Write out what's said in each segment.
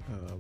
What?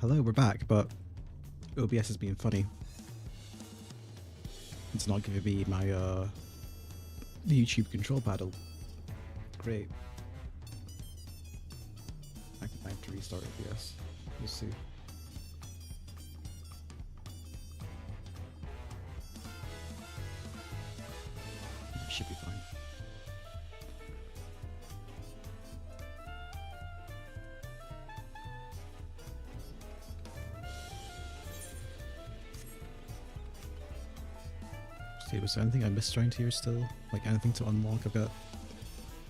Hello, we're back, but OBS is being funny. It's not giving me my YouTube control paddle. Great. I have to restart OBS. We'll see. Should be fine. Was there anything I missed around here still? Like anything to unlock? I've got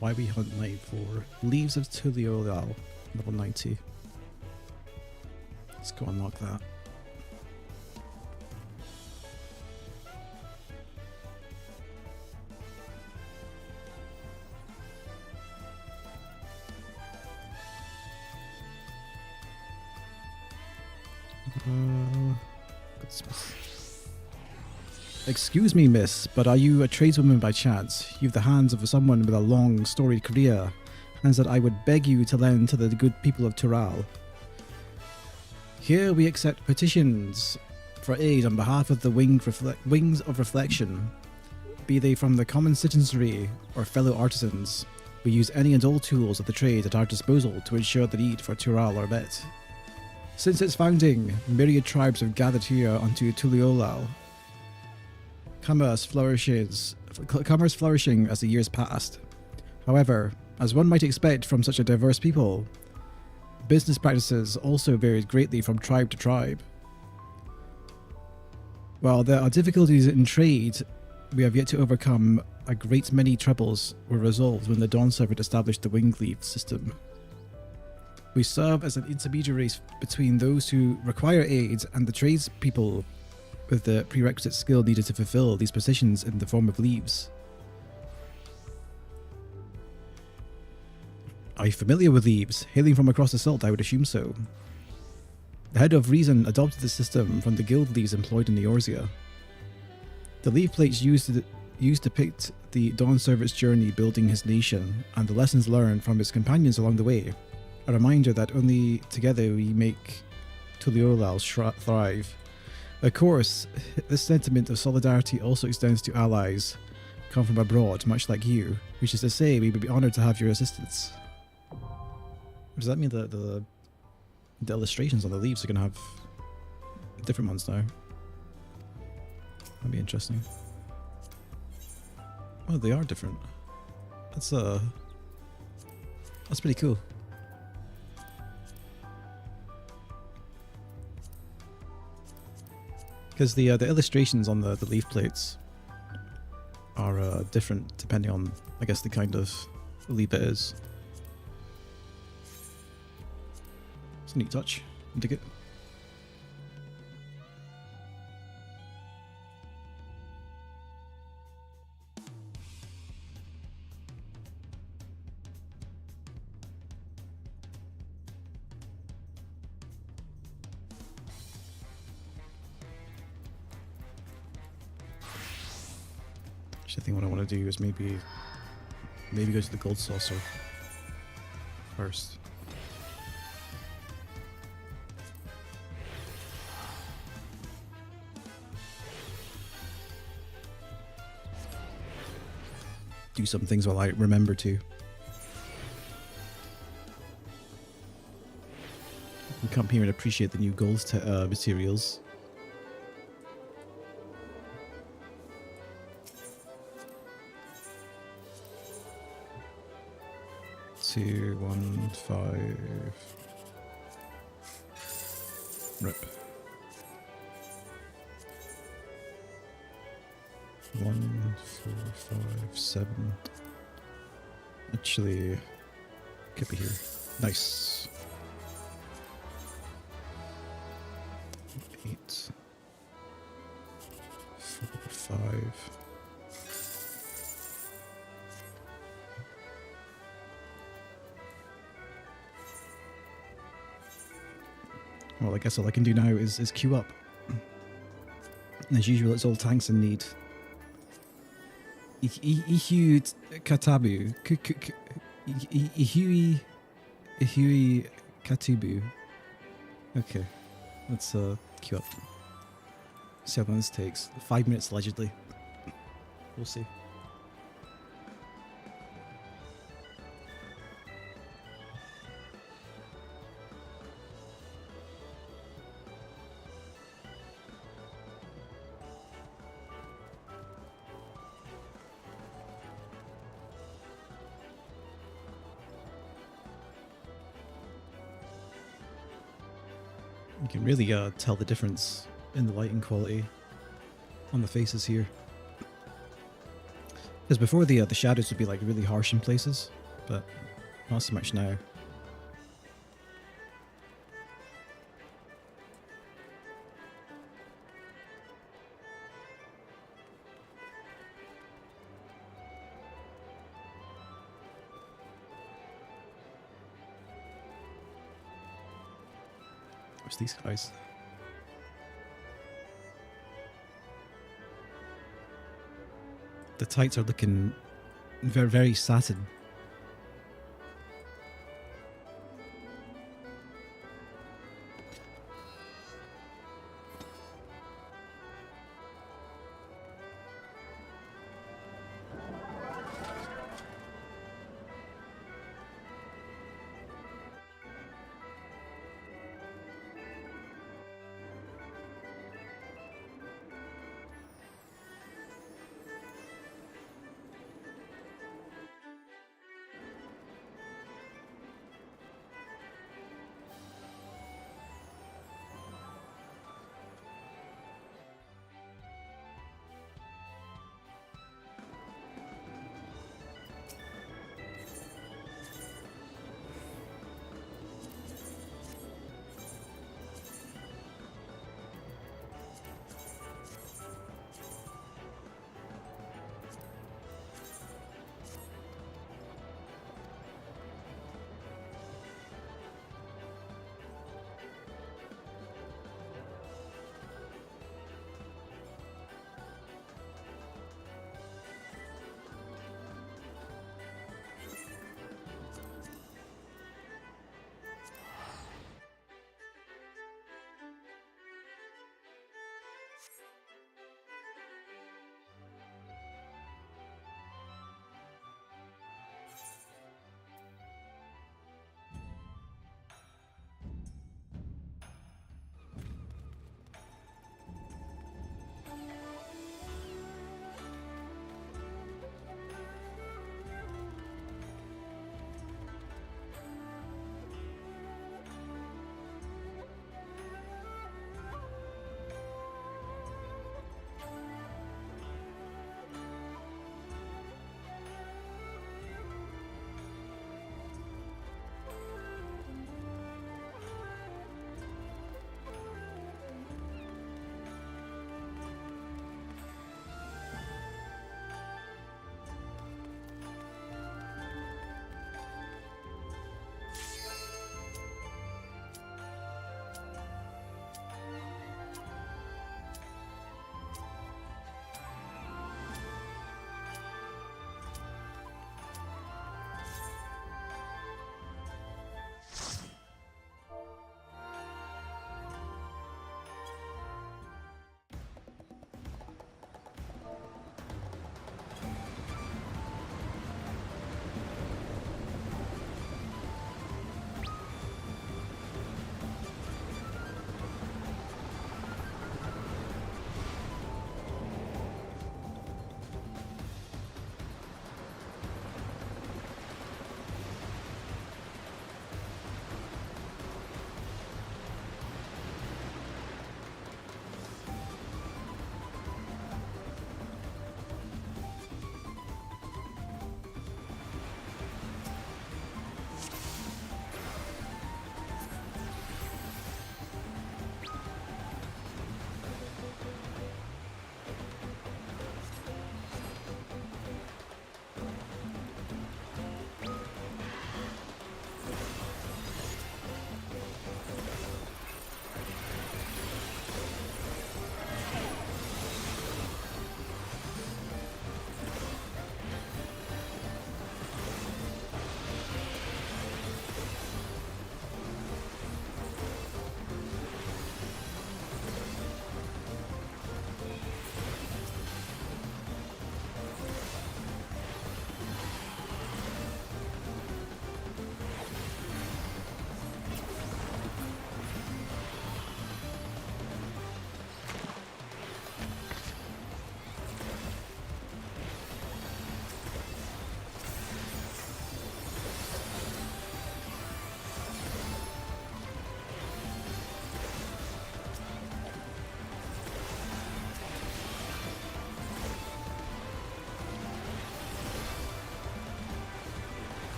Why We Hunt Night for Leaves of Tuliolal, level 90. Let's go unlock that. Excuse me, miss, but are you a tradeswoman by chance? You've the hands of someone with a long, storied career, hands that I would beg you to lend to the good people of Tural. Here we accept petitions for aid on behalf of the Wings of Reflection, be they from the common citizenry or fellow artisans. We use any and all tools of the trade at our disposal to ensure the need for Tural are met. Since its founding, myriad tribes have gathered here onto Tuliolal. Commerce flourishing as the years passed. However, as one might expect from such a diverse people, business practices also varied greatly from tribe to tribe. While there are difficulties in trade, we have yet to overcome. A great many troubles were resolved when the Dawn Servant established the Wingleaf system. We serve as an intermediary between those who require aid and the tradespeople with the prerequisite skill needed to fulfill these positions in the form of leaves. Are you familiar with leaves? Hailing from across the salt, I would assume so. The head of Reason adopted the system from the guild leaves employed in the Eorzea. The leaf plates used to depict the Dawn Servant's journey building his nation and the lessons learned from his companions along the way. A reminder that only together we make Tuliolal thrive. Of course, this sentiment of solidarity also extends to allies come from abroad, much like you, which is to say we would be honoured to have your assistance. Does that mean that the illustrations on the leaves are going to have different ones now? That'd be interesting. Oh, they are different. That's pretty cool. Because the illustrations on the leaf plates are different depending on, I guess, the kind of leaf it is. It's a neat touch. I dig it. I think what I want to do is maybe go to the gold saucer first. Do some things while I remember to. You can come here and appreciate the new gold materials. 215. Rip. 1, 4, 5, 7. Actually, could be here. Nice. 8, 4, 5. Well, I guess all I can do now is queue up. And as usual, it's all tanks in need. Ihui Katabu. Ihui Katubu. Okay. Let's queue up. See how long this takes. 5 minutes allegedly. We'll see. You can really tell the difference in the lighting quality on the faces here. Because before the shadows would be like really harsh in places, but not so much now. Where's these guys? The tights are looking very, very satin.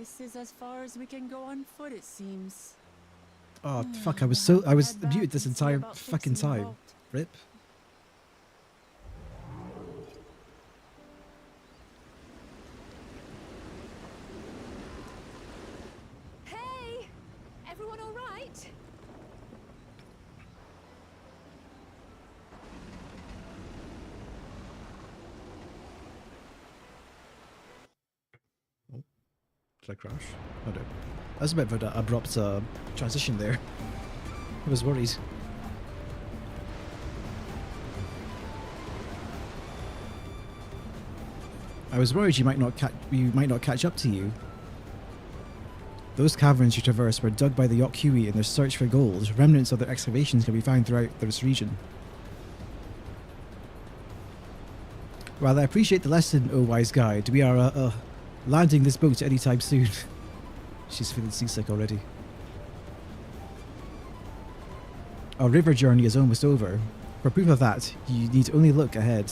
This is as far as we can go on foot, it seems. Oh, fuck, I was muted this entire fucking time. Rip. Hey! Everyone all right? Oh, did I crash? Oh no. That's a bit of an abrupt transition there. I was worried. I was worried you might not catch up to you. Those caverns you traverse were dug by the Yokhui in their search for gold. Remnants of their excavations can be found throughout this region. While I appreciate the lesson, O wise guide, we are landing this boat anytime soon. She's feeling seasick already. Our river journey is almost over. For proof of that, you need only look ahead.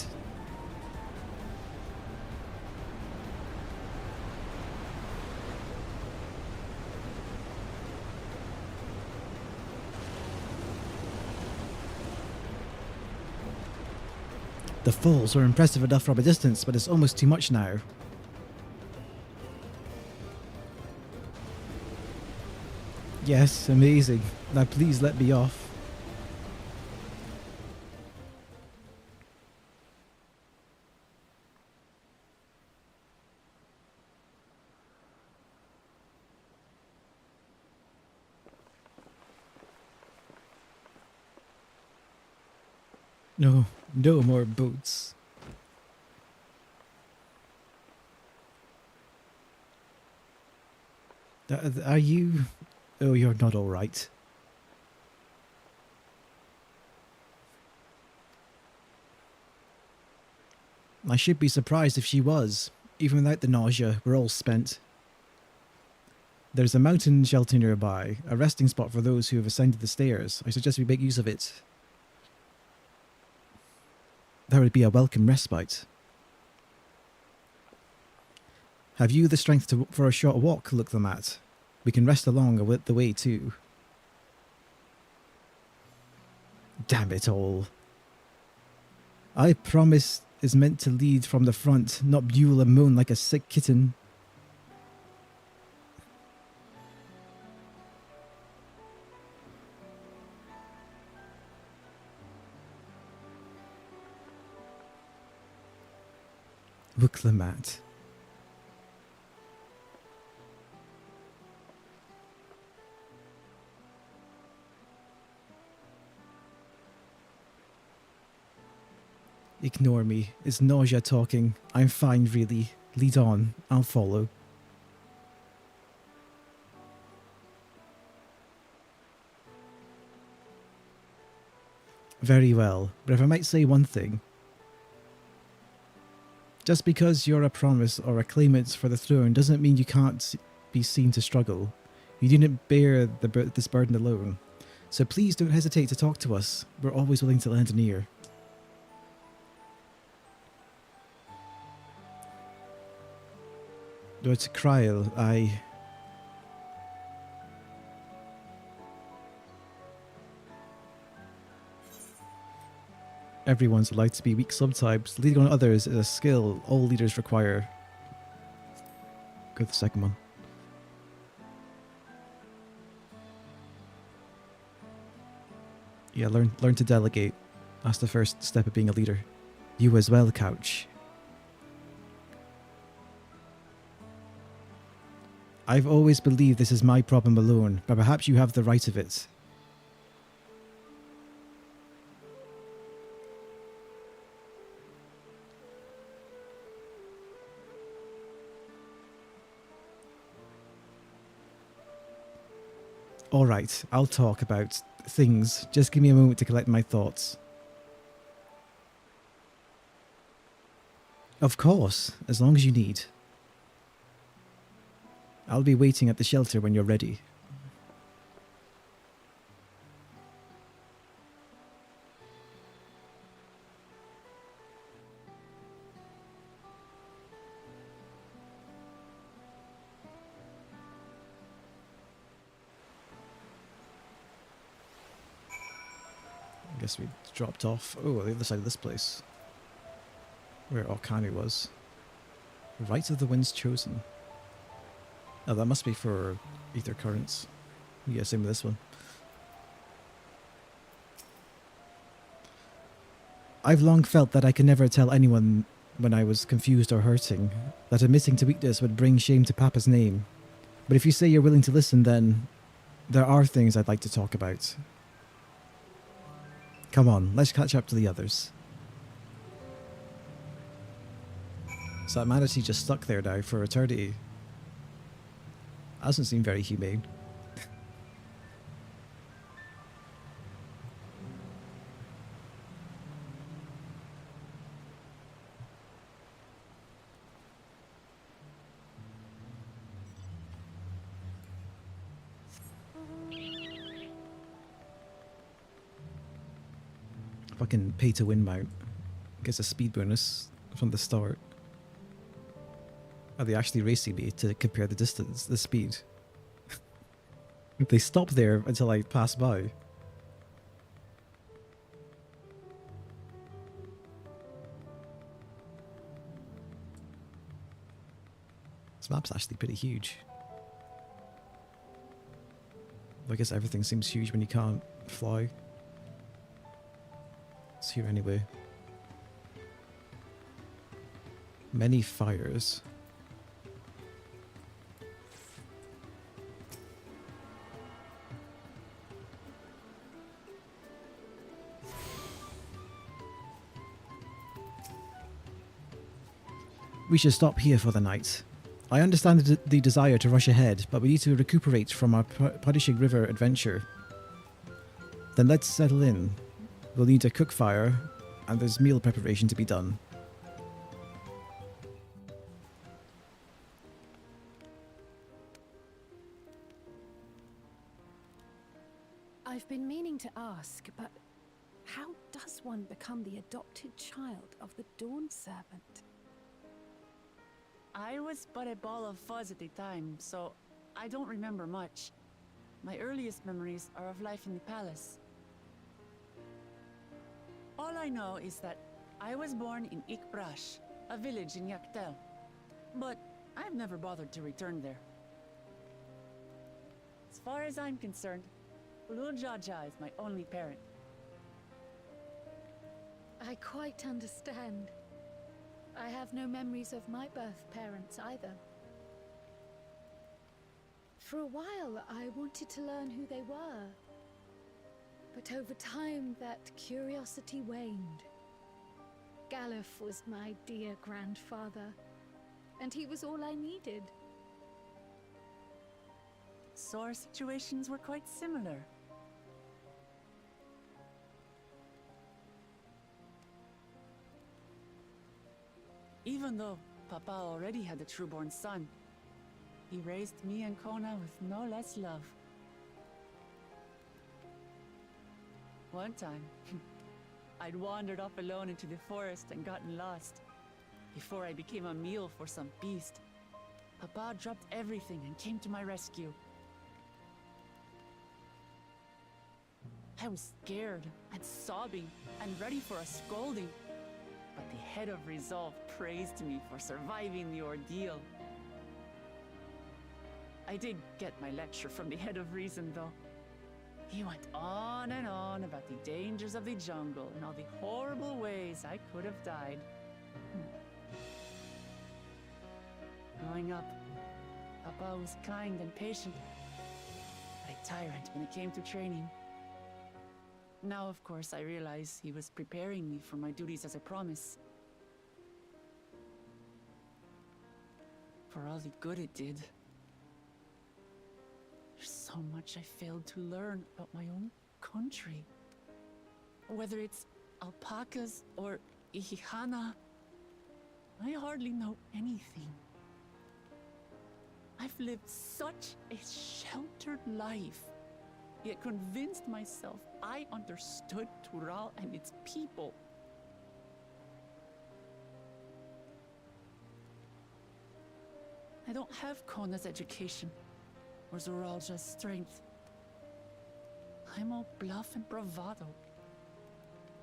The falls are impressive enough from a distance, but it's almost too much now. Yes, amazing. Now please let me off. No, no more boats. Are you... Oh, you're not alright. I should be surprised if she was. Even without the nausea, we're all spent. There's a mountain shelter nearby, a resting spot for those who have ascended the stairs. I suggest we make use of it. That would be a welcome respite. Have you the strength for a short walk, look them at? We can rest along the way too. Damn it all. I promise is meant to lead from the front, not mule and moan like a sick kitten. Wuklemat. Ignore me. It's nausea talking. I'm fine, really. Lead on. I'll follow. Very well, but if I might say one thing. Just because you're a promise or a claimant for the throne doesn't mean you can't be seen to struggle. You didn't bear this burden alone. So please don't hesitate to talk to us. We're always willing to lend an ear. But Kryl, Everyone's allowed to be weak sometimes. Leading on others is a skill all leaders require. Go to the second one. Yeah, learn to delegate. That's the first step of being a leader. You as well, Couch. I've always believed this is my problem alone, but perhaps you have the right of it. Alright, I'll talk about things. Just give me a moment to collect my thoughts. Of course, as long as you need. I'll be waiting at the shelter when you're ready. I guess we dropped off. Oh, the other side of this place. Where Okami was. Right of the Winds Chosen. Oh, that must be for ether currents. Yeah, same with this one. I've long felt that I could never tell anyone when I was confused or hurting, that admitting to weakness would bring shame to Papa's name. But if you say you're willing to listen, then there are things I'd like to talk about. Come on, let's catch up to the others. So that manatee just stuck there now for eternity. Doesn't seem very humane. Fucking pay to win mount. Gets a speed bonus from the start. Are they actually racing me to compare the distance, the speed? They stop there until I pass by. This map's actually pretty huge. I guess everything seems huge when you can't fly. It's here anyway. Many fires. We should stop here for the night. I understand the desire to rush ahead, but we need to recuperate from our Punishing River adventure. Then let's settle in. We'll need a cook fire, and there's meal preparation to be done. I've been meaning to ask, but how does one become the adopted child of the Dawn Servant? I was but a ball of fuzz at the time, so I don't remember much. My earliest memories are of life in the palace. All I know is that I was born in Ikbrash, a village in Yaktel. But I've never bothered to return there. As far as I'm concerned, Ulul Jaja is my only parent. I quite understand. I have no memories of my birth parents either. For a while, I wanted to learn who they were. But over time, that curiosity waned. Galuf was my dear grandfather, and he was all I needed. So our situations were quite similar. Even though Papa already had a trueborn son, he raised me and Kona with no less love. One time, I'd wandered off alone into the forest and gotten lost. Before I became a meal for some beast, Papa dropped everything and came to my rescue. I was scared and sobbing and ready for a scolding, but the head of resolve praised me for surviving the ordeal. I did get my lecture from the head of reason, though. He went on and on about the dangers of the jungle and all the horrible ways I could have died. Growing up, Papa was kind and patient, but a tyrant when it came to training. Now, of course, I realize he was preparing me for my duties as a promise. For all the good it did. There's so much I failed to learn about my own country. Whether it's alpacas or Ihihana, I hardly know anything. I've lived such a sheltered life, yet convinced myself I understood Tural and its people. I don't have Kona's education, or Zoralja's strength. I'm all bluff and bravado.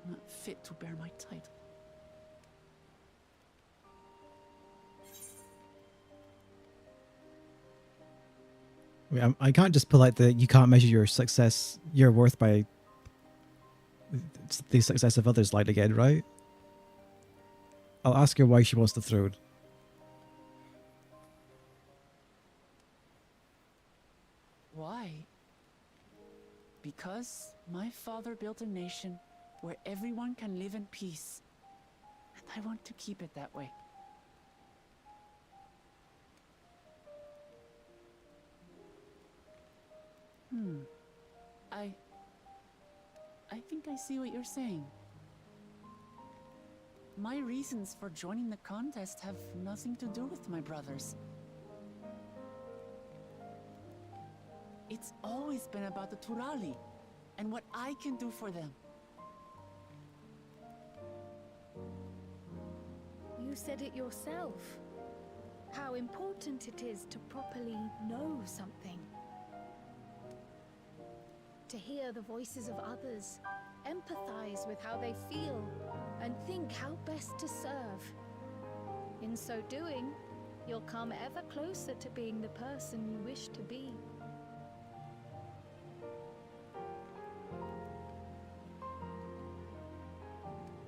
not fit to bear my title. I mean, I can't just pull out the you can't measure your success, your worth by the success of others line again, right? I'll ask her why she wants the throne. Why? Because my father built a nation where everyone can live in peace. And I want to keep it that way. I think I see what you're saying. My reasons for joining the contest have nothing to do with my brothers. It's always been about the Turali and what I can do for them. You said it yourself. How important it is to properly know something. To hear the voices of others, empathize with how they feel, and think how best to serve. In so doing, you'll come ever closer to being the person you wish to be.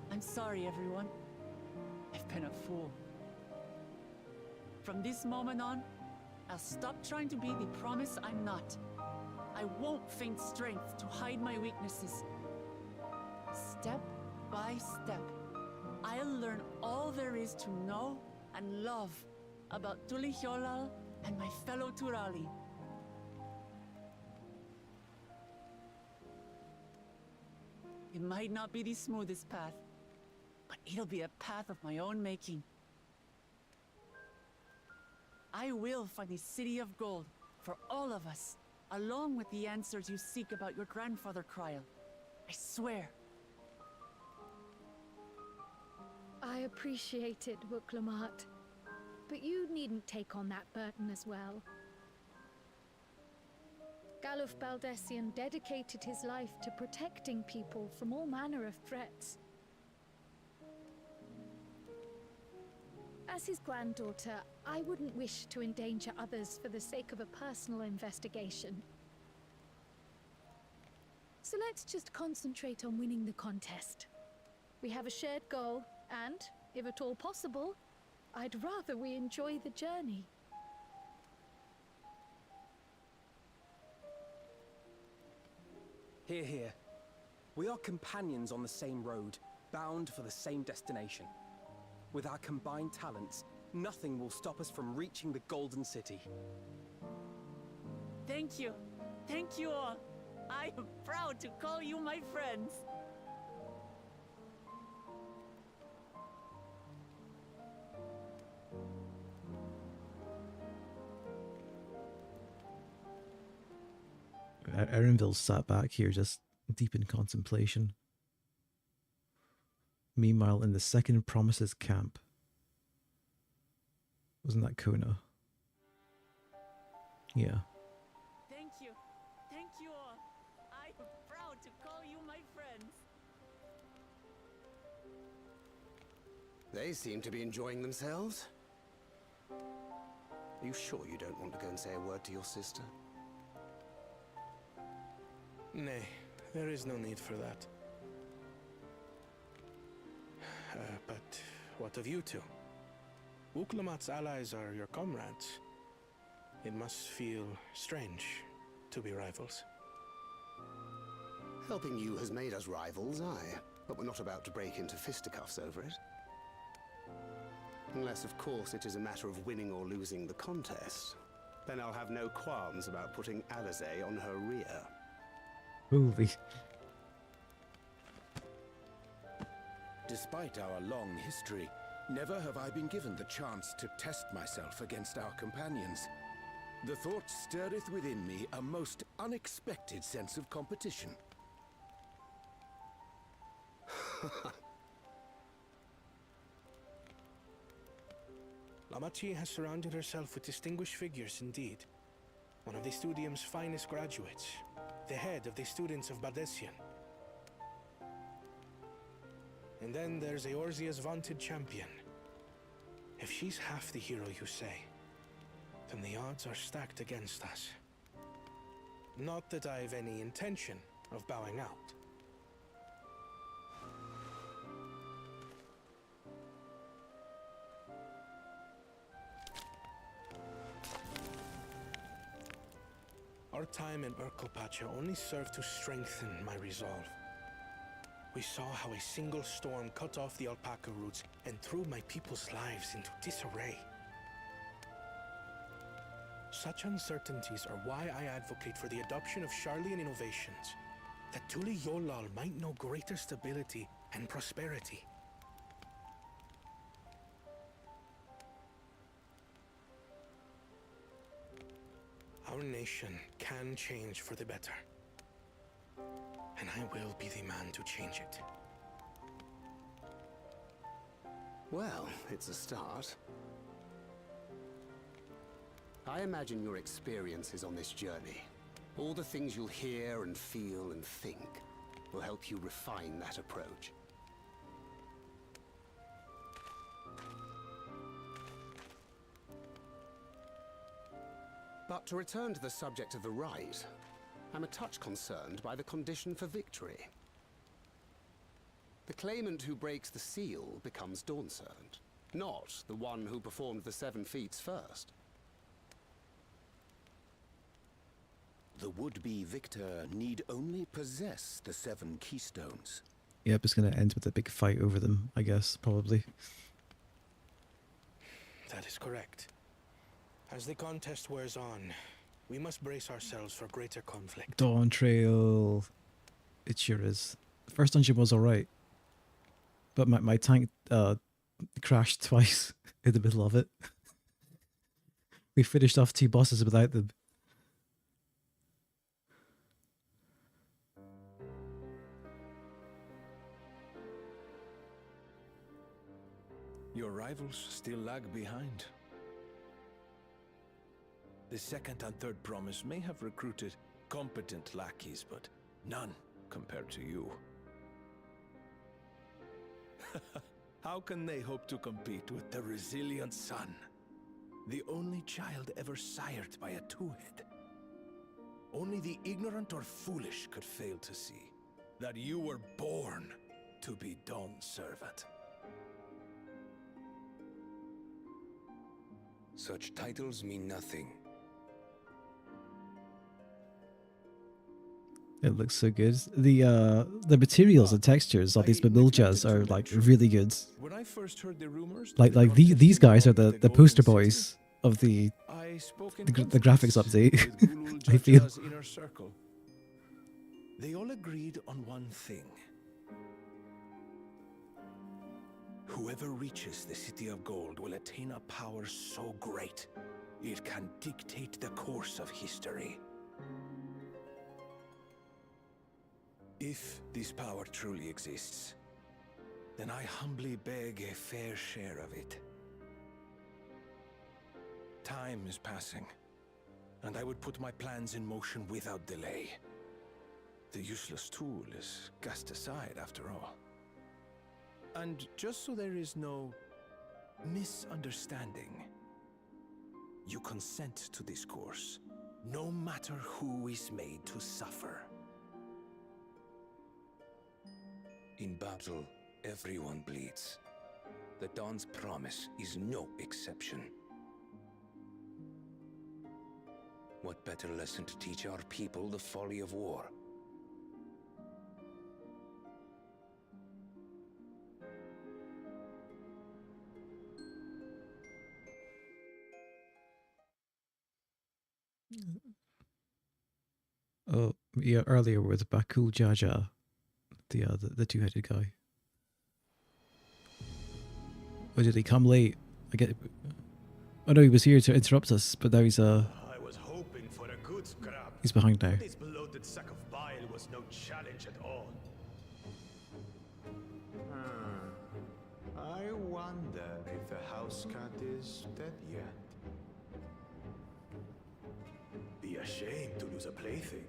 I'm sorry, everyone. I've been a fool. From this moment on, I'll stop trying to be the promise I'm not. I won't feign strength to hide my weaknesses. Step by step, I'll learn all there is to know and love about Tulihyolal and my fellow Turali. It might not be the smoothest path, but it'll be a path of my own making. I will find a city of gold for all of us, along with the answers you seek about your grandfather Kryl. I swear. I appreciate it, Wuklamat, but you needn't take on that burden as well. Galuf Baldessian dedicated his life to protecting people from all manner of threats. As his granddaughter, I wouldn't wish to endanger others for the sake of a personal investigation. So let's just concentrate on winning the contest. We have a shared goal, and, if at all possible, I'd rather we enjoy the journey. Hear, hear. We are companions on the same road, bound for the same destination. With our combined talents, nothing will stop us from reaching the Golden City. Thank you. Thank you all. I am proud to call you my friends. Erenville sat back here just deep in contemplation. Meanwhile, in the second Promises camp. Wasn't that Kona? Yeah. Thank you. Thank you all. I am proud to call you my friends. They seem to be enjoying themselves. Are you sure you don't want to go and say a word to your sister? Nay, there is no need for that. But what of you two? Wuklamat's allies are your comrades. It must feel strange to be rivals. Helping you has made us rivals, aye. But we're not about to break into fisticuffs over it. Unless, of course, it is a matter of winning or losing the contest. Then I'll have no qualms about putting Alizé on her rear. Holy. Despite our long history, never have I been given the chance to test myself against our companions. The thought stirreth within me a most unexpected sense of competition. Lamachi has surrounded herself with distinguished figures indeed. One of the Studium's finest graduates, the head of the students of Bardessian. And then there's Eorzea's vaunted champion. If she's half the hero you say, then the odds are stacked against us. Not that I've any intention of bowing out. Our time in Urkelpacha only served to strengthen my resolve. We saw how a single storm cut off the alpaca roots and threw my people's lives into disarray. Such uncertainties are why I advocate for the adoption of Sharlayan innovations, that Tuli Yolal might know greater stability and prosperity. Our nation can change for the better. And I will be the man to change it. Well, it's a start. I imagine your experiences on this journey, all the things you'll hear and feel and think, will help you refine that approach. But to return to the subject of the rite, I'm a touch concerned by the condition for victory. The claimant who breaks the seal becomes Dawnservant, not the one who performed the 7 feats first. The would-be victor need only possess the 7 keystones. Yep, it's going to end with a big fight over them, I guess, probably. That is correct. As the contest wears on, we must brace ourselves for greater conflict. Dawntrail. It sure is. The first dungeon was alright. But my tank crashed twice in the middle of it. We finished off 2 bosses without them. Your rivals still lag behind. The second and third promise may have recruited competent lackeys, but none compared to you. How can they hope to compete with the resilient son? The only child ever sired by a two-head. Only the ignorant or foolish could fail to see that you were born to be Dawnservant. Such titles mean nothing. It looks so good. The materials and textures of these Bamiljas are like really good. When I first heard the rumors, These guys are the poster boys of the graphics update. I feel. Inner circle. They all agreed on one thing. Whoever reaches the City of Gold will attain a power so great, it can dictate the course of history. If this power truly exists, then I humbly beg a fair share of it. Time is passing, and I would put my plans in motion without delay. The useless tool is cast aside after all. And just so there is no misunderstanding, you consent to this course, no matter who is made to suffer. In battle, everyone bleeds. The Dawn's promise is no exception. What better lesson to teach our people the folly of war? Oh, yeah, earlier with Bakul Jaja, the two-headed guy. Or did he come late? Oh no, he was here to interrupt us, but now he's I was hoping for a good scrap. he's behind now. This bloated sack of bile was no challenge at all. I wonder if the house cat is dead yet. Be ashamed to lose a plaything,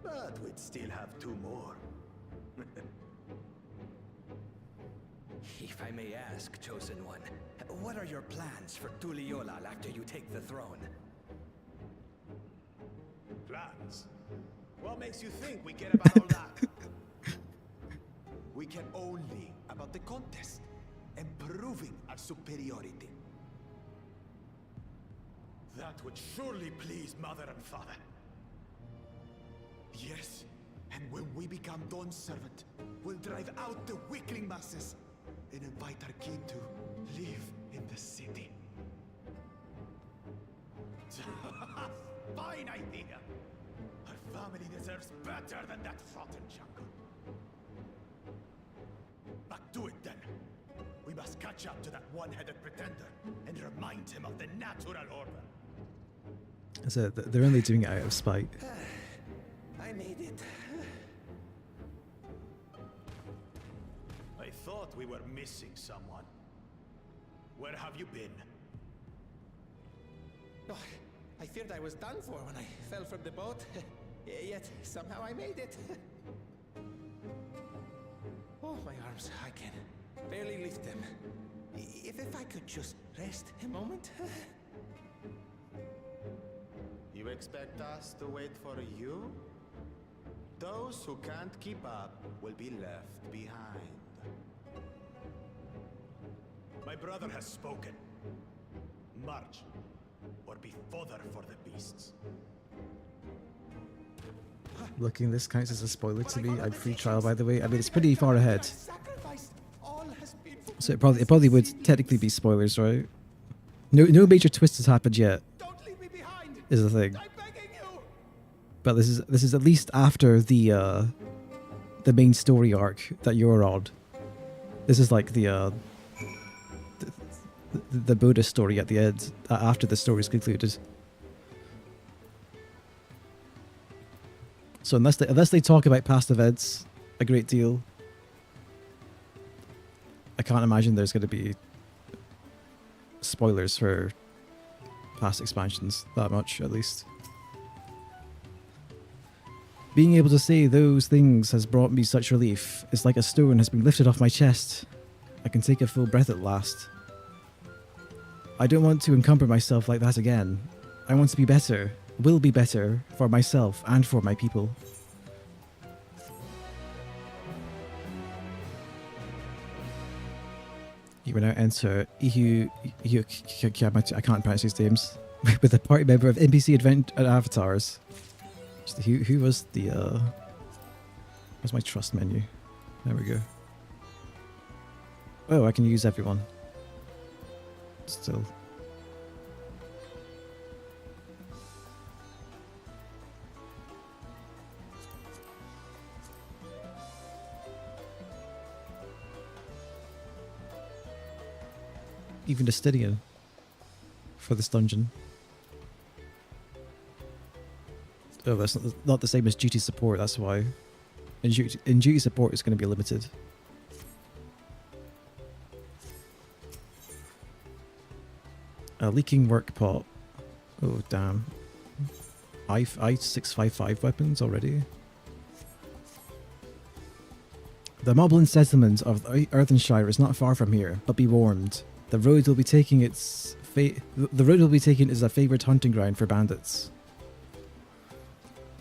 but we'd still have 2 more. If I may ask, Chosen One, what are your plans for Tuliolal after you take the throne? Plans? What makes you think we care about all that? We care only about the contest and proving our superiority. That would surely please Mother and Father. Yes, and when we become Dawn's servant, we'll drive out the weakling masses and invite our king to live in the city. Fine idea! Our family deserves better than that rotten jungle. Back to it then. We must catch up to that one-headed pretender and remind him of the natural order. So they're only doing it out of spite. I made it. I thought we were missing someone. Where have you been? Oh, I feared I was done for when I fell from the boat. Yet somehow I made it. Oh, my arms, I can barely lift them. If I could just rest a moment. You expect us to wait for you? Those who can't keep up will be left behind. My brother has spoken. March, or be fodder for the beasts. Looking, this counts as a spoiler to me. I'm free trial, by the way. I mean, it's pretty far ahead, so it probably would technically be spoilers, right? No major twist has happened yet. Is the thing. But this is at least after the main story arc that you're on. This is like the Buddhist story at the end, after the story is concluded. So unless they talk about past events a great deal, I can't imagine there's going to be spoilers for past expansions that much, at least. Being able to say those things has brought me such relief. It's like a stone has been lifted off my chest. I can take a full breath at last. I don't want to encumber myself like that again. I want to be better, will be better, for myself and for my people. You will now enter I can't pronounce these names. With a party member of NPC event avatars. Who was the where's my trust menu? There we go. Oh, I can use everyone. Still. Even Justinian for this dungeon. Oh, that's not the same as duty support, that's why. In duty support, it's going to be limited. A leaking work pot. Oh, damn. I-655 weapons already. The Moblin settlement of Earthenshire is not far from here, but be warned. The road will be taking is a favoured hunting ground for bandits.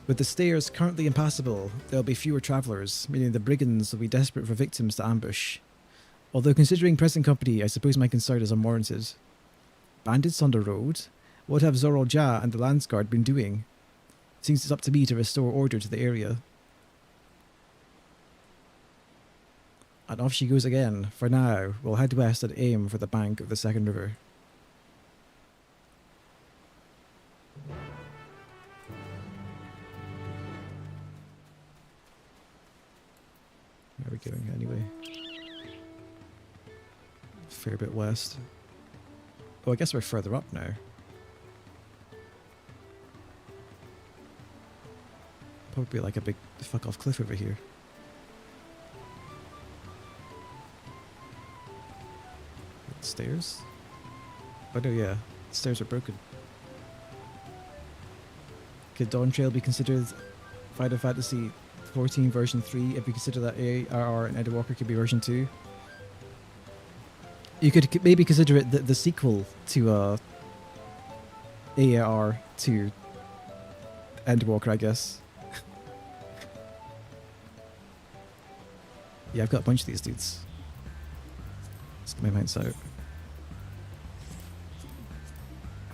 With the stairs currently impassable, there will be fewer travellers, meaning the brigands will be desperate for victims to ambush. Although considering present company, I suppose my concern is unwarranted. Bandits on the road? What have Zoral Ja and the Landsguard been doing? Seems it's up to me to restore order to the area. And off she goes again. For now, we'll head west and aim for the bank of the second river. Where are we going anyway? Fair bit west. Oh, I guess we're further up now. Probably like a big fuck off cliff over here. Stairs? Oh no, yeah. The stairs are broken. Could Dawntrail be considered Final Fantasy 14 version 3 if we consider that ARR and Edward Walker could be version 2? You could maybe consider it the sequel to AAR to Endwalker, I guess. Yeah, I've got a bunch of these dudes. Let's get my mounts out.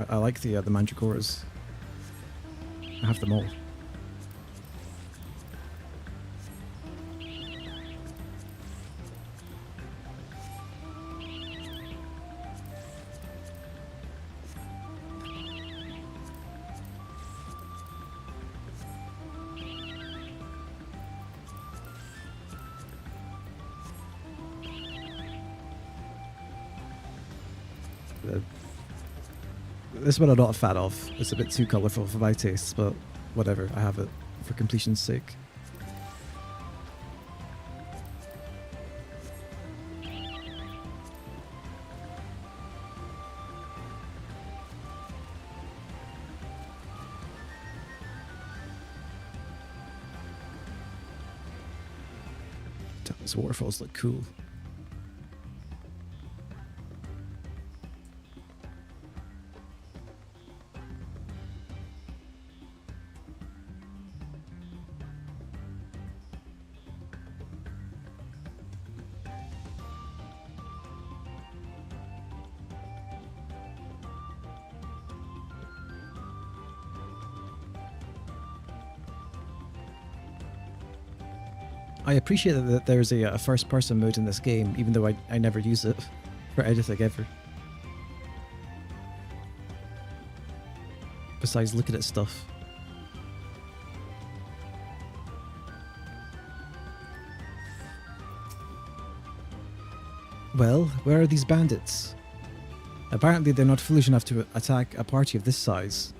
I like the Mandragoras. I have them all. This one I'm not a fan of. It's a bit too colourful for my tastes, but whatever, I have it for completion's sake. Damn, these waterfalls look cool. I appreciate that there's a first-person mode in this game, even though I never use it for anything ever. Besides looking at stuff. Well, where are these bandits? Apparently they're not foolish enough to attack a party of this size.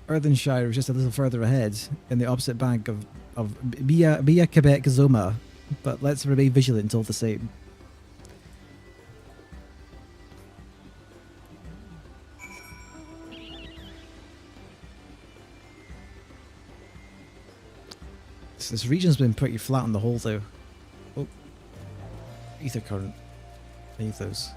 Earthenshire is just a little further ahead, in the opposite bank of Via Quebec Zoma, but let's remain vigilant all the same. This region's been pretty flat on the whole though. Oh, ether current. I need those.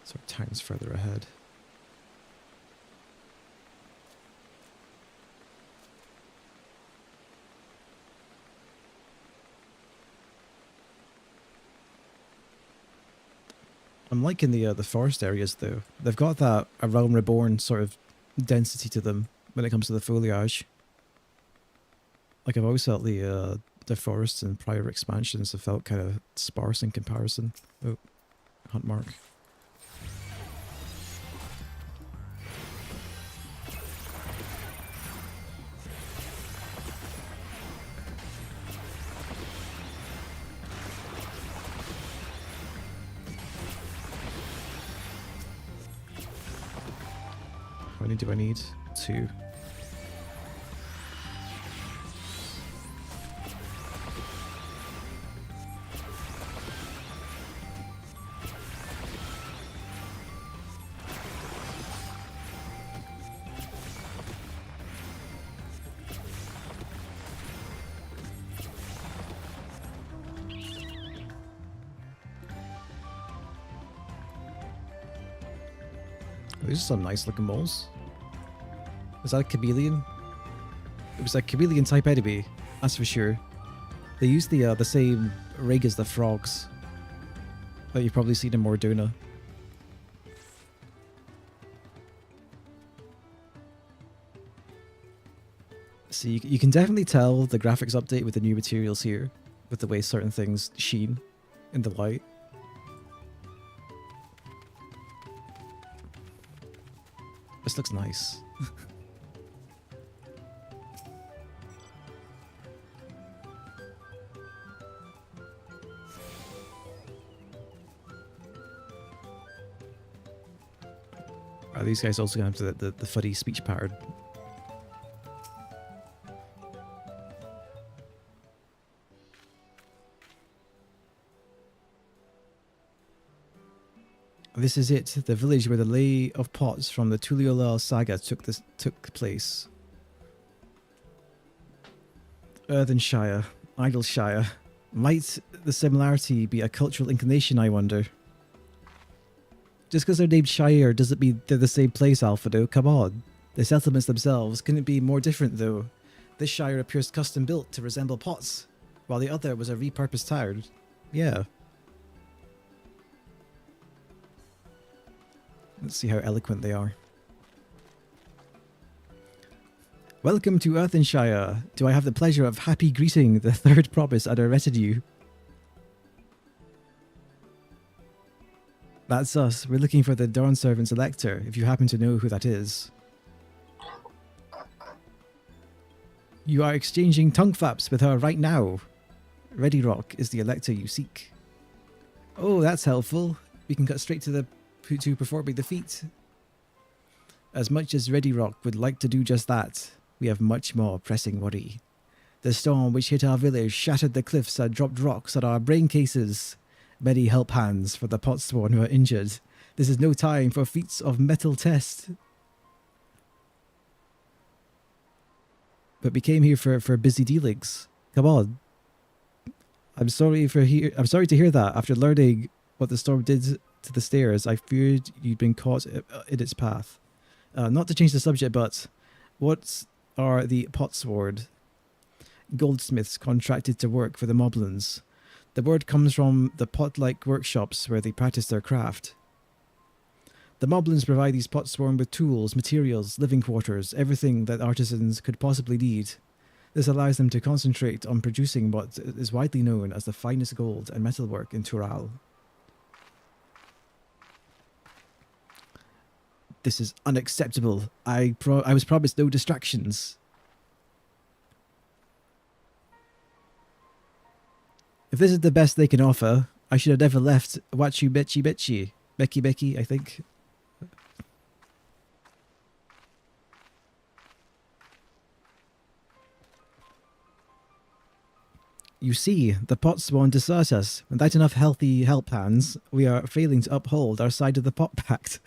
So our town's further ahead. I'm liking the forest areas though. They've got that A Realm Reborn sort of density to them when it comes to the foliage. Like I've always felt the forests in prior expansions have felt kind of sparse in comparison. Oh, hunt mark. How many do I need? 2. These are some nice looking moles. Is that a chameleon? It was a chameleon type enemy, that's for sure. They use the same rig as the frogs that you've probably seen in Morduna. So you can definitely tell the graphics update with the new materials here, with the way certain things sheen in the light. This looks nice. Are these guys also going to have the funny speech pattern? This is it, the village where the Lay of Pots from the Tuliolal saga took place. Earthenshire, Idleshire. Might the similarity be a cultural inclination, I wonder? Just because they're named Shire doesn't mean they're the same place, Alfredo. Come on. The settlements themselves couldn't be more different, though. This Shire appears custom built to resemble Pots, while the other was a repurposed town. Yeah. Let's see how eloquent they are. Welcome to Earthenshire. Do I have the pleasure of happy greeting the third promise and our retinue? That's us. We're looking for the Dawn Servant's Elector, if you happen to know who that is. You are exchanging tongue flaps with her right now. Ready Rock is the Elector you seek. Oh, that's helpful. We can cut straight to performing the feat. As much as Ready Rock would like to do just that, we have much more pressing worry. The storm which hit our village shattered the cliffs and dropped rocks on our brain cases. Many help hands for the Potsworn who are injured. This is no time for feats of metal test. But we came here for busy dealings. Come on. I'm sorry to hear that. After learning what the storm did to the stairs, I feared you'd been caught in its path. Not to change the subject, but what are the Potsword? Goldsmiths contracted to work for the Moblins. The word comes from the pot-like workshops where they practice their craft. The Moblins provide these Potsworn with tools, materials, living quarters, everything that artisans could possibly need. This allows them to concentrate on producing what is widely known as the finest gold and metalwork in Tural. This is unacceptable. I was promised no distractions. If this is the best they can offer, I should have never left Wachu Becky, I think. You see, the Potsworn desert us. Without enough healthy help hands, we are failing to uphold our side of the Pot Pact.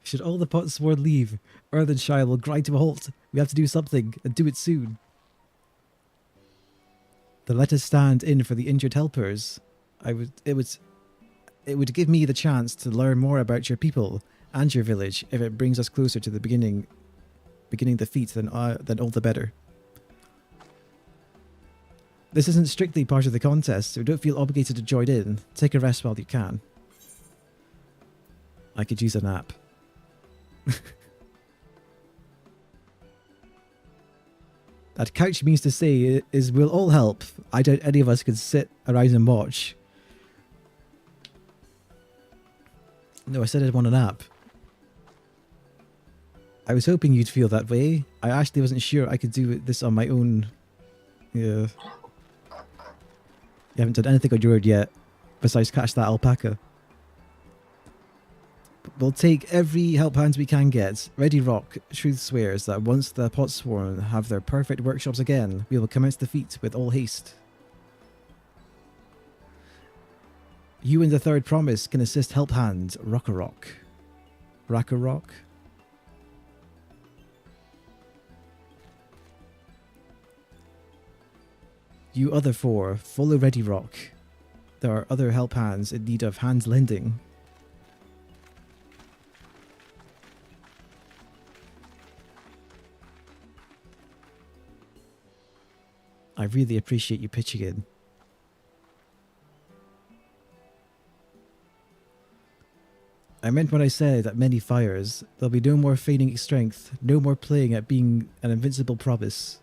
Should all the Potsworn leave, Earthenshire will grind to a halt. We have to do something, and do it soon. Then let us stand in for the injured helpers. It would give me the chance to learn more about your people and your village if it brings us closer to the beginning the feat, then all the better. This isn't strictly part of the contest, so don't feel obligated to join in. Take a rest while you can. I could use a nap. That couch means to say is we'll all help. I doubt any of us could sit around and watch. No, I said I'd want a nap. I was hoping you'd feel that way. I actually wasn't sure I could do this on my own. Yeah. You haven't done anything on your own yet, besides catch that alpaca. We'll take every help hands we can get. Ready Rock truth swears that once the Potsworn have their perfect workshops again, we will commence the feat with all haste. You and the third promise can assist help hand Rockarock. Rackarock? You other four, follow Ready Rock. There are other help hands in need of hand lending. I really appreciate you pitching in. I meant when I said at many fires, there'll be no more feigning strength, no more playing at being an invincible promise.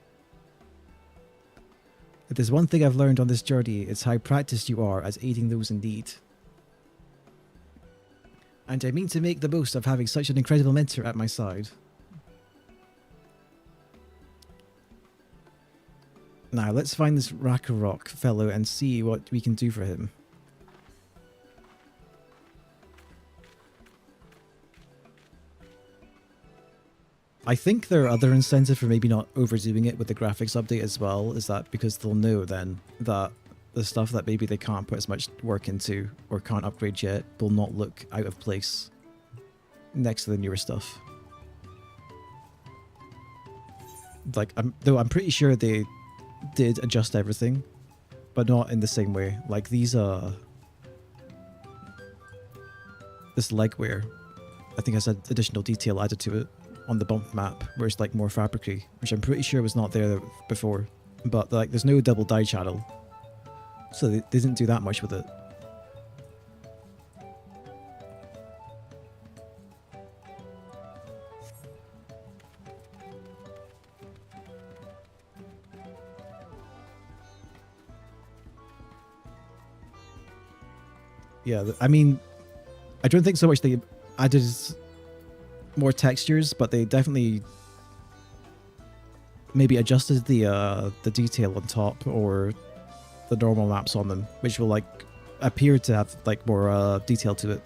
If there's one thing I've learned on this journey, it's how practiced you are at aiding those in need. And I mean to make the most of having such an incredible mentor at my side. Now, let's find this Rackarock fellow and see what we can do for him. I think there are other incentives for maybe not overdoing it with the graphics update as well. Is that because they'll know then that the stuff that maybe they can't put as much work into or can't upgrade yet will not look out of place next to the newer stuff. Like, though I'm pretty sure they did adjust everything, but not in the same way. Like these this legwear, I think has additional detail added to it on the bump map, where it's like more fabricy, which I'm pretty sure was not there before. But like, there's no double dye channel, so they didn't do that much with it. Yeah, I mean, I don't think so much they added more textures, but they definitely maybe adjusted the detail on top or the normal maps on them, which will like appear to have like more detail to it.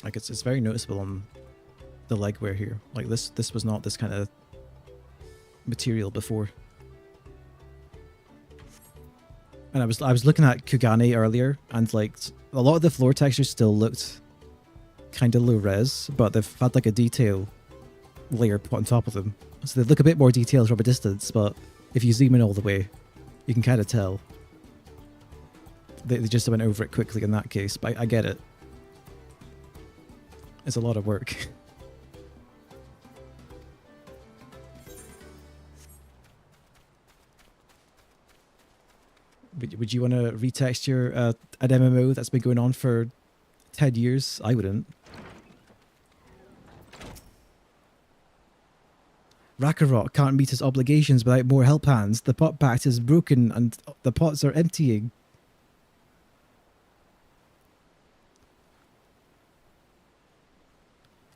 Like it's very noticeable on the legwear here. Like this was not this kind of material before. And I was looking at Kugane earlier, and like a lot of the floor textures still looked kind of low res, but they've had like a detail layer put on top of them, so they look a bit more detailed from a distance. But if you zoom in all the way, you can kind of tell. They just went over it quickly in that case, but I get it. It's a lot of work. Would you want to retexture an MMO that's been going on for 10 years? I wouldn't. Rakarok can't meet his obligations without more help hands. The pot bat is broken and the pots are emptying.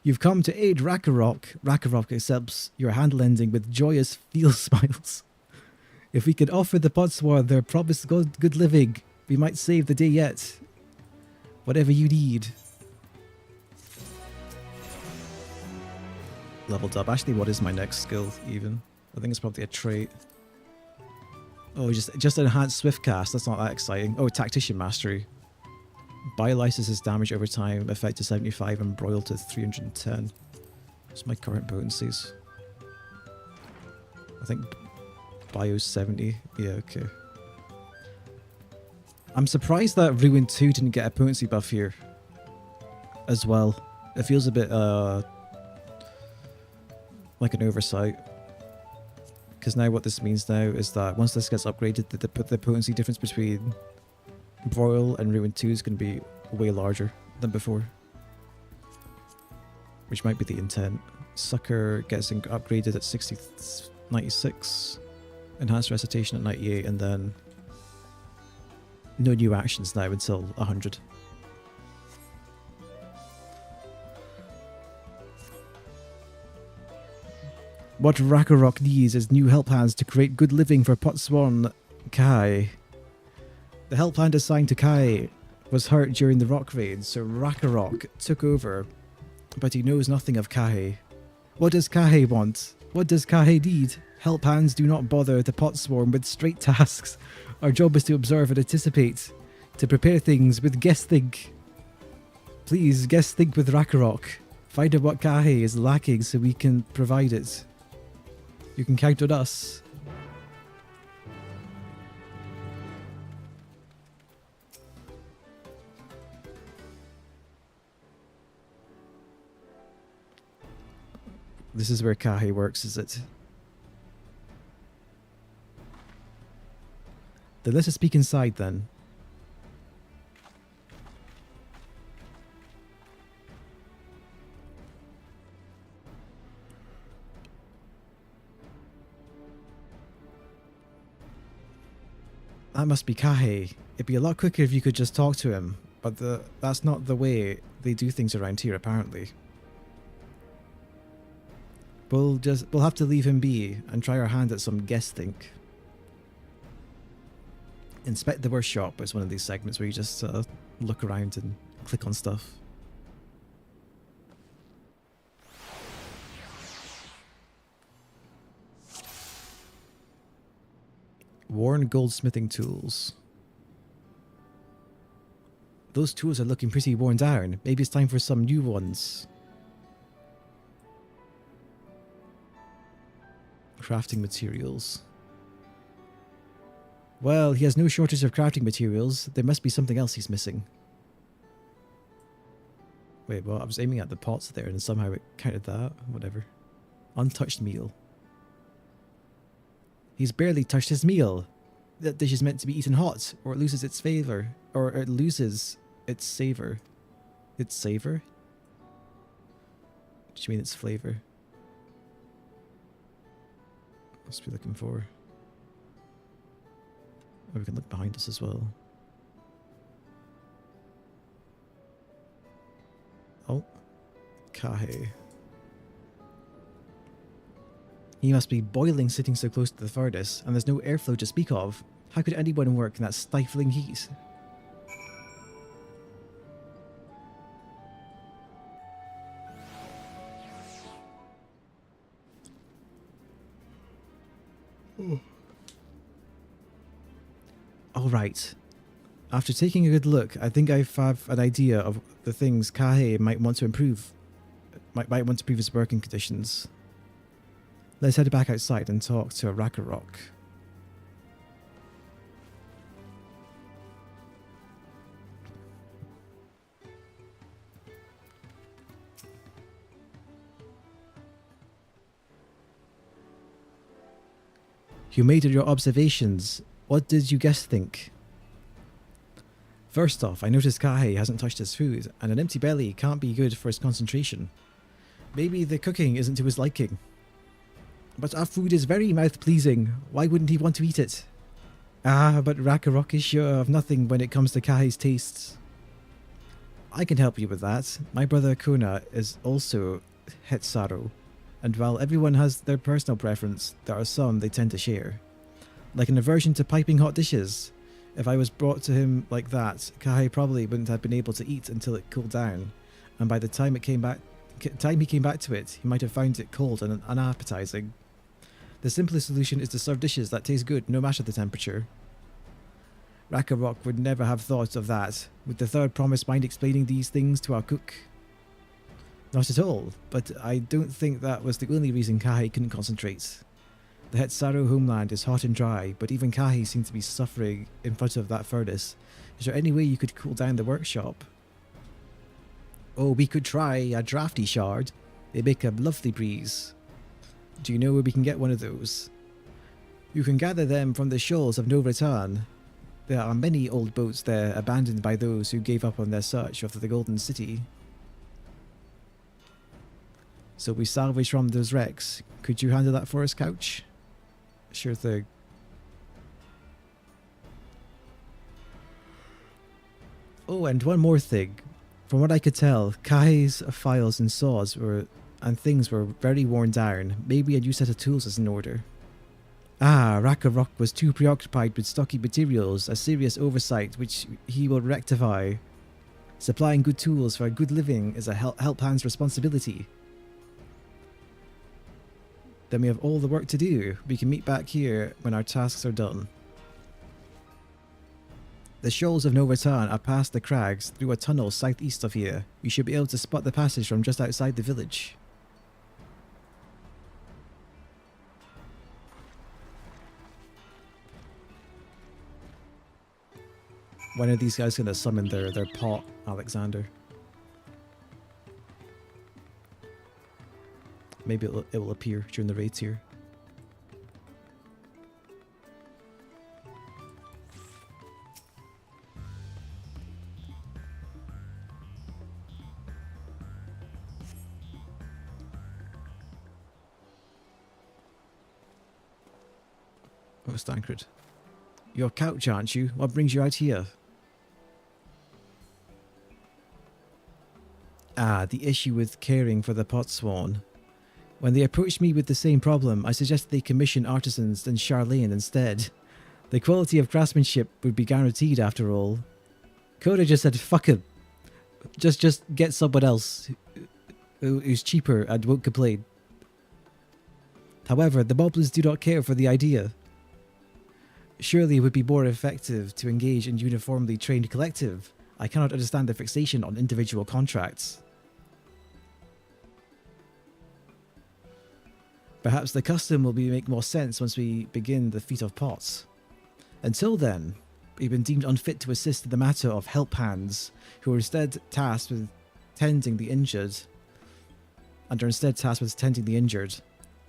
You've come to aid Rakarok. Rakarok accepts your hand lending with joyous feel smiles. If we could offer the Potswar their promised good living, we might save the day yet. Whatever you need. Leveled up. Actually, what is my next skill even? I think it's probably a trait. Oh, just enhanced swift cast. That's not that exciting. Oh, tactician mastery. Biolysis damage over time, effect to 75 and broil to 310. What's my current potencies? I think Bio's 70. Yeah, okay. I'm surprised that Ruin 2 didn't get a potency buff here as well. It feels a bit like an oversight. Because now what this means now is that once this gets upgraded, the potency difference between Broil and Ruin 2 is going to be way larger than before. Which might be the intent. Sucker gets upgraded at 96. Enhanced recitation at 98, and then no new actions now until 100. What Rakarok needs is new help hands to create good living for Potsworn Kai. The help hand assigned to Kai was hurt during the rock raid, so Rakarok took over, but he knows nothing of Kahe. What does Kahe want? What does Kahe need? Help hands do not bother the Potsworn with straight tasks. Our job is to observe and anticipate, to prepare things with guess think. Please guess think with Rakarok. Find out what Kahe is lacking so we can provide it. You can count on us. This is where Kahe works, is it? Then let's just peek inside then. That must be Kahe. It'd be a lot quicker if you could just talk to him, but that's not the way they do things around here, apparently. We'll have to leave him be and try our hand at some guess think. Inspect the workshop is one of these segments where you just look around and click on stuff. Worn goldsmithing tools. Those tools are looking pretty worn down. Maybe it's time for some new ones. Crafting materials. Well, he has no shortage of crafting materials. There must be something else he's missing. Wait, well, I was aiming at the pots there and somehow it counted that. Whatever. Untouched meal. He's barely touched his meal. That dish is meant to be eaten hot, or it loses its flavor. Or it loses its savor. Its savor? What do you mean its flavor? Must be looking for. Or we can look behind us as well. Oh. Kahe. He must be boiling sitting so close to the furnace, and there's no airflow to speak of. How could anyone work in that stifling heat? Alright. After taking a good look, I think I have an idea of the things Kahe might want to improve. Might want to improve his working conditions. Let's head back outside and talk to Rakarok. You made your observations. What did you guess think? First off, I noticed Kahe hasn't touched his food, and an empty belly can't be good for his concentration. Maybe the cooking isn't to his liking. But our food is very mouth-pleasing. Why wouldn't he want to eat it? Ah, but Rakarok is sure of nothing when it comes to Kahe's tastes. I can help you with that. My brother Kona is also Hetsaro, and while everyone has their personal preference, there are some they tend to share. Like an aversion to piping hot dishes. If I was brought to him like that, Kahe probably wouldn't have been able to eat until it cooled down, and by the time he came back to it, he might have found it cold and unappetizing. The simplest solution is to serve dishes that taste good no matter the temperature. Rakarok would never have thought of that. Would the third promise mind explaining these things to our cook? Not at all, but I don't think that was the only reason Kahe couldn't concentrate. The Hetsaro homeland is hot and dry, but even Kahe seemed to be suffering in front of that furnace. Is there any way you could cool down the workshop? Oh, we could try a drafty shard. They make a lovely breeze. Do you know where we can get one of those? You can gather them from the shoals of no return. There are many old boats there abandoned by those who gave up on their search after the Golden City. So we salvage from those wrecks. Could you handle that for us, Couch? Sure thing. Oh, and one more thing. From what I could tell, Kahe's files and saws and things were very worn down. Maybe a new set of tools is in order. Ah, Rakarok was too preoccupied with stocking materials, a serious oversight which he will rectify. Supplying good tools for a good living is a help hand's responsibility. Then we have all the work to do. We can meet back here when our tasks are done. The shoals of no return are past the crags through a tunnel southeast of here. We should be able to spot the passage from just outside the village. When are these guys going to summon their pot, Alexander? Maybe it will appear during the raids here. Oh, Stancred. You're Couch, aren't you? What brings you out here? Ah, the issue with caring for the potsworn. When they approached me with the same problem, I suggested they commission artisans than Charlene instead. The quality of craftsmanship would be guaranteed after all. Coda just said, fuck him. Just get someone else who's cheaper and won't complain. However, the moblins do not care for the idea. Surely it would be more effective to engage in uniformly trained collective. I cannot understand the fixation on individual contracts. Perhaps the custom will make more sense once we begin the feat of pots. Until then, we've been deemed unfit to assist in the matter of help hands, who are instead tasked with tending the injured.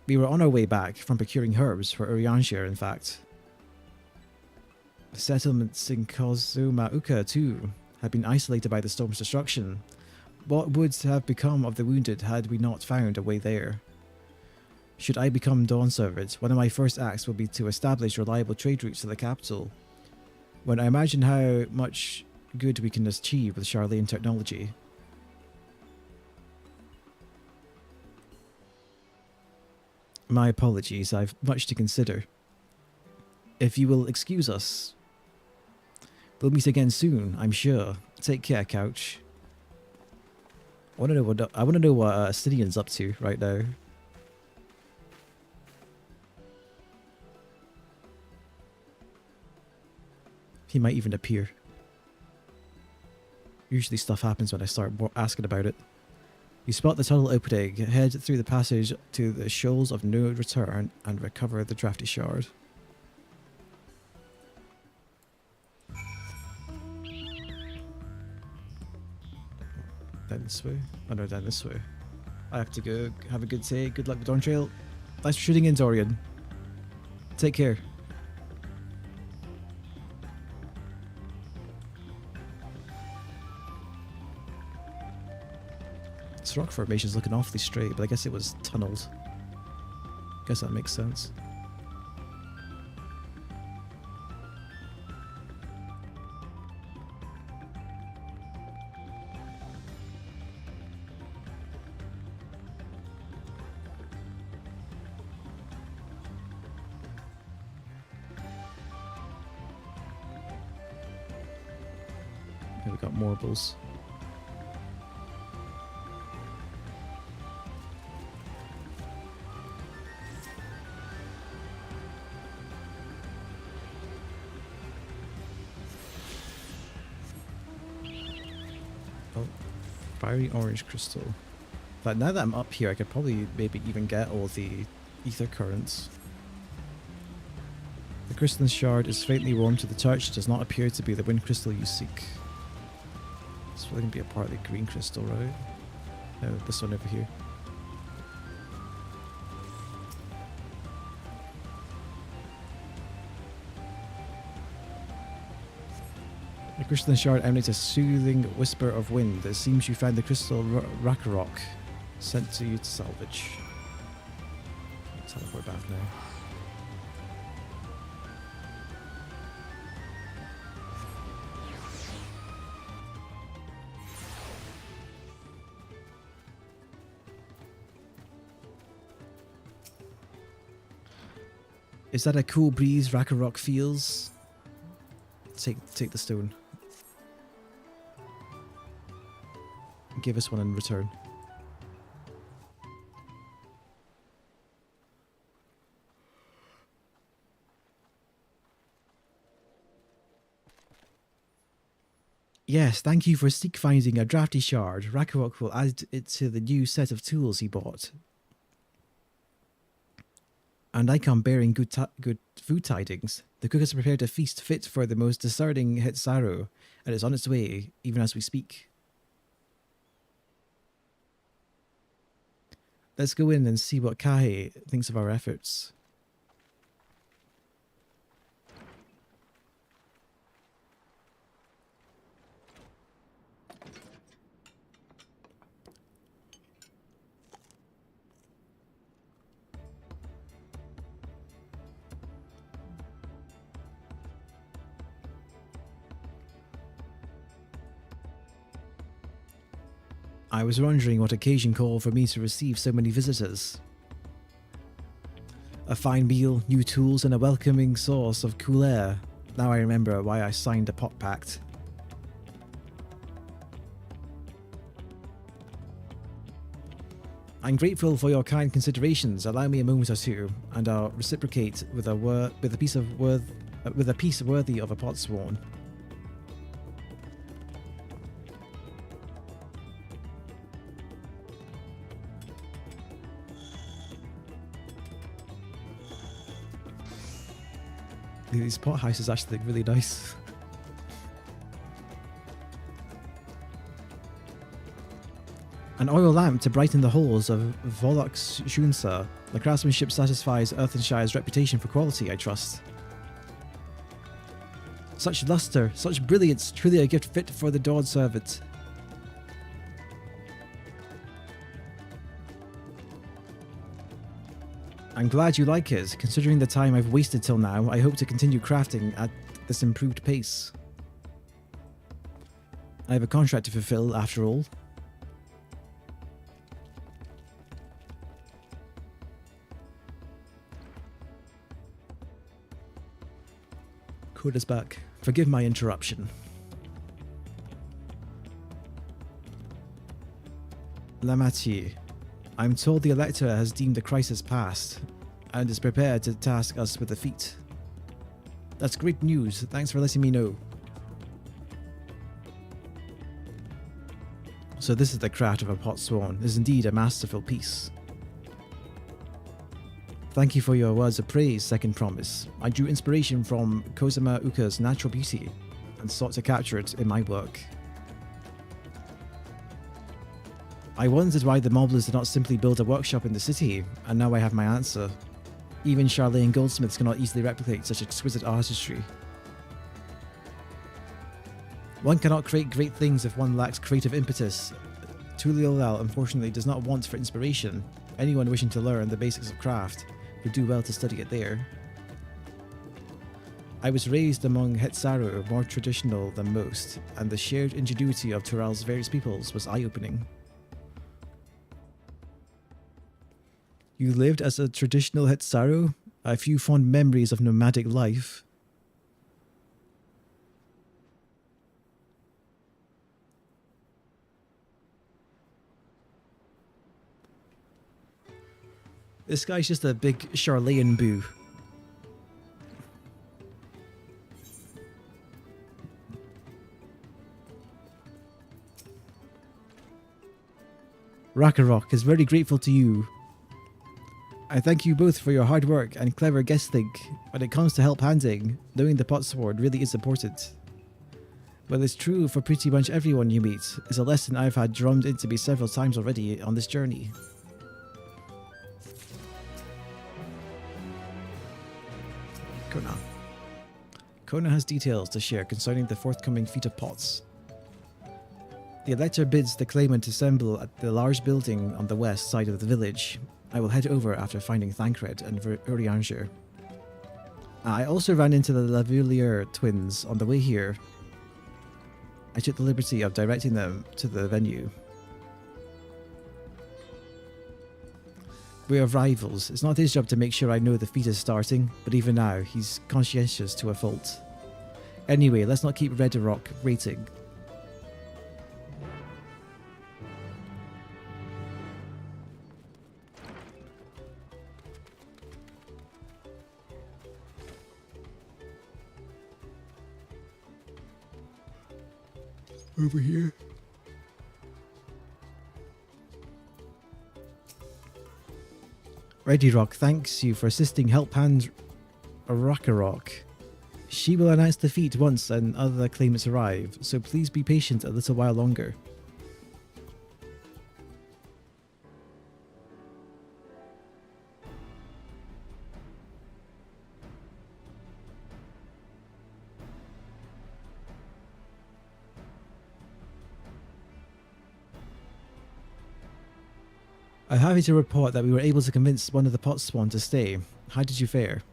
We were on our way back from procuring herbs for Urianshir, in fact. The settlements in Kozumauka, too, had been isolated by the storm's destruction. What would have become of the wounded had we not found a way there? Should I become Dawn Servant, one of my first acts will be to establish reliable trade routes to the capital. When I imagine how much good we can achieve with Charlene technology. My apologies, I've much to consider. If you will excuse us, we'll meet again soon, I'm sure. Take care, Couch. I want to know what Astidian's up to right now. He might even appear. Usually stuff happens when I start asking about it. You spot the tunnel opening, head through the passage to the shoals of no return, and recover the drafty shard. Down this way? Oh no, down this way. I have to go. Have a good day. Good luck with Dawntrail. Thanks for shooting in, Dorian. Take care. This rock formation is looking awfully straight, but I guess it was tunneled. Guess that makes sense. Here we got marbles. Fiery orange crystal. But now that I'm up here, I could probably maybe even get all the ether currents. The crystalline shard is faintly warm to the touch. It does not appear to be the wind crystal you seek. It's probably going to be a partly green crystal, right? No, this one over here. The crystalline shard emanates a soothing whisper of wind. It seems you found the crystal Rakarok sent to you to salvage. Teleport back now. Is that a cool breeze Rakarok feels? Take the stone. Give us one in return. Yes, thank you for seek finding a drafty shard. Rakarok will add it to the new set of tools he bought. And I come bearing good food tidings. The cook has prepared a feast fit for the most discerning Hitsaru, and it's on its way, even as we speak. Let's go in and see what Kahe thinks of our efforts. I was wondering what occasion called for me to receive so many visitors. A fine meal, new tools, and a welcoming source of cool air. Now I remember why I signed a pot pact. I'm grateful for your kind considerations. Allow me a moment or two, and I'll reciprocate with a piece of with a peace worthy of a potsworn. These pot houses actually look really nice. An oil lamp to brighten the halls of Volok's Shunsa. The craftsmanship satisfies Earthenshire's reputation for quality, I trust. Such luster, such brilliance, truly a gift fit for the Dawn servant. I'm glad you like it. Considering the time I've wasted till now, I hope to continue crafting at this improved pace. I have a contract to fulfill, after all. Code is back. Forgive my interruption. Lamatier. I'm told the Elector has deemed the crisis past and is prepared to task us with a feat. That's great news. Thanks for letting me know. So this is the craft of a potsworn. It is indeed a masterful piece. Thank you for your words of praise, Second Promise. I drew inspiration from Kozama Uka's natural beauty and sought to capture it in my work. I wondered why the Moblers did not simply build a workshop in the city, and now I have my answer. Even Charlene goldsmiths cannot easily replicate such exquisite artistry. One cannot create great things if one lacks creative impetus. Tuliolal unfortunately does not want for inspiration. Anyone wishing to learn the basics of craft would do well to study it there. I was raised among Hetsaru, more traditional than most, and the shared ingenuity of Tural's various peoples was eye-opening. You lived as a traditional Hetsaru? A few fond memories of nomadic life. This guy's just a big Charlayan boo. Rakarok is very grateful to you. I thank you both for your hard work and clever guest think. When it comes to help handing, knowing the potsword really is important. Well, it's true for pretty much everyone you meet. It's a lesson I've had drummed into me several times already on this journey. Kona. Kona has details to share concerning the forthcoming feat of pots. The Elector bids the claimant assemble at the large building on the west side of the village. I will head over after finding Thancred and Urianger. I also ran into the Lavalier twins on the way here. I took the liberty of directing them to the venue. We are rivals. It's not his job to make sure I know the feat is starting, but even now, he's conscientious to a fault. Anyway, let's not keep Red Rock waiting. Over here. Ready Rock thanks you for assisting Help Hand Rakarok. She will announce the feat once and other claimants arrive, so please be patient a little while longer. I'm happy to report that we were able to convince one of the potsworn to stay. How did you fare?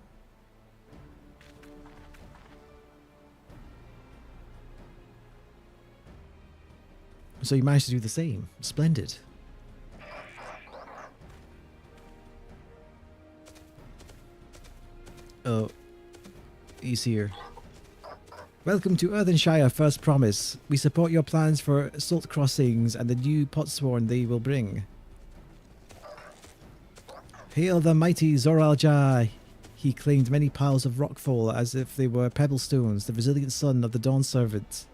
So you managed to do the same. Splendid. Oh, he's here. Welcome to Earthenshire First Promise. We support your plans for salt crossings and the new potsworn they will bring. Hail the mighty Zoraljai! He claimed many piles of rockfall as if they were pebble stones, the resilient son of the Dawn Servant.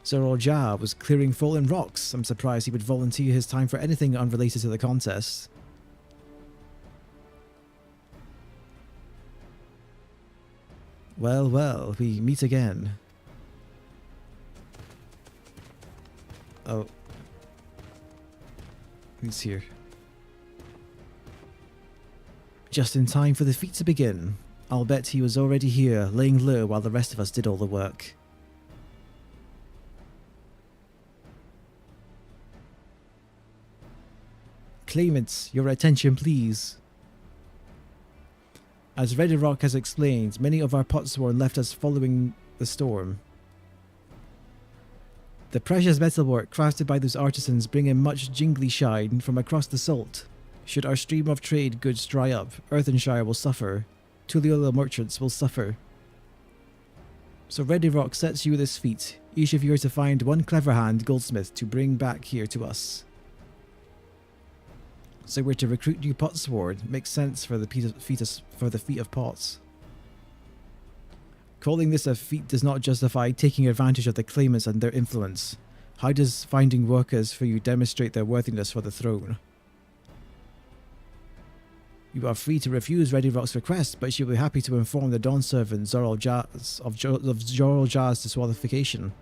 Zorol Jah was clearing fallen rocks. I'm surprised he would volunteer his time for anything unrelated to the contest. Well, well, we meet again. Oh. Who's here? Just in time for the feat to begin. I'll bet he was already here, laying low while the rest of us did all the work. Claimants, your attention please. As Reddy-Rock has explained, many of our potsworn left us following the storm. The precious metalwork crafted by those artisans bring in much jingly shine from across the salt. Should our stream of trade goods dry up, Earthenshire will suffer. Tuliolo merchants will suffer. So Reddy-Rock sets you this feat. Each of you are to find one clever hand goldsmith to bring back here to us. So we're to recruit new potsword. Makes sense for the feat of pots. Calling this a feat does not justify taking advantage of the claimants and their influence. How does finding workers for you demonstrate their worthiness for the throne? You are free to refuse Reddy-Rock's request, but she will be happy to inform the Dawn Servant Zorol Jah's disqualification.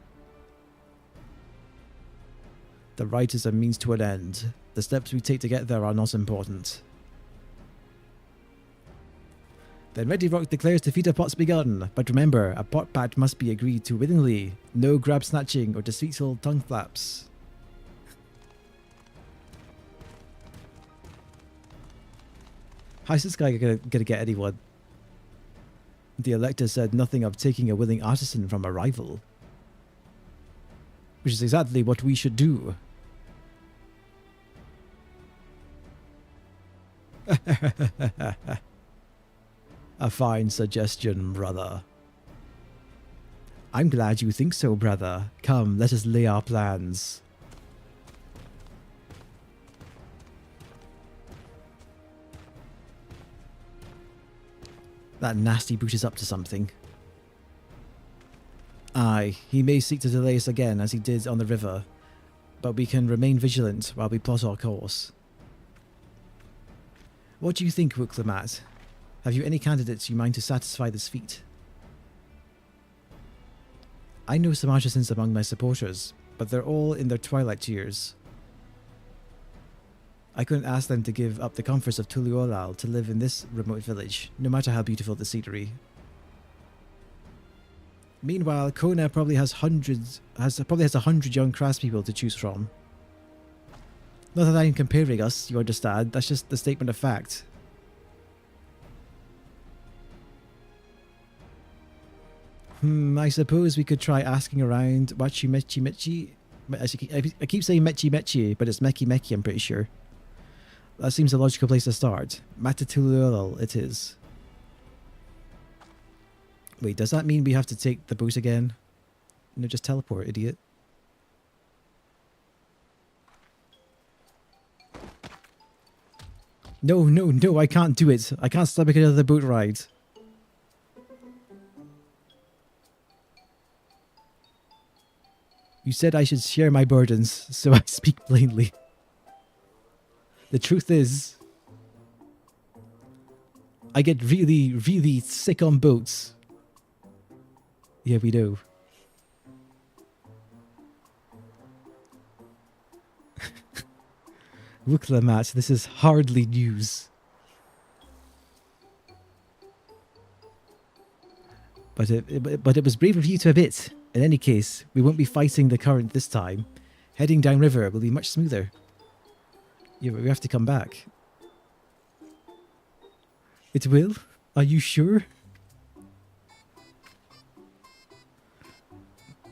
The right is a means to an end. The steps we take to get there are not important. Then Reddy-Rock declares the feat of pots begun, but remember, a pot pact must be agreed to willingly. No grab snatching or deceitful tongue flaps. How's this guy gonna get anyone? The Elector said nothing of taking a willing artisan from a rival. Which is exactly what we should do. A fine suggestion, brother. I'm glad you think so, brother. Come, let us lay our plans. That nasty brute is up to something. Aye, he may seek to delay us again as he did on the river, but we can remain vigilant while we plot our course. What do you think, Wuklemat? Have you any candidates you mind to satisfy this feat? I know some artisans among my supporters, but they're all in their twilight years. I couldn't ask them to give up the comforts of Tuliolal to live in this remote village, no matter how beautiful the scenery. Meanwhile, Kona probably has 100 young craftspeople to choose from. Not that I'm comparing us, you understand, that's just the statement of fact. I suppose we could try asking around Wachi Mechi Mechi. I keep saying Mechi Mechi, but it's Meki Meki, I'm pretty sure. That seems a logical place to start. Matatulul it is. Wait, does that mean we have to take the boat again? No, just teleport, idiot. No, I can't do it. I can't stomach another boat ride. You said I should share my burdens, so I speak plainly. The truth is, I get really, really sick on boats. Yeah, we do. Wuklemat, this is hardly news. But it was brave of you to admit. In any case, we won't be fighting the current this time. Heading downriver will be much smoother. Yeah, but we have to come back. It will? Are you sure?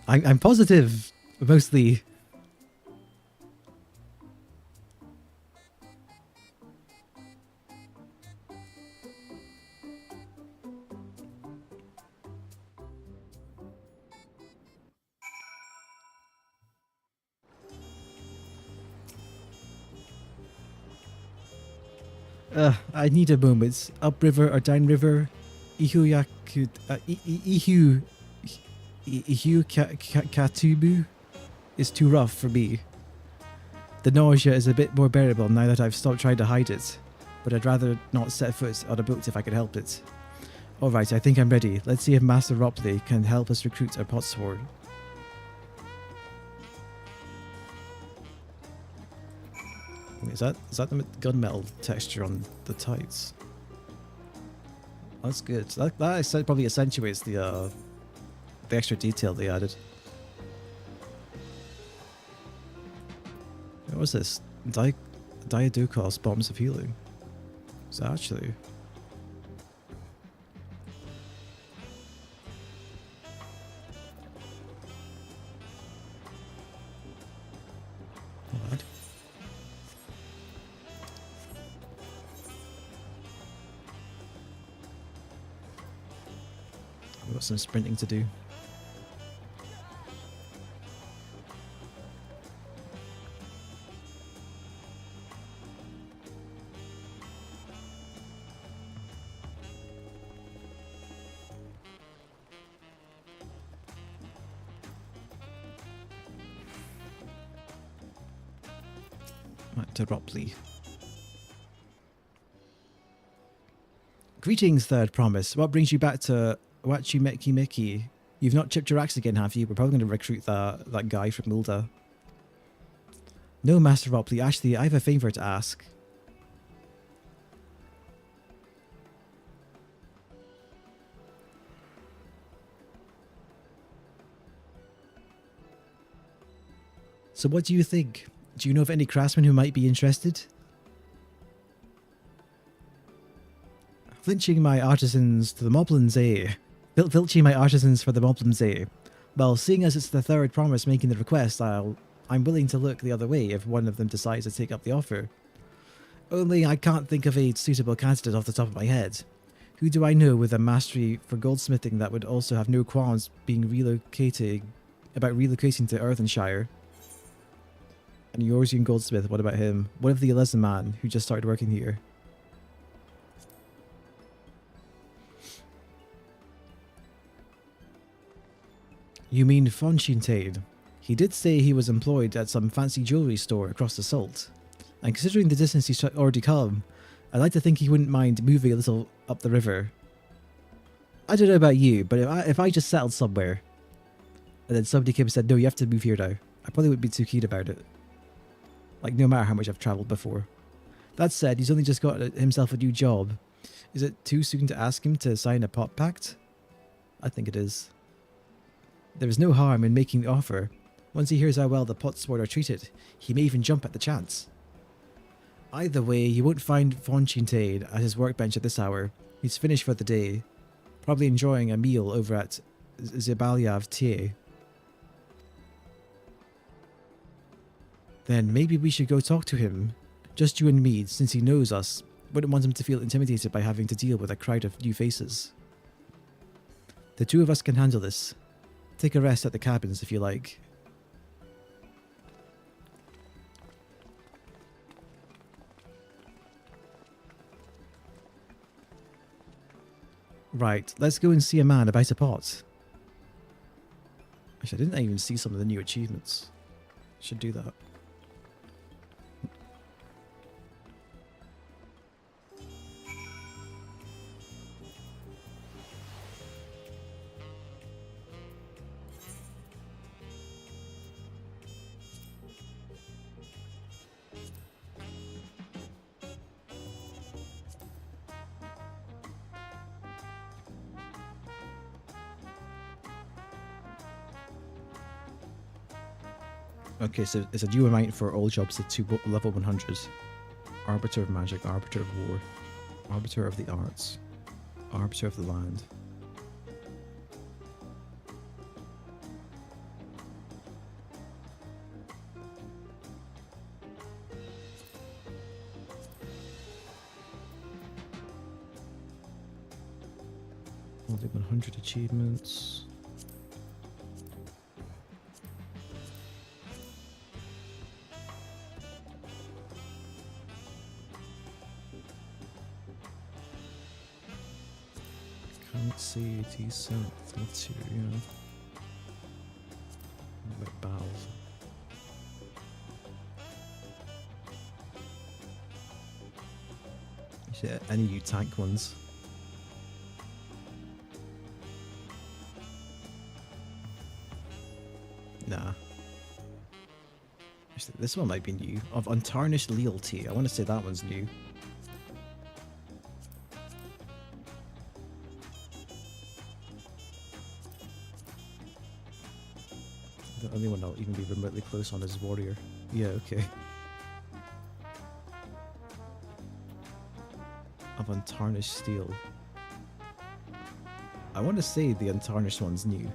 I'm positive, mostly. I need a moment. Upriver or downriver? Ihu Katubu is too rough for me. The nausea is a bit more bearable now that I've stopped trying to hide it, but I'd rather not set foot on a boat if I could help it. Alright, I think I'm ready. Let's see if Master Ropley can help us recruit a potsword. Is that the gunmetal texture on the tights? That's good. That probably accentuates the extra detail they added. What was this? Diadocos bombs of healing. Is that actually? Not bad. We've got some sprinting to do. To Ropley. Greetings, Third Promise. What brings you back to Wachimeki? You've not chipped your axe again, have you? We're probably going to recruit that guy from Mulda. No, Master Ropley. Actually, I have a favour to ask. So what do you think? Do you know of any craftsmen who might be interested? Filching my artisans for the Moblins, eh? Filching my artisans for the Moblins, eh? Well, seeing as it's the Third Promise making the request, I'm willing to look the other way if one of them decides to take up the offer. Only I can't think of a suitable candidate off the top of my head. Who do I know with a mastery for goldsmithing that would also have no qualms being relocating to Earthenshire? And Yorzian Goldsmith, what about him? What of the Elezen man who just started working here? You mean Fonchintade? He did say he was employed at some fancy jewellery store across the Salt. And considering the distance he's already come, I'd like to think he wouldn't mind moving a little up the river. I don't know about you, but if I just settled somewhere, and then somebody came and said, no, you have to move here now, I probably wouldn't be too keen about it. Like, no matter how much I've travelled before. That said, he's only just got himself a new job. Is it too soon to ask him to sign a pot pact? I think it is. There is no harm in making the offer. Once he hears how well the potsword are treated, he may even jump at the chance. Either way, you won't find Fonchintade at his workbench at this hour. He's finished for the day. Probably enjoying a meal over at Zibalyav Tie. Then maybe we should go talk to him. Just you and me, since he knows us. Wouldn't want him to feel intimidated by having to deal with a crowd of new faces. The two of us can handle this. Take a rest at the cabins if you like. Right, let's go and see a man about a pot. Actually, I didn't even see some of the new achievements. Should do that. Okay, so it's a new amount for all jobs to level 100. Arbiter of Magic, Arbiter of War, Arbiter of the Arts, Arbiter of the Land. Only 100 achievements. Can't see it, he's south. What's here, yeah. Wet valve. Shit, any new tank ones? Nah. Actually, this one might be new. Of Untarnished Lealty. I want to say that one's new. The only one I'll even be remotely close on is Warrior. Yeah, okay. Of Untarnished Steel. I want to say the Untarnished one's new.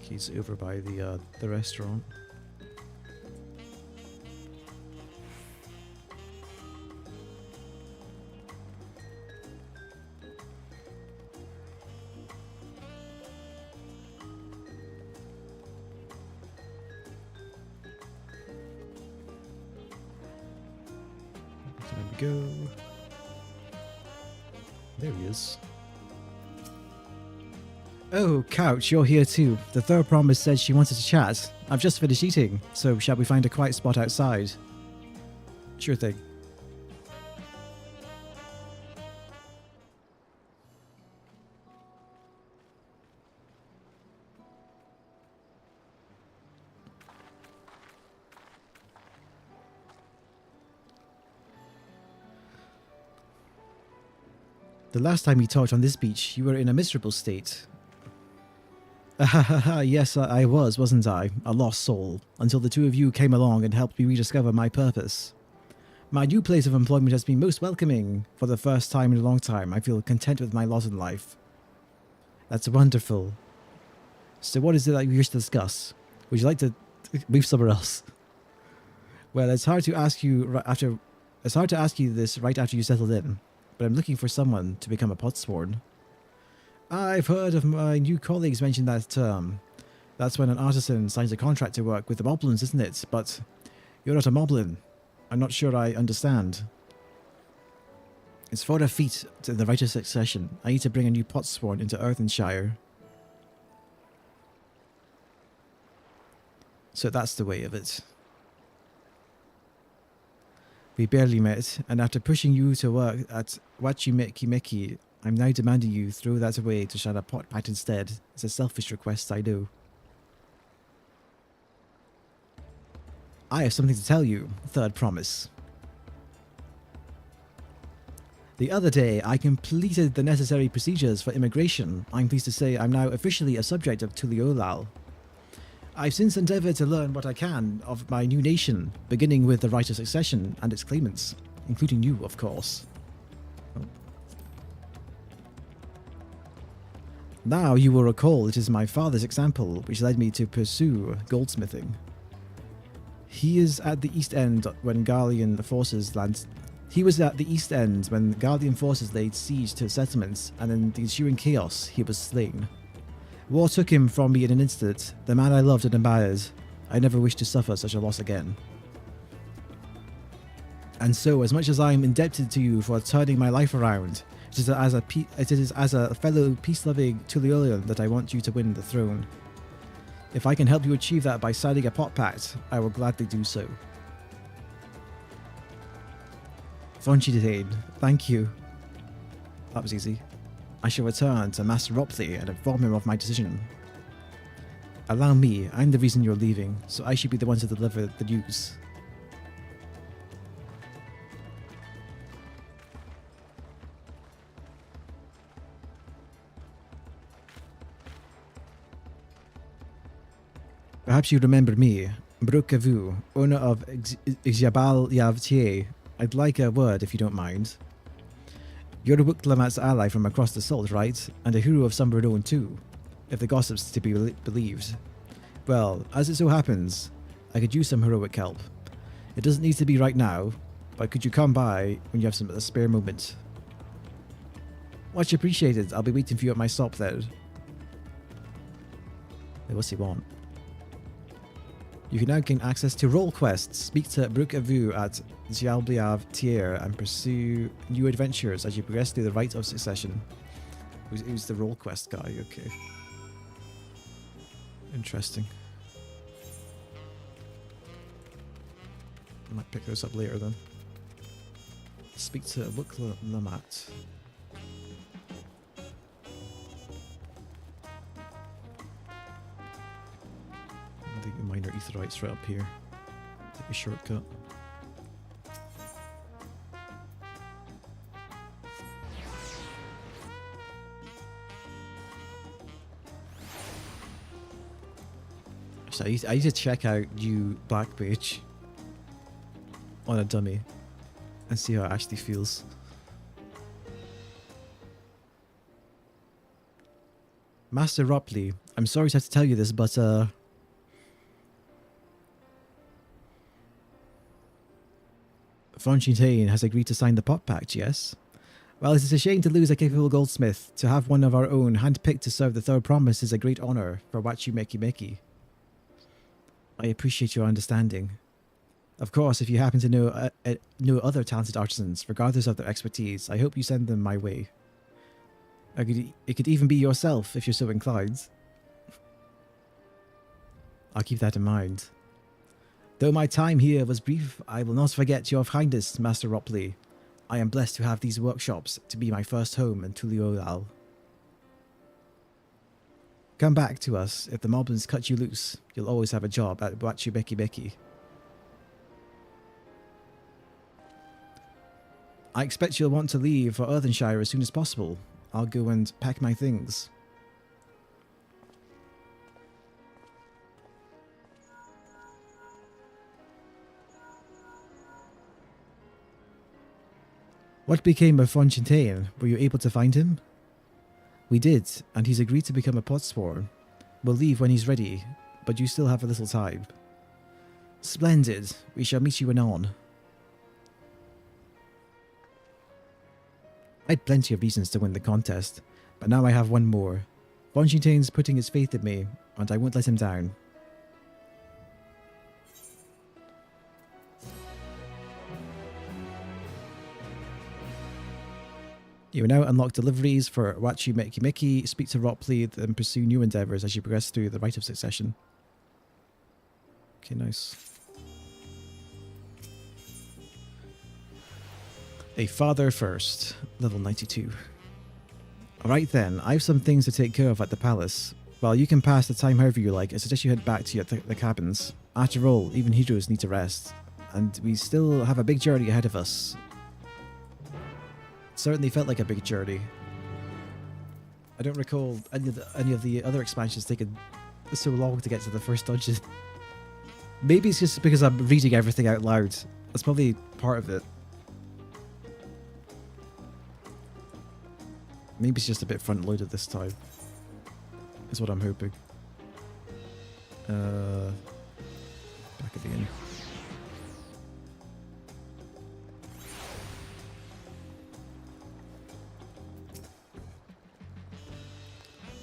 He's over by the restaurant. There we go. There he is. Oh, Couch, you're here too. The third promise said she wanted to chat. I've just finished eating, so shall we find a quiet spot outside? Sure thing. The last time we talked on this beach, you were in a miserable state. Yes, I was, wasn't I? A lost soul, until the two of you came along and helped me rediscover my purpose. My new place of employment has been most welcoming. For the first time in a long time, I feel content with my lot in life. That's wonderful. So what is it that you wish to discuss? Would you like to move somewhere else? Well, it's hard to ask you this right after you settled in, but I'm looking for someone to become a potsworn. I've heard of my new colleagues mention that term. That's when an artisan signs a contract to work with the moblins, isn't it? But you're not a moblin. I'm not sure I understand. It's for a feat in the right of succession. I need to bring a new potsworn into Earthenshire. So that's the way of it. We barely met, and after pushing you to work at Wachimeki, I'm now demanding you throw that away to shine a pot pat instead. It's a selfish request, I know. I have something to tell you. Third promise. The other day, I completed the necessary procedures for immigration. I'm pleased to say I'm now officially a subject of Tuliolal. I've since endeavoured to learn what I can of my new nation, beginning with the right of succession and its claimants, including you, of course. Now you will recall it is my father's example which led me to pursue goldsmithing. He is at the East End when Garlean forces laid siege to settlements, and in the ensuing chaos he was slain. War took him from me in an instant, the man I loved and admired. I never wish to suffer such a loss again. And so, as much as I am indebted to you for turning my life around, it is as a fellow peace-loving Tuliolian that I want you to win the throne. If I can help you achieve that by signing a pot pact, I will gladly do so. Vonchidane, thank you. That was easy. I shall return to Master Ropley and inform him of my decision. Allow me, I'm the reason you're leaving, so I should be the one to deliver the news. Perhaps you remember me, Brukavu, owner of Xabal Yavtier. I'd like a word if you don't mind. You're a Wiklamat's ally from across the salt, right? And a hero of some renown too, if the gossip's to be believed. Well, as it so happens, I could use some heroic help. It doesn't need to be right now. but could you come by when you have a spare moment? Much appreciated. I'll be waiting for you at my stop then. Hey, what's he want? You can now gain access to role quests. Speak to Brook Avu at Diabliav Tier and pursue new adventures as you progress through the rite of succession. Who's the role quest guy? Okay. Interesting. I might pick those up later then. Speak to Wukla Lamat. The minor aetherites right up here. Take a shortcut. So I need to check out new Black Page on a dummy and see how it actually feels. Master Ropley, I'm sorry to have to tell you this, but Fontaine has agreed to sign the Pot Pact, yes? Well, it is a shame to lose a capable goldsmith. To have one of our own handpicked to serve the Third Promise is a great honor for Wachu Meki Meki. I appreciate your understanding. Of course, if you happen to know other talented artisans, regardless of their expertise, I hope you send them my way. It could even be yourself, if you're so inclined. I'll keep that in mind. Though my time here was brief, I will not forget your kindness, Master Ropley. I am blessed to have these workshops to be my first home in Tuliolal. Come back to us. If the moblins cut you loose, you'll always have a job at Wachu Meki Meki. I expect you'll want to leave for Earthenshire as soon as possible. I'll go and pack my things. What became of Fontaine? Were you able to find him? We did, and he's agreed to become a potsworn. We'll leave when he's ready, but you still have a little time. Splendid. We shall meet you anon. I had plenty of reasons to win the contest, but now I have one more. Fontaine's putting his faith in me, and I won't let him down. You will now unlock deliveries for Wachu Meki Meki, speak to Ropley, and pursue new endeavours as you progress through the rite of succession. Okay, nice. A father first, level 92. Alright then, I have some things to take care of at the palace. While you can pass the time however you like, I suggest you head back to the cabins. After all, even heroes need to rest. And we still have a big journey ahead of us. Certainly felt like a big journey. I don't recall any of the other expansions taking so long to get to the first dungeon. Maybe it's just because I'm reading everything out loud. That's probably part of it. Maybe it's just a bit front-loaded this time. Is what I'm hoping. Back at the inn.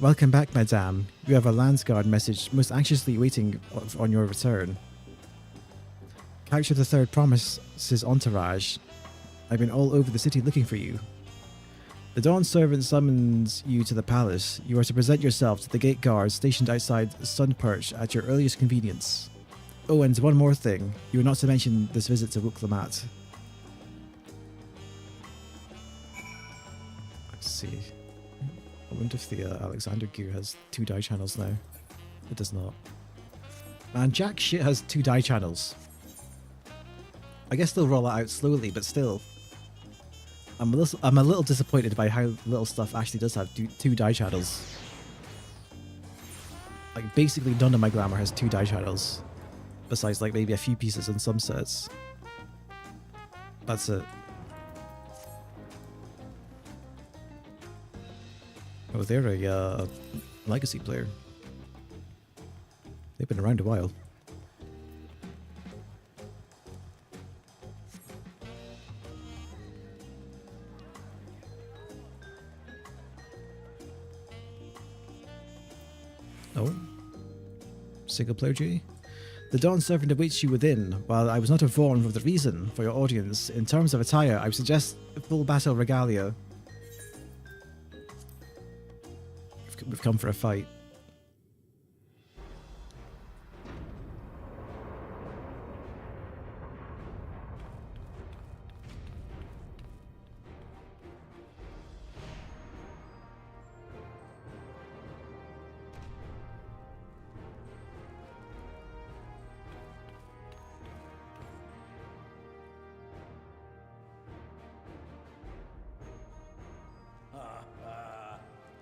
Welcome back, madame. You have a Landsguard message most anxiously waiting on your return. Capture the Third Promise's entourage. I've been all over the city looking for you. The Dawn servant summons you to the palace. You are to present yourself to the gate guards stationed outside Sunperch at your earliest convenience. Oh, and one more thing. You are not to mention this visit to Wuklamat. Let's see. I wonder if the Alexander gear has 2 die channels now. It does not. Man, jack shit has 2 die channels. I guess they'll roll it out slowly, but still. I'm a little disappointed by how little stuff actually does have 2 die channels. Like, basically none of my glamour has 2 die channels. Besides, like, maybe a few pieces in some sets. That's it. Oh, they're a legacy player. They've been around a while. Oh. Single player duty? The Dawn Servant awaits you within. While I was not informed of the reason for your audience, in terms of attire, I would suggest full battle regalia. We've come for a fight.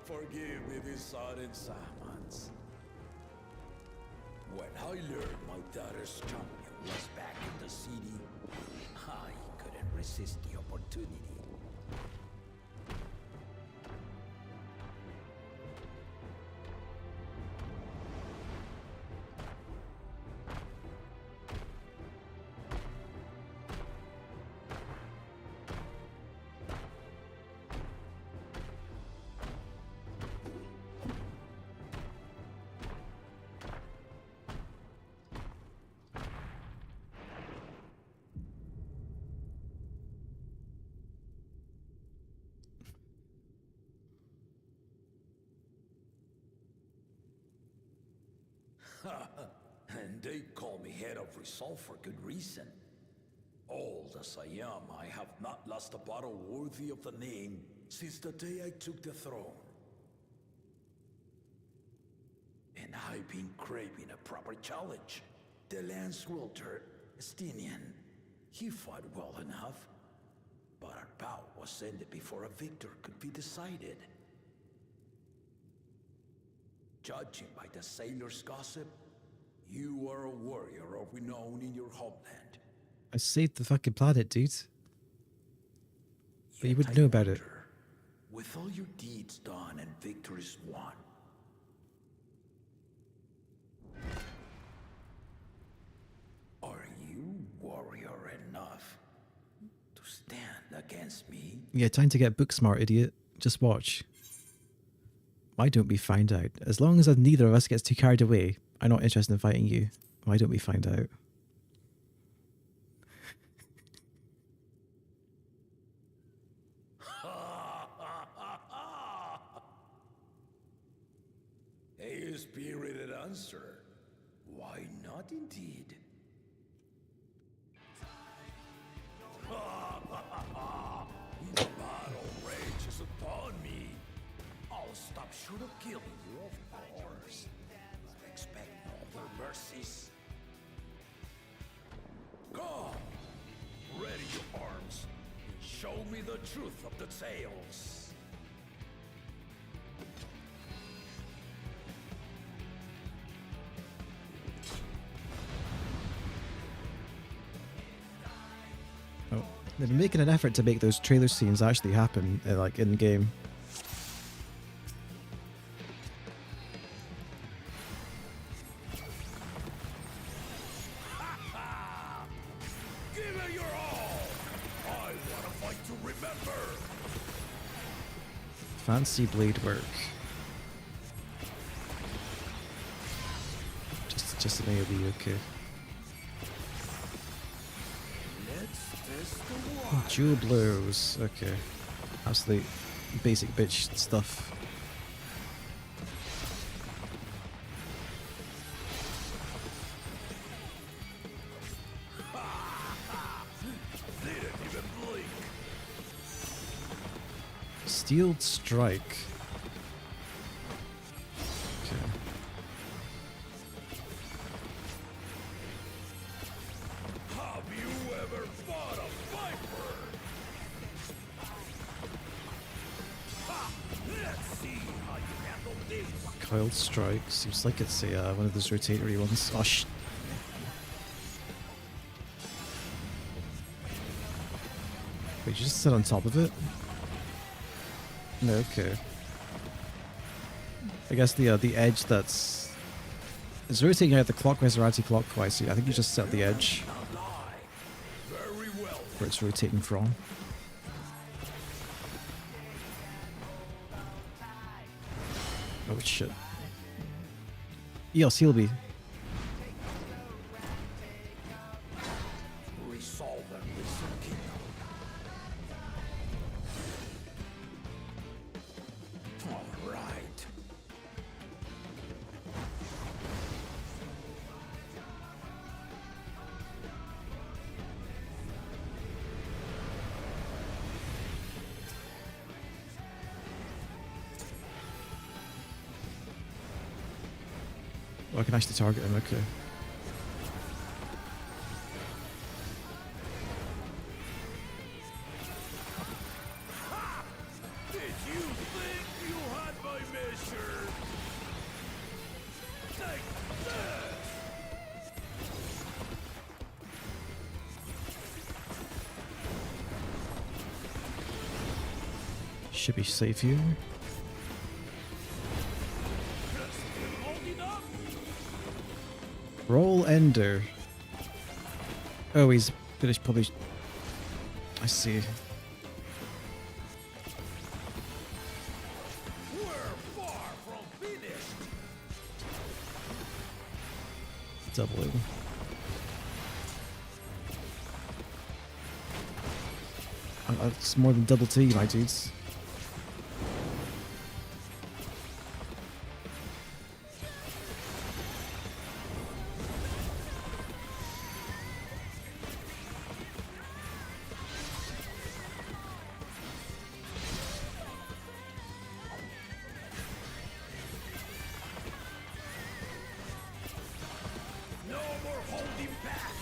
Forgive me these sudden summons. When I learned my daughter's champion was back in the city, I couldn't resist the opportunity. And they call me head of resolve for good reason. Old as I am, I have not lost a battle worthy of the name since the day I took the throne. And I've been craving a proper challenge. The Lance Wielder, Estinian, he fought well enough, but our bout was ended before a victor could be decided. Judging by the sailors' gossip, you are a warrior of renown in your homeland. I saved the fucking planet, dude. But you wouldn't know about it. With all your deeds done and victories won, are you warrior enough to stand against me? Yeah, time to get book smart, idiot. Just watch. Why don't we find out? As long as neither of us gets too carried away, I'm not interested in fighting you. Why don't we find out? A spirited answer. Why not indeed? The battle rages upon me. I'll stop short of killing you, of course. Expect no other mercies. Come! Ready your arms. Show me the truth of the tales. Oh, they've been making an effort to make those trailer scenes actually happen, like in game. Give it your all! I want to fight to remember! Fancy blade work. Just an AoE, okay. Let's test the Oh, water. dual blows, okay. Absolute basic bitch stuff. Didn't even blink. Steeled strike. Okay. Have you ever fought a viper? Ha! Let's see how you handle this. Coiled strike. Seems like it's a one of those rotatory ones. Oh sh. Wait, you just sit on top of it? No, okay. I guess the edge that's is rotating either clockwise or anti-clockwise. So I think you just set the edge Very well. where it's rotating from. Oh shit. Yo, Sealby. Resolve and listen, kingdom. All right. Oh, I can actually target him, okay. Did you think you had my measure? Take this! Should be safe here. Holding up? Roll Ender. Oh, he's finished probably. I see. We're far from finished. Doubling. It's more than double T, my dudes. No more holding back.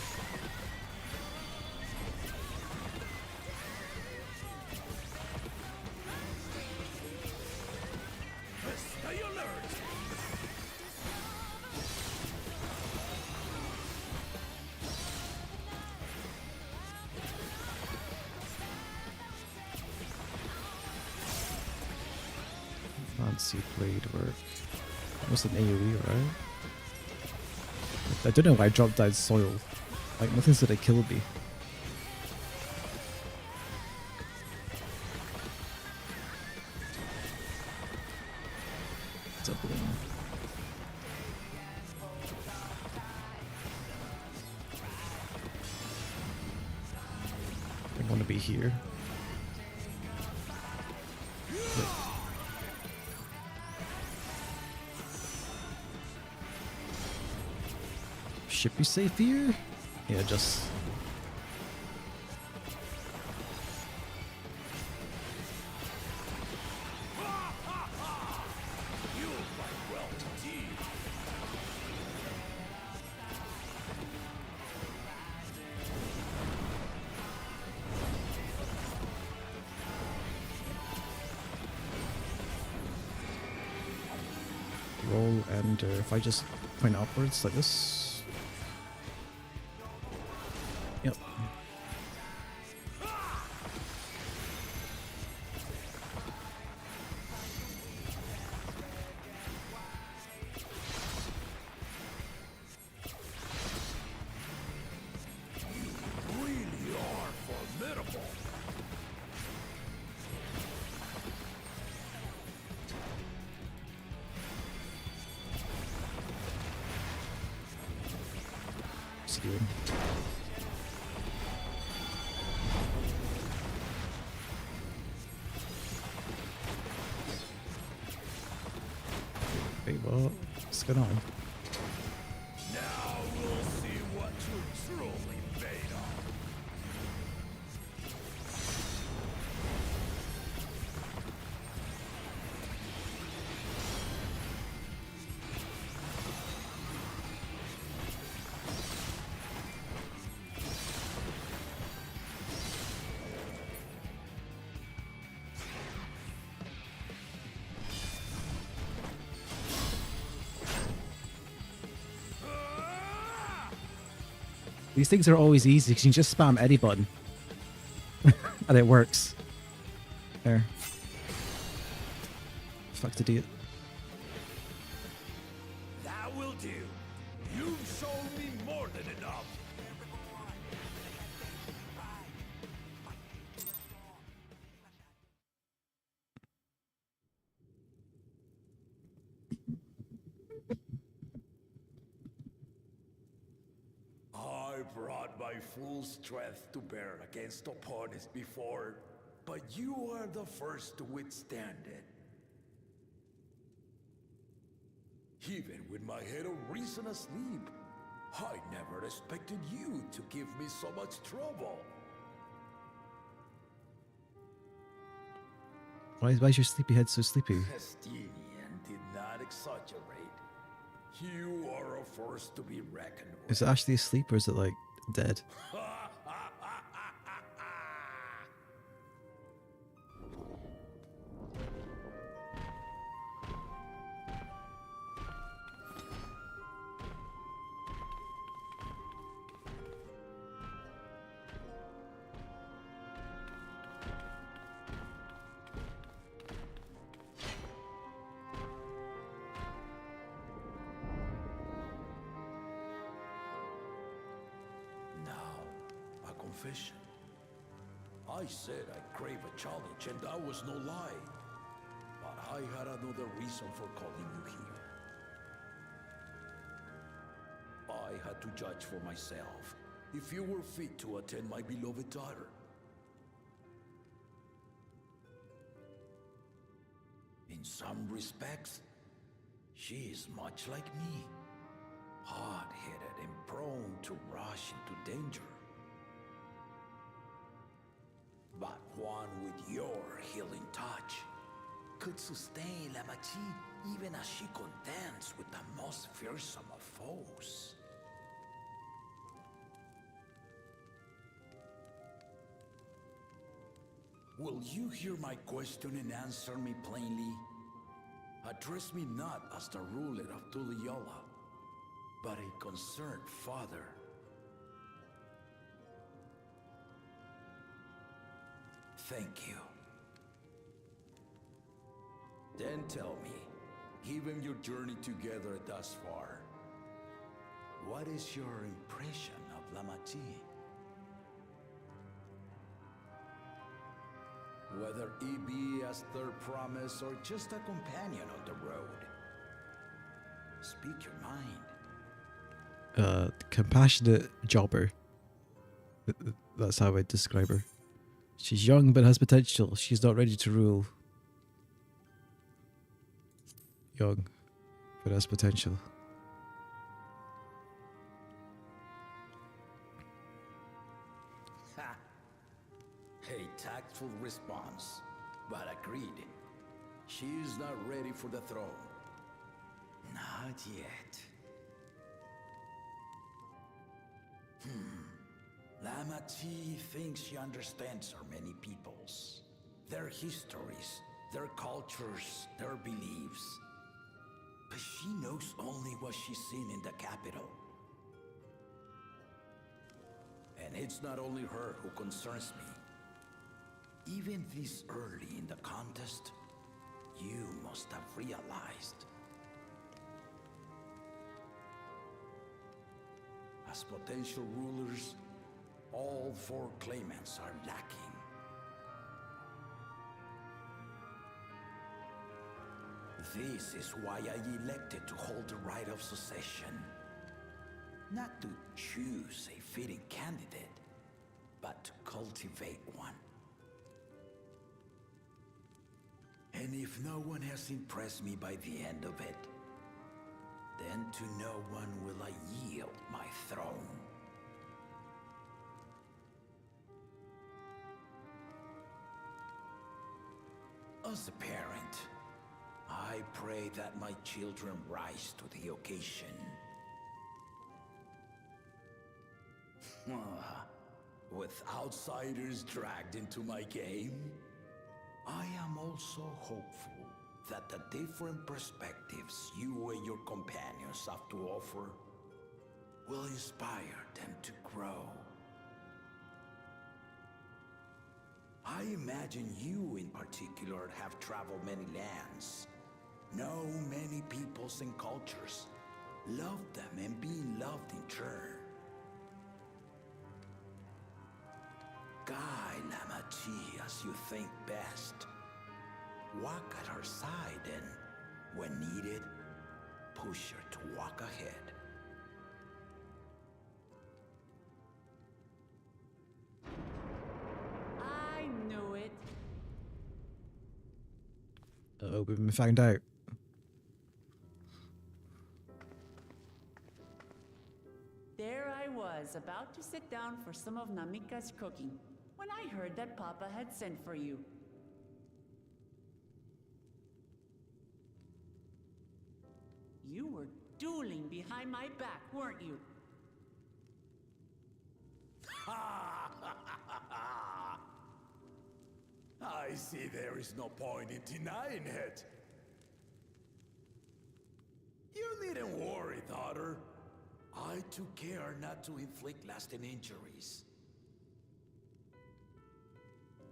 Stay alert. Fancy blade work. What's an AoE, right? I don't know why I dropped down soil. Like, nothing's gonna kill me. Doubling. I want to be here. Wait. Should be safe here? Yeah, just... You fight well indeed. roll and if I just point upwards like this. Yep. Really are formidable. Skewing. Wait, what? What's going on? Now we'll see what you're truly made of. These things are always easy because you can just spam any button. And it works. There. Fuck to do it. That will do. You've shown me more than enough. brought my full strength to bear against opponents before, but you are the first to withstand it. Even with my head of reason asleep, I never expected you to give me so much trouble. Why is your sleepy head so sleepy? Estinian did not exaggerate. You are a force to be reckoned with. Is it actually asleep or is it like dead? Confession. I said I crave a challenge, and that was no lie. But I had another reason for calling you here. I had to judge for myself if you were fit to attend my beloved daughter. In some respects, she is much like me. Hard-headed and prone to rush into danger. But one with your healing touch could sustain La Magie even as she contends with the most fearsome of foes. Will you hear my question and answer me plainly? Address me not as the ruler of Tuliola, but a concerned father. Thank you. Then tell me, given your journey together thus far, what is your impression of La Magie? Whether it be as their promise or just a companion on the road. Speak your mind. Compassionate jobber. That's how I describe her. She's young but has potential. She's not ready to rule. Young but has potential. Ha! A tactful response, but agreed. She is not ready for the throne. Not yet. La Magie thinks she understands our many peoples, their histories, their cultures, their beliefs. But she knows only what she's seen in the capital. And it's not only her who concerns me. Even this early in the contest, you must have realized. As potential rulers, all four claimants are lacking. This is why I elected to hold the right of succession. Not to choose a fitting candidate, but to cultivate one. And if no one has impressed me by the end of it, then to no one will I yield my throne. As a parent, I pray that my children rise to the occasion. With outsiders dragged into my game, I am also hopeful that the different perspectives you and your companions have to offer will inspire them to grow. I imagine you in particular have traveled many lands, know many peoples and cultures, loved them and been loved in turn. Guide La Magie as you think best. Walk at her side and, when needed, push her to walk ahead. Oh, we've been found out. There I was, about to sit down for some of Namika's cooking, when I heard that Papa had sent for you. You were dueling behind my back, weren't you? I see there is no point in denying it. You needn't worry, daughter. I took care not to inflict lasting injuries.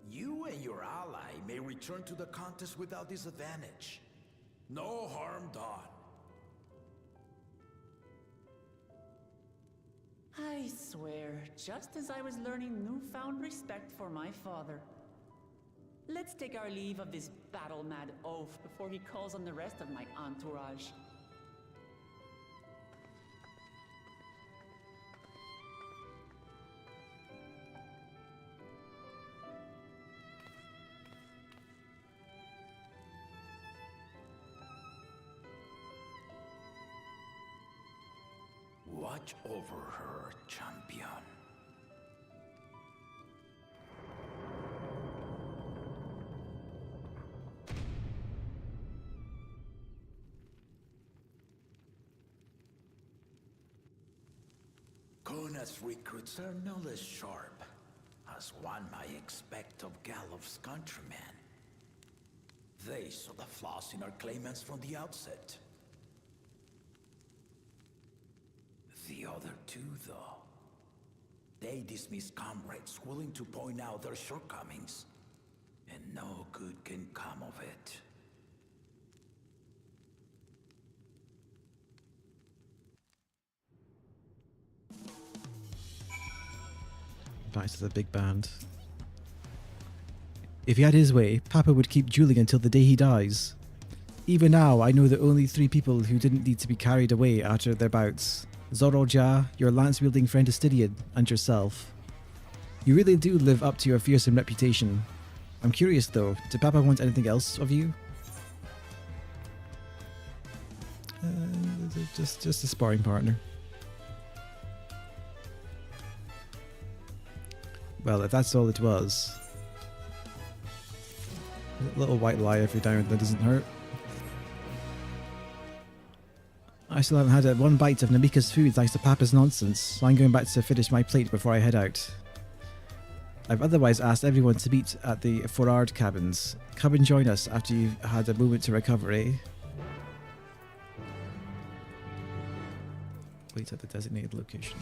You and your ally may return to the contest without disadvantage. No harm done. I swear, just as I was learning newfound respect for my father. Let's take our leave of this battle-mad oaf before he calls on the rest of my entourage. Watch over her, champion. Kona's recruits are no less sharp, as one might expect of Galof's countrymen. They saw the flaws in our claimants from the outset. The other two, though, they dismiss comrades willing to point out their shortcomings, and no good can come of it. Back to the big band. If he had his way, Papa would keep dueling until the day he dies. Even now, I know the only 3 people who didn't need to be carried away after their bouts. Zorojah, your lance-wielding friend Astidian, and yourself. You really do live up to your fearsome reputation. I'm curious though, did Papa want anything else of you? Just a sparring partner. Well, if that's all it was. A little white lie every now and then doesn't hurt. I still haven't had one bite of Namika's food thanks to Papa's nonsense, so I'm going back to finish my plate before I head out. I've otherwise asked everyone to meet at the Forard cabins. Come and join us after you've had a moment to recover, eh? Wait at the designated location.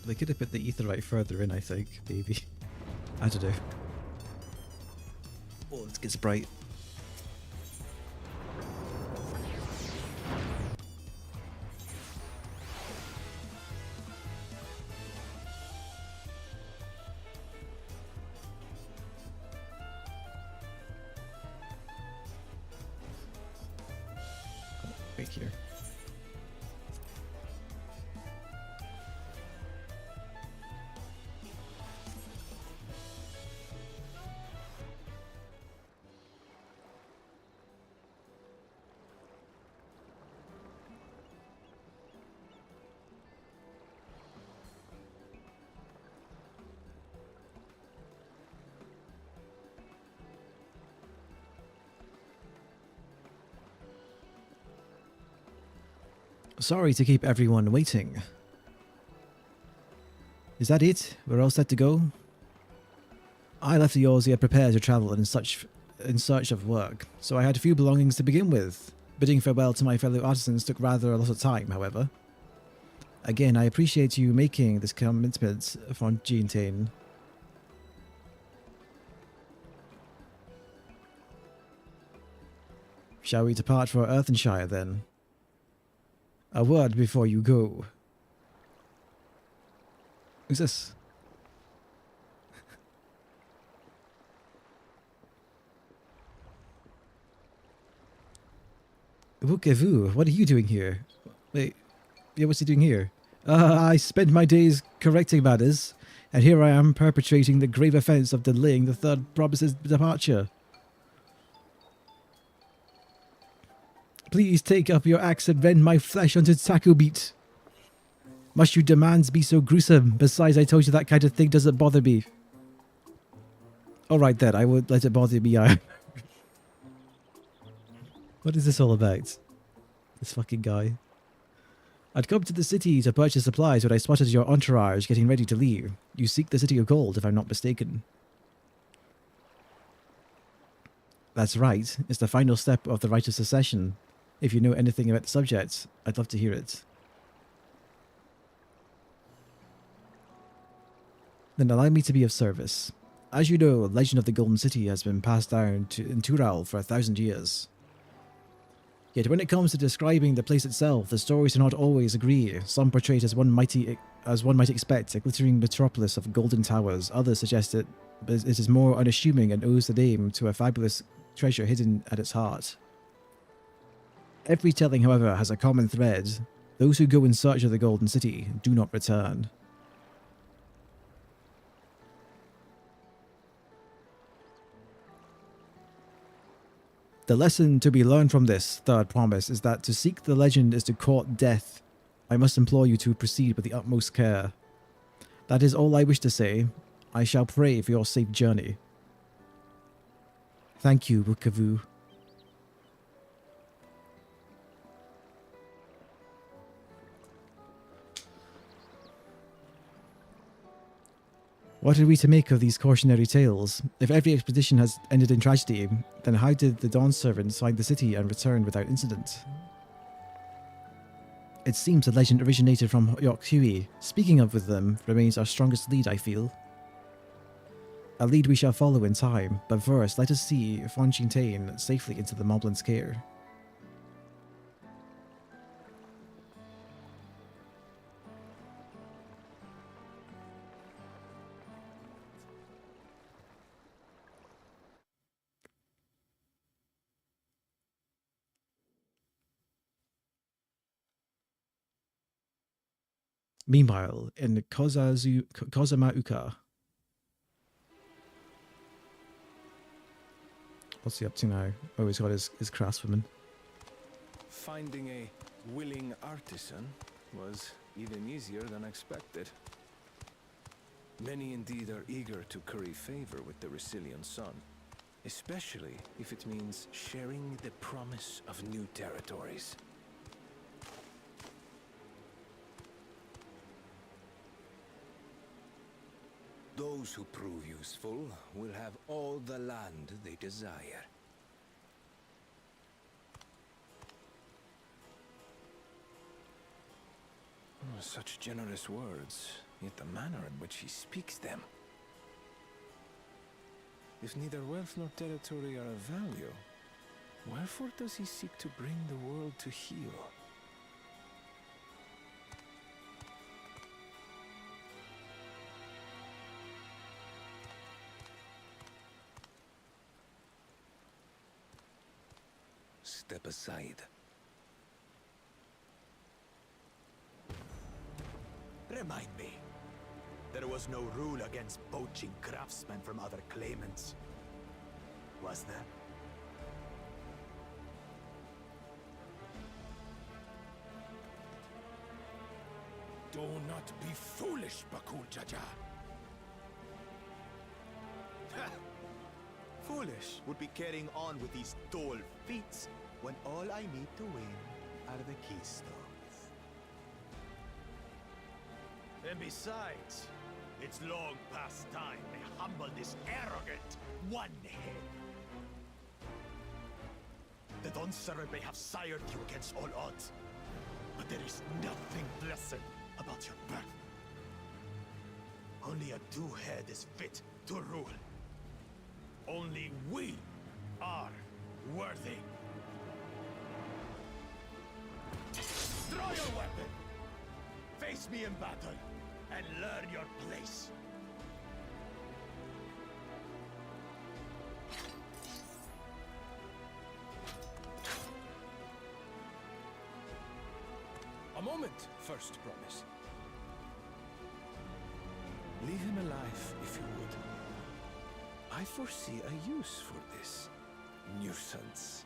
They could have put the etherite further in, I think, maybe. I don't know. Oh, let's get Sprite. Right here. Sorry to keep everyone waiting. Is that it? We're all set to go? I left the Eorzea prepared to travel in search of work, so I had a few belongings to begin with. Bidding farewell to my fellow artisans took rather a lot of time, however. Again, I appreciate you making this commitment, Fontaine. Shall we depart for Earthenshire then? A word before you go. Who's this? Vukevu, what are you doing here? Wait, yeah, what's he doing here? I spent my days correcting matters, and here I am perpetrating the grave offense of delaying the third promise's departure. Please take up your axe and rend my flesh onto taco meat. Must your demands be so gruesome? Besides, I told you that kind of thing doesn't bother me. Alright then, I won't let it bother me. What is this all about? This fucking guy. I'd come to the city to purchase supplies when I spotted your entourage getting ready to leave. You seek the City of Gold, if I'm not mistaken. That's right. It's the final step of the Rite of Secession. If you know anything about the subject, I'd love to hear it. Then allow me to be of service. As you know, legend of the Golden City has been passed down in Emarrel for 1,000 years. Yet when it comes to describing the place itself, the stories do not always agree. Some portray it as one might expect, a glittering metropolis of golden towers. Others suggest it is more unassuming and owes the name to a fabulous treasure hidden at its heart. Every telling, however, has a common thread. Those who go in search of the Golden City do not return. The lesson to be learned from this third promise is that to seek the legend is to court death. I must implore you to proceed with the utmost care. That is all I wish to say. I shall pray for your safe journey. Thank you, Vukevu. What are we to make of these cautionary tales? If every expedition has ended in tragedy, then how did the Dawn servants find the city and return without incident? It seems the legend originated from Yokhui. Speaking of with them remains our strongest lead, I feel. A lead we shall follow in time, but first let us see Fontaine safely into the Moblin's care. Meanwhile, in Kozamauka. What's he up to now? Oh, he's got his craftswoman. Finding a willing artisan was even easier than expected. Many indeed are eager to curry favor with the Resilient Sun, especially if it means sharing the promise of new territories. Those who prove useful will have all the land they desire. Such generous words, yet the manner in which he speaks them. If neither wealth nor territory are of value, wherefore does he seek to bring the world to heel? Step aside. Remind me. There was no rule against poaching craftsmen from other claimants. Was there? Do not be foolish, Bakul Jaja. Foolish would be carrying on with these dull feats when all I need to win are the keystones. And besides, it's long past time I humble this arrogant one-head. The Dawn servant may have sired you against all odds, but there is nothing blessed about your birth. Only a two-head is fit to rule. Only we are worthy. Draw your weapon! Face me in battle, and learn your place. moment, First Promise. Leave him alive, if you would. I foresee a use for this nuisance.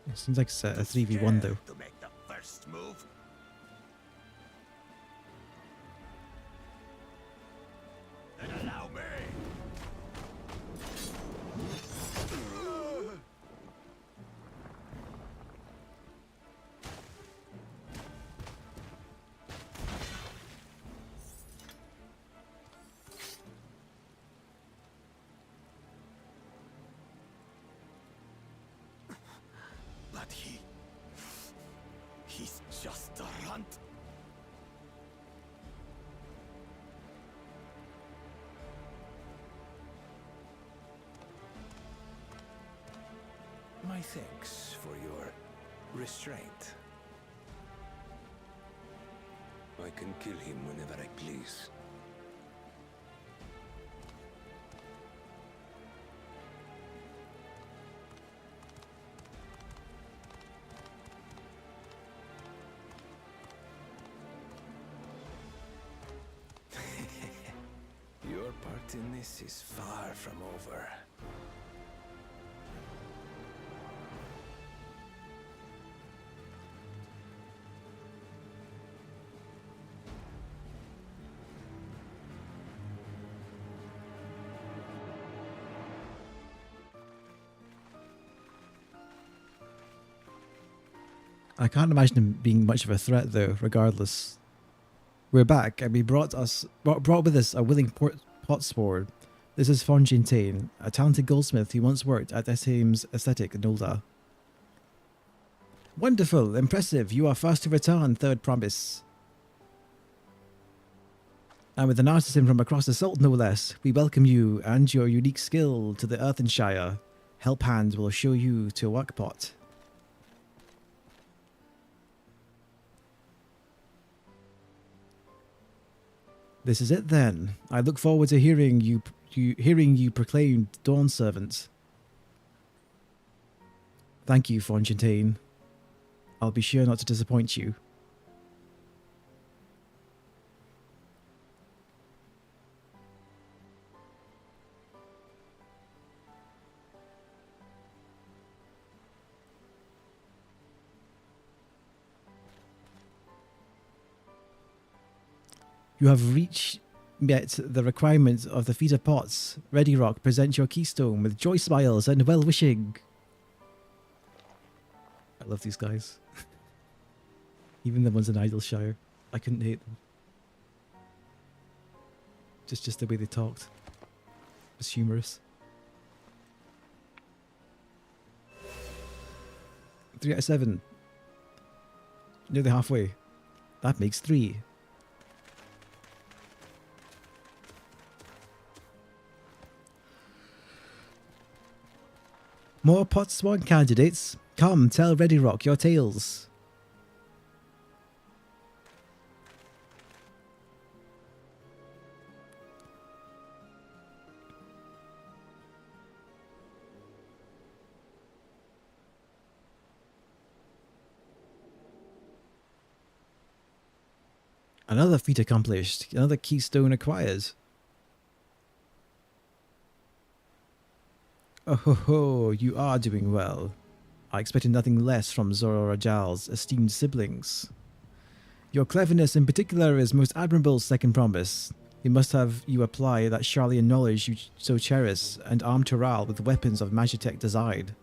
It seems like it's a 3v1 though. To make the first move. Then allow me. But he's just a runt. My thanks for your restraint. I can kill him whenever I please. Your part in this is far from over. I can't imagine him being much of a threat though, regardless. We're back, and we brought with us a willing potsport. This is Fontaine, a talented goldsmith who once worked at Essaim's aesthetic in Nolda. Wonderful, impressive, you are fast to return, Third Promise. And with an artisan from across the salt no less, we welcome you and your unique skill to the Earthenshire. Help Hand will show you to a workpot. This is it then. I look forward to hearing you proclaimed Dawn Servant. Thank you, Fontaine. I'll be sure not to disappoint you. You have met the requirements of the Feet of Pots. Ready Rock, present your keystone with joy smiles and well-wishing. I love these guys. Even the ones in Idleshire. I couldn't hate them. Just the way they talked. It was humorous. 3 out of 7. Nearly halfway. That makes 3. More Potswan candidates? Come, tell Ready Rock your tales. Another feat accomplished, another keystone acquired. Oh ho ho, you are doing well. I expected nothing less from Zora Rajal's esteemed siblings. Your cleverness in particular is most admirable, Second Promise. It must have you apply that Charlian knowledge you so cherish and arm Toral with weapons of Magitech design.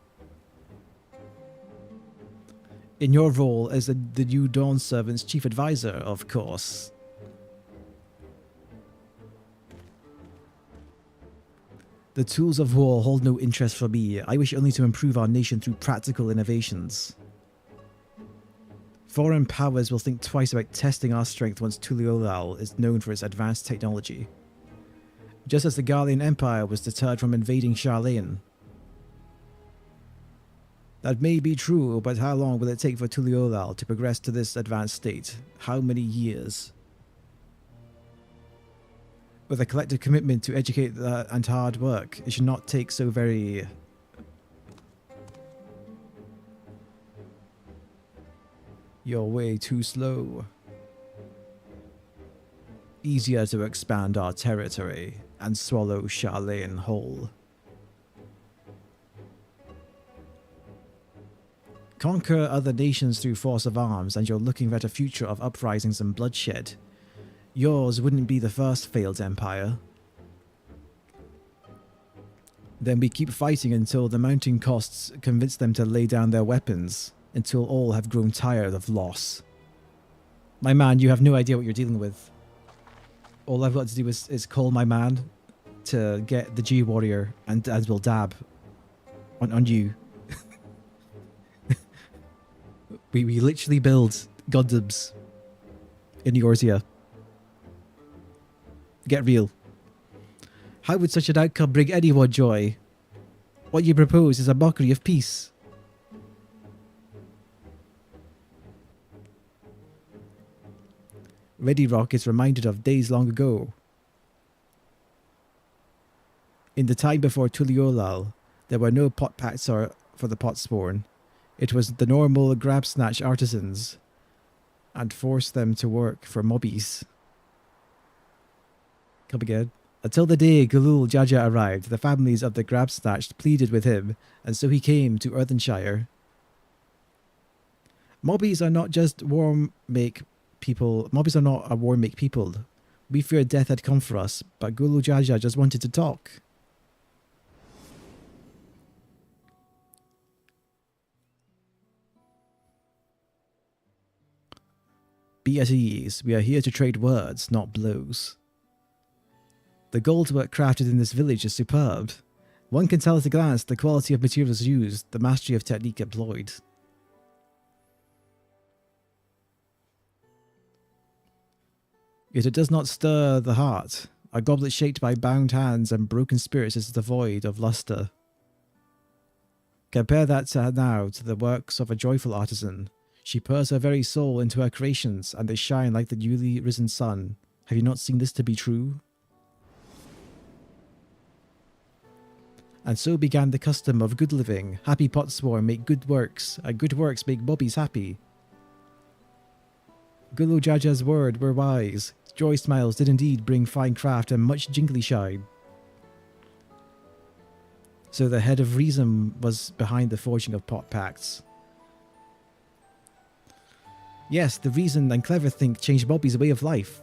In your role as the new Dawn Servant's chief advisor, of course. The tools of war hold no interest for me. I wish only to improve our nation through practical innovations. Foreign powers will think twice about testing our strength once Tuliolal is known for its advanced technology. Just as the Garlean Empire was deterred from invading Charlene. That may be true, but how long will it take for Tuliolal to progress to this advanced state? How many years? With a collective commitment to educate and hard work, it should not take so very You're way too slow. Easier to expand our territory and swallow Charlene whole. Conquer other nations through force of arms and you're looking at a future of uprisings and bloodshed. Yours wouldn't be the first failed empire. Then we keep fighting until the mounting costs convince them to lay down their weapons, until all have grown tired of loss. My man, you have no idea what you're dealing with. All I've got to do is call my man to get the G-Warrior and we'll dab on you. we literally build Gundams in Eorzea. Get real. How would such an outcome bring anyone joy? What you propose is a mockery of peace. Ready Rock is reminded of days long ago. In the time before Tuliolal, there were no pot packs for the pot spawn. It was the normal grab snatch artisans and forced them to work for mobbies. Come again. Until the day Gulul Jaja arrived, the families of the grab snatched pleaded with him, and so he came to Earthenshire. Mobbies are not just war-make people. Mobbies are not a war-make people. We feared death had come for us, but Gulul Jaja just wanted to talk. Be at ease. We are here to trade words, not blows. The goldwork crafted in this village is superb. One can tell at a glance the quality of materials used, the mastery of technique employed. Yet it does not stir the heart. A goblet shaped by bound hands and broken spirits is devoid of luster. Compare that now to the works of a joyful artisan. She pours her very soul into her creations, and they shine like the newly risen sun. Have you not seen this to be true? And so began the custom of good living. Happy potsworn make good works, and good works make bobbies happy. Gulul Jaja's word were wise. Joy smiles did indeed bring fine craft and much jingly shine. So the head of reason was behind the forging of pot pacts. Yes, the reason and clever think changed Bobby's way of life.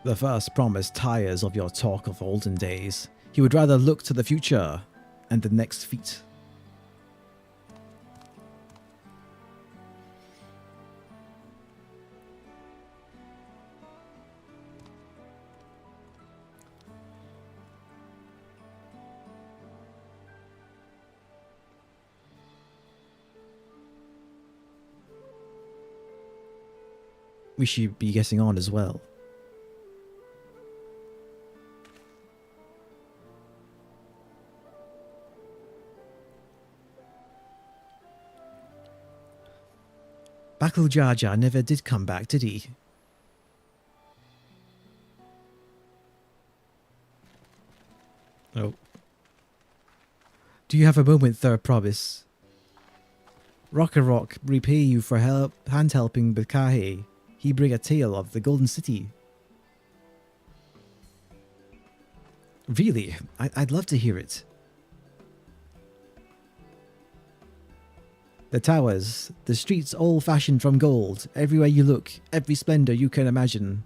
The first promise tires of your talk of olden days. He would rather look to the future and the next feat. We should be getting on as well. Bakul Jar Jar never did come back, did he? Oh. Do you have a moment, Third Promise? Rock repay you for hand helping with Kahe. He bring a tale of the Golden City. Really? I'd love to hear it. The towers, the streets all fashioned from gold. Everywhere you look, every splendor you can imagine.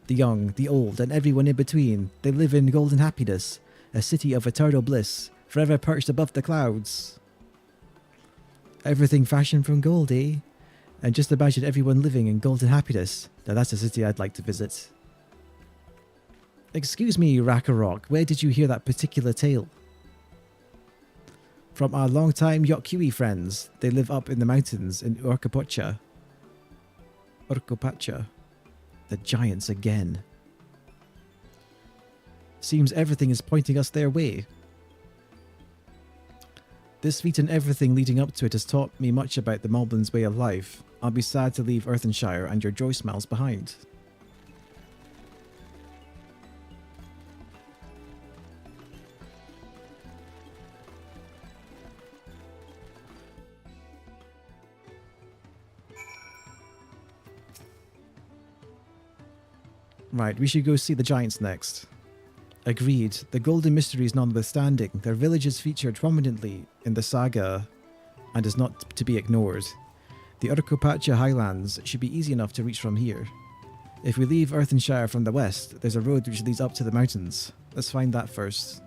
The young, the old, and everyone in between. They live in golden happiness. A city of eternal bliss, forever perched above the clouds. Everything fashioned from gold, eh? And just imagine everyone living in golden happiness. Now that's a city I'd like to visit. Excuse me, Rakarok, where did you hear that particular tale? From our long-time Yokui friends. They live up in the mountains in Urkapacha. The giants again. Seems everything is pointing us their way. This feat and everything leading up to it has taught me much about the Moblins' way of life. I'll be sad to leave Earthenshire and your joy smells behind. Right, we should go see the giants next. Agreed. The Golden Mysteries notwithstanding, their village is featured prominently in the saga and is not to be ignored. The Urkopacha Highlands should be easy enough to reach from here. If we leave Earthenshire from the west, there's a road which leads up to the mountains. Let's find that first.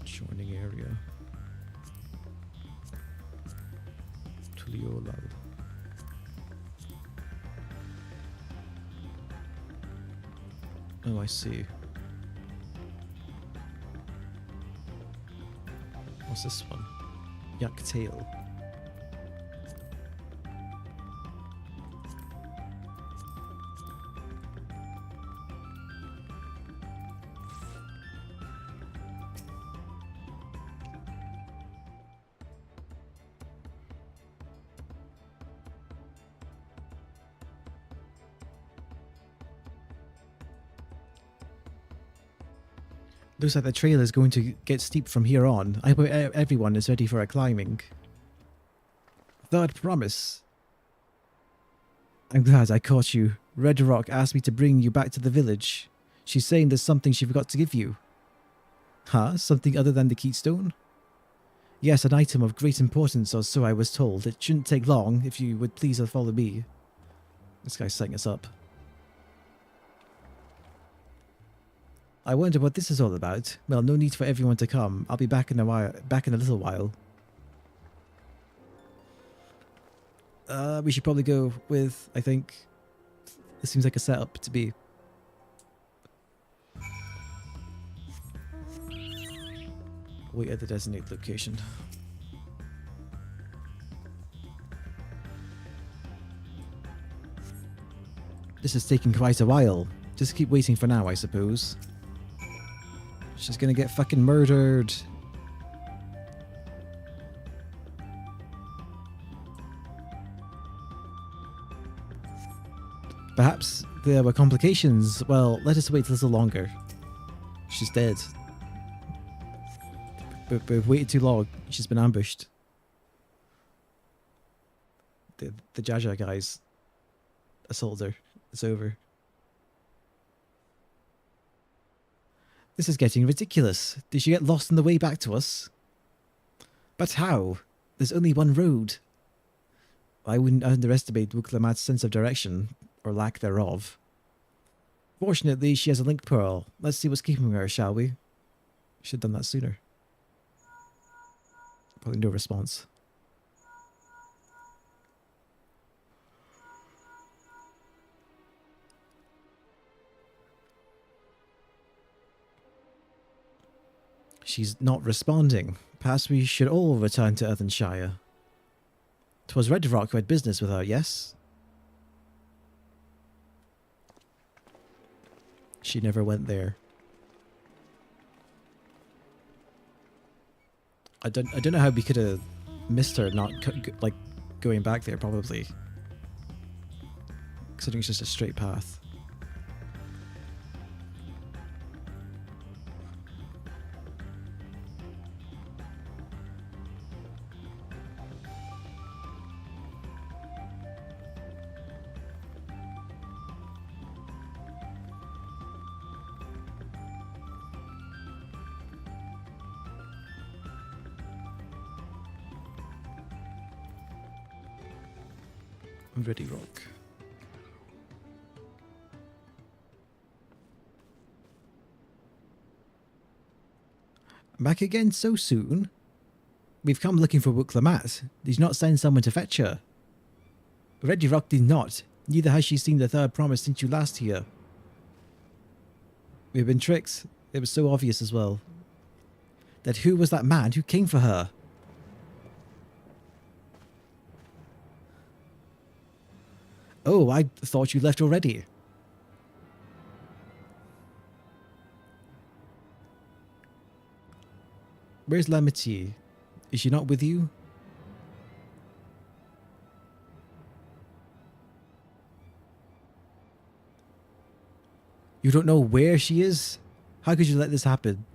Joining area. Tuliolal. Oh, I see. What's this one? Yak tail. Looks like the trail is going to get steep from here on. I hope everyone is ready for a climbing. Third promise. I'm glad I caught you. Red Rock asked me to bring you back to the village. She's saying there's something she forgot to give you. Huh? Something other than the keystone? Yes, an item of great importance, or so I was told. It shouldn't take long, if you would please follow me. This guy's setting us up. I wonder what this is all about. Well, no need for everyone to come. I'll be back in a little while. We should probably go with, I think, this seems like a setup to be. Wait at the designated location. This is taking quite a while. Just keep waiting for now, I suppose. She's gonna get fucking murdered. Perhaps there were complications. Well, let us wait a little longer. She's dead. But we've waited too long. She's been ambushed. The Jaja guys assaulted her. It's over. This is getting ridiculous. Did she get lost on the way back to us? But how? There's only one road. I wouldn't underestimate Wuklamat's sense of direction, or lack thereof. Fortunately, she has a link pearl. Let's see what's keeping her, shall we? Should have done that sooner. Probably no response. She's not responding. Perhaps we should all return to Earthenshire. 'Twas Red Rock who had business with her, yes? She never went there. I don't know how we could have missed her not like going back there, probably. Considering it's just a straight path. Ready Rock. Back again so soon? We've come looking for Wuklamat. Did you not send someone to fetch her? Ready Rock did not. Neither has she seen the third promise since you last here. We've been tricked. It was so obvious as well. That who was that man who came for her? Oh, I thought you left already. Where's Lamity? Is she not with you? You don't know where she is? How could you let this happen?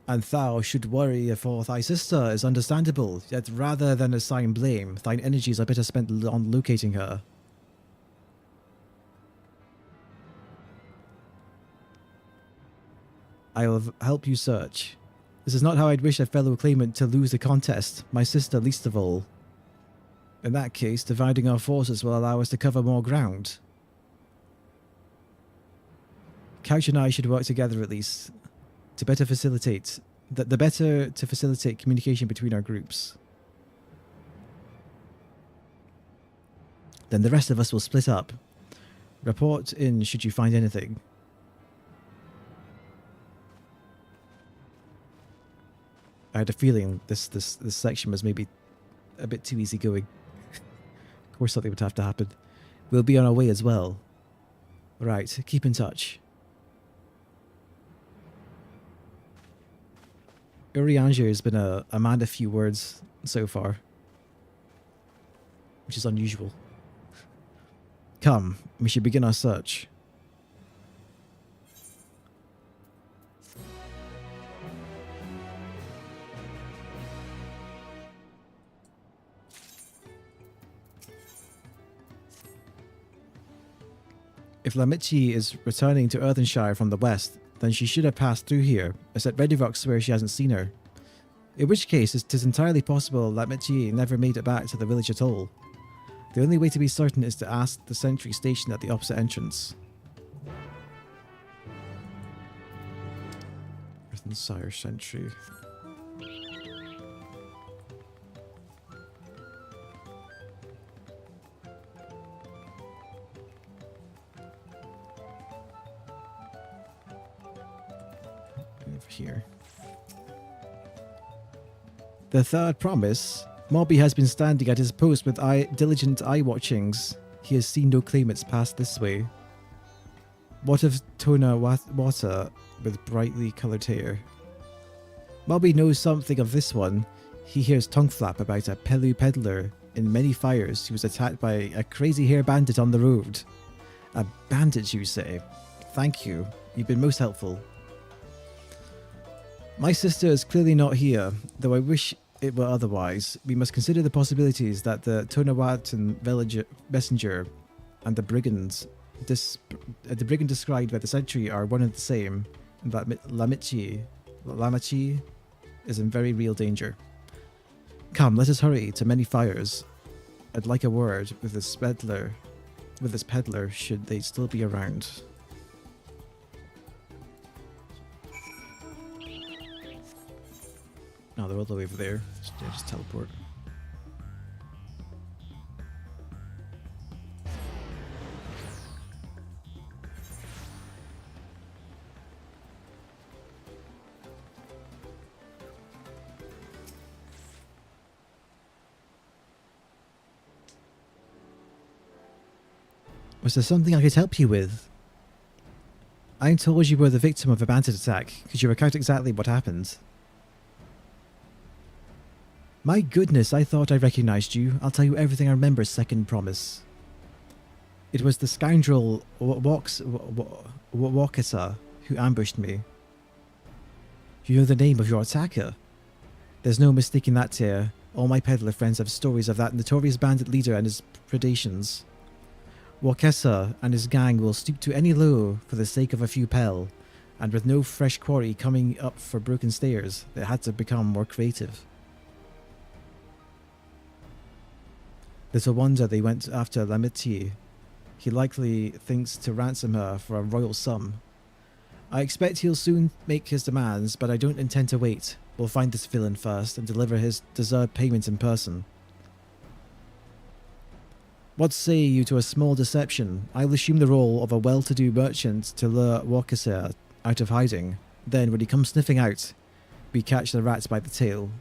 And thou should worry for thy sister is understandable, yet rather than assign blame, thine energies are better spent on locating her. I will help you search. This is not how I'd wish a fellow claimant to lose the contest, my sister least of all. In that case, dividing our forces will allow us to cover more ground. Couch and I should work together at least, to better facilitate, the better to facilitate communication between our groups. Then the rest of us will split up. Report in should you find anything. I had a feeling this section was maybe a bit too easygoing. Of course something would have to happen. We'll be on our way as well. Right, keep in touch. Urianger has been a man of few words so far, which is unusual. Come, we should begin our search. If Lamichi is returning to Earthenshire from the west, then she should have passed through here, as at Redivrock swears she hasn't seen her. In which case, it is entirely possible Lamichi never made it back to the village at all. The only way to be certain is to ask the sentry stationed at the opposite entrance. Earthenshire sentry. Here. The third promise. Mobby has been standing at his post with diligent eye watchings. He has seen no claimants pass this way. What of Tona Wata with brightly coloured hair? Mobby knows something of this one. He hears tongue flap about a Pelu peddler in many fires who was attacked by a crazy hair bandit on the road. A bandit, you say? Thank you. You've been most helpful. My sister is clearly not here, though I wish it were otherwise. We must consider the possibilities that the Tonawatan messenger and the brigand described by the sentry are one and the same, and that Lamichi is in very real danger. Come, let us hurry to many fires. I'd like a word with this peddler should they still be around. No, they're all the way over there. Just teleport. Was there something I could help you with? I'm told you were the victim of a bandit attack. Could you recount exactly what happened? My goodness, I thought I recognized you. I'll tell you everything I remember, second promise. It was the scoundrel Wakasa who ambushed me. You know the name of your attacker? There's no mistaking that here. All my peddler friends have stories of that notorious bandit leader and his predations. Wakasa and his gang will stoop to any low for the sake of a few pel, and with no fresh quarry coming up for broken stairs, they had to become more creative. Little wonder they went after Lamichi. He likely thinks to ransom her for a royal sum. I expect he'll soon make his demands, but I don't intend to wait. We'll find this villain first and deliver his deserved payment in person. What say you to a small deception? I'll assume the role of a well-to-do merchant to lure Wakasa out of hiding. Then, when he comes sniffing out, we catch the rat by the tail.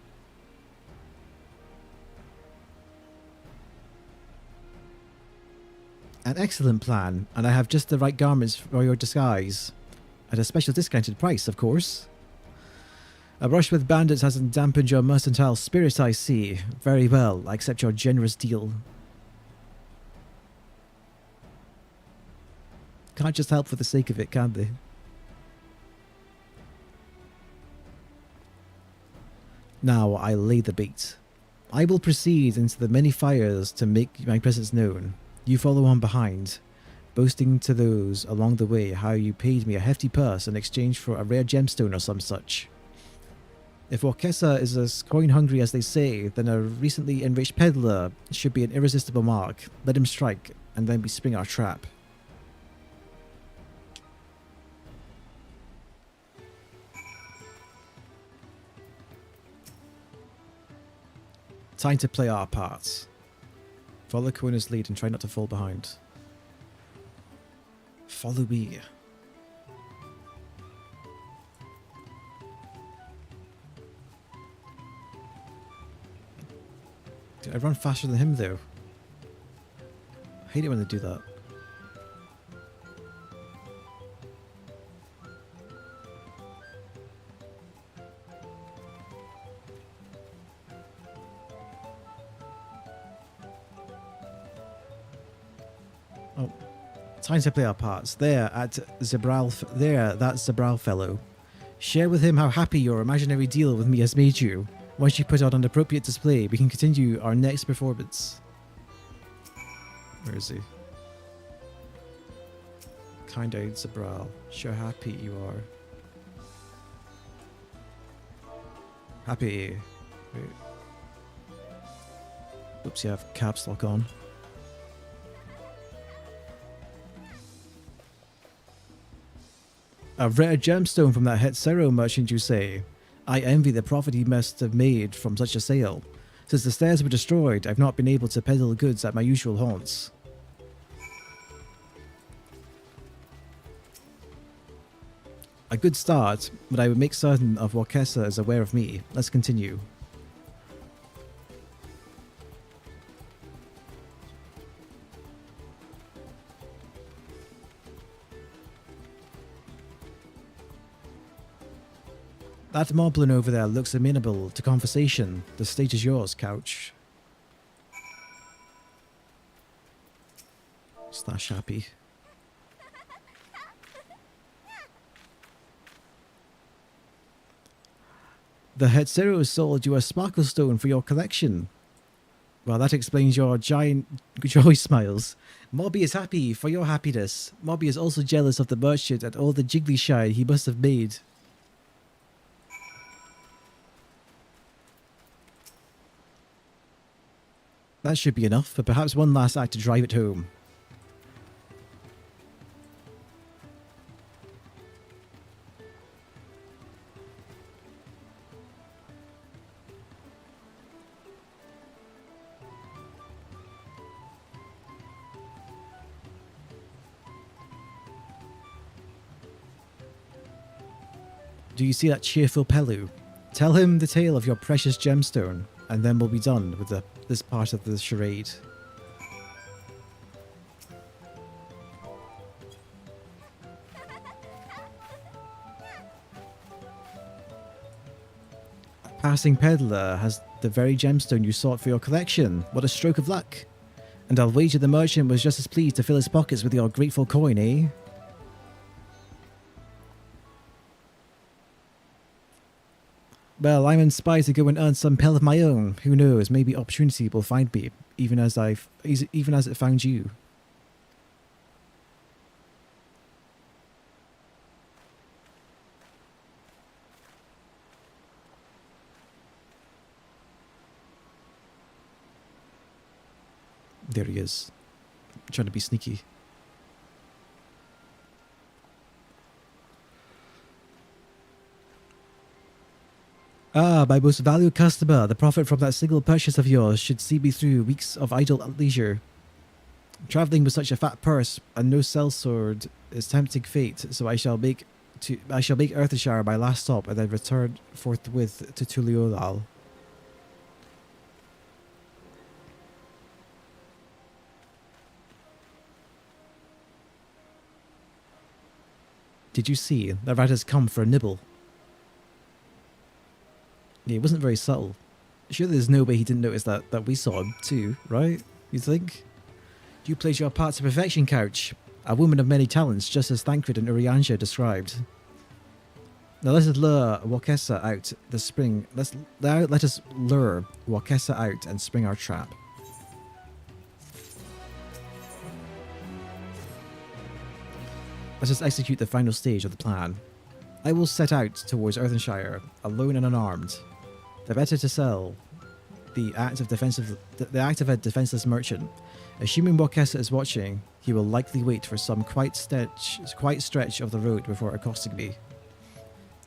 An excellent plan, and I have just the right garments for your disguise. At a special discounted price, of course. A brush with bandits hasn't dampened your mercantile spirit, I see. Very well, I accept your generous deal. can't just help for the sake of it, can they? Now I lay the bait. I will proceed into the many fires to make my presence known. You follow on behind, boasting to those along the way how you paid me a hefty purse in exchange for a rare gemstone or some such. If Orkessa is as coin-hungry as they say, then a recently enriched peddler should be an irresistible mark. Let him strike, and then we spring our trap. Time to play our parts. Follow Kona's lead and try not to fall behind. Follow me. Dude, I run faster than him though. I hate it when they do that. Oh, time to play our parts. There, at Emarrel. There, that's Emarrel fellow. Share with him how happy your imaginary deal with me has made you. Once you put out an appropriate display, we can continue our next performance. Where is he? Kind-eyed Emarrel. Show how happy you are. Happy. Wait. Oops, you have caps lock on. A rare gemstone from that Hetsero merchant, you say? I envy the profit he must have made from such a sale. Since the stairs were destroyed, I've not been able to peddle goods at my usual haunts. A good start, but I would make certain of Orkessa is aware of me. Let's continue. That moblin over there looks amenable to conversation. The stage is yours, Couch. Slash happy. The Hetsero sold you a sparkle stone for your collection. Well, that explains your giant joy smiles. Mobby is happy for your happiness. Mobby is also jealous of the merchant and all the jiggly shine he must have made. That should be enough, but perhaps one last act to drive it home. Do you see that cheerful Pelu? Tell him the tale of your precious gemstone, and then we'll be done with this part of the charade. Passing peddler has the very gemstone you sought for your collection. What a stroke of luck. And I'll wager the merchant was just as pleased to fill his pockets with your grateful coin, eh? Well, I'm inspired to go and earn some pell of my own. Who knows, maybe opportunity will find me, even as it found you. There he is. Trying to be sneaky. Ah, my most valued customer, the profit from that single purchase of yours should see me through weeks of idle leisure. Travelling with such a fat purse and no sellsword is tempting fate, so I shall make Earthshire my last stop and then return forthwith to Tuliolal. Did you see? The rat has come for a nibble. Yeah, it wasn't very subtle. Surely there's no way he didn't notice that we saw him too, right? You think? You played your part to perfection, Couch. A woman of many talents, just as Thancred and Urianger described. Now let us lure Wakessa out the spring. Let us lure Wakessa out and spring our trap. Let us execute the final stage of the plan. I will set out towards Earthenshire, alone and unarmed. The better to sell the act of a defenseless merchant. Assuming Wakessa is watching, he will likely wait for some quiet stretch of the road before accosting me.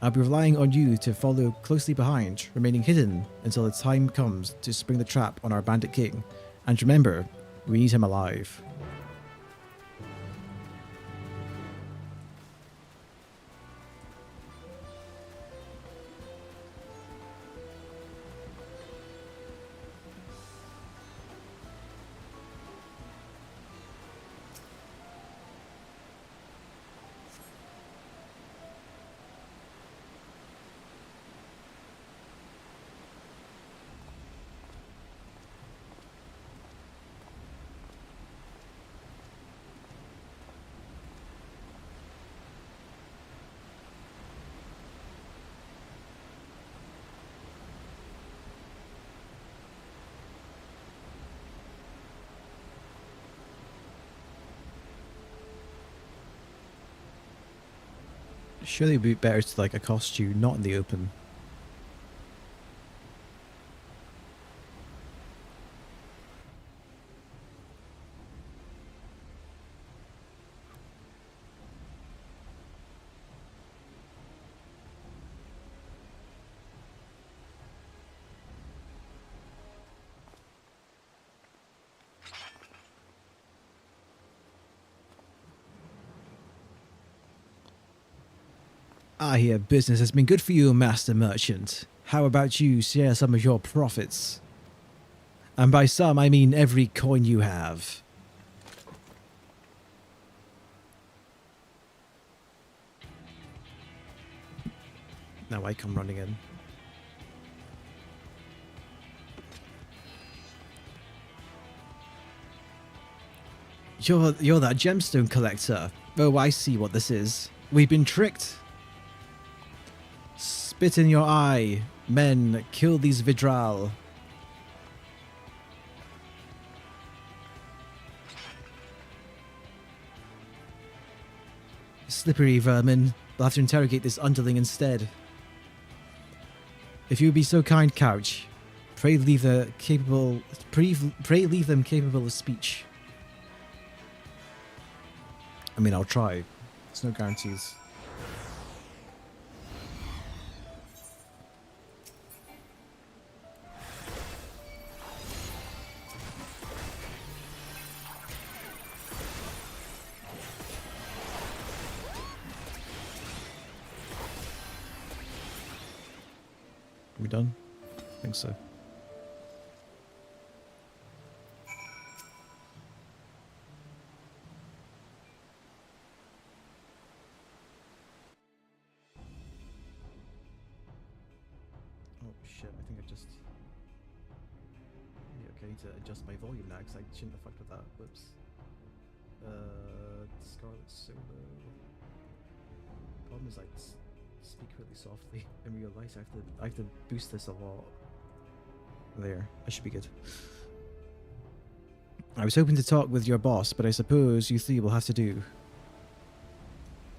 I'll be relying on you to follow closely behind, remaining hidden until the time comes to spring the trap on our bandit king. And remember, we need him alive. Surely it'd be better to like accost you not in the open. I hear business has been good for you, Master Merchant. How about you share some of your profits? And by some, I mean every coin you have. Now I come running in. You're that gemstone collector. Oh, I see what this is. We've been tricked. Spit in your eye. Men, kill these Vidral. Slippery vermin. We'll have to interrogate this underling instead. If you would be so kind, Couch, pray leave them capable of speech. I mean, I'll try. There's no guarantees. Are we done? I think so. Oh shit, I think I just... Yeah, okay, I need to adjust my volume now because I shouldn't have fucked with that. Whoops. Scarlet Solo. Problem is I speak really softly in real life. I have to boost this a lot. There, I should be good. I was hoping to talk with your boss, but I suppose you three will have to do.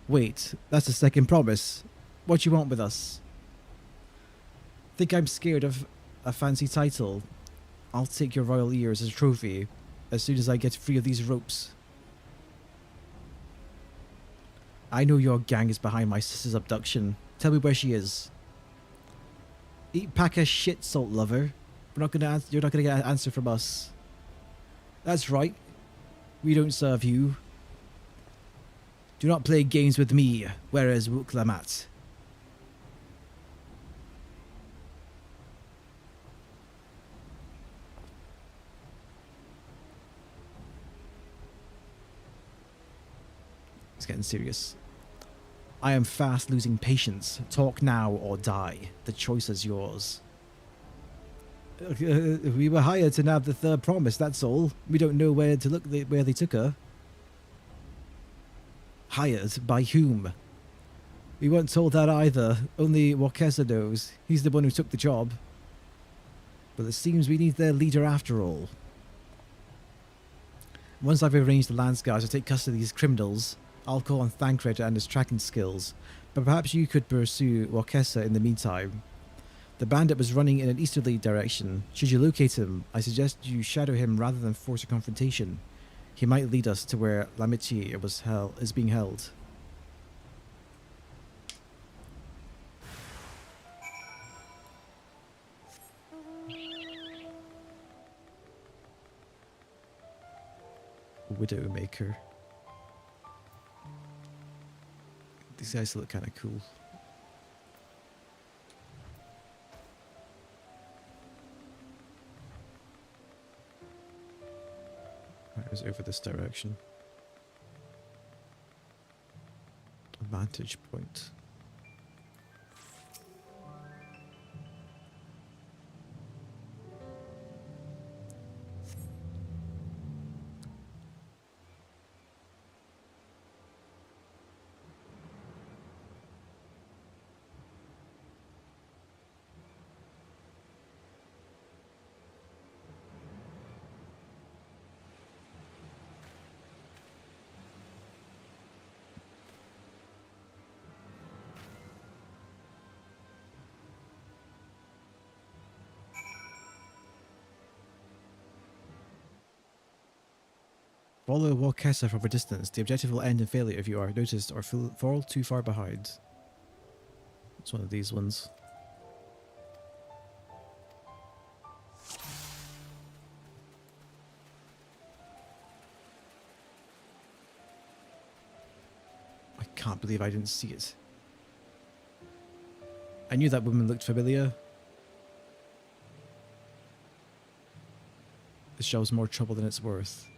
Wait, that's the second promise. What you want with us? Think I'm scared of a fancy title? I'll take your royal ears as a trophy as soon as I get free of these ropes. I know your gang is behind my sister's abduction. Tell me where she is. Eat pack of shit, salt lover. You're not gonna get an answer from us. That's right. We don't serve you. Do not play games with me. Where is Wuklamat? It's getting serious. I am fast losing patience. Talk now or die. The choice is yours. We were hired to nab the third promise, that's all. We don't know where to look where they took her. Hired? By whom? We weren't told that either. Only Wakesa knows. He's the one who took the job. But it seems we need their leader after all. Once I've arranged the Lance guys to take custody of these criminals, I'll call on Thancred and his tracking skills. But perhaps you could pursue Wakesa in the meantime. The bandit was running in an easterly direction. Should you locate him, I suggest you shadow him rather than force a confrontation. He might lead us to where L'Amitié is being held. Widowmaker. These guys look kind of cool. Right, it was over this direction. Vantage point. Follow Wakesa from a distance. The objective will end in failure if you are noticed or fall too far behind. It's one of these ones. I can't believe I didn't see it. I knew that woman looked familiar. This shows more trouble than it's worth.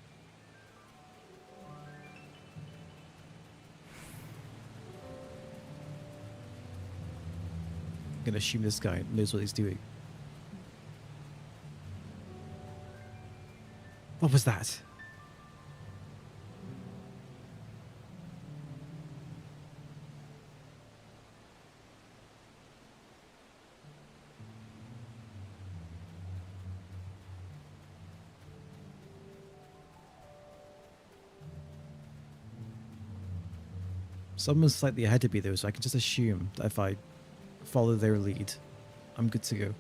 I'm gonna assume this guy knows what he's doing. What was that? Someone's slightly ahead of me though, so I can just assume that if I follow their lead, I'm good to go.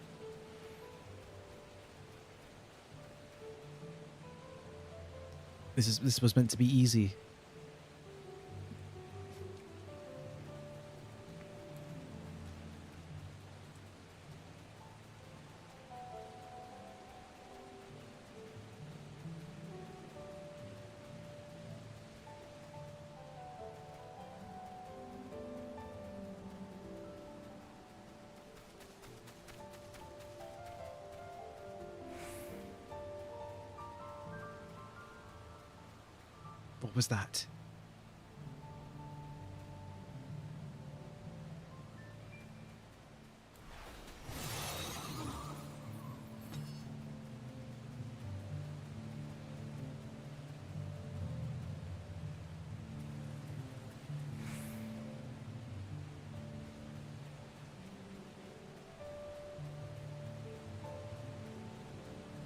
This was meant to be easy. What was that?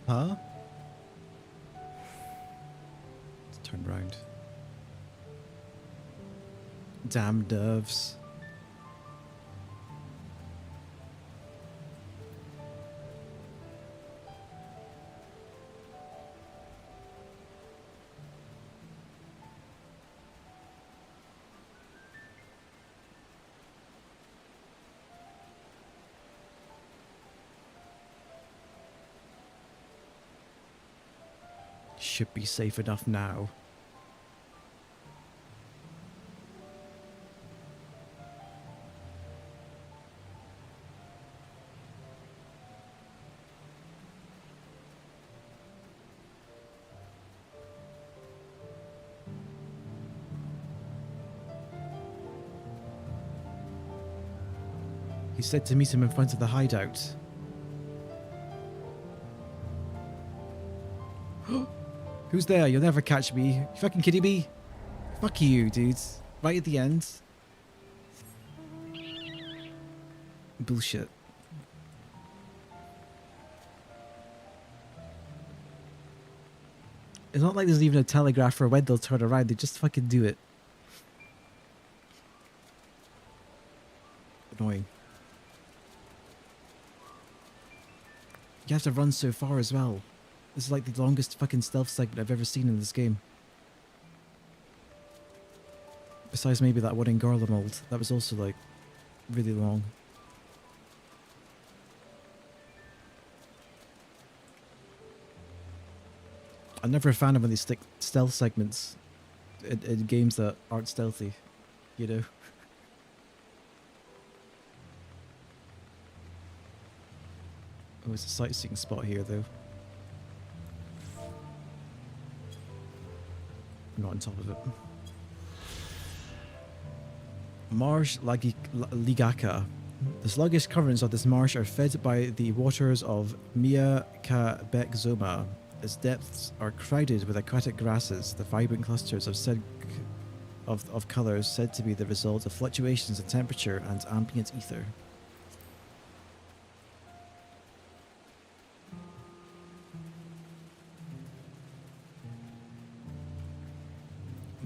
Huh? Let's turn round. Damn nerves. Should be safe enough now. He said to meet him in front of the hideout. Who's there? You'll never catch me. You fucking kidding me? Fuck you, dudes. Right at the end. Bullshit. It's not like there's even a telegraph for when they'll turn around. They just fucking do it. Annoying. You have to run so far as well. This is like the longest fucking stealth segment I've ever seen in this game. Besides maybe that one in Garlemald. That was also like really long. I'm never a fan of when they stick stealth segments in games that aren't stealthy, you know? Oh, it's a sightseeing spot here, though. I'm not on top of it. Marsh Ligaka. The sluggish currents of this marsh are fed by the waters of Mia Kabekzoma. Its depths are crowded with aquatic grasses, the vibrant clusters of colours said to be the result of fluctuations in temperature and ambient ether.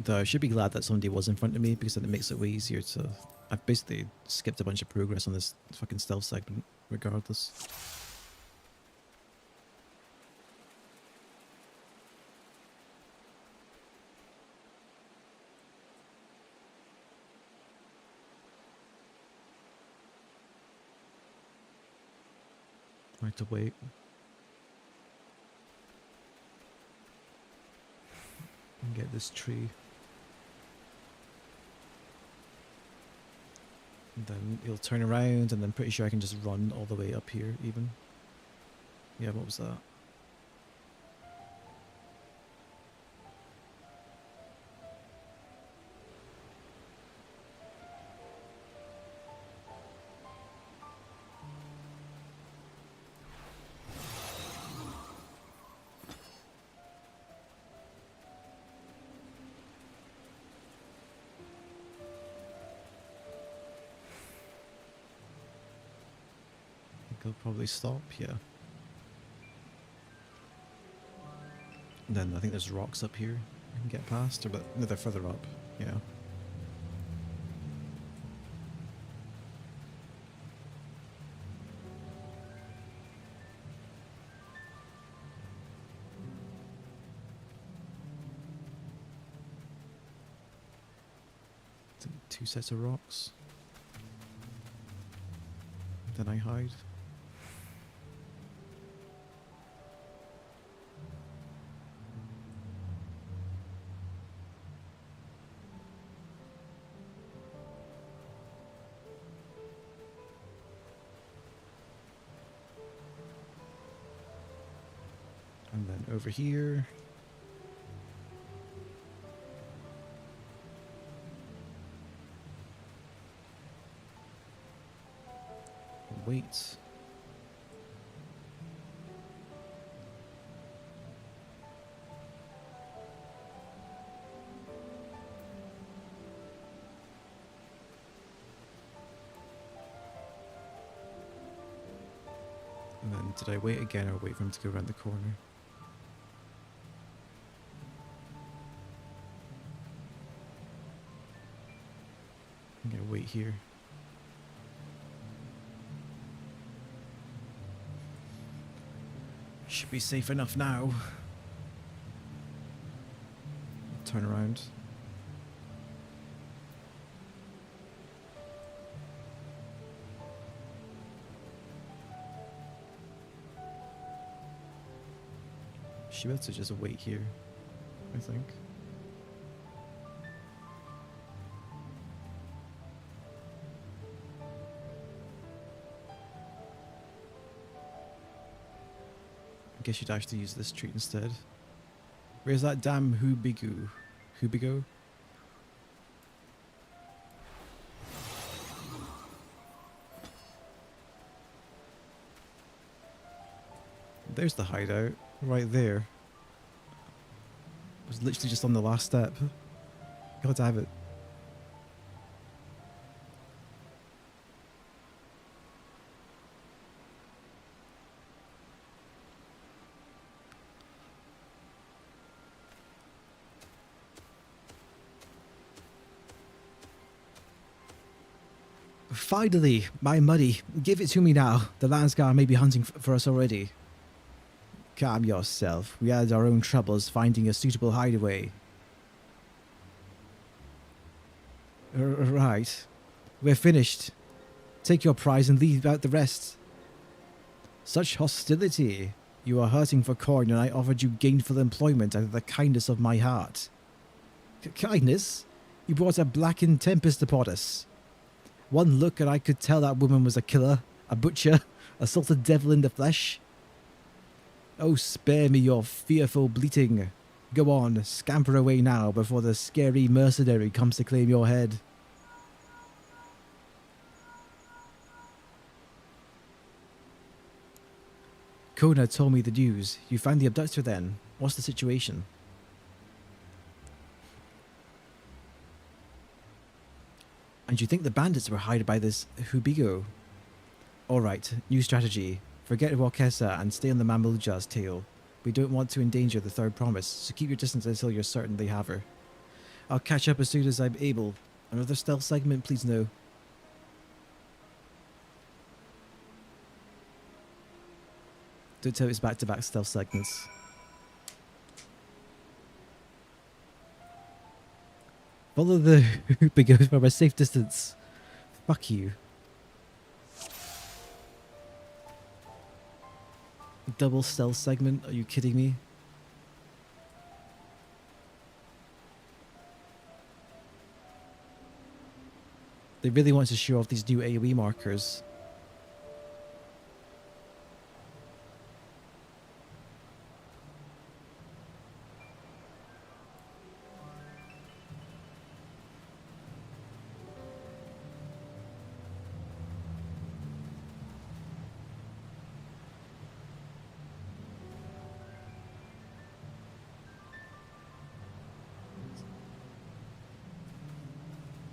Though I should be glad that somebody was in front of me because then it makes it way easier to... I've basically skipped a bunch of progress on this fucking stealth segment regardless. I have to wait. And get this tree. And then you'll turn around and then pretty sure I can just run all the way up here even. Yeah, what was that? They'll probably stop, yeah. And then I think there's rocks up here I can get past, or but no, they're further up, yeah. Two sets of rocks. Then I hide. And then over here. Wait. And then did I wait again or wait for him to go around the corner? I'm gonna wait here. Should be safe enough now. Turn around. Should be able to just wait here, I think. I guess you'd actually use this treat instead. Where's that damn Hubigo? Hubigo? There's the hideout, right there. It was literally just on the last step. God damn it. Finally, my money. Give it to me now. The Landscar may be hunting for us already. Calm yourself. We had our own troubles finding a suitable hideaway. Right. We're finished. Take your prize and leave out the rest. Such hostility. You are hurting for coin and I offered you gainful employment out of the kindness of my heart. Kindness? You brought a blackened tempest upon us. One look and I could tell that woman was a killer, a butcher, a salted devil in the flesh. Oh, spare me your fearful bleating. Go on, scamper away now before the scary mercenary comes to claim your head. Kona told me the news. You found the abductor then. What's the situation? And you think the bandits were hired by this Hubigo? Alright, new strategy. Forget Wakesa and stay on the Mamuja's tail. We don't want to endanger the third promise, so keep your distance until you're certain they have her. I'll catch up as soon as I'm able. Another stealth segment, please no. Don't tell me it's back-to-back stealth segments. Follow the Hubigo from a safe distance. Fuck you. Double stealth segment? Are you kidding me? They really want to show off these new AoE markers.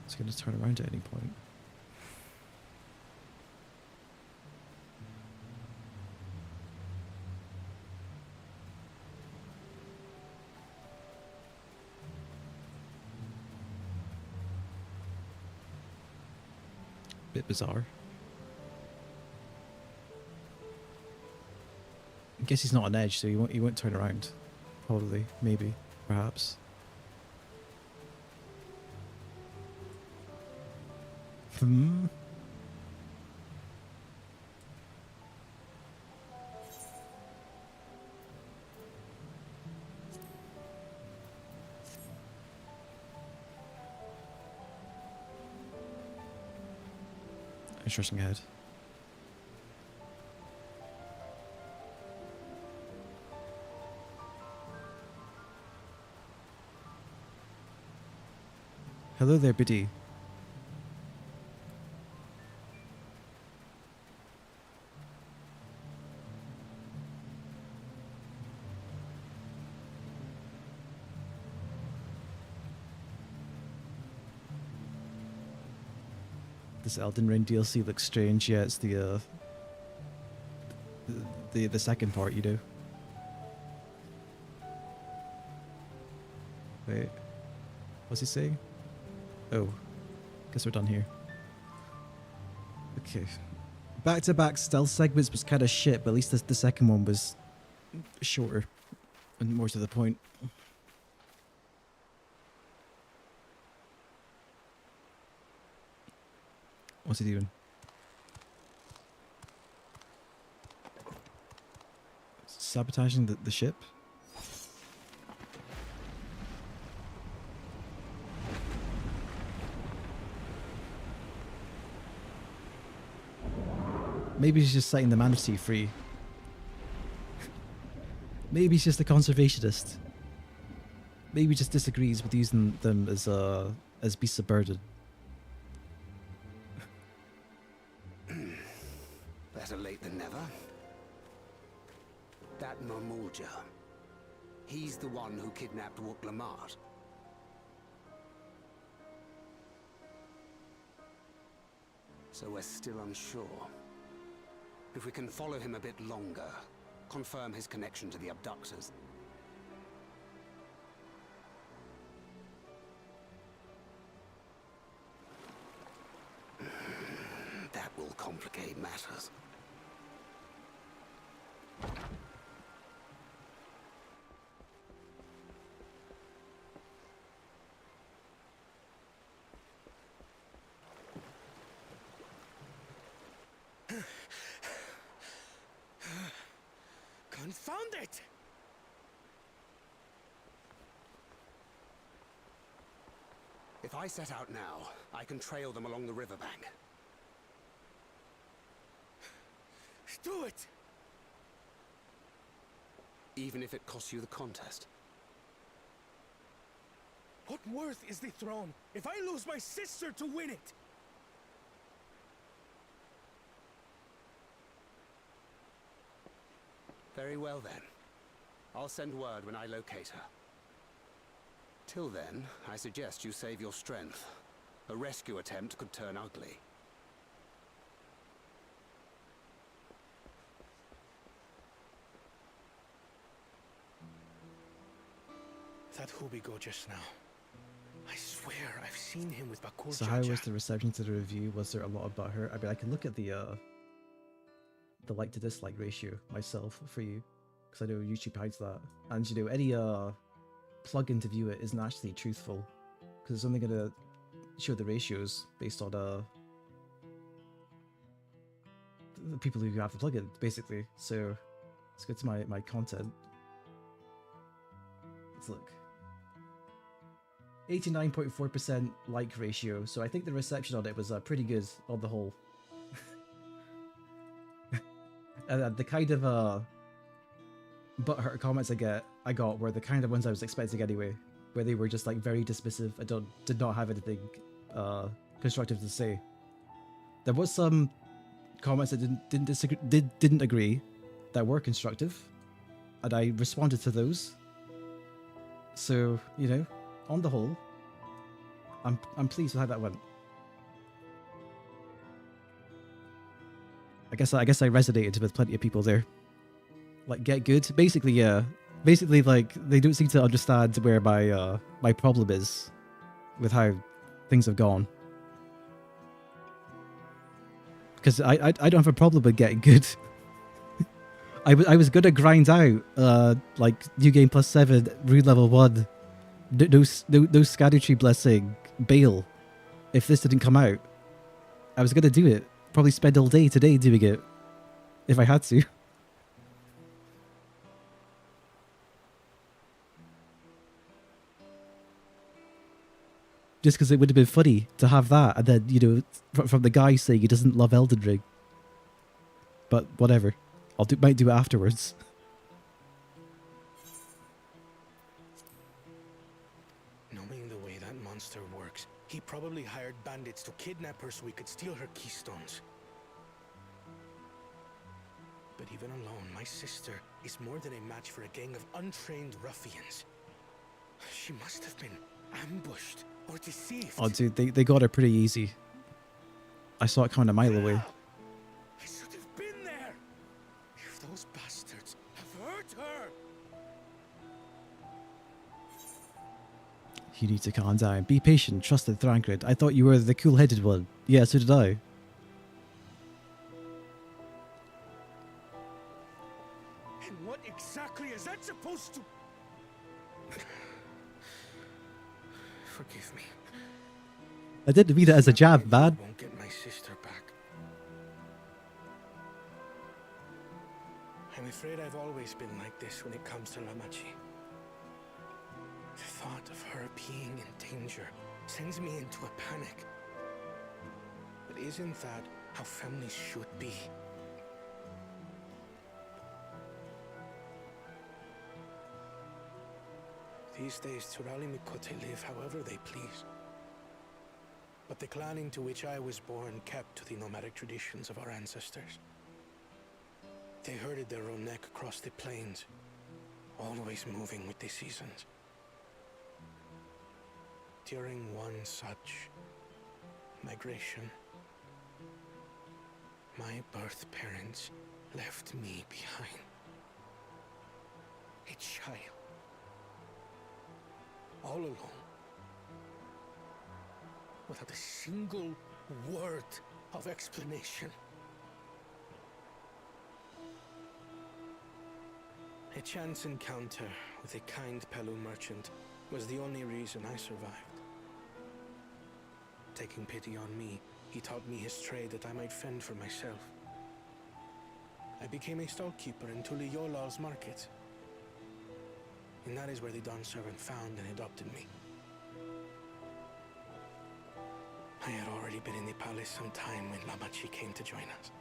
It's going to turn around at any point. Bit bizarre. I guess he's not on edge, so he won't turn around. Probably, maybe, perhaps. Hmm. Interesting head. Hello there, Biddy. This Elden Ring DLC looks strange. Yeah, it's the second part, you know. Wait, what's he saying? Oh, guess we're done here. Okay, back-to-back stealth segments was kind of shit, but at least the second one was shorter and more to the point. What's he doing? Sabotaging the ship? Maybe he's just setting the manatee free. Maybe he's just a conservationist. Maybe he just disagrees with using them as beasts of burden. Better late than never. That Mamulja. He's the one who kidnapped Wuk-Lamart. So we're still unsure. If we can follow him a bit longer, confirm his connection to the abductors. game matters. Confound it! If I set out now, I can trail them along the riverbank. Do it! Even if it costs you the contest. What worth is the throne if I lose my sister to win it? Very well then. I'll send word when I locate her. Till then, I suggest you save your strength. A rescue attempt could turn ugly. That Hubigo just now. I swear I've seen him with Bakur So how was the reception to the review? Was there a lot about her? I mean, I can look at the like to dislike ratio myself for you, because I know YouTube hides that. And you know, any plugin to view it isn't actually truthful, because it's only gonna show the ratios based on the people who have the plugin, basically. So let's go to my content. Let's look. 89.4% like ratio, so I think the reception on it was pretty good on the whole. And the kind of butthurt comments I got were the kind of ones I was expecting anyway, where they were just like very dismissive and did not have anything constructive to say. There was some comments that didn't agree, that were constructive, and I responded to those. So, you know, on the whole, I'm pleased with how that went. I guess I resonated with plenty of people there. Like, get good. Basically, yeah. Basically, like, they don't seem to understand where my problem is with how things have gone. Because I don't have a problem with getting good. I was gonna grind out like New Game Plus 7 Rune Level 1 no Scadutree Blessing Bale if this didn't come out. I was gonna do it. Probably spend all day today doing it if I had to. Just because it would have been funny to have that, and then, you know, from the guy saying he doesn't love Elden Ring. But whatever. Might do it afterwards. Knowing the way that monster works, he probably hired bandits to kidnap her so we could steal her keystones. But even alone, my sister is more than a match for a gang of untrained ruffians. She must have been ambushed or deceived. Oh, dude, they got her pretty easy. I saw it coming a mile away. I should have been there. If those bastards have hurt her. You need to calm down. Be patient. Trust in Thancred. I thought you were the cool-headed one. Yeah, so did I. And what exactly is that supposed to... Forgive me. I didn't mean it as a jab, man. Won't get my sister back. I'm afraid I've always been like this when it comes to Lamachi. The thought of her being in danger sends me into a panic. But isn't that how families should be? These days, Turali Mikote live however they please. But the clan into which I was born kept to the nomadic traditions of our ancestors. They herded their own neck across the plains, always moving with the seasons. During one such migration, my birth parents left me behind. A child. All alone. Without a single word of explanation. chance encounter with a kind Pelu merchant was the only reason I survived. Taking pity on me, he taught me his trade that I might fend for myself. I became a stallkeeper in Tuliyolal's market. And that is where the Dawn servant found and adopted me. I had already been in the palace some time when Lamachi came to join us.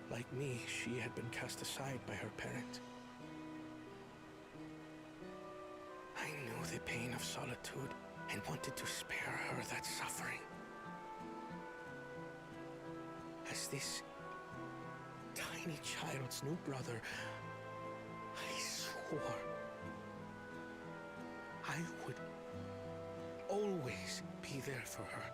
Like me, she had been cast aside by her parent. I knew the pain of solitude and wanted to spare her that suffering. As this tiny child's new brother, I swore I would always be there for her.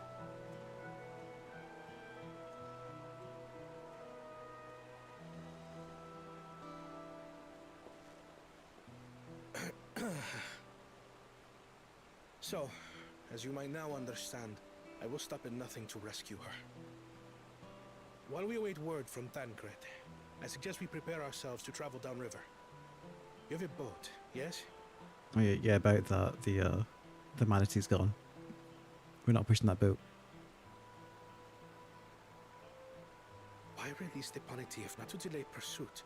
So, as you might now understand, I will stop at nothing to rescue her. While we await word from Tancred, I suggest we prepare ourselves to travel downriver. You have a boat, yes? Oh yeah, about that. The manatee's gone. We're not pushing that boat. Why release the Panity if not to delay pursuit?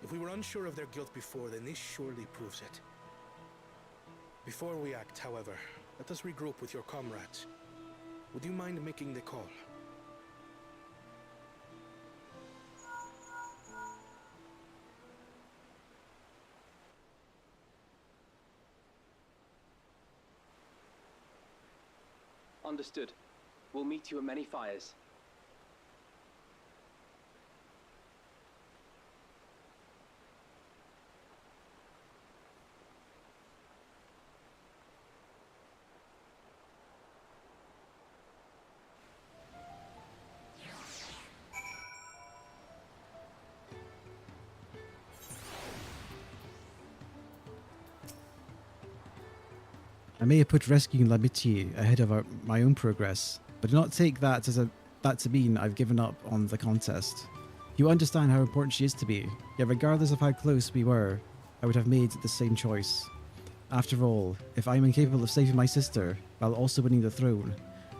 If we were unsure of their guilt before, then this surely proves it. Before we act, however, let us regroup with your comrades. Would you mind making the call? Understood. We'll meet you at many fires. I may have put rescuing Lamiti ahead of my own progress, but do not take that to mean I've given up on the contest. You understand how important she is to me, yet regardless of how close we were, I would have made the same choice. After all, if I am incapable of saving my sister while also winning the throne,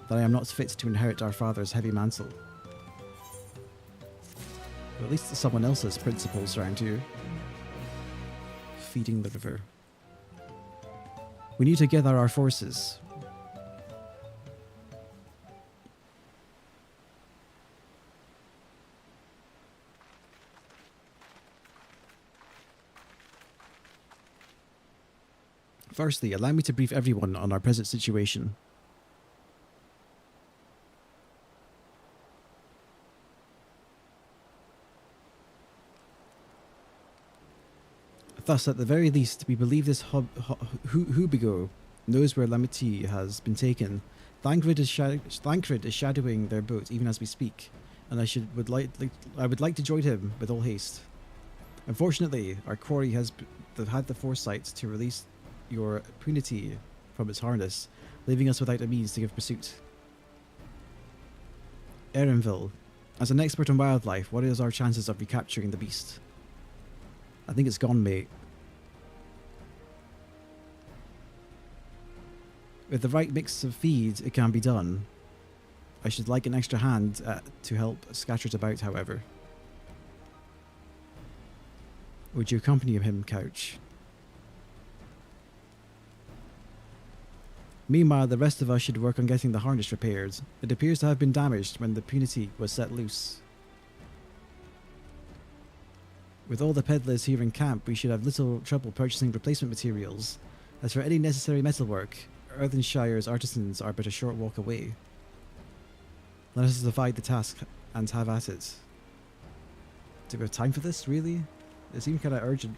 then I am not fit to inherit our father's heavy mantle. Or at least someone else's principles around here. Feeding the river. We need to gather our forces. Firstly, allow me to brief everyone on our present situation. Thus, at the very least, we believe this Hubigo knows where Lamiti has been taken. Thancred is shadowing their boat even as we speak, and I would like to join him with all haste. Unfortunately, our quarry has had the foresight to release your punity from its harness, leaving us without a means to give pursuit. Erenville, as an expert on wildlife, what is our chances of recapturing the beast? I think it's gone, mate. With the right mix of feed, it can be done. I should like an extra hand to help scatter it about, however. Would you accompany him, Couch? Meanwhile, the rest of us should work on getting the harness repaired. It appears to have been damaged when the punity was set loose. With all the peddlers here in camp, we should have little trouble purchasing replacement materials. As for any necessary metalwork, Earthenshire's artisans are but a short walk away. Let us divide the task and have at it. Do we have time for this, really? It seemed kind of urgent.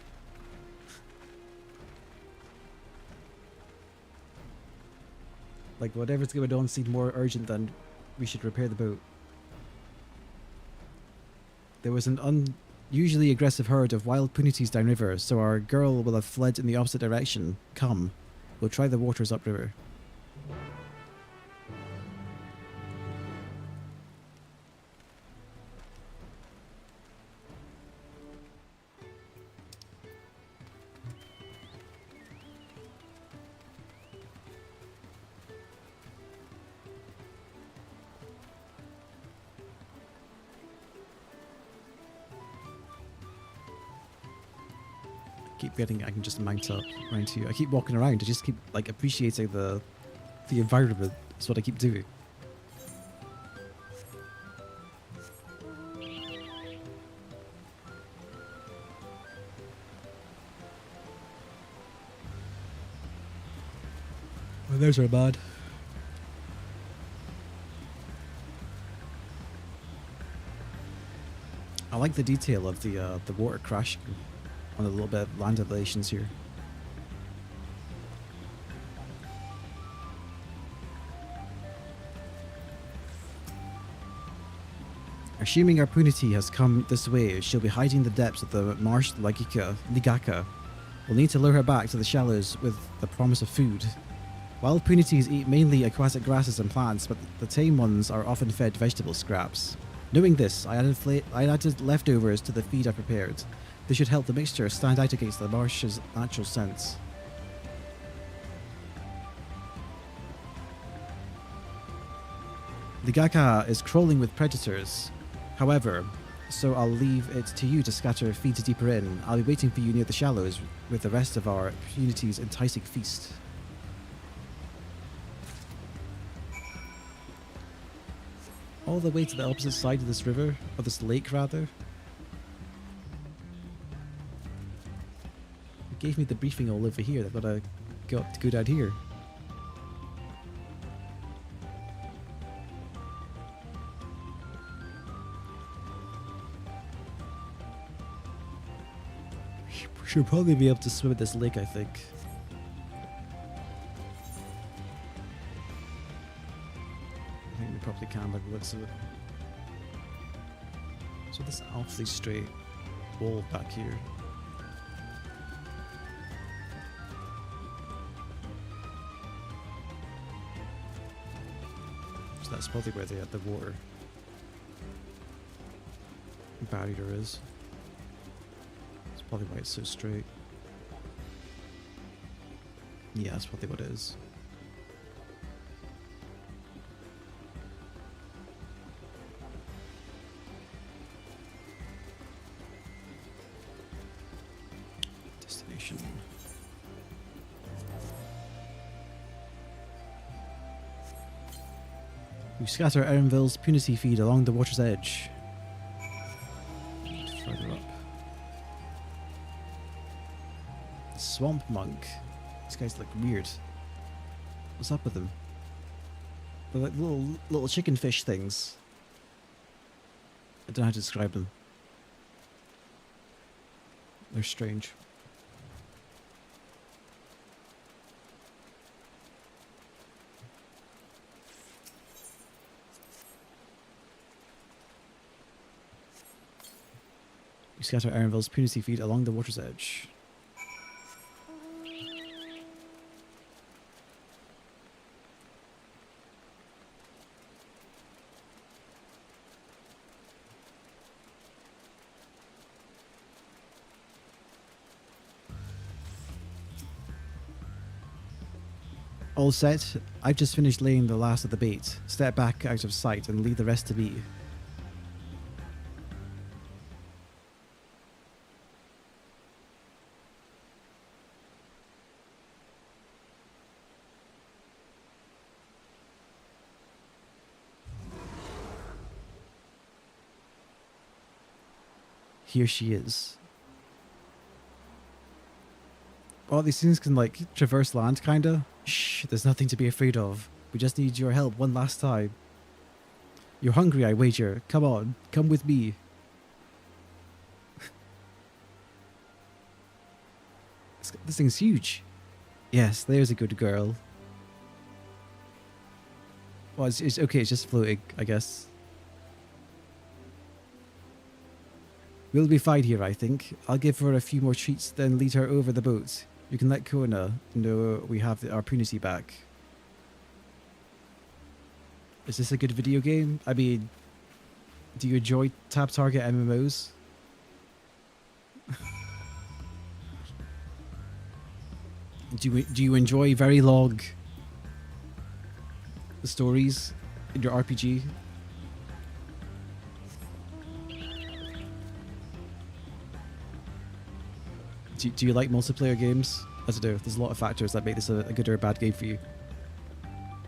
Like, whatever's going on seemed more urgent than we should repair the boat. There was an unusually aggressive herd of wild punities downriver, so our girl will have fled in the opposite direction. Come, we'll try the waters upriver. keep getting I can just mount up around here. I keep walking around. I just keep like appreciating the environment. That's what I keep doing. Oh, those are bad. I like the detail of the water crashing on a little bit of land elevations here. Assuming Arpunity has come this way, she'll be hiding in the depths of the marsh Ligaka. We'll need to lure her back to the shallows with the promise of food. Wild punities eat mainly aquatic grasses and plants, but the tame ones are often fed vegetable scraps. Knowing this, I added leftovers to the feed I prepared. This should help the mixture stand out against the marsh's natural scents. Ligaka is crawling with predators. However, so I'll leave it to you to scatter feeds deeper in. I'll be waiting for you near the shallows with the rest of our community's enticing feast. All the way to the opposite side of this river, or this lake rather. It gave me the briefing all over here. I've got to go down here. Should probably be able to swim at this lake, I think. I think we probably can by the looks of it. So this awfully straight wall back here. So that's probably where the water barrier is. That's probably why it's so straight. Yeah, that's probably what it is. Destination. We scatter Erenville's punity feed along the water's edge. Further up. Swamp monk. These guys look weird. What's up with them? They're like little chicken fish things. I don't know how to describe them. They're strange. We scatter Erenville's punity feed along the water's edge. All set. I've just finished laying the last of the bait. Step back out of sight and leave the rest to me. Here she is. Oh, these things can like traverse land, kinda. Shh, there's nothing to be afraid of. We just need your help one last time. You're hungry, I wager. Come on, come with me. This thing's huge. Yes, there's a good girl. Well, it's okay, it's just floating, I guess. We'll be fine here, I think. I'll give her a few more treats, then lead her over the boat. You can let Kona know we have our punity back. Is this a good video game? I mean, do you enjoy tap target MMOs? Do you enjoy very long stories in your RPG? Do you like multiplayer games? I don't know. There's a lot of factors that make this a good or a bad game for you.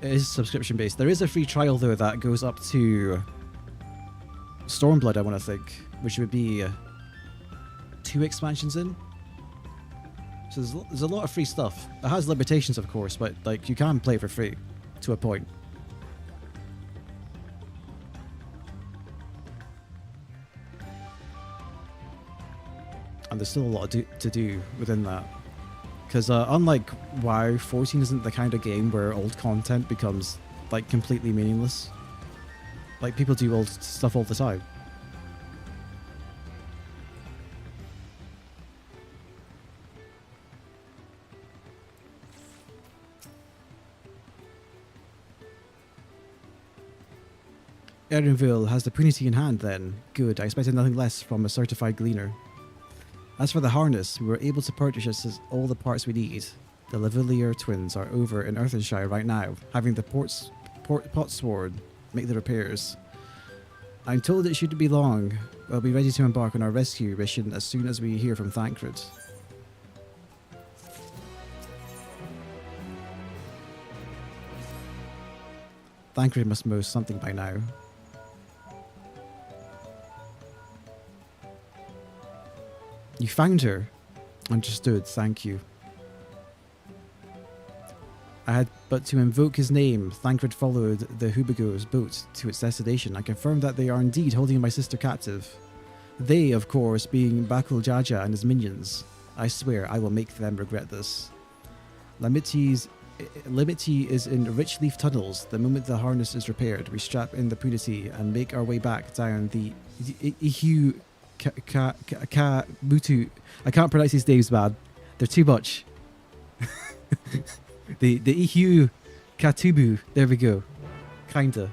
It is subscription based. There is a free trial though that goes up to Stormblood, I want to think, which would be 2 expansions in. So there's a lot of free stuff. It has limitations, of course, but like you can play for free to a point. And there's still a lot to do within that. Because unlike WoW, 14 isn't the kind of game where old content becomes like completely meaningless. Like people do old stuff all the time. Erenville has the punity in hand then. Good, I expected nothing less from a certified gleaner. As for the harness, we were able to purchase all the parts we need. The Lavalier twins are over in Earthenshire right now, having the Potsword make the repairs. I'm told it shouldn't be long. We'll be ready to embark on our rescue mission as soon as we hear from Thancred. Thancred must know something by now. You found her. Understood, thank you. I had but to invoke his name. Thancred followed the Hubigo's boat to its destination. I confirmed that they are indeed holding my sister captive. They, of course, being Bakul Jaja and his minions. I swear I will make them regret this. Limity is in Rich Leaf Tunnels. The moment the harness is repaired, we strap in the punity and make our way back down the Ihu Mutu. I can't pronounce these names, man. They're too much. the Ihu Katubu. There we go. Kinda.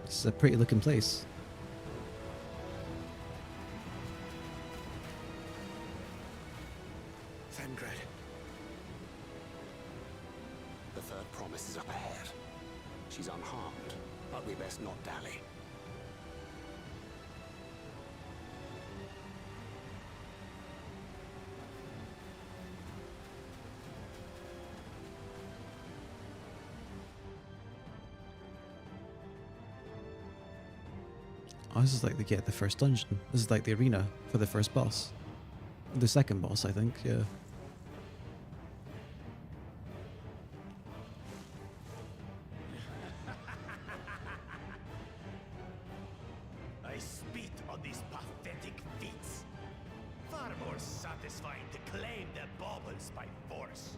This is a pretty looking place. Thancred. The third promise is up ahead. She's unharmed, but we best not dally. Oh, this is like the first dungeon. This is like the arena for the first boss. The second boss, I think, yeah. I spit on these pathetic feats. Far more satisfying to claim their baubles by force.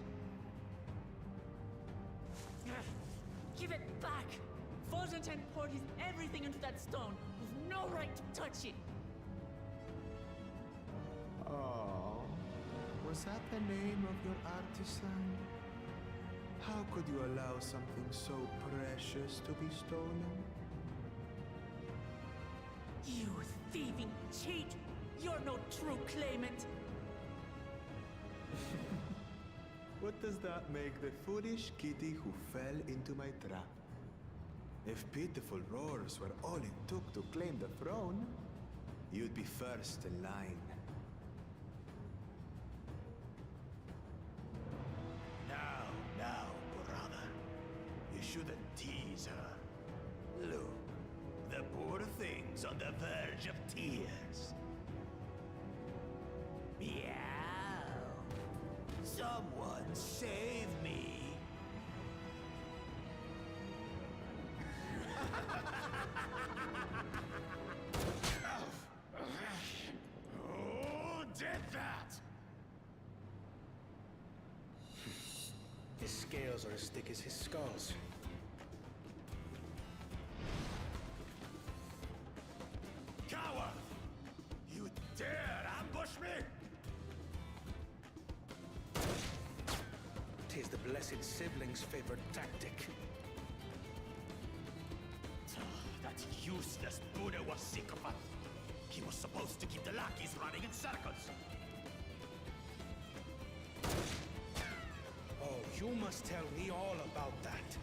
Give it back! Forzenten poured his everything into that stone. You've no right to touch it. Oh, was that the name of your artisan? How could you allow something so precious to be stolen? You thieving cheat! You're no true claimant! What does that make the foolish kitty who fell into my trap? If pitiful roars were all it took to claim the throne, you'd be first in line. Now, brother. You shouldn't tease her. Look, the poor thing's on the verge of tears. Meow. Someone save me. Who did that? His scales are as thick as his skulls. Coward! You dare ambush me? Tis the blessed sibling's favorite tactic. That Useless Buddha was sycophant. He was supposed to keep the lackeys running in circles. Oh, you must tell me all about that.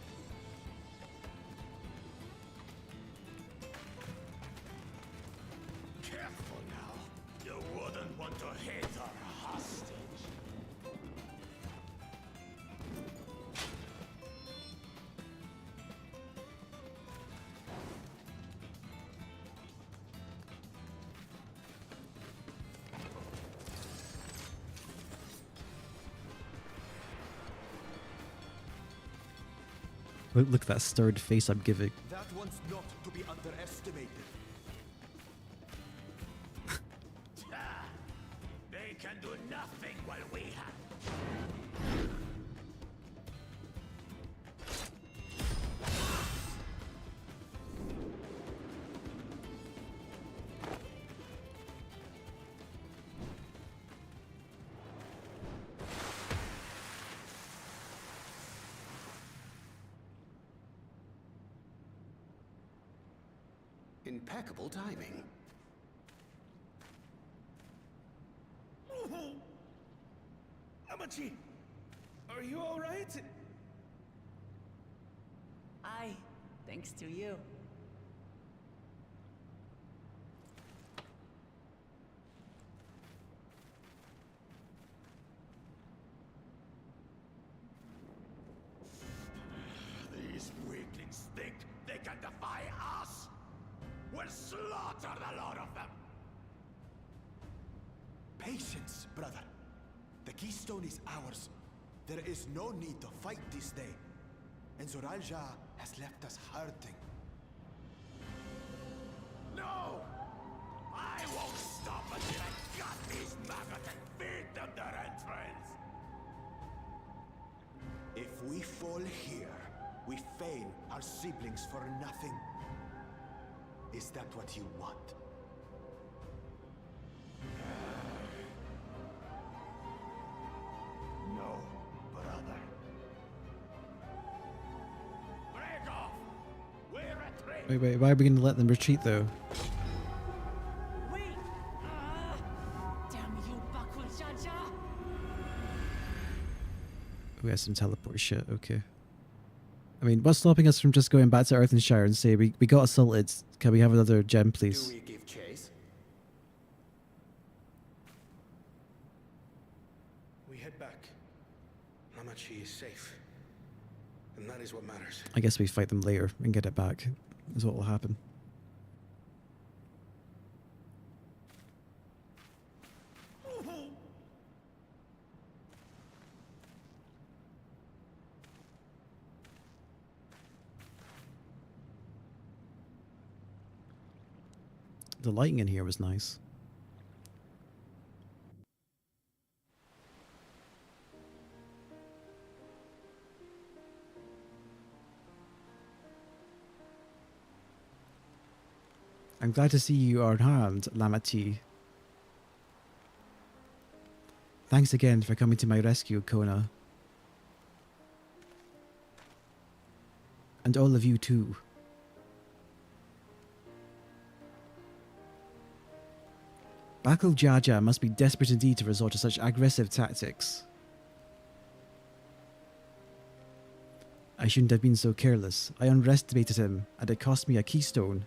Careful now. You wouldn't want to hit our hostage. Look at that stirred face I'm giving. That one's not to be underestimated. They can do nothing while we have. Impeccable timing. Amachi, are you all right? Aye, thanks to you. These weaklings think they can defy us. We'll slaughter the lot of them. Patience, brother. The keystone is ours. There is no need to fight this day. And Zoralja has left us hurting. No! I won't stop until I got these maggots and feed them their entrails! If we fall here, we fail our siblings for nothing. Is that what you want? No, brother. Break off! We're retreating! Wait, why are we going to let them retreat though? Wait! Damn you, Bakul Jaja! We have some teleport shit, okay. I mean, what's stopping us from just going back to Earthenshire and say, we got assaulted, can we have another gem, please? Do we give chase? We head back. Amachi is safe. And that is what matters. I guess we fight them later and get it back, is what will happen. The lighting in here was nice. I'm glad to see you are unharmed, Lamati. Thanks again for coming to my rescue, Kona. And all of you too. Bakul Jaja must be desperate indeed to resort to such aggressive tactics. I shouldn't have been so careless. I underestimated him, and it cost me a keystone.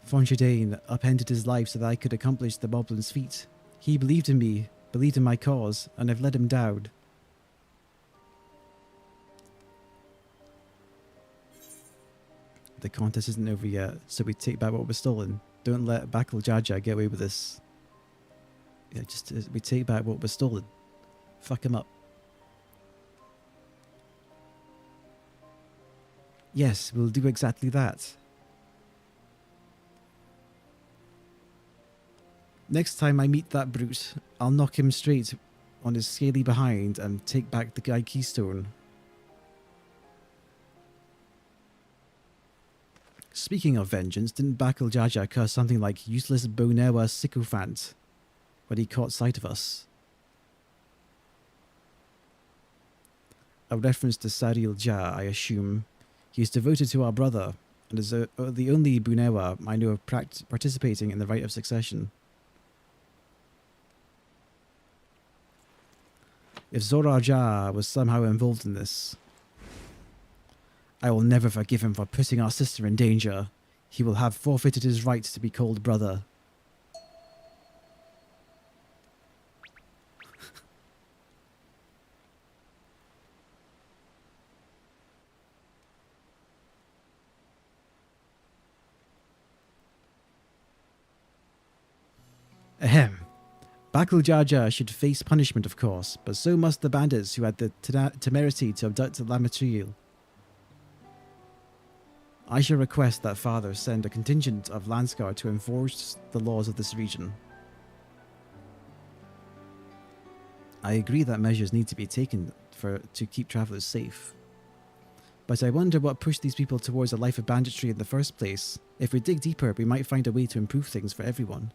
Fonchadain upended his life so that I could accomplish the Moblin's feat. He believed in me, believed in my cause, and I've let him down. The contest isn't over yet, so we take back what was stolen. Don't let Bakul Jaja get away with this. Yeah, just we take back what was stolen. Fuck him up. Yes, we'll do exactly that. Next time I meet that brute, I'll knock him straight on his scaly behind and take back the guy keystone. Speaking of vengeance, didn't Bakul Jaja curse something like useless Bonewa sycophant when he caught sight of us? A reference to Saril Ja, I assume. He is devoted to our brother, and is the only Bunewa I know of participating in the rite of succession. If Zoraja was somehow involved in this, I will never forgive him for putting our sister in danger. He will have forfeited his right to be called brother. Ahem. Bakujaja should face punishment, of course, but so must the bandits who had the temerity to abduct Lamatriel. I shall request that Father send a contingent of Landscar to enforce the laws of this region. I agree that measures need to be taken to keep travellers safe. But I wonder what pushed these people towards a life of banditry in the first place. If we dig deeper, we might find a way to improve things for everyone.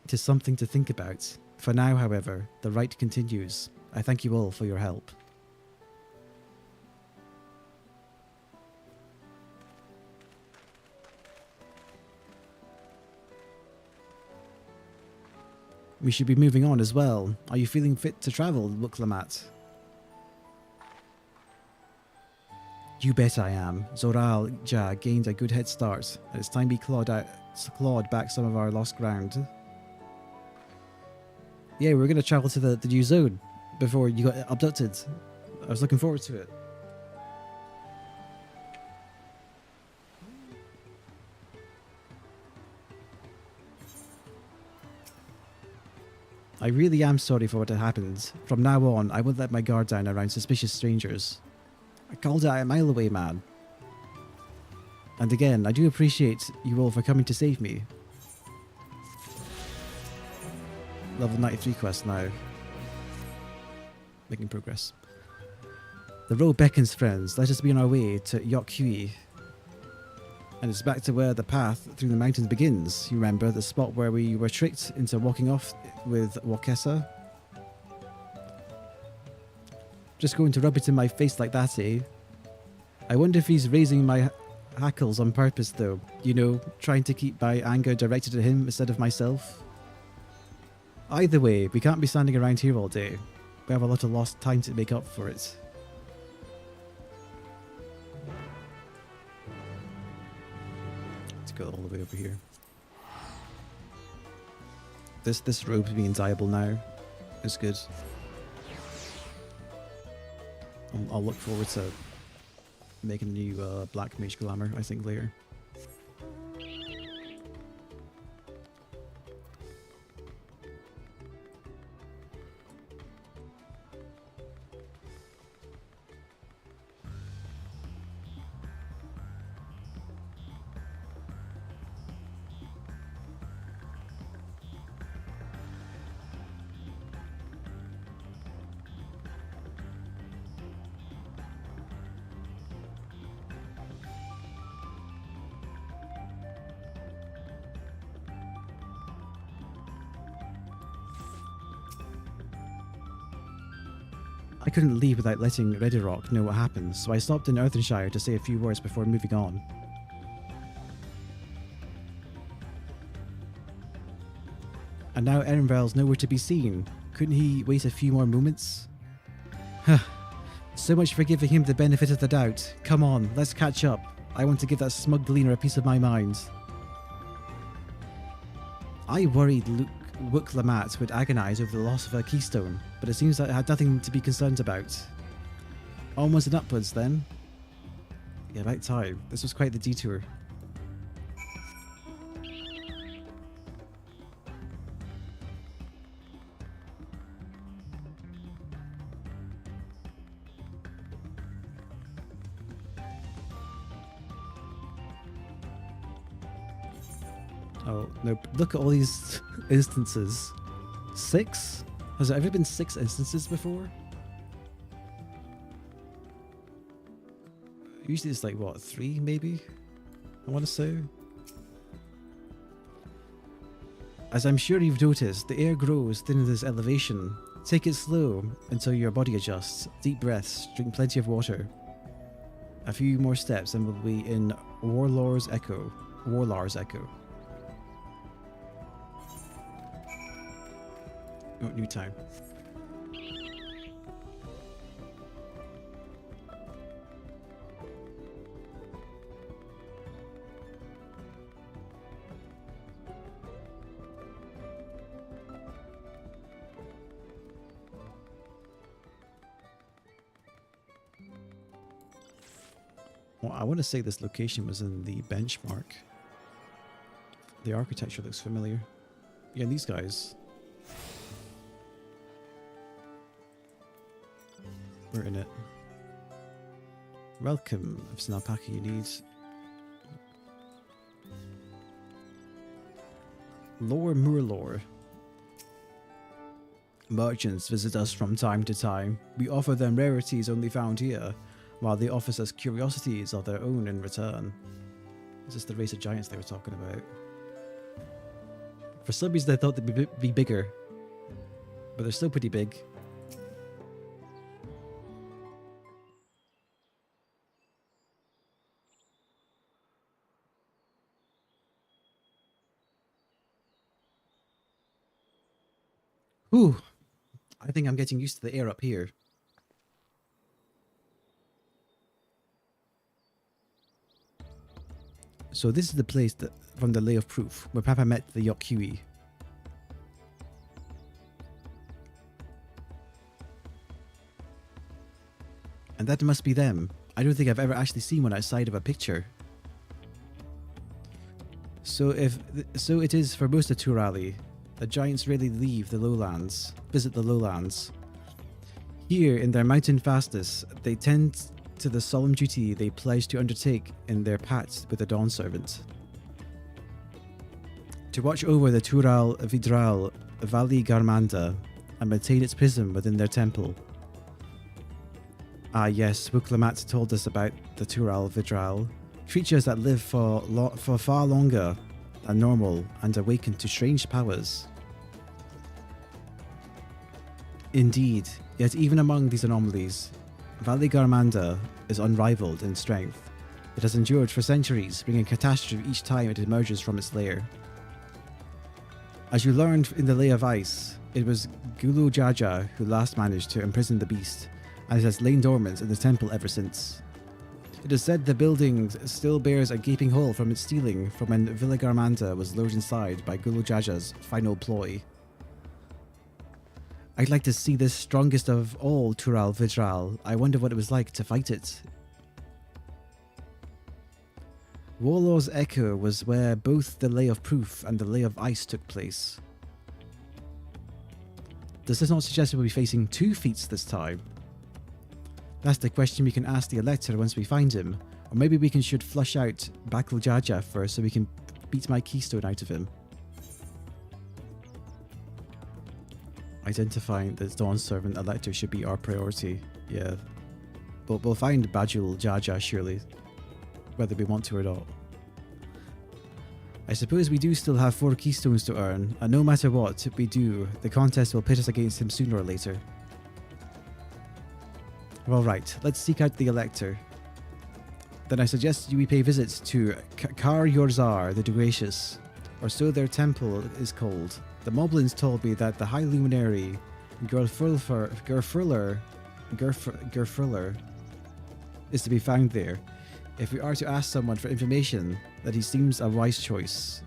It is something to think about. For now, however, the rite continues. I thank you all for your help. We should be moving on as well. Are you feeling fit to travel, Wuklamat? You bet I am. Zoraja gained a good head start, and it's time we clawed back some of our lost ground. Yeah, we're going to travel to the new zone before you got abducted. I was looking forward to it. I really am sorry for what had happened. From now on, I won't let my guard down around suspicious strangers. I called it out a mile away, man. And again, I do appreciate you all for coming to save me. Level 93 quest now. Making progress. The road beckons, friends. Let us be on our way to Yokhui. And it's back to where the path through the mountains begins. You remember the spot where we were tricked into walking off with Wakesa? Just going to rub it in my face like that, eh? I wonder if he's raising my hackles on purpose, though. You know, trying to keep my anger directed at him instead of myself. Either way, we can't be standing around here all day. We have a lot of lost time to make up for it. Let's go all the way over here. This robe being dyeable now is good. I'll look forward to making a new black mage glamour, I think, later. I couldn't leave without letting Redirock know what happened, so I stopped in Earthenshire to say a few words before moving on. And now Emarrel's nowhere to be seen. Couldn't he wait a few more moments? So much for giving him the benefit of the doubt. Come on, let's catch up. I want to give that smug gleaner a piece of my mind. I worried Wuklamat would agonise over the loss of her keystone, but it seems that it had nothing to be concerned about. Onwards and upwards, then. Yeah, about time. This was quite the detour. Oh, no, look at all these instances. 6? Has there ever been 6 instances before? Usually it's like, what, 3 maybe? I want to say. As I'm sure you've noticed, the air grows thin at this elevation. Take it slow until your body adjusts. Deep breaths, drink plenty of water. A few more steps and we'll be in Warlord's Echo. Warlord's Echo. Oh, new time. Well, I want to say this location was in the benchmark. The architecture looks familiar. Yeah, these guys. We're in it. Welcome. If it's an alpaca you need. Lore Murlor. Merchants visit us from time to time. We offer them rarities only found here, while they offer us curiosities of their own in return. Is this the race of giants they were talking about? For some reason I thought they'd be bigger, but they're still pretty big. Ooh, I think I'm getting used to the air up here. So this is the place that, from the Lay of Proof, where Papa met the Yokui. And that must be them. I don't think I've ever actually seen one outside of a picture. So it is for most of Turali. The giants rarely leave the lowlands, visit the lowlands. Here, in their mountain fastness, they tend to the solemn duty they pledge to undertake in their pact with the Dawn Servant. To watch over the Tural Vidral Valley Garmanda and maintain its prism within their temple. Ah yes, Wuklamat told us about the Tural Vidral, creatures that live for far longer than normal and awaken to strange powers. Indeed, yet even among these anomalies, Valley Garmanda is unrivaled in strength. It has endured for centuries, bringing catastrophe each time it emerges from its lair. As you learned in the Lay of Ice, it was Gulu Jaja who last managed to imprison the beast, and it has lain dormant in the temple ever since. It is said the building still bears a gaping hole from its ceiling from when Villa Garmanda was lured inside by Gulu Jaja's final ploy. I'd like to see this strongest of all Tural Vidral. I wonder what it was like to fight it. Warlord's Echo was where both the Lay of Proof and the Lay of Ice took place. Does this not suggest we'll be facing two feats this time? That's the question we can ask the Elector once we find him, or maybe we should flush out Bakul Jaja first so we can beat my keystone out of him. Identifying the Dawn Servant Elector should be our priority, yeah. But we'll find Bajul Jaja surely, whether we want to or not. I suppose we do still have 4 keystones to earn, and no matter what we do, the contest will pit us against him sooner or later. Well, right, let's seek out the Elector. Then I suggest we pay visits to Kar Yorzar the Gracious, or so their temple is called. The Moblins told me that the High Luminary Gerfurler is to be found there. If we are to ask someone for information, that he seems a wise choice.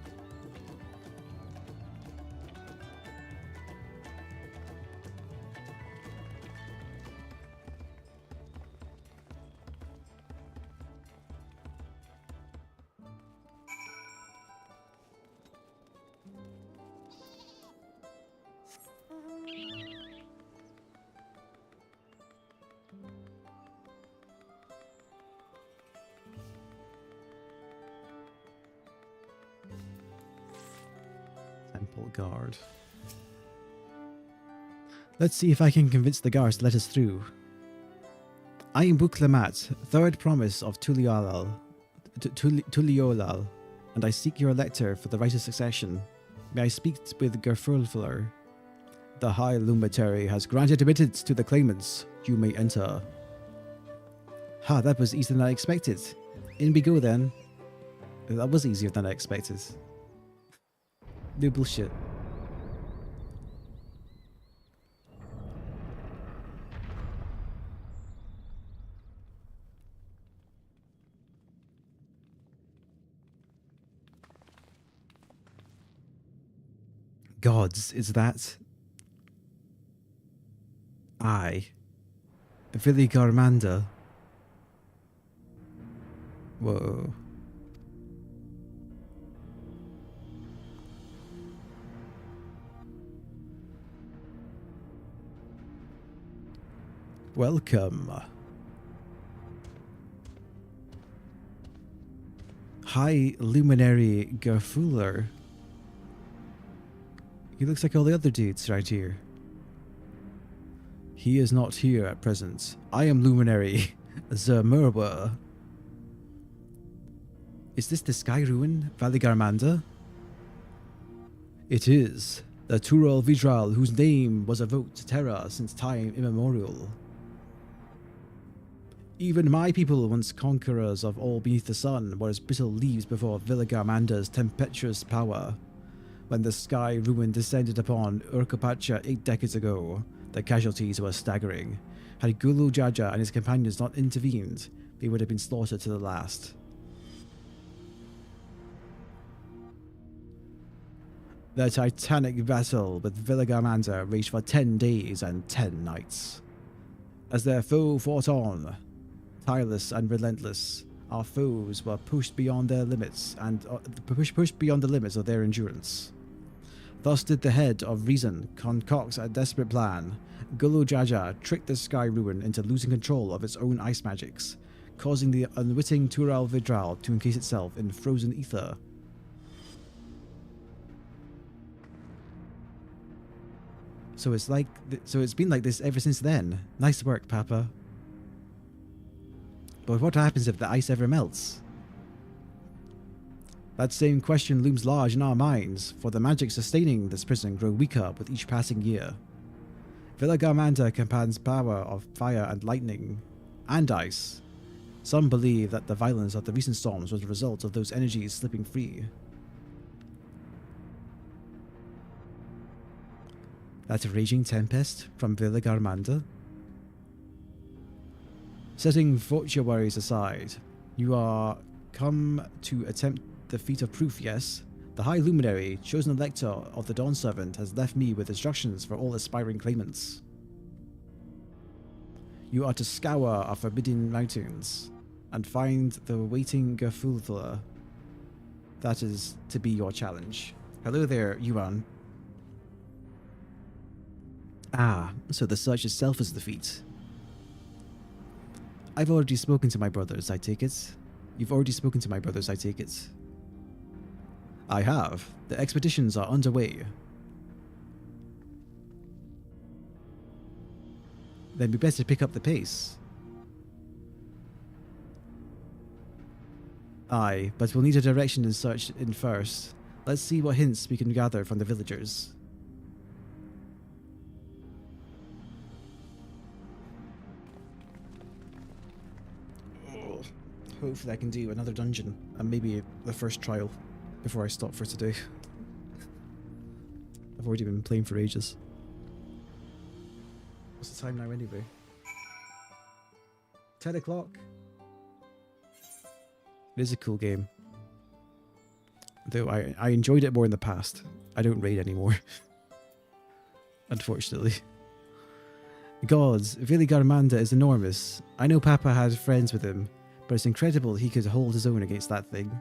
Temple guard. Let's see if I can convince the guards to let us through. I am Buklamat, third promise of Tulialal. Tuliolal, and I seek your lector for the right of succession. May I speak with Gerfurfler? The High Luminary has granted admittance to the claimants. You may enter. Ha, that was easier than I expected. In we go then. That was easier than I expected. No bullshit. Gods, is that... I... Viligarmanda? Whoa. Welcome. High Luminary Gerfuller. He looks like all the other dudes right here. He is not here at present. I am Luminary Zermerwa. Is this the Sky Ruin, Valigarmanda? It is. The Tural Vidral, whose name was evoked to terror since time immemorial. Even my people, once conquerors of all beneath the sun, were as brittle leaves before Viligarmanda's tempestuous power. When the Sky Ruin descended upon Urkapacha 8 decades ago, the casualties were staggering. Had Gulu Jaja and his companions not intervened, they would have been slaughtered to the last. The titanic battle with Viligarmanda raged for 10 days and 10 nights. As their foe fought on, tireless and relentless, our foes were pushed beyond their limits and pushed beyond the limits of their endurance. Thus did the head of reason concoct a desperate plan. Gulu Jaja tricked the Sky Ruin into losing control of its own ice magics, causing the unwitting Tural Vidral to encase itself in frozen ether. So it's been like this ever since then. Nice work, Papa. But what happens if the ice ever melts? That same question looms large in our minds, for the magic sustaining this prison grow weaker with each passing year. Viligarmanda combines power of fire and lightning, and ice. Some believe that the violence of the recent storms was a result of those energies slipping free. That raging tempest from Viligarmanda? Setting future worries aside, you are come to attempt the feat of proof, yes? The High Luminary, chosen elector of the Dawn Servant, has left me with instructions for all aspiring claimants. You are to scour our forbidden mountains and find the waiting Gerfulthler. That is to be your challenge. Hello there, Yuan. Ah, so the search itself is the feat. I've already spoken to my brothers, I take it. You've already spoken to my brothers, I take it. I have. The expeditions are underway. Then we better pick up the pace. Aye, but we'll need a direction in search in first. Let's see what hints we can gather from the villagers. Hopefully I can do another dungeon, and maybe the first trial, before I stop for today. I've already been playing for ages. What's the time now anyway? 10 o'clock? It is a cool game. Though I enjoyed it more in the past. I don't raid anymore. Unfortunately. Gods, Viligarmanda is enormous. I know Papa had friends with him, but it's incredible he could hold his own against that thing.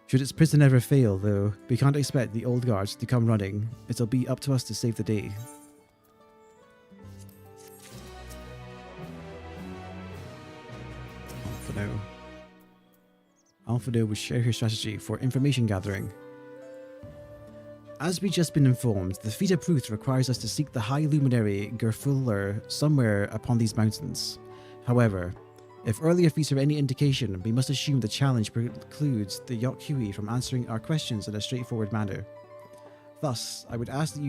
Should its prison ever fail, though, we can't expect the old guards to come running. It'll be up to us to save the day. Alphado will share his strategy for information gathering. As we just been informed, the feat of proof requires us to seek the High Luminary Gerfuller somewhere upon these mountains. However, If earlier feats are any indication, we must assume the challenge precludes the Yokhui from answering our questions in a straightforward manner. Thus, I would ask that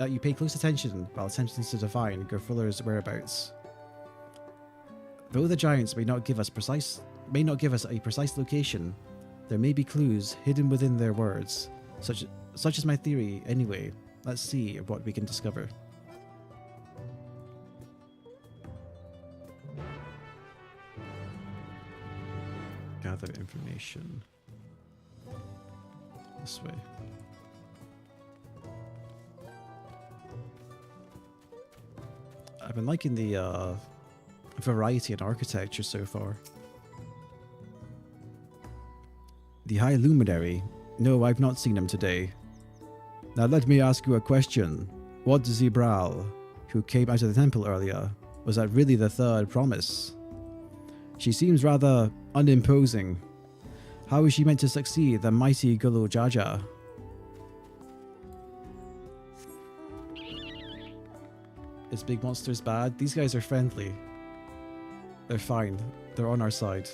you pay close attention while attempting to divine Gerfuller's whereabouts. Though the giants may not give us a precise location, there may be clues hidden within their words. Such is my theory, anyway. Let's see what we can discover. Gather information. This way. I've been liking the variety in architecture so far. The High Luminary? No, I've not seen him today. Now let me ask you a question. What Emarrel, who came out of the temple earlier, was that really the third promise? She seems rather unimposing. How is she meant to succeed the mighty Gulu Jaja? Is Big Monsters bad? These guys are friendly. They're fine. They're on our side.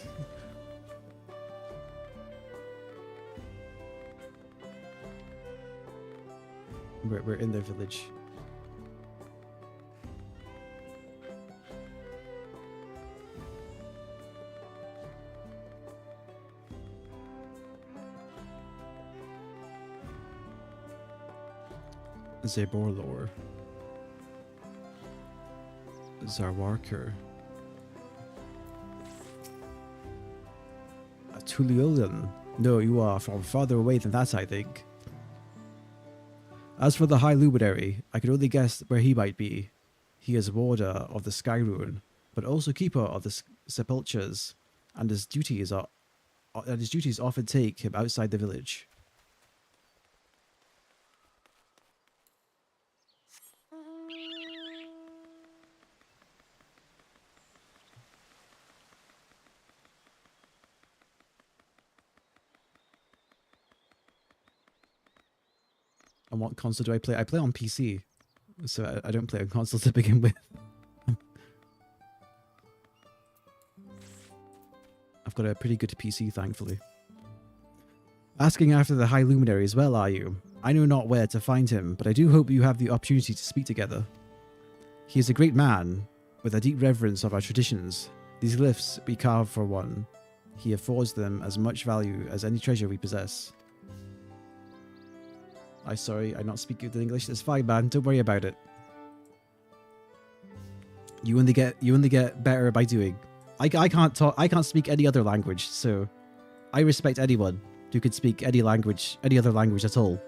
We're in their village. Zeborlor. Zarwarker. Tuliolan. No, you are from farther away than that, I think. As for the High Luminary, I can only guess where he might be. He is warder of the Sky Ruin, but also keeper of the sepulchres, and his duties often take him outside the village. On what console do I play? I play on PC, so I don't play on console to begin with. I've got a pretty good PC, thankfully. Asking after the High Luminary as well, are you? I know not where to find him, but I do hope you have the opportunity to speak together. He is a great man, with a deep reverence of our traditions. These glyphs we carve for one. He affords them as much value as any treasure we possess. I'm sorry, I not speak good English. It's fine, man. Don't worry about it. You only get better by doing. I can't speak any other language, so I respect anyone who could speak any other language at all.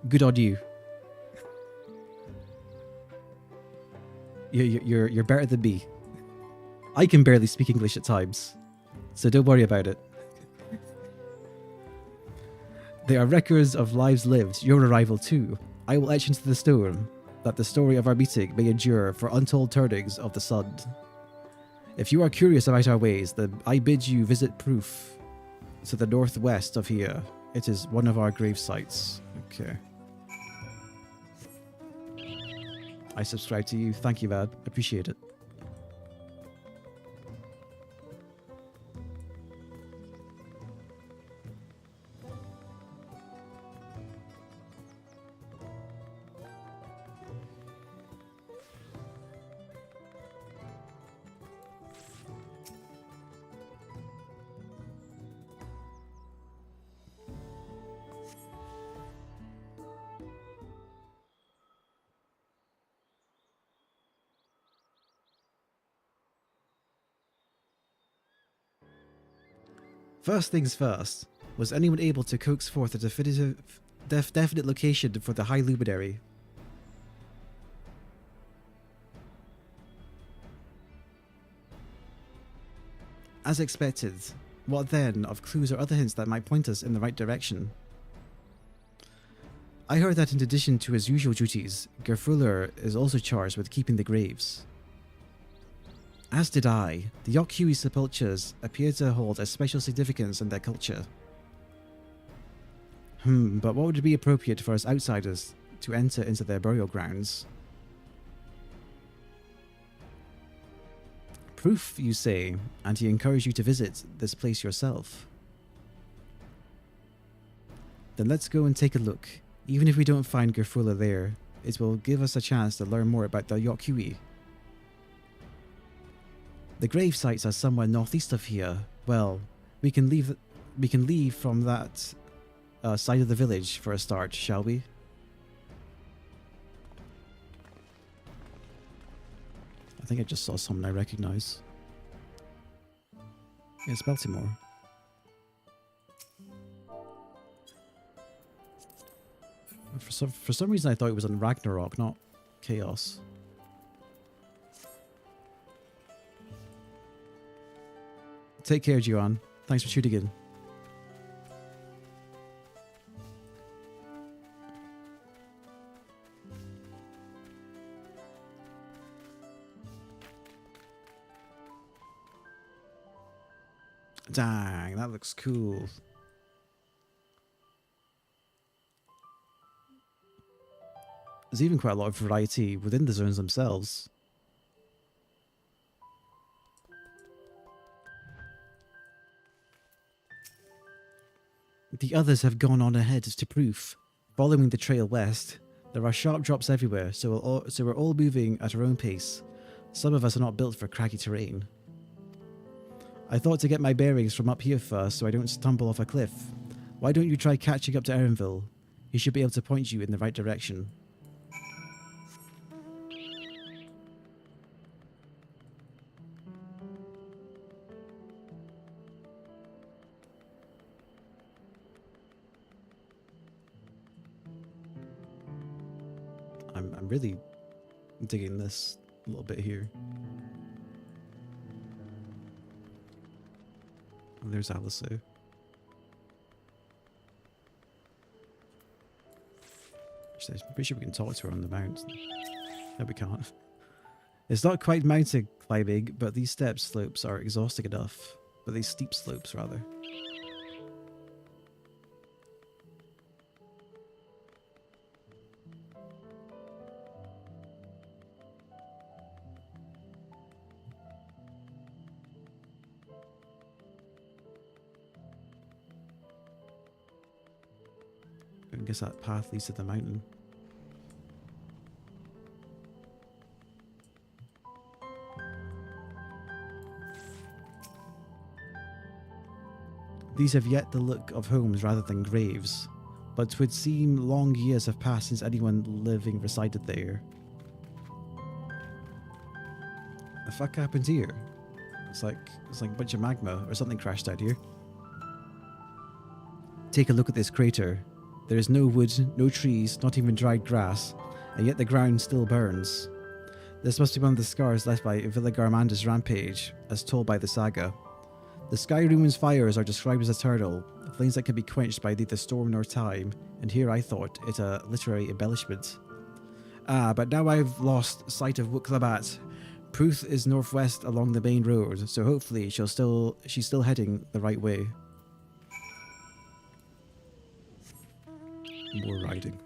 Good on you. You're better than me. I can barely speak English at times, so don't worry about it. They are records of lives lived, your arrival too. I will etch into the stone that the story of our meeting may endure for untold turnings of the sun. If you are curious about our ways, then I bid you visit Proof to the northwest of here. It is one of our grave sites. Okay. I subscribe to you. Thank you, man. Appreciate it. First things first, was anyone able to coax forth a definite location for the High Luminary? As expected, what then of clues or other hints that might point us in the right direction? I heard that in addition to his usual duties, Gerfuller is also charged with keeping the graves. As did I. The Yokhui sepulchres appear to hold a special significance in their culture. But what would be appropriate for us outsiders to enter into their burial grounds? Proof, you say, and he encouraged you to visit this place yourself. Then let's go and take a look. Even if we don't find Gerfula there, it will give us a chance to learn more about the Yokyui. The grave sites are somewhere northeast of here. Well, we can leave from that side of the village for a start, shall we? I think I just saw someone I recognize. Yeah, it's Baltimore. For some reason I thought it was on Ragnarok, not Chaos. Take care, Juan. Thanks for tuning in. Dang, that looks cool. There's even quite a lot of variety within the zones themselves. The others have gone on ahead to Proof. Following the trail west, there are sharp drops everywhere, so we're all moving at our own pace. Some of us are not built for craggy terrain. I thought to get my bearings from up here first so I don't stumble off a cliff. Why don't you try catching up to Erenville? He should be able to point you in the right direction. I'm really digging this a little bit here. Oh, there's Alice. I'm pretty sure we can talk to her on the mount. No, we can't. It's not quite mountain climbing, but these steep slopes are exhausting enough. But these steep slopes, rather. I guess that path leads to the mountain. These have yet the look of homes rather than graves, but 'twould seem long years have passed since anyone living resided there. The fuck happened here? It's like a bunch of magma or something crashed out here. Take a look at this crater. There is no wood, no trees, not even dried grass, and yet the ground still burns. This must be one of the scars left by Villagarmanda's rampage, as told by the saga. The Sky Ruin's fires are described as eternal, flames that can be quenched by neither storm nor time, and here I thought it a literary embellishment. Ah, but now I've lost sight of Wuklabat. Proof is northwest along the main road, so hopefully she's still heading the right way. More riding.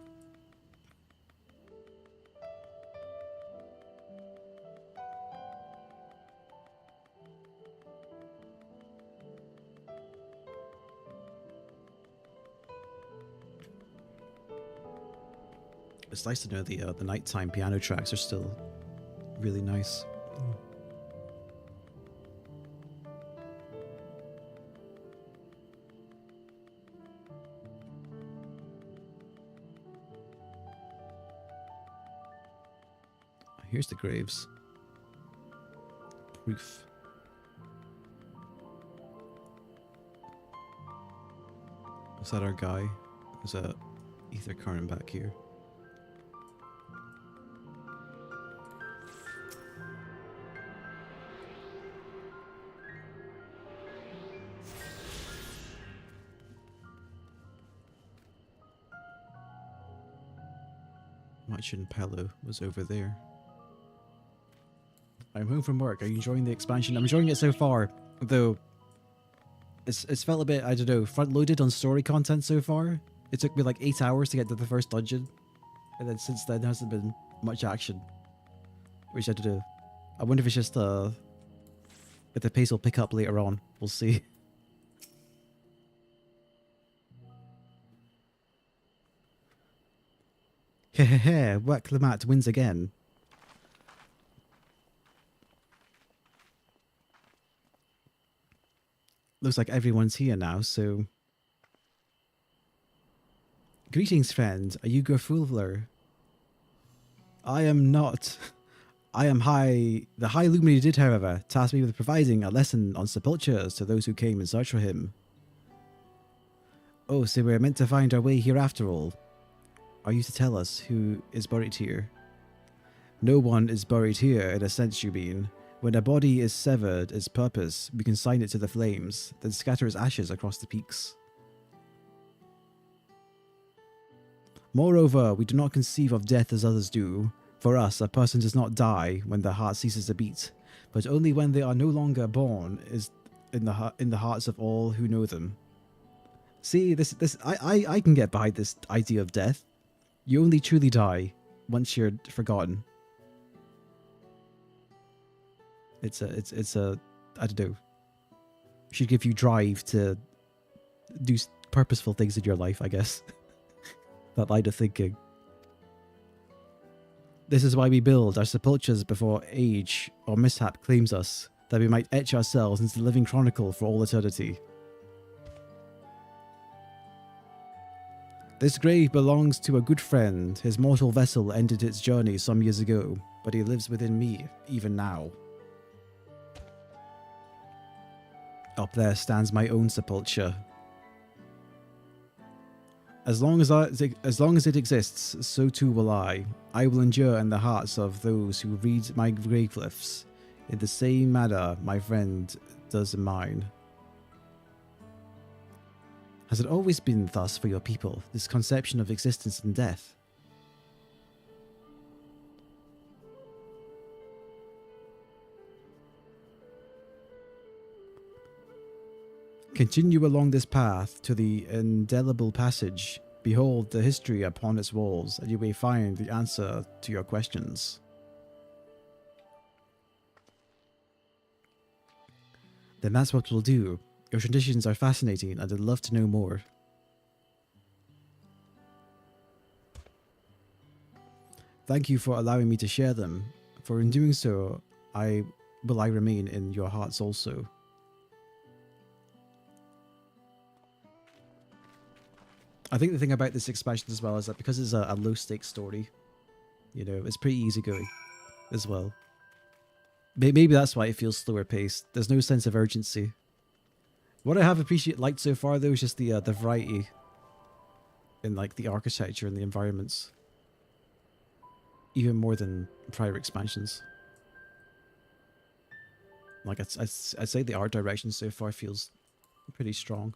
It's nice to know the nighttime piano tracks are still really nice. Here's the graves. Proof. Is that our guy? Is that ether current back here? Machin Palo was over there. I'm home from work. Are you enjoying the expansion? I'm enjoying it so far, though it's felt a bit, I don't know, front-loaded on story content so far. It took me like 8 hours to get to the first dungeon, and then since then there hasn't been much action. Which I don't know. I wonder if it's just If the pace will pick up later on, we'll see. Hehehe, Waklamat wins again. Looks like everyone's here now, so... Greetings, friend. Are you Gerfulver? I am not. I am High... The High Luminary did, however, task me with providing a lesson on sepultures to those who came in search for him. Oh, so we're meant to find our way here after all. Are you to tell us who is buried here? No one is buried here, in a sense, you mean. When a body is severed its purpose, we consign it to the flames, then scatter its ashes across the peaks. Moreover, we do not conceive of death as others do. For us, a person does not die when their heart ceases to beat, but only when they are no longer born is in the hearts of all who know them. See, I can get behind this idea of death. You only truly die once you're forgotten. It's a I don't know. Should give you drive to do purposeful things in your life, I guess. That line of thinking. This is why we build our sepultures before age or mishap claims us, that we might etch ourselves into the living chronicle for all eternity. This grave belongs to a good friend. His mortal vessel ended its journey some years ago, but he lives within me, even now. Up there stands my own sepulture. As long as it exists, so too will I. I will endure in the hearts of those who read my graveglyphs, in the same manner my friend does in mine. Has it always been thus for your people, this conception of existence and death? Continue along this path to the indelible passage. Behold the history upon its walls, and you may find the answer to your questions. Then that's what we'll do. Your traditions are fascinating, and I'd love to know more. Thank you for allowing me to share them, for in doing so, I remain in your hearts also. I think the thing about this expansion as well is that because it's a low-stakes story, you know, it's pretty easygoing as well. Maybe that's why it feels slower paced. There's no sense of urgency. What I have liked so far though is just the variety in like the architecture and the environments, even more than prior expansions. Like I'd say the art direction so far feels pretty strong.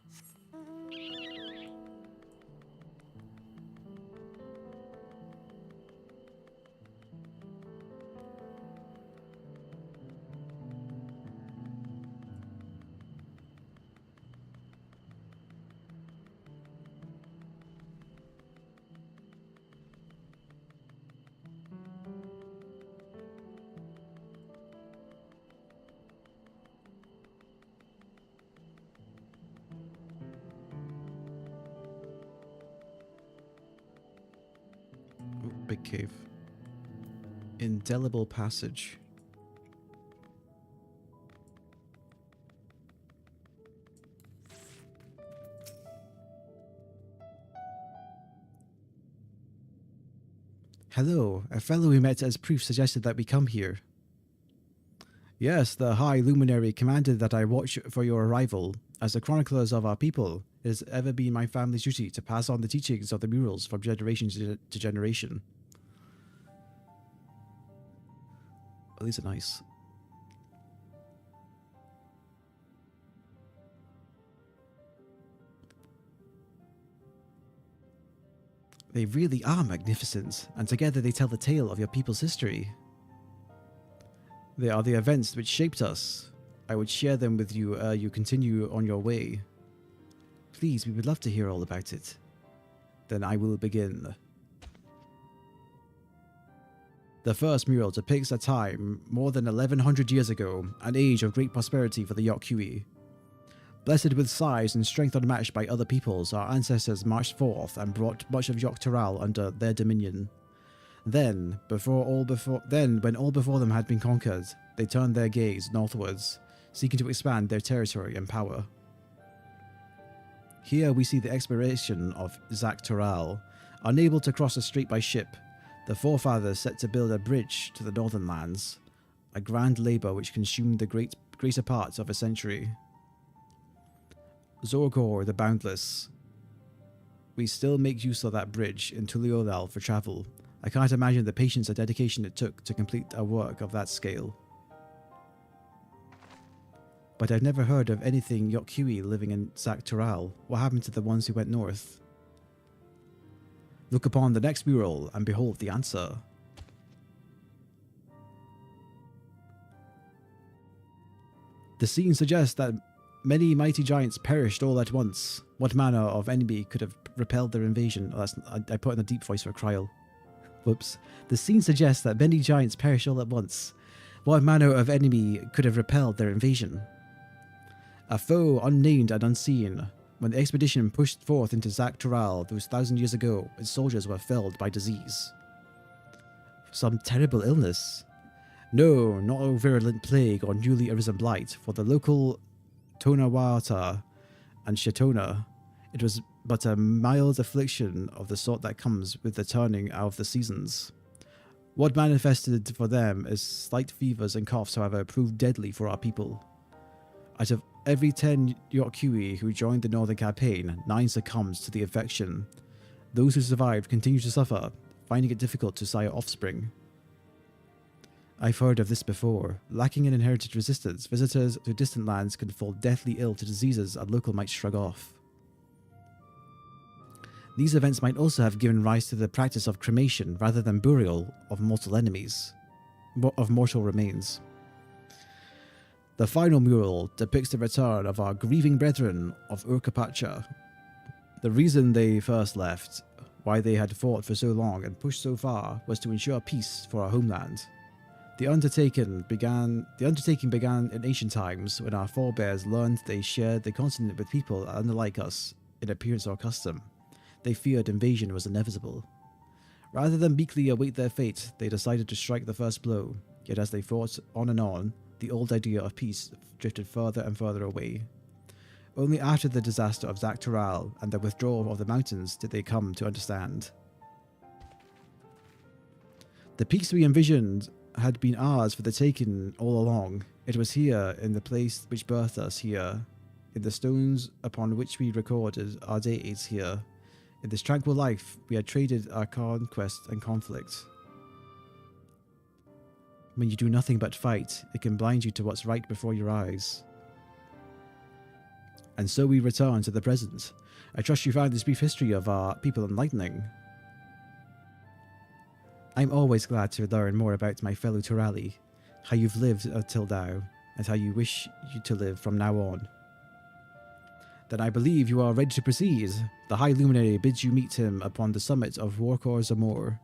Big cave. Indelible passage. Hello, a fellow we met as proof suggested that we come here. Yes, the High Luminary commanded that I watch for your arrival. As the chroniclers of our people, it has ever been my family's duty to pass on the teachings of the murals from generation to generation. Oh, these are nice. They really are magnificent, and together they tell the tale of your people's history. They are the events which shaped us. I would share them with you you continue on your way. Please, we would love to hear all about it. Then I will begin. The first mural depicts a time more than 1100 years ago, an age of great prosperity for the Yokui. Blessed with size and strength unmatched by other peoples, our ancestors marched forth and brought much of Dawntrail under their dominion. Then, when all before them had been conquered, they turned their gaze northwards, seeking to expand their territory and power. Here we see the exploration of Dawntrail. Unable to cross the strait by ship, the forefathers set to build a bridge to the northern lands, a grand labour which consumed the greater part of a century. Zorgor the Boundless. We still make use of that bridge in Tuliolal for travel. I can't imagine the patience and dedication it took to complete a work of that scale. But I've never heard of anything Yokui living in Dawntrail. What happened to the ones who went north? Look upon the next mural and behold the answer. The scene suggests that many mighty giants perished all at once. What manner of enemy could have repelled their invasion? Oh, I put in a deep voice for Kryl. Whoops. The scene suggests that many giants perished all at once. What manner of enemy could have repelled their invasion? A foe unnamed and unseen. When the expedition pushed forth into Dawntrail those 1,000 years ago, its soldiers were felled by disease. Some terrible illness. No, not a virulent plague or newly arisen blight. For the local Tonawata and Shatona, it was but a mild affliction of the sort that comes with the turning out of the seasons. What manifested for them as slight fevers and coughs, however, proved deadly for our people. Out of every 10 Yokui who joined the northern campaign, 9 succumbed to the infection. Those who survived continue to suffer, finding it difficult to sire offspring. I've heard of this before. Lacking in inherited resistance, visitors to distant lands can fall deathly ill to diseases a local might shrug off. These events might also have given rise to the practice of cremation rather than burial of mortal remains. The final mural depicts the return of our grieving brethren of Urkapacha. The reason they first left, why they had fought for so long and pushed so far, was to ensure peace for our homeland. The undertaking began in ancient times when our forebears learned they shared the continent with people unlike us in appearance or custom. They feared invasion was inevitable. Rather than meekly await their fate, they decided to strike the first blow. Yet as they fought on, the old idea of peace drifted further and further away. Only after the disaster of Dawntrail and the withdrawal of the mountains did they come to understand. The peace we envisioned had been ours for the taking all along. It was here, in the place which birthed us here, in the stones upon which we recorded our days here. In this tranquil life, we had traded our conquest and conflict. When you do nothing but fight, it can blind you to what's right before your eyes. And so we return to the present. I trust you found this brief history of our people enlightening. I'm always glad to learn more about my fellow Turali, how you've lived until now, and how you wish you to live from now on. Then I believe you are ready to proceed. The High Luminary bids you meet him upon the summit of Warkor Zamor.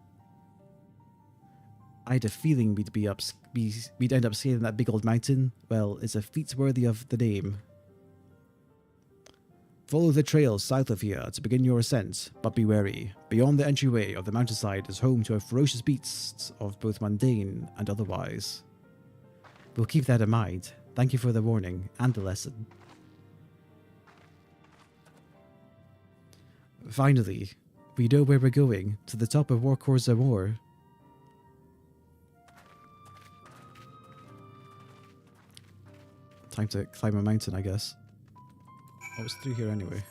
I had a feeling we'd end up scaling that big old mountain. Well, it's a feat worthy of the name. Follow the trails south of here to begin your ascent, but be wary. Beyond the entryway of the mountainside is home to a ferocious beasts of both mundane and otherwise. We'll keep that in mind. Thank you for the warning and the lesson. Finally, we know where we're going, to the top of Warkor Zamor. Time to climb a mountain, I guess. I was through here anyway.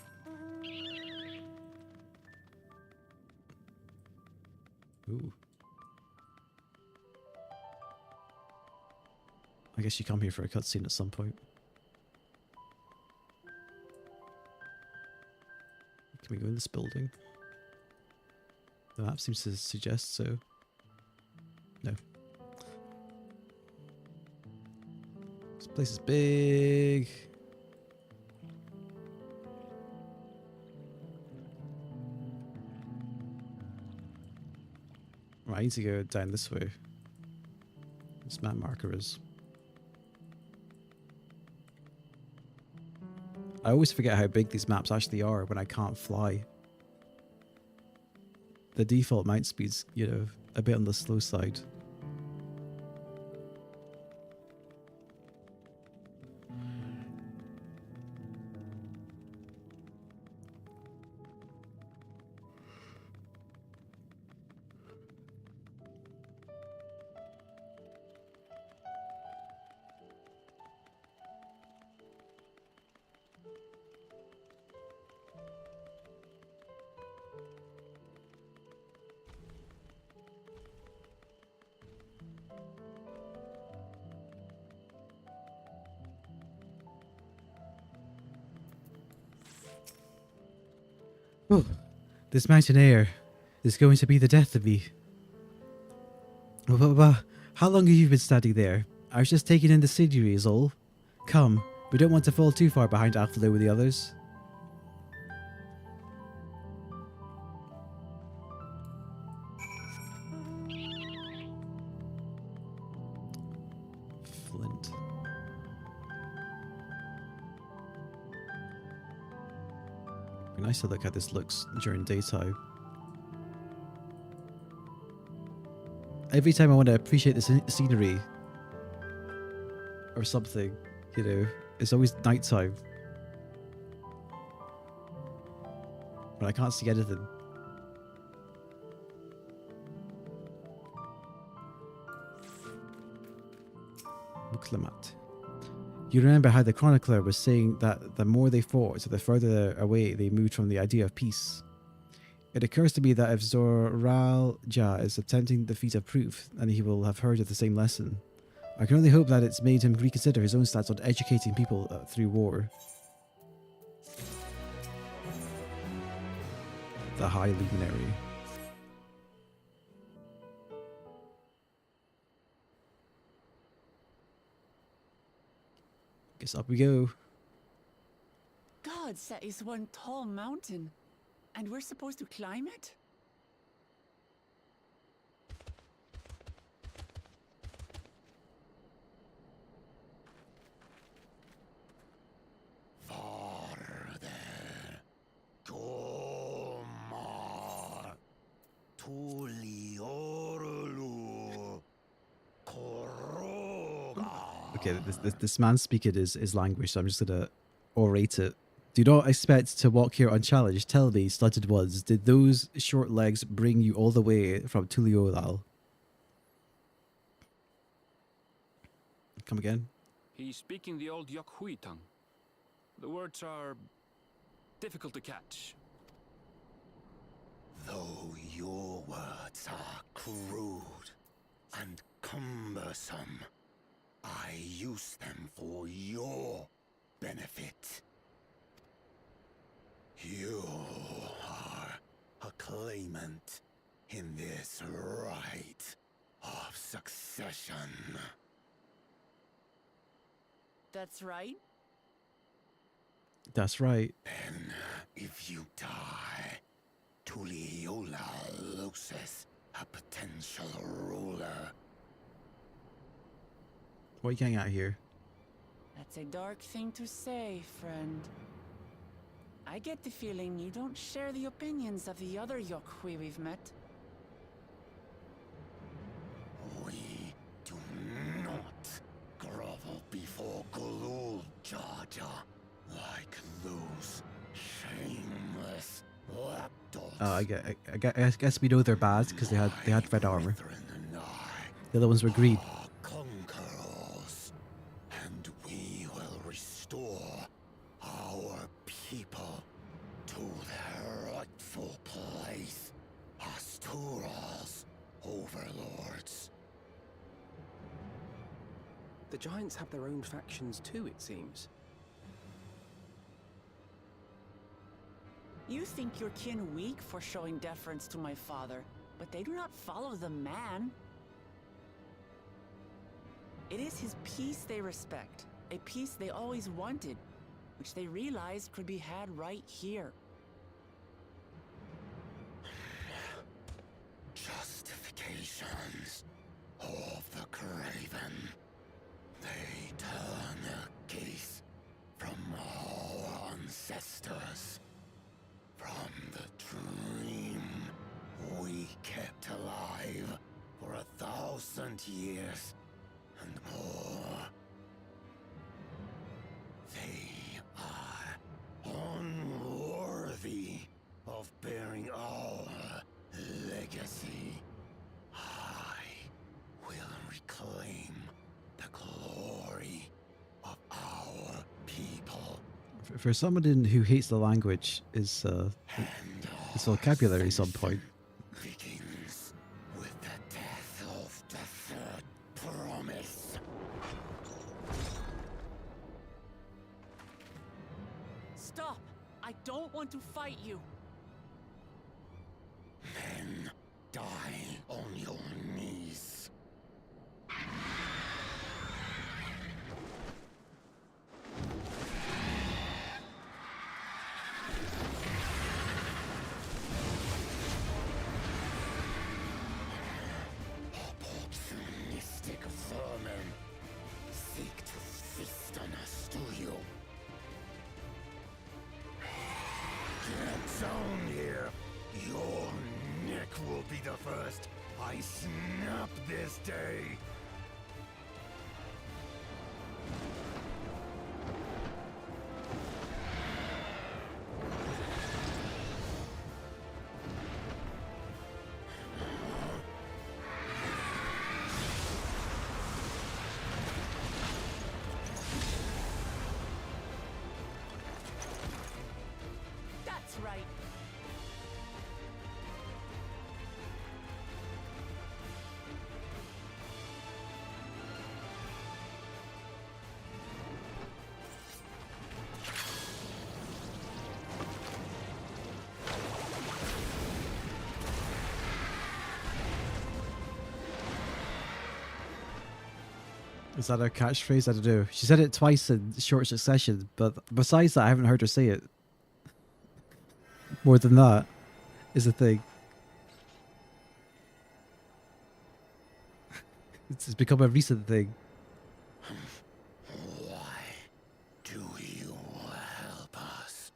Ooh. I guess you come here for a cutscene at some point. Can we go in this building? The map seems to suggest so. No. This place is big. Right, I need to go down this way. this map marker is. I always forget how big these maps actually are when I can't fly. The default mount speed's, you know, a bit on the slow side. Oh, this mountain air is going to be the death of me. How long have you been standing there? I was just taking in the scenery is all. Come, we don't want to fall too far behind Athlo with the others. Flint. Be nice to look how this looks during daytime. Every time I want to appreciate the scenery or something, you know, it's always nighttime. But I can't see anything. Muklamat. You remember how the chronicler was saying that the more they fought, the further away they moved from the idea of peace. It occurs to me that if Zoralja is attempting the feat of proof, then he will have heard of the same lesson. I can only hope that it's made him reconsider his own stance on educating people through war. The High Luminary. Guess up we go. God, that is one tall mountain. And we're supposed to climb it? Farther. Tomar. Tuliorlu. Koroga. Okay, this man speaking is language, so I'm just gonna orate it. Do not expect to walk here unchallenged. Tell me, stunted ones, did those short legs bring you all the way from Tuliolal? Come again? He's speaking the old Yokhui tongue. The words are difficult to catch. Though your words are crude and cumbersome, I use them for your benefit. You are a claimant in this right of succession. That's right. That's right. Then, if you die, Tuliola loses a potential ruler. What are you getting at here? That's a dark thing to say, friend. I get the feeling you don't share the opinions of the other Yokhui we've met. We do not grovel before Gulul Jaja like those shameless lapdogs. Oh, I guess we know they're bad because they had red armor. The other ones were green. Conquerors, and we will restore our people to their rightful place as Tural's overlords. The Giants have their own factions too, it seems. You think your kin weak for showing deference to my father, but they do not follow the man. It is his peace they respect, a peace they always wanted, which they realized could be had right here. Justifications of the Craven. years and more. They are unworthy of bearing our legacy. I will reclaim the glory of our people. For someone who hates the language, is his vocabulary some point. Begins with the death of the third promise. Stop! I don't want to fight you. Then die on your knees. Opportunistic vermin seek to feast on us, do you? Get down here. Your neck will be the first I snap this day. That's right. Is that her catchphrase? I don't know. She said it twice in short succession, but besides that, I haven't heard her say it. More than that is the thing. It's become a recent thing. Why do you help us?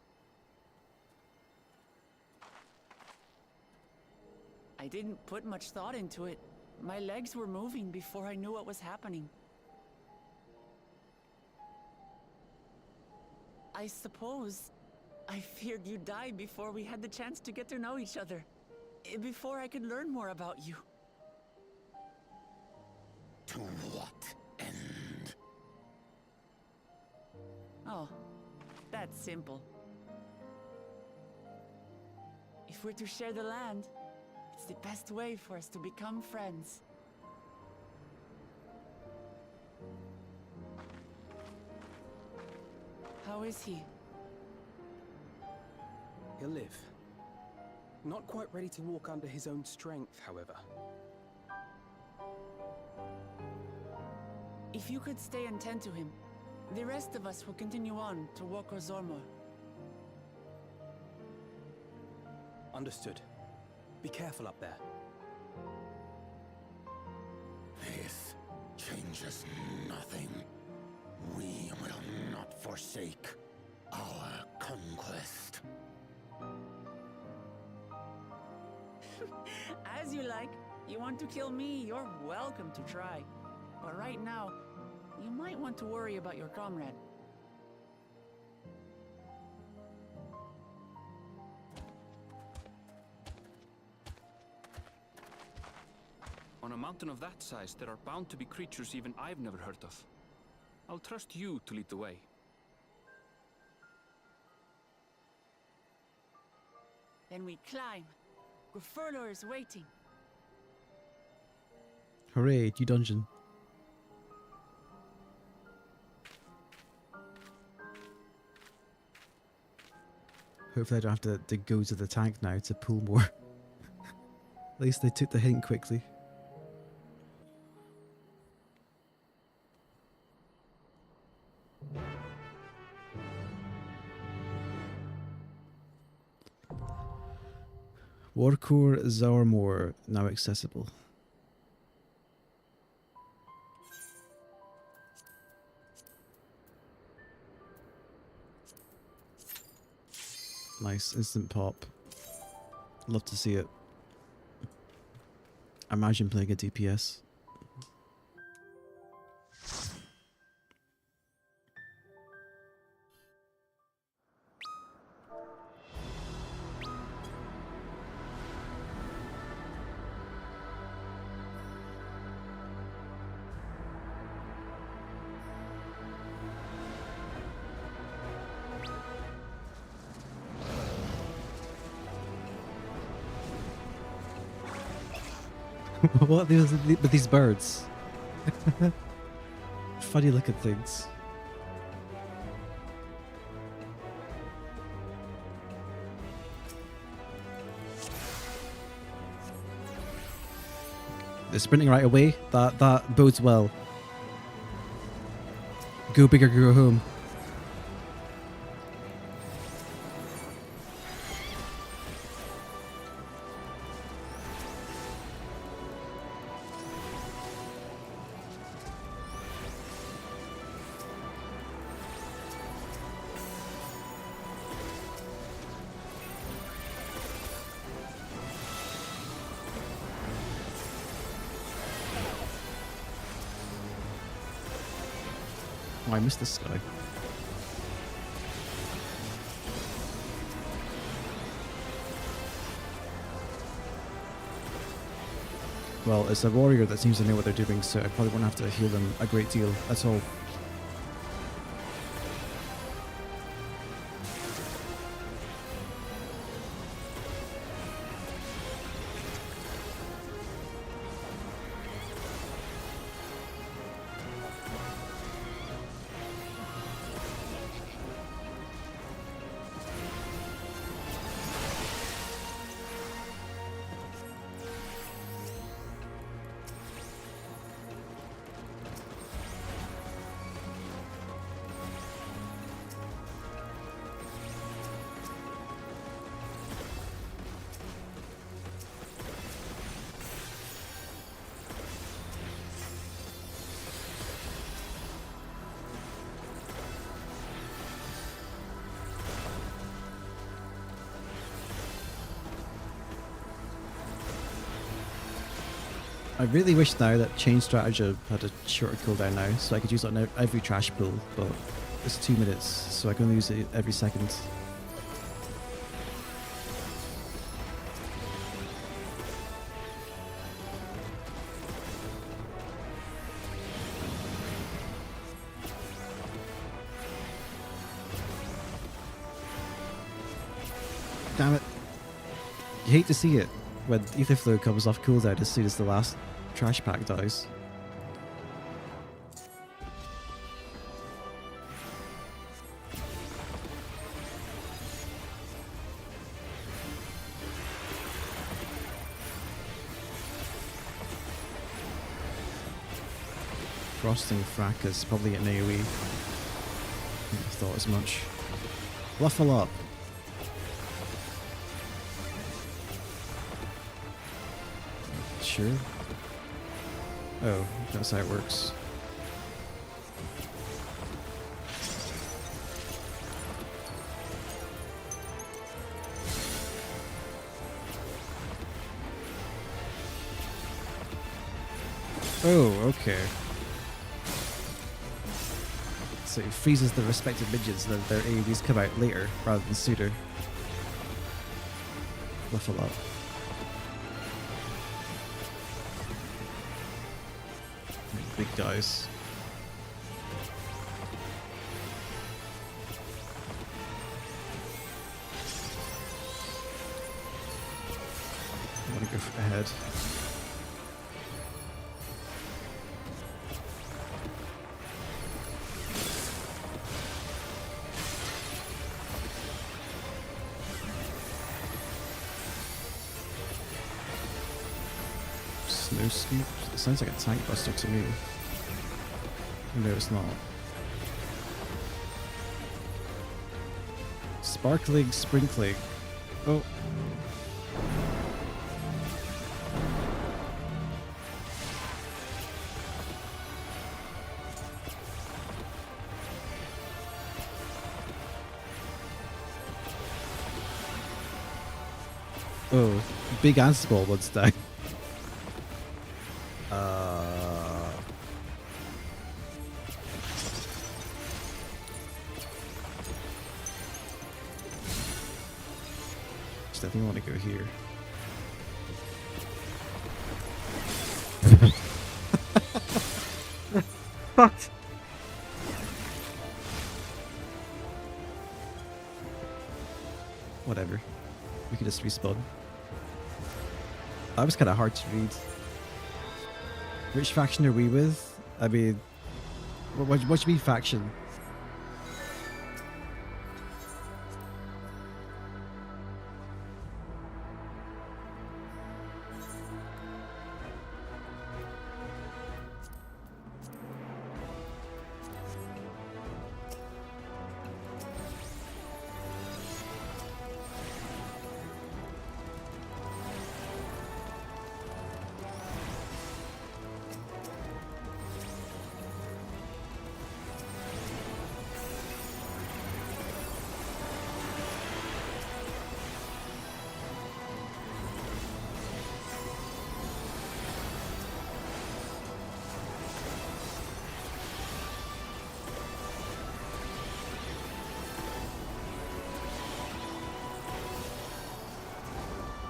I didn't put much thought into it. My legs were moving before I knew what was happening. I suppose I feared you'd die before we had the chance to get to know each other. Before I could learn more about you. To what end? Oh, that's simple. If we're to share the land, it's the best way for us to become friends. How is he? He'll live. Not quite ready to walk under his own strength, however. If you could stay and tend to him, the rest of us will continue on to Zormo. Understood. Be careful up there. This changes nothing. We will not forsake our conquest. As you like. You want to kill me, you're welcome to try. But right now, you might want to worry about your comrade. On a mountain of that size, there are bound to be creatures even I've never heard of. I'll trust you to lead the way. Then we climb. Grufurlor is waiting. Hooray, new dungeon. Hopefully I don't have to go to the tank now to pull more. At least they took the hint quickly. Warcore Zaurmor now accessible. Nice instant pop. Love to see it. Imagine playing a DPS. What are these with these birds? Funny looking things. They're sprinting right away. That bodes well. Go big or go home. Oh, I missed this guy. Well, it's a warrior that seems to know what they're doing, so I probably won't have to heal them a great deal at all. I really wish now that Chain Strategy had a shorter cooldown now, so I could use it on every trash pool, but it's 2 minutes, so I can only use it every second. Damn it. You hate to see it when Ether Flow comes off cooldown as soon as the last trash pack dies. Frosting Fracas, probably an AoE. I thought as much. Level up. Sure. Oh, that's how it works. Oh, okay. So it freezes the respective minions, then their AoEs come out later rather than sooner. Level up. Big guys. I want to go ahead. Snow scoop? It sounds like a tank buster to me. No, it's not. Sparkling sprinkling. Oh. Oh, big and small ones down. I think I want to go here. Fuck. Whatever. We can just respawn. That was kind of hard to read. Which faction are we with? I mean, what do you mean faction?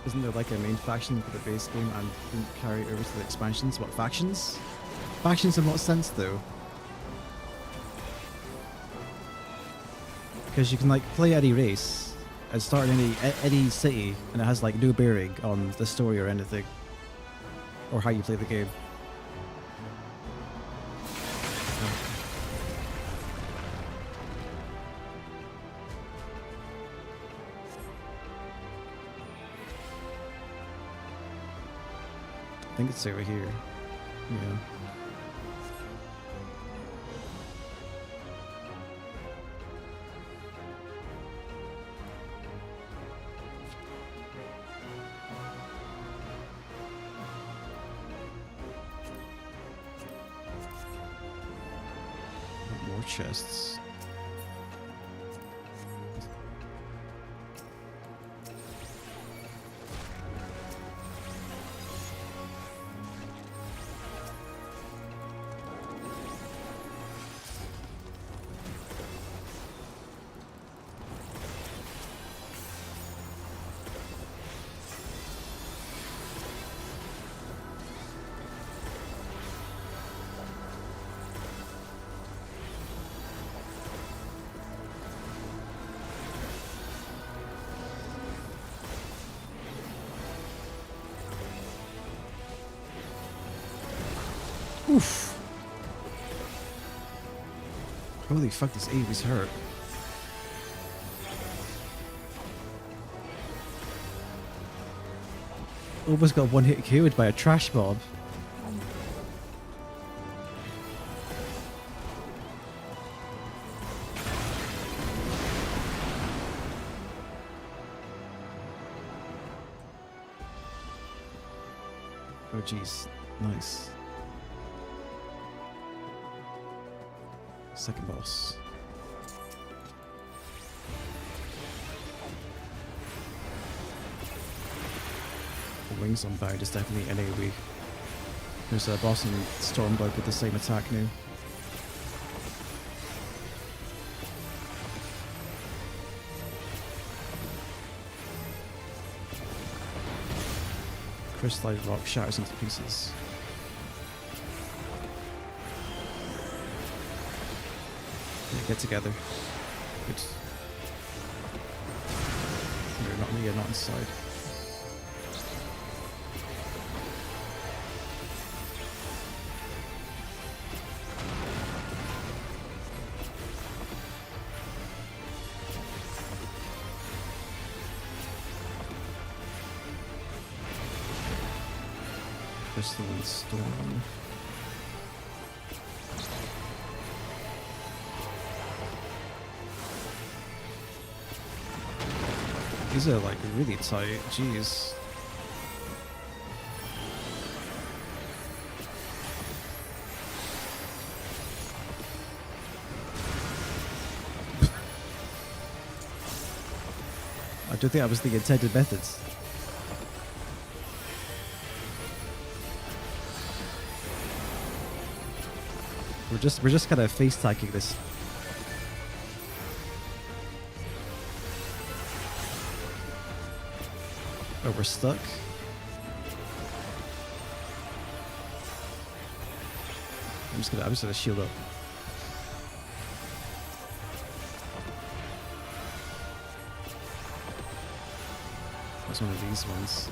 Isn't there like a main faction for the base game and didn't carry over to the expansions? What, factions? Factions in what sense though? Because you can like play any race and start in any city and it has like no bearing on the story or anything. Or how you play the game. I think it's over here. Yeah. More chests. Oof. Holy fuck, this Avi's hurt. Almost got one hit killed by a trash mob. Oh jeez, nice. Second boss. The wings on bound is definitely an AoE. There's a boss in Stormblood with the same attack now. Crystallized rock shatters into pieces. Get together. Good. You're not inside. Crystal and Storm. These are like really tight, jeez. I don't think that was the intended methods. We're just kind of face tagging this. Oh, we're stuck. I'm just gonna shield up. That's one of these ones.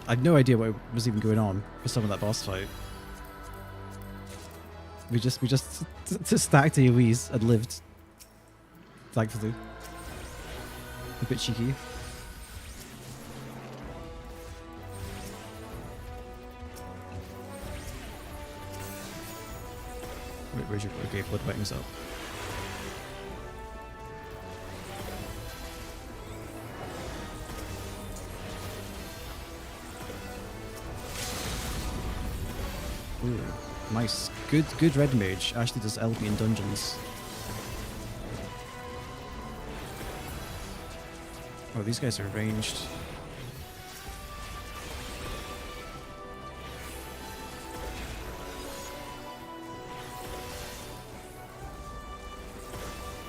I had no idea what was even going on for some of that boss fight. We just stacked AoEs and lived. Thankfully. A bit cheeky. Wait, where's your... Okay, blood wetting's up. Ooh, nice. Good red mage. Actually does LB in dungeons. Oh, these guys are ranged.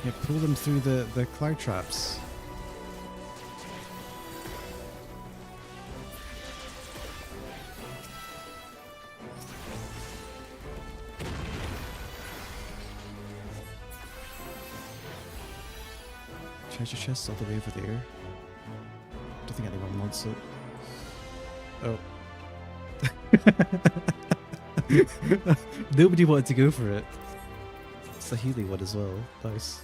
Yeah, pull them through the cloud traps. Treasure chests all the way over there. Don't think anyone wants it. Oh. Nobody wanted to go for it. It's a Healy one as well. Nice.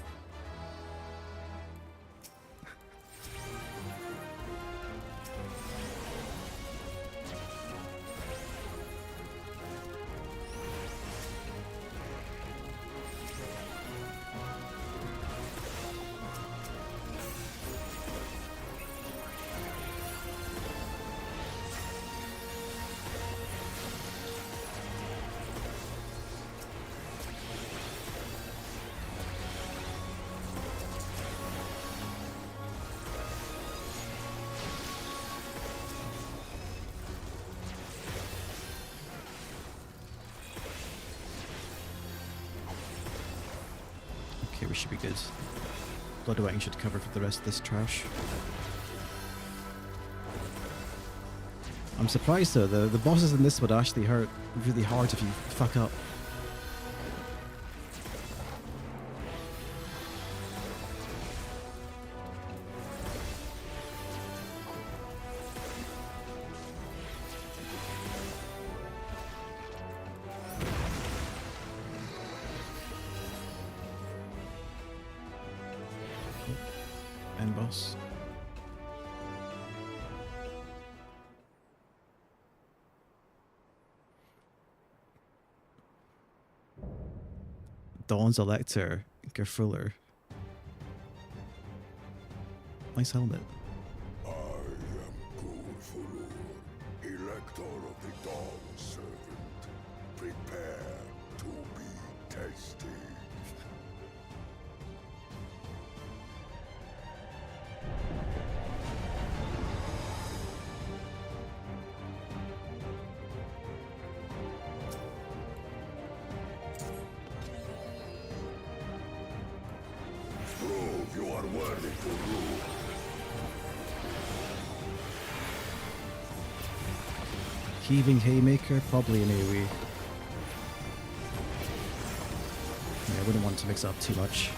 Okay, we should be good. Blood wetting should cover for the rest of this trash. I'm surprised though, the bosses in this would actually hurt really hard if you fuck up. End boss. Dawn's Elector, Gerfuller. Nice helmet. I am Gulfulur, Elector of the Dawn Servant. Prepare to be tasty. Prove you are worthy to rule. Heaving Haymaker, probably an AoE. Yeah, I wouldn't want to mix up too much.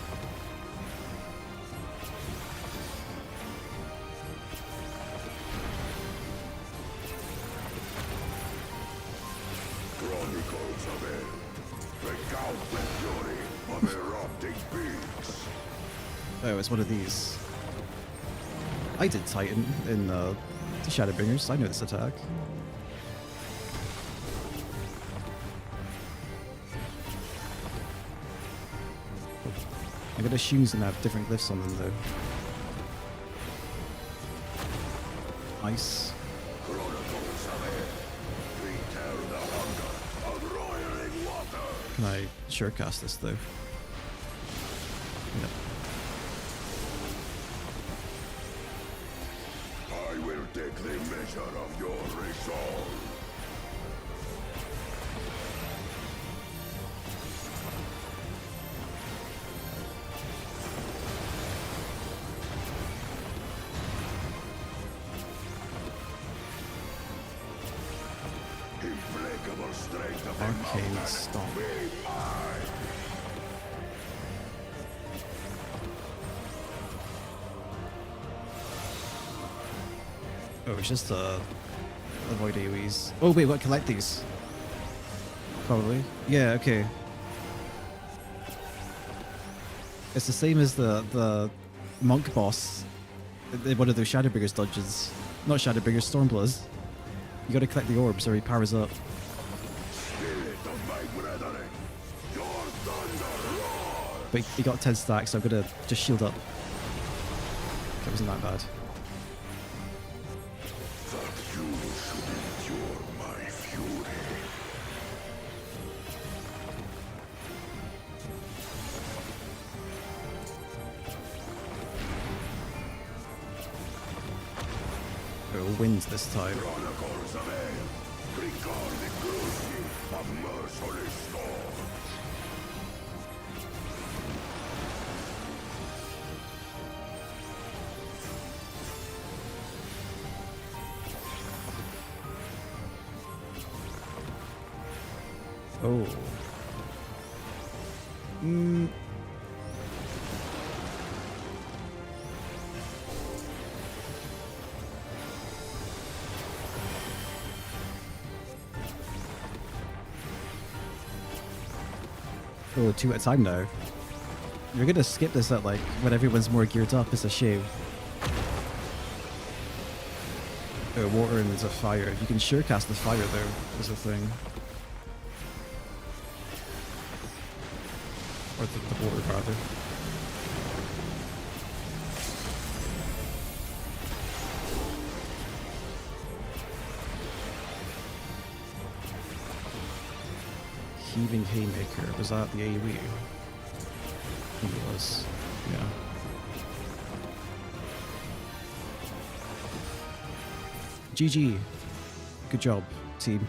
Chronicles of it. Recount the fury of erupting beaks. Oh, it's one of these. I did Titan in the Shadowbringers. I know this attack. I'm gonna assume he's gonna have different glyphs on them though. Nice. Chronicles of it. Retell the hunger of roiling water. Can I surecast this though? Yep. I will take the measure of your resolve. Implacable strength of the Arcane mountain. Stomp. Be mine. Oh, it's just a avoid AoEs. Oh wait, what? Collect these? Probably. Yeah. Okay. It's the same as the monk boss in one of those Shadowbringers dungeons. Not Shadowbringers, Stormblood. You gotta collect the orbs or he powers up. But he got 10 stacks, so I'm gonna just shield up. That wasn't that bad. It wins this time. Oh. Oh, 2 at a time now. You're gonna skip this at like when everyone's more geared up. It's a shame. Oh, water and there's a fire. You can sure cast the fire though, is the thing. Or the water rather. Heaving Haymaker, was that the AoE? I think it was, yeah. GG. Good job, team.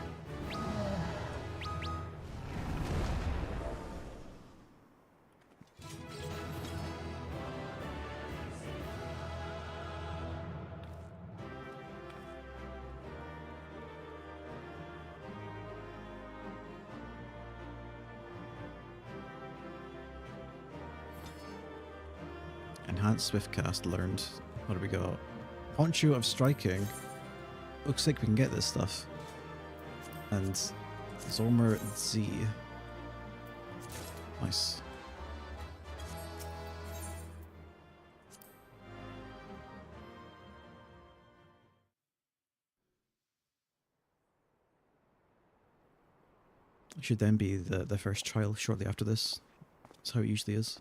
Enhanced Swiftcast learned. What do we got? Poncho of Striking. Looks like we can get this stuff. And Zormer Z. Nice. Should then be the first trial shortly after this. That's how it usually is.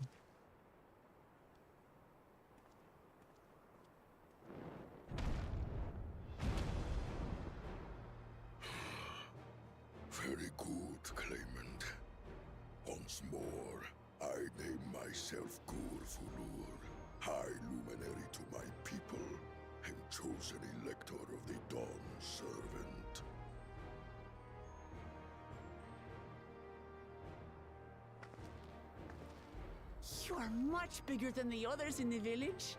Very good, Claimant. Once more, I name myself Gur-Fulur, High Luminary to my people, and chosen Elector of the Dawn Servant. You are much bigger than the others in the village.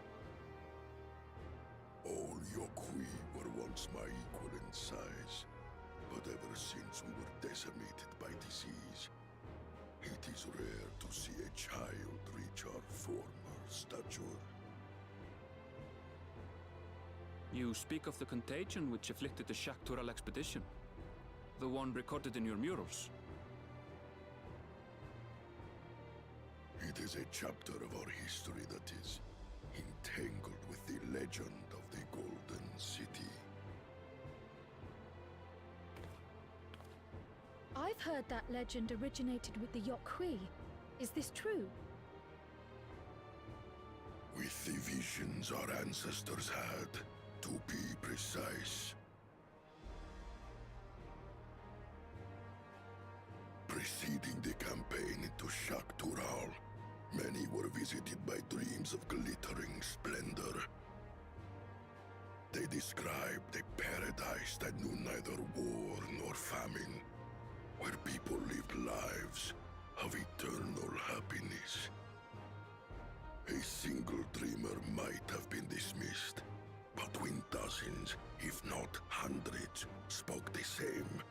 All Yokui were once my equal in size, but ever since we were decimated by disease, it is rare to see a child reach our former stature. You speak of the contagion which afflicted the Shaktural expedition, the one recorded in your murals. It is a chapter of our history that is entangled with the legend of the Golden City. I've heard that legend originated with the Yokui. Is this true? With the visions our ancestors had, to be precise. Preceding the campaign into Shaktural, many were visited by dreams of glittering splendor. They described a paradise that knew neither war nor famine, where people lived lives of eternal happiness. A single dreamer might have been dismissed, but when dozens, if not hundreds, spoke the same,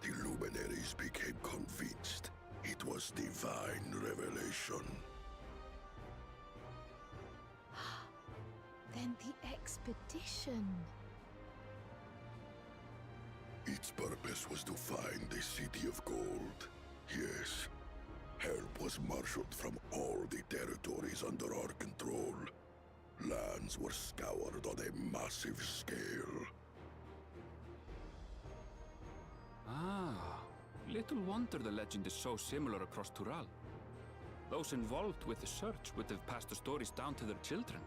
the luminaries became convinced it was divine revelation. Then the expedition. business was to find the City of Gold. Yes. Help was marshaled from all the territories under our control. Lands were scoured on a massive scale. Ah, little wonder the legend is so similar across Tural. Those involved with the search would have passed the stories down to their children.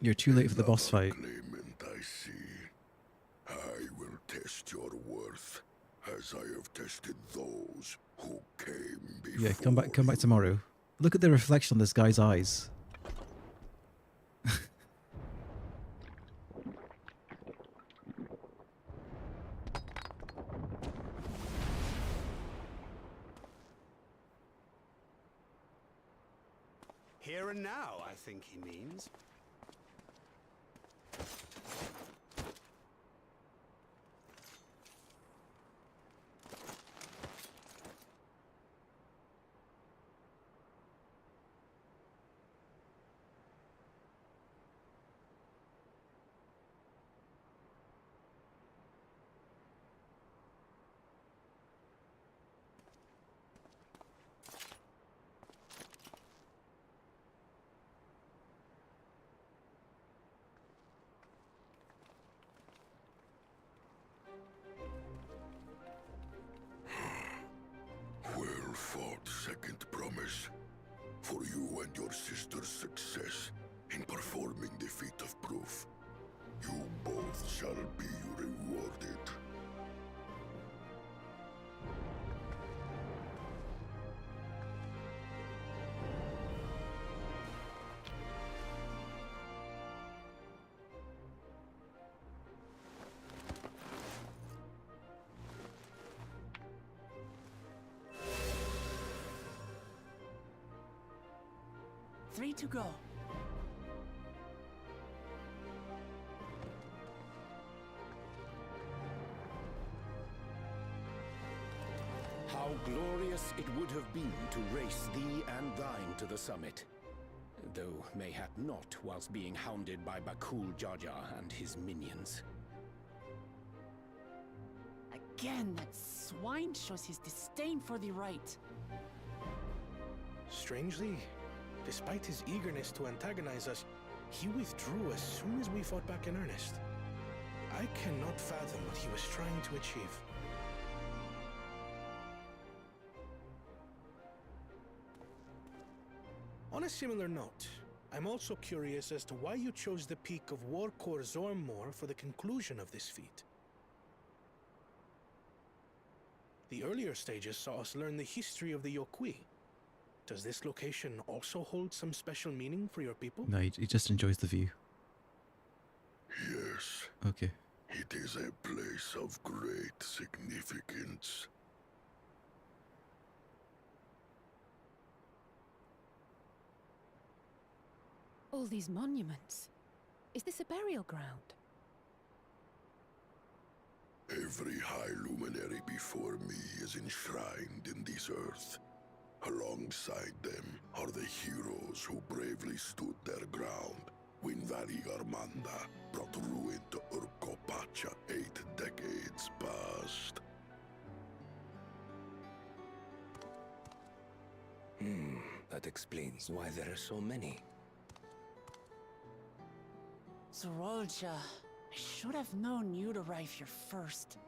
You're too late for the boss fight. Claimant, I see. I will test your worth, as I have tested those who came before. Yeah, come back tomorrow. Look at the reflection on this guy's eyes. Here and now, I think he means. Well fought, second promise. For you and your sister's success in performing the feat of proof. You both shall be rewarded. Three to go. How glorious it would have been to race thee and thine to the summit. Though mayhap not whilst being hounded by Bakul Jaja and his minions. Again, that swine shows his disdain for the right. Strangely, despite his eagerness to antagonize us, he withdrew as soon as we fought back in earnest. I cannot fathom what he was trying to achieve. On a similar note, I'm also curious as to why you chose the peak of Warkor Zormor for the conclusion of this feat. The earlier stages saw us learn the history of the Yokui. Does this location also hold some special meaning for your people? No, he just enjoys the view. Yes. Okay. It is a place of great significance. All these monuments. Is this a burial ground? Every high luminary before me is enshrined in this earth. Alongside them are the heroes who bravely stood their ground when Vari Armanda brought ruin to Urkopacha 8 decades past. That explains why there are so many. Zorolja, I should have known you'd arrive here first.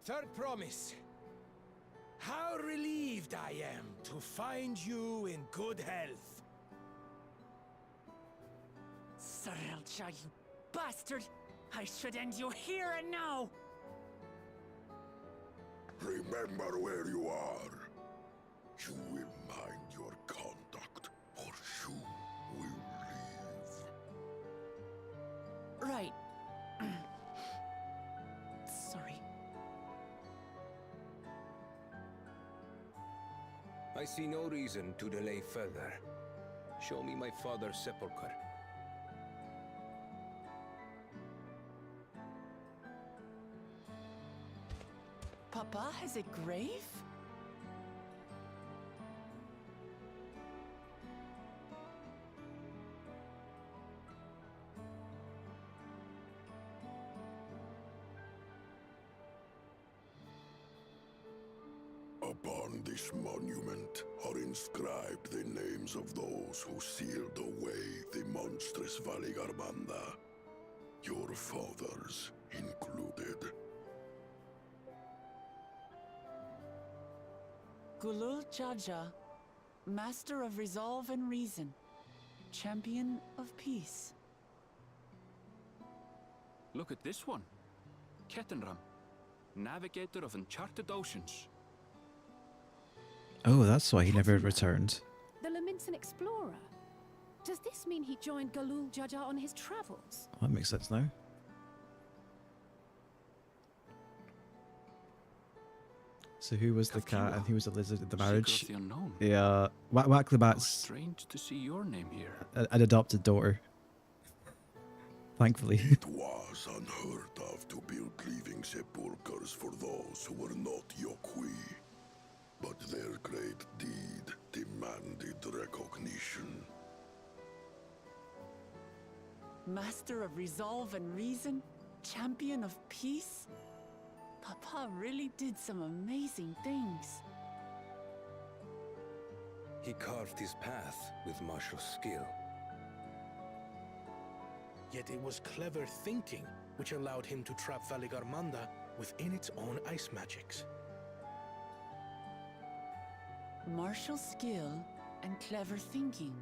Third promise. How relieved I am to find you in good health. Zorolja, you bastard! I should end you here and now! Remember where you are. You will mind your conduct, or you will leave. Right. Sorry. I see no reason to delay further. Show me my father's sepulchre. Papa has a grave? Upon this monument are inscribed the names of those who sealed away the monstrous Valigarmanda, your fathers included. Gulul Jaja, Master of Resolve and Reason, Champion of Peace. Look at this one. Kettenram, Navigator of Uncharted Oceans. Oh, that's why he never returned. The Laminsan explorer. Does this mean he joined Gulul Jaja on his travels? That makes sense now. So who was the cat and who was the lizard in the marriage? Secret of the unknown. Yeah, Whack the Bat's Strange to see your name here. an adopted daughter. Thankfully. It was unheard of to build living sepulchres for those who were not Yokui. But their great deed demanded recognition. Master of Resolve and Reason, Champion of Peace? Papa really did some amazing things. He carved his path with martial skill. Yet it was clever thinking which allowed him to trap Valigarmanda within its own ice magics. Martial skill and clever thinking.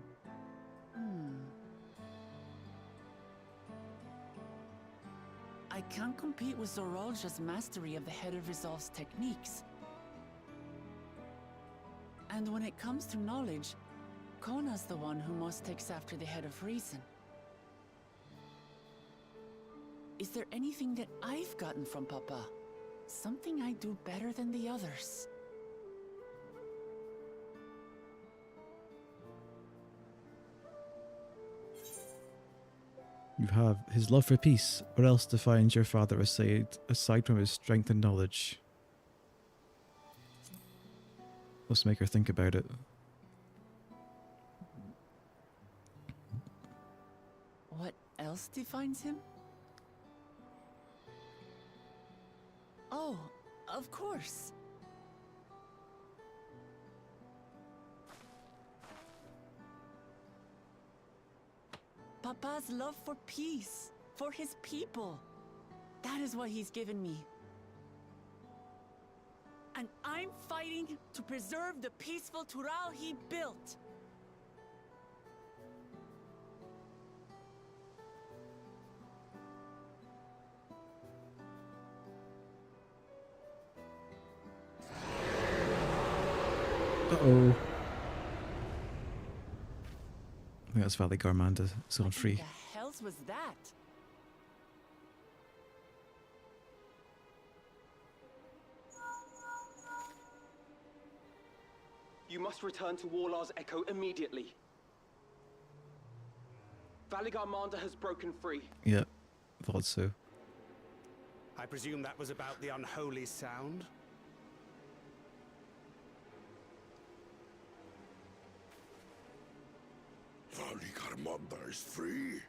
I can't compete with Zorolja's mastery of the Head of Resolve's techniques. And when it comes to knowledge, Kona's the one who most takes after the Head of Reason. Is there anything that I've gotten from Papa? Something I do better than the others? You have his love for peace. What else defines your father aside from his strength and knowledge? Let's make her think about it. What else defines him? Oh, of course. Papa's love for peace, for his people. That is what he's given me. And I'm fighting to preserve the peaceful Tural he built. Uh-oh. I think that's Valigarmanda zone free. What the hells was that? You must return to Warlar's Echo immediately. Valigarmanda has broken free. Yeah, thought so. I presume that was about the unholy sound? Valigarmanda is free.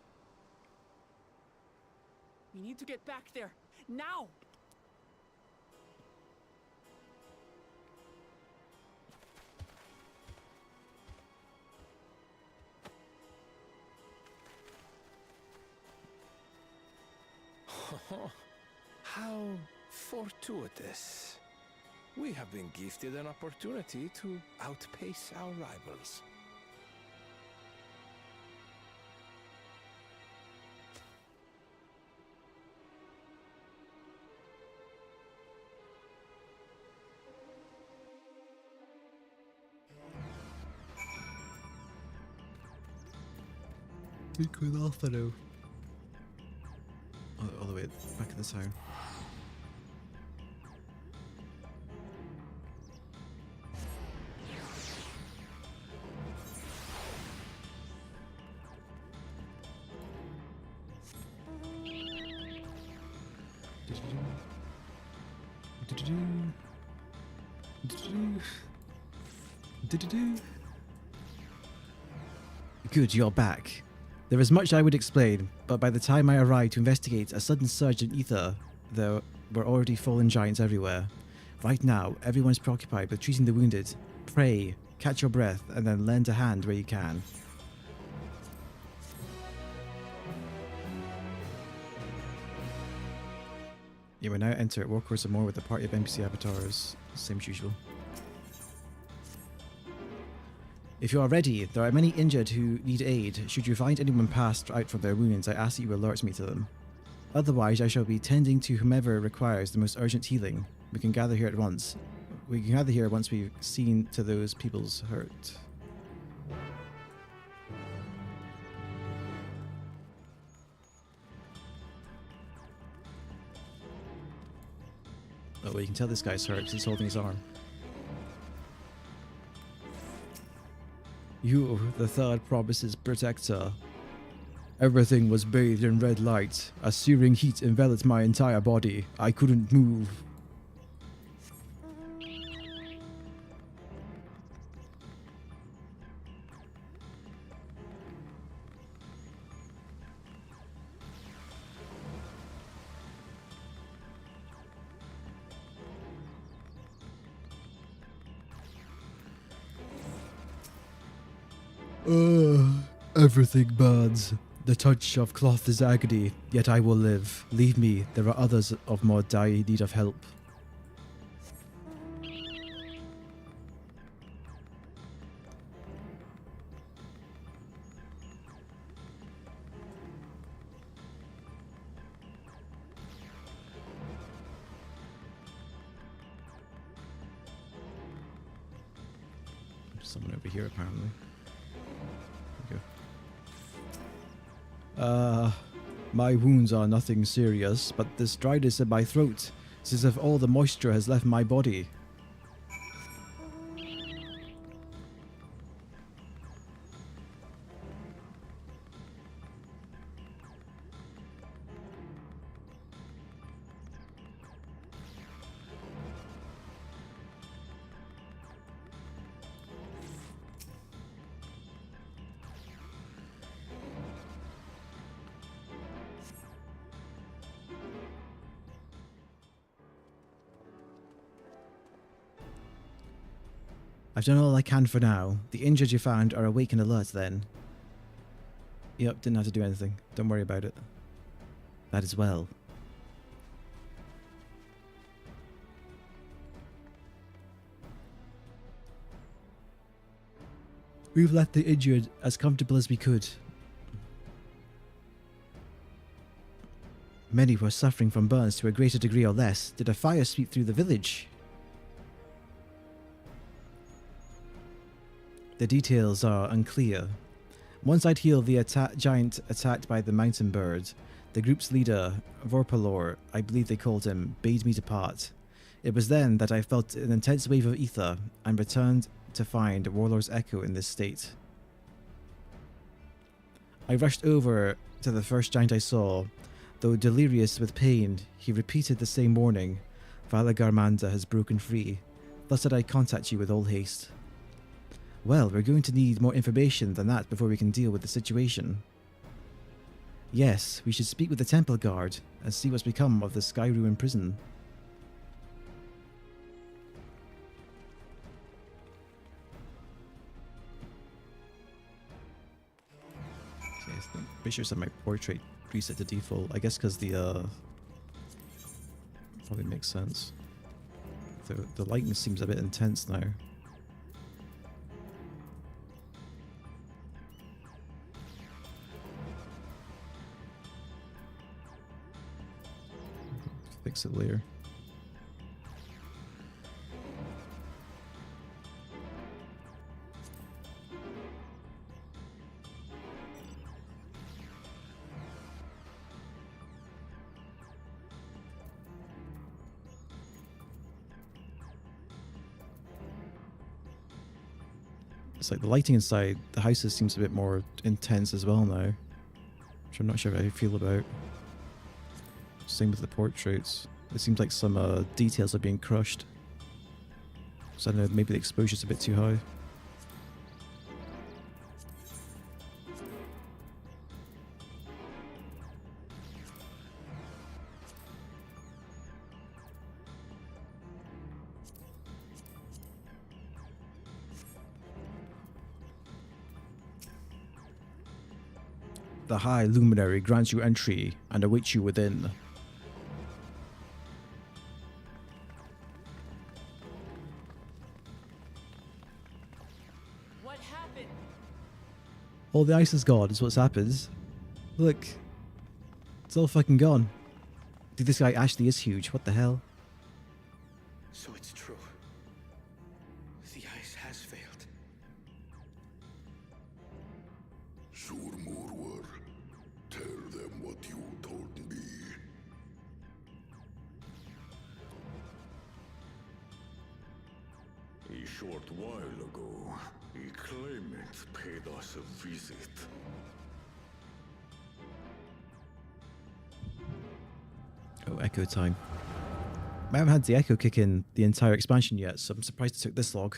We need to get back there, now! How fortuitous. We have been gifted an opportunity to outpace our rivals. We could offer now. All the way back in the town. Good, you're back. There is much I would explain, but by the time I arrived to investigate a sudden surge in ether, there were already fallen giants everywhere. Right now, everyone's preoccupied with treating the wounded. Pray, catch your breath, and then lend a hand where you can. You will now enter Warcourse of More with a party of NPC avatars, same as usual. If you are ready, there are many injured who need aid. Should you find anyone passed out from their wounds, I ask that you alert me to them. Otherwise, I shall be tending to whomever requires the most urgent healing. We can gather here at once. We can gather here once we've seen to those people's hurt. Oh, well, you can tell this guy's hurt because he's holding his arm. You, the third province's protector. Everything was bathed in red light. A searing heat enveloped my entire body. I couldn't move. Everything burns. The touch of cloth is agony, yet I will live. Leave me, there are others of more dire need of help. Someone over here apparently. My wounds are nothing serious, but this dryness in my throat is as if all the moisture has left my body. I've done all I can for now. The injured you found are awake and alert then. Yep, didn't have to do anything. Don't worry about it. That is well. We've left the injured as comfortable as we could. Many were suffering from burns to a greater degree or less. Did a fire sweep through the village? The details are unclear. Once I'd healed the giant attacked by the mountain bird, the group's leader, Vorpalor, I believe they called him, bade me depart. It was then that I felt an intense wave of ether and returned to find Warlord's echo in this state. I rushed over to the first giant I saw. Though delirious with pain, he repeated the same warning. Valagarmanda has broken free. Thus did I contact you with all haste. Well, we're going to need more information than that before we can deal with the situation. Yes, we should speak with the temple guard and see what's become of the Skyruin prison. Okay, I'm pretty sure set my portrait preset to default. I guess because the probably makes sense. The lighting seems a bit intense now. Fix it later. It's like the lighting inside the houses seems a bit more intense as well now, which I'm not sure how I feel about. Same with the portraits. It seems like some details are being crushed. So I don't know, maybe the exposure's a bit too high. The High Luminary grants you entry and awaits you within. What happened? All the ice is gone, is what's happened. Look. It's all fucking gone. Dude, this guy actually is huge. What the hell? So it's true. The ice has failed. Surmurwar, tell them what you told me. A short while ago, a claimant paid us a visit. Oh, echo time. I haven't had the echo kick in the entire expansion yet, so I'm surprised it took this long.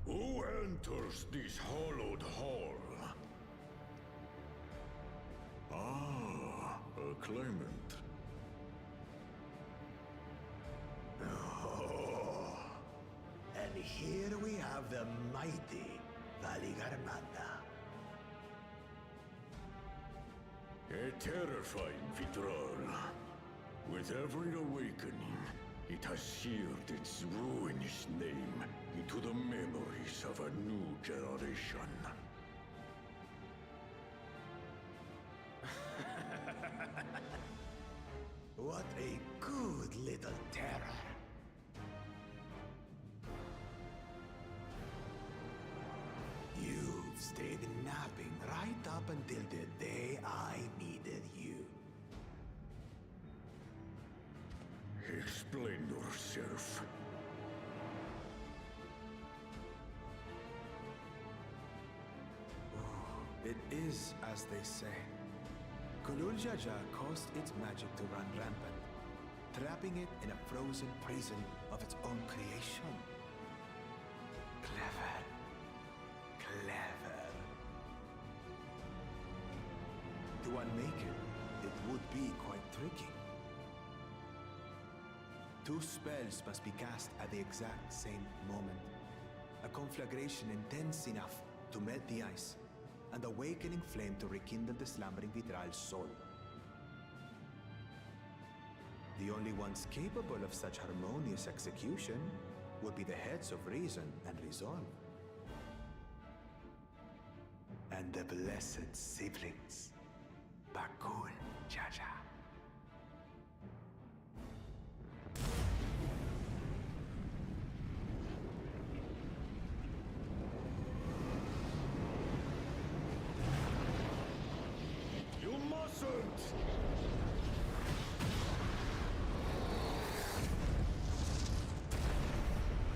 Who enters this hallowed hall? Ah, a claimant. Oh. And here we have the mighty Valigarmanda. A terrifying Vitral. With every awakening, it has seared its ruinous name into the memories of a new generation. What a good little terror. You've stayed napping right up until the day I needed you. Explain yourself. It is as they say. Gulul Jaja caused its magic to run rampant, trapping it in a frozen prison of its own creation. Clever. Clever. To unmake it would be quite tricky. 2 spells must be cast at the exact same moment. A conflagration intense enough to melt the ice, and awakening flame to rekindle the slumbering Vitral's soul. The only ones capable of such harmonious execution would be the heads of reason and resolve. And the blessed siblings, Bakul Jaja. You mustn't!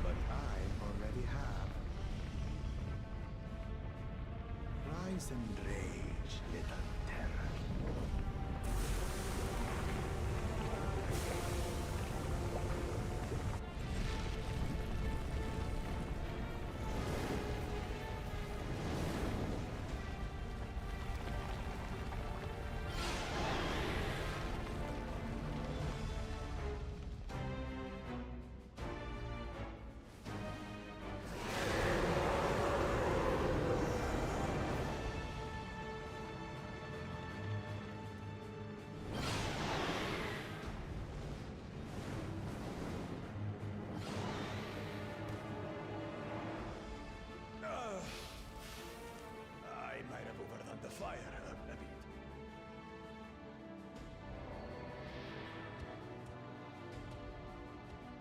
But I already have. Rise and rage, little terror. I might have overdone the fire a bit.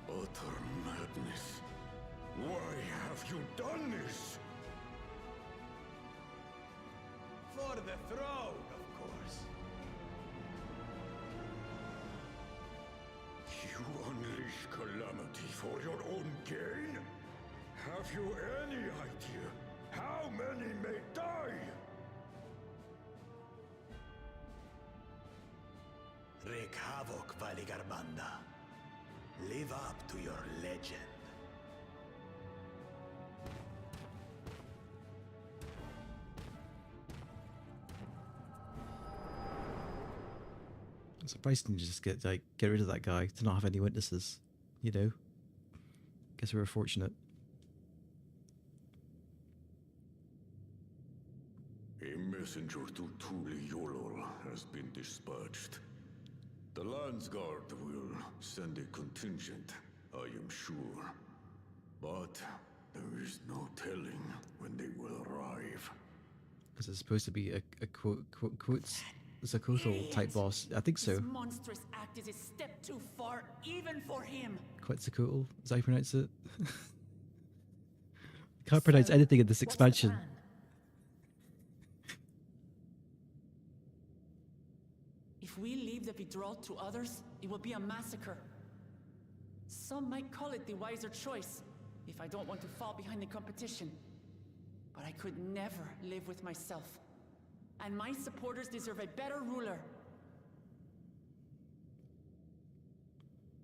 Utter madness. Why have you done this? For the throne, of course. You unleash calamity for your own gain? Have you any idea how many may die? Wreak havoc, Valigarbanda. Live up to your legend. I'm surprised to just get rid of that guy, to not have any witnesses, you know. Guess we were fortunate. A messenger to Tuli Yolol has been dispatched. The Landsguard will send a contingent, I am sure. But there is no telling when they will arrive. Is it supposed to be a quotes Zakothal type boss? I think so. This monstrous act is a step too far, even for him. Quetzalcoatl, is that how you pronounce it? Can't pronounce anything in this expansion. If we leave the withdrawal to others, it will be a massacre. Some might call it the wiser choice, if I don't want to fall behind the competition. But I could never live with myself. And my supporters deserve a better ruler.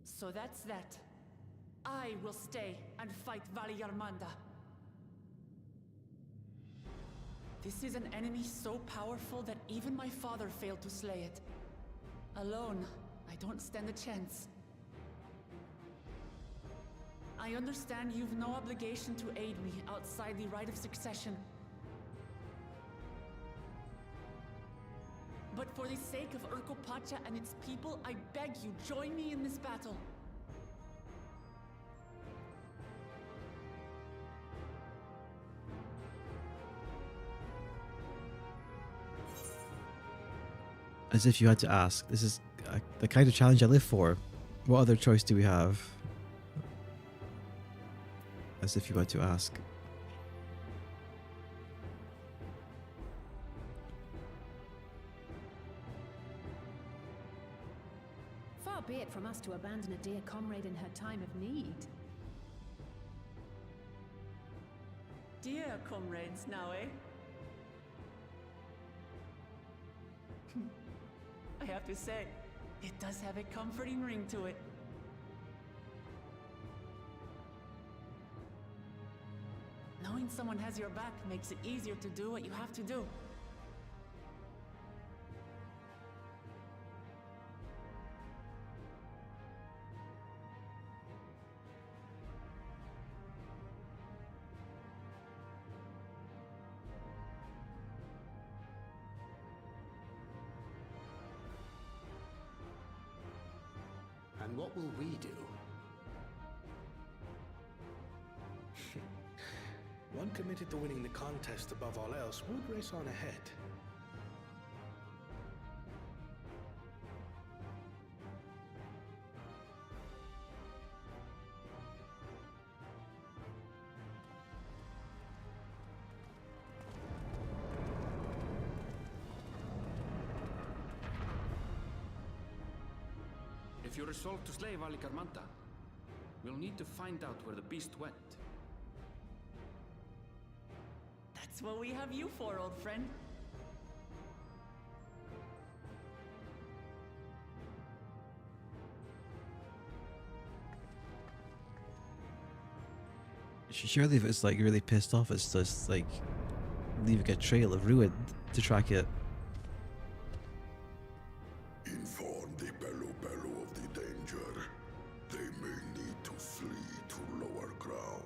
So that's that. I will stay and fight Valigarbanda. This is an enemy so powerful that even my father failed to slay it. Alone, I don't stand a chance. I understand you've no obligation to aid me outside the right of succession. But for the sake of Urkopacha and its people, I beg you, join me in this battle. As if you had to ask. This is the kind of challenge I live for. What other choice do we have? As if you had to ask. Far be it from us to abandon a dear comrade in her time of need. Dear comrades now, eh? I have to say, it does have a comforting ring to it. Knowing someone has your back makes it easier to do what you have to do. And what will we do? One committed to winning the contest above all else would race on ahead. If you resolve to slay Valigarbanda, we'll need to find out where the beast went. That's what we have you for, old friend. Surely if it's like really pissed off, it's just like leaving a trail of ruin to track it. Inform the Bello Bello of the danger. They may need to flee to lower ground.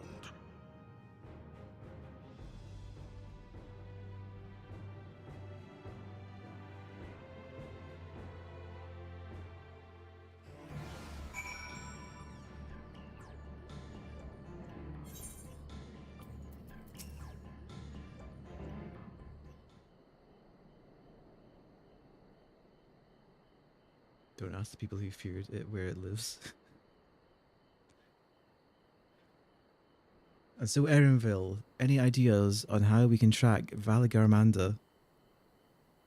Don't ask the people who feared it where it lives. And so Erenville, any ideas on how we can track Valigarbanda?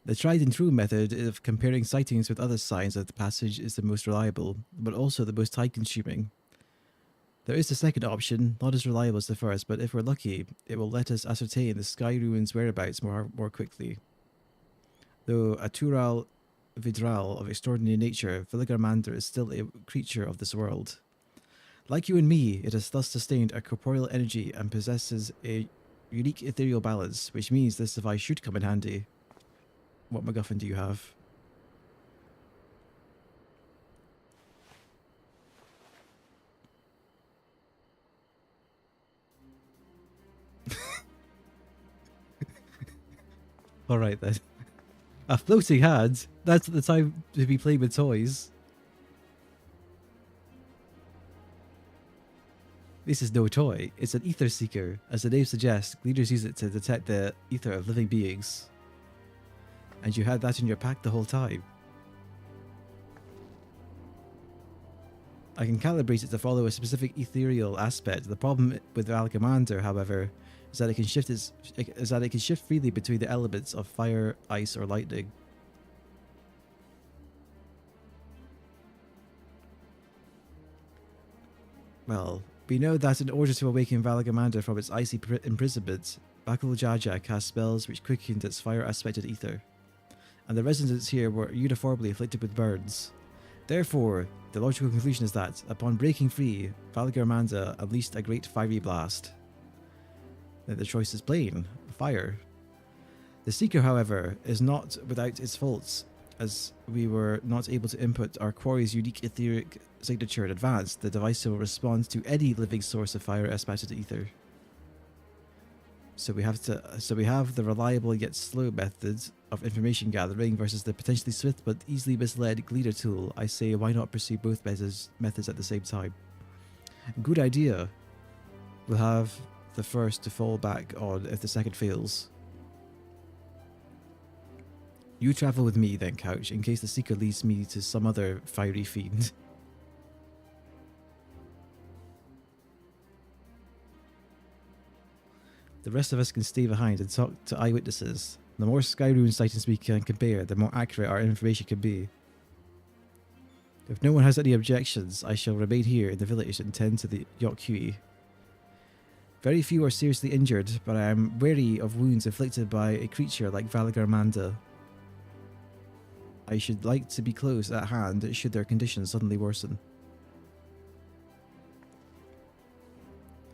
The tried and true method of comparing sightings with other signs of the passage is the most reliable, but also the most time consuming. There is the second option, not as reliable as the first, but if we're lucky, it will let us ascertain the Sky Ruins' whereabouts more quickly. Though a Tural vidral of extraordinary nature, Valigarmander is still a creature of this world. Like you and me, it has thus sustained a corporeal energy and possesses a unique ethereal balance, which means this device should come in handy. What MacGuffin do you have? Alright then. A floating hand? That's the time to be playing with toys. This is no toy, it's an ether seeker. As the name suggests, leaders use it to detect the ether of living beings. And you had that in your pack the whole time. I can calibrate it to follow a specific ethereal aspect. The problem with Valigarmander, however, is that it can shift freely between the elements of fire, ice, or lightning. Well, we know that in order to awaken Valigarmander from its icy imprisonment, Bakul Jaja cast spells which quickened its fire-aspected ether, and the residents here were uniformly afflicted with burns. Therefore, the logical conclusion is that, upon breaking free, Valigarmander unleashed a great fiery blast. The choice is plain: fire. The Seeker, however, is not without its faults, as we were not able to input our quarry's unique etheric signature in advance. The device will respond to any living source of fire-aspected ether. So we have the reliable yet slow method of information gathering versus the potentially swift but easily misled Gleaner tool. I say, why not pursue both methods at the same time? Good idea. We'll have the first to fall back on if the second fails. You travel with me then, Couch, in case the Seeker leads me to some other fiery fiend. The rest of us can stay behind and talk to eyewitnesses. The more Skyruin sightings we can compare, the more accurate our information can be. If no one has any objections, I shall remain here in the village and tend to the Yokkui. Very few are seriously injured, but I am wary of wounds inflicted by a creature like Valigarmander. I should like to be close at hand should their conditions suddenly worsen.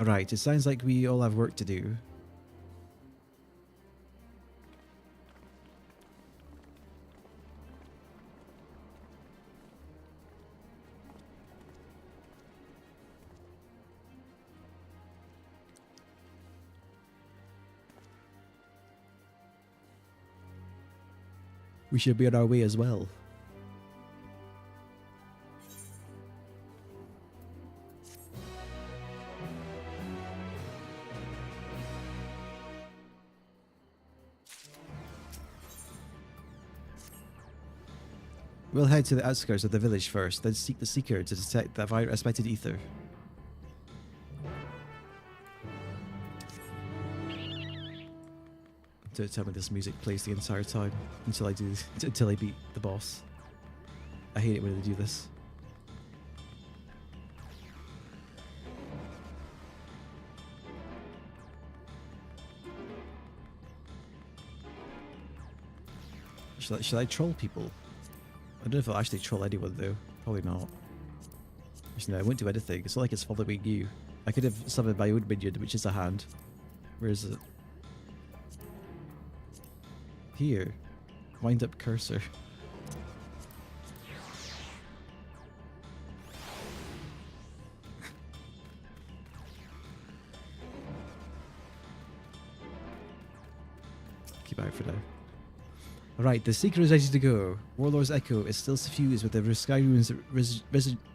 Alright, it sounds like we all have work to do. We should be on our way as well. We'll head to the outskirts of the village first, then seek the Seeker to detect the fire-aspected ether. Don't tell me this music plays the entire time until I beat the boss. I hate it when they do this. Should I troll people? I don't know if I'll actually troll anyone though. Probably not. Actually, no, I won't do anything. It's not like it's following you. I could have summoned my own minion, which is a hand. Where is it? Here. Wind up cursor. Keep out for now. Alright, the Seeker is ready to go. Warlord's Echo is still suffused with the Skyruin's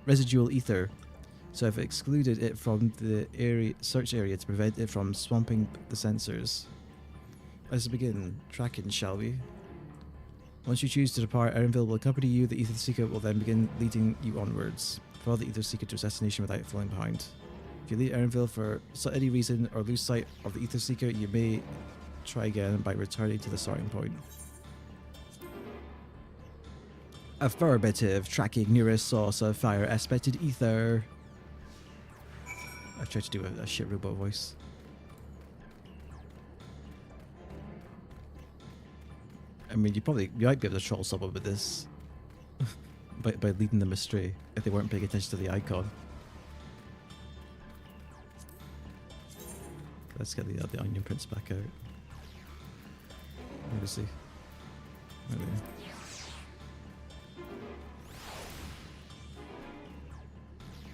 residual ether, so I've excluded it from the search area to prevent it from swamping the sensors. Let's begin tracking, shall we? Once you choose to depart, Erenville will accompany you. The Ether Seeker will then begin leading you onwards. Follow the Ether Seeker to its destination without falling behind. If you leave Erenville for any reason or lose sight of the Ether Seeker, you may try again by returning to the starting point. Affirmative. Tracking nearest source of fire-aspected ether. I tried to do a shit robot voice. I mean, you might be able to troll someone with this. by leading them astray if they weren't paying attention to the icon. Let's get the onion prints back out. Where is he? There we go.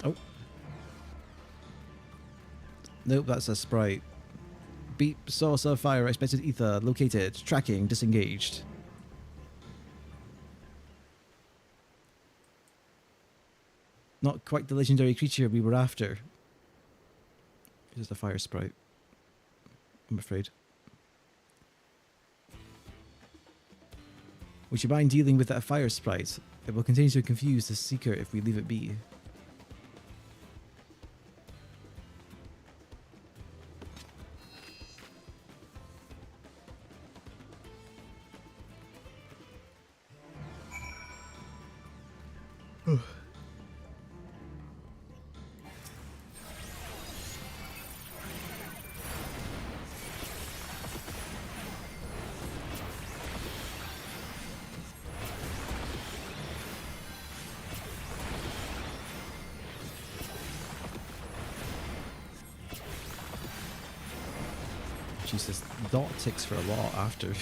Oh. Nope, that's a sprite. Beep, source of fire, expected ether, located, tracking, disengaged. Not quite the legendary creature we were after. Just a fire sprite, I'm afraid. Would you mind dealing with that fire sprite? It will continue to confuse the seeker if we leave it be. Jesus, dot ticks for a lot after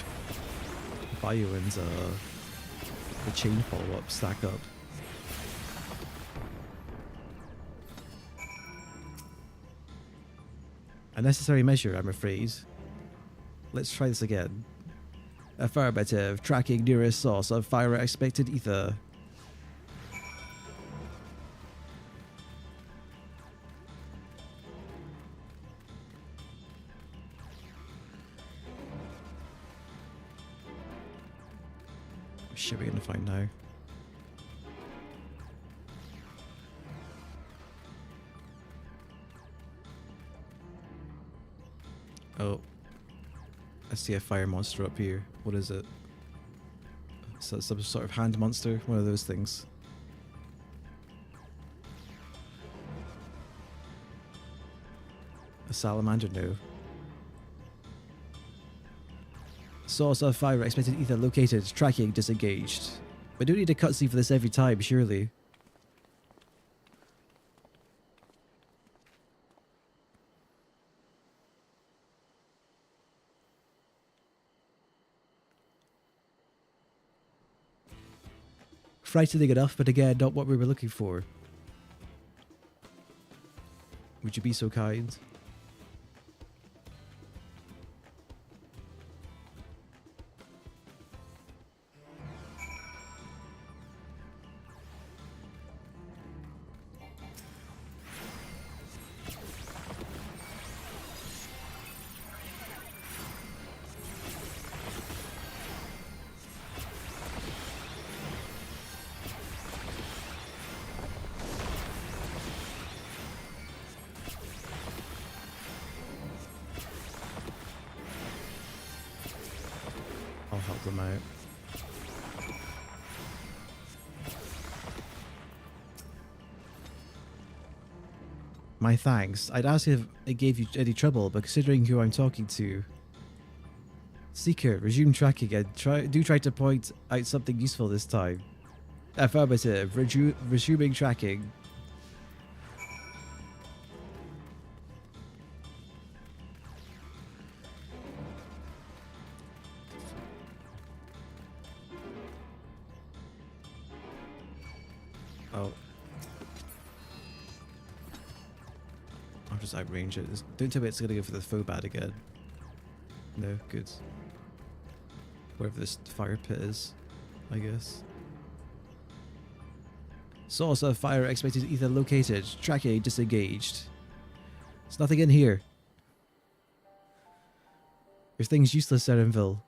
Bio and the chain follow-up stack up. A necessary measure, I'm afraid. Let's try this again. Affirmative. Tracking nearest source of fire expected ether. Shit, we're gonna find now. Oh, I see a fire monster up here. What is it? So some sort of hand monster, one of those things. A salamander, no. Source of fire expected ether located, tracking disengaged. We don't need a cutscene for this every time, surely. Frightening enough, but again, not what we were looking for. Would you be so kind? I'll help them out. My thanks. I'd ask if it gave you any trouble, but considering who I'm talking to... Seeker, resume tracking and try to point out something useful this time. Affirmative. Resuming tracking. Oh. I'll just outrange it. Don't tell me it's gonna go for the Phobad again. No, good. Wherever this fire pit is, I guess. Source of fire expected ether located. Tracking disengaged. There's nothing in here. Your thing's useless, Erenville.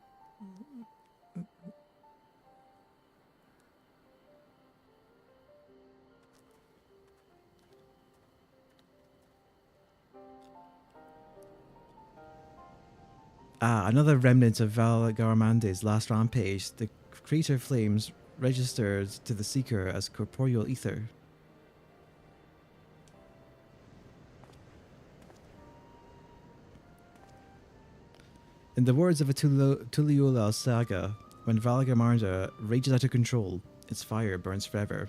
Ah, another remnant of Val Garamande's last rampage. The crater flames registered to the Seeker as corporeal ether. In the words of a Tuliyola saga, when Val Garamandes rages out of control, its fire burns forever.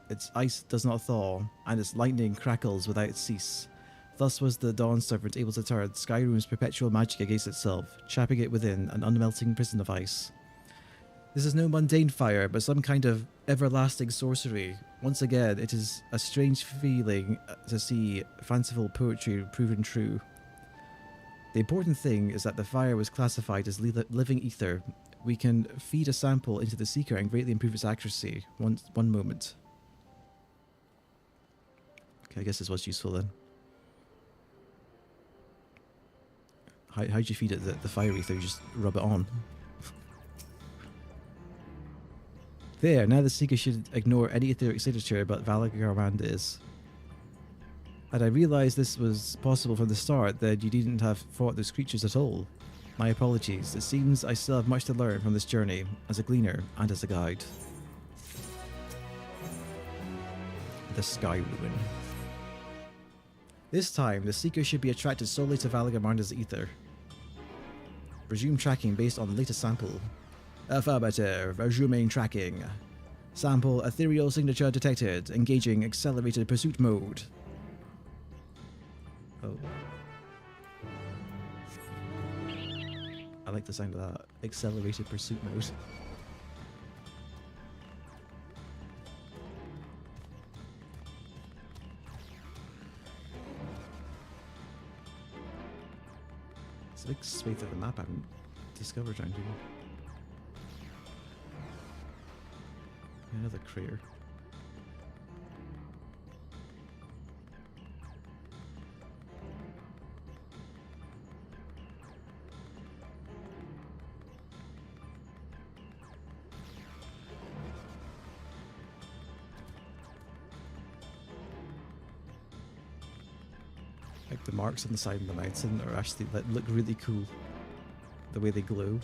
Its ice does not thaw, and its lightning crackles without cease. Thus was the Dawn Serpent able to turn Skyrim's perpetual magic against itself, trapping it within an unmelting prison of ice. This is no mundane fire, but some kind of everlasting sorcery. Once again, it is a strange feeling to see fanciful poetry proven true. The important thing is that the fire was classified as living ether. We can feed a sample into the Seeker and greatly improve its accuracy. One moment. Okay, I guess this was useful then. How do you feed it the fire ether? You just rub it on. There, now the Seeker should ignore any etheric signature but Valagarmanda is. Had I realised this was possible from the start, then you needn't have fought those creatures at all. My apologies. It seems I still have much to learn from this journey, as a gleaner and as a guide. The Sky Ruin. This time, the Seeker should be attracted solely to Valagarmanda's ether. Resume tracking based on the latest sample. Affirmative. Resuming tracking. Sample ethereal signature detected. Engaging accelerated pursuit mode. Oh. I like the sound of that. Accelerated pursuit mode. It's a big swathe of the map I haven't discovered around here. Another crater. Like the marks on the side of the mountain are actually look really cool. The way they glow.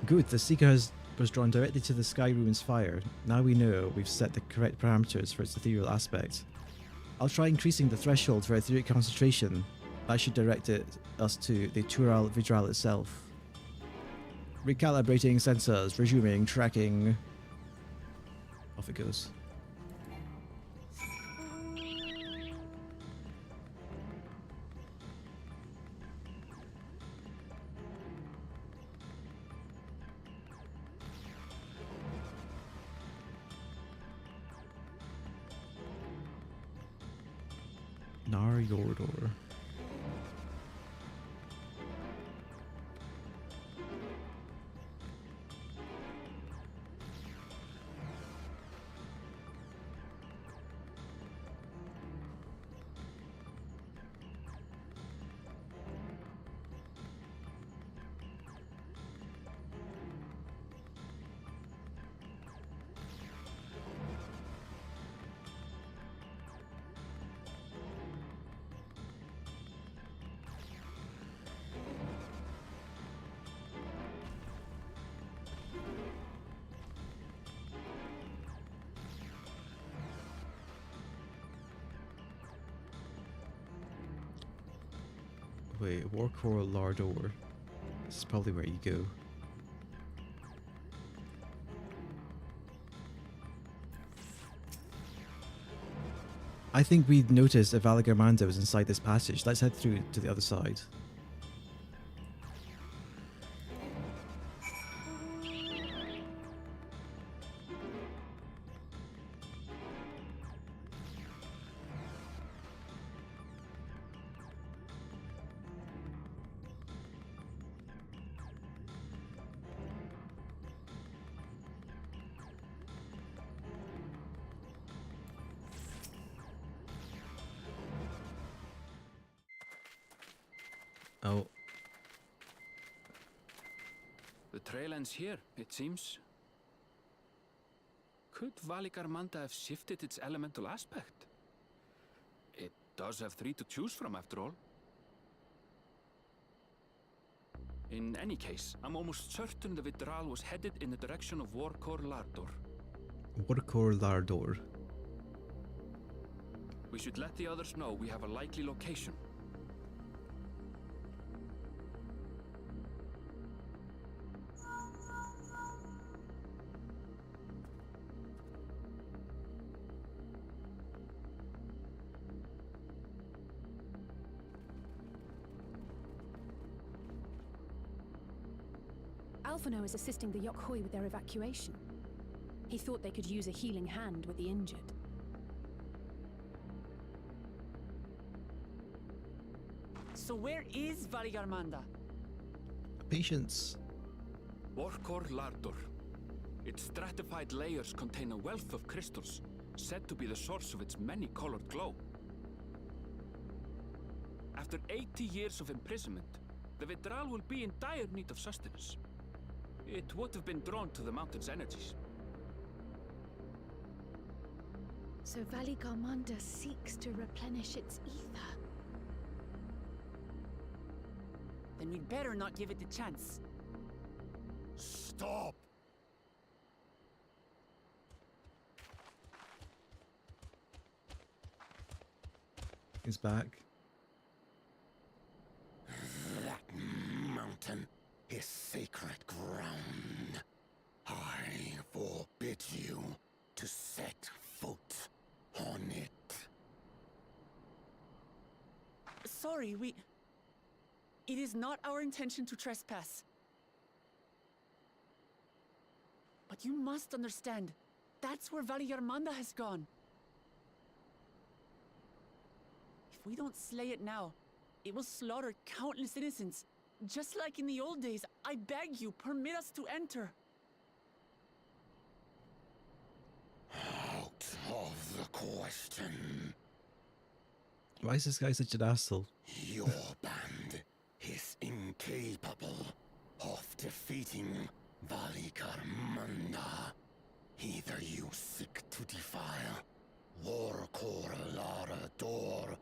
Good, the Seeker was drawn directly to the Sky Ruin's fire. Now we know we've set the correct parameters for its ethereal aspect. I'll try increasing the threshold for etheric concentration. That should direct us to the Tural Vidral itself. Recalibrating sensors, resuming tracking. Off it goes. Nar Yordor. Wait, Warcore Lardor. This is probably where you go. I think we'd noticed if Valagarmanda was inside this passage. Let's head through to the other side. Oh. The trail ends here, it seems. Could Valagarmanda have shifted its elemental aspect? It does have 3 to choose from, after all. In any case, I'm almost certain the Vidral was headed in the direction of Warkor Lardor. Warkor Lardor. We should let the others know we have a likely location. Alphino is assisting the Yokhoi with their evacuation. He thought they could use a healing hand with the injured. So where is Valigarmanda? Patience. Warkor Lardor. Its stratified layers contain a wealth of crystals, said to be the source of its many-colored glow. After 80 years of imprisonment, the Vidral will be in dire need of sustenance. It would have been drawn to the mountain's energies. So Valigarmanda seeks to replenish its ether. Then we'd better not give it the chance. Stop! He's back. That mountain is sacred ground. I forbid you to set foot on it. Sorry, It is not our intention to trespass. But you must understand, that's where Valigarmanda has gone. If we don't slay it now, it will slaughter countless innocents. Just like in the old days, I beg you, permit us to enter. Out of the question. Why is this guy such an asshole? Your band is incapable of defeating Valigarmanda. Either you seek to defile Warkor Lardor,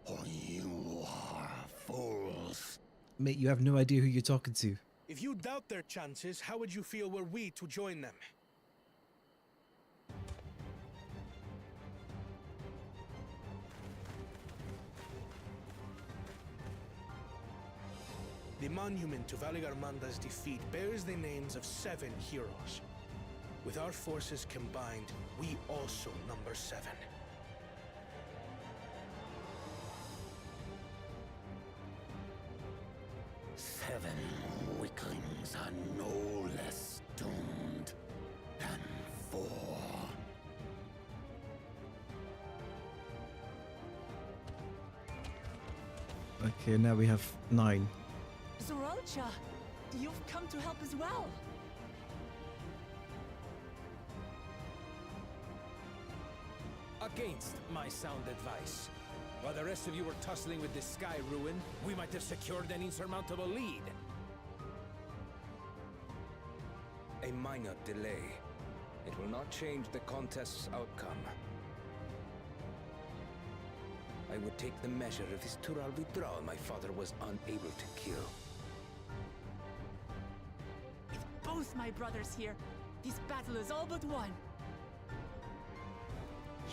or you are fools. Mate, you have no idea who you're talking to. If you doubt their chances, how would you feel were we to join them? The monument to Valigarmanda's defeat bears the names of 7 heroes. With our forces combined, we also number 7. Seven weaklings are no less doomed than 4. Okay, now we have 9. Zoralcha, you've come to help as well. Against my sound advice. While the rest of you were tussling with this sky ruin, we might have secured an insurmountable lead. A minor delay. It will not change the contest's outcome. I would take the measure of this Tural Vidral my father was unable to kill. With both my brothers here, this battle is all but won.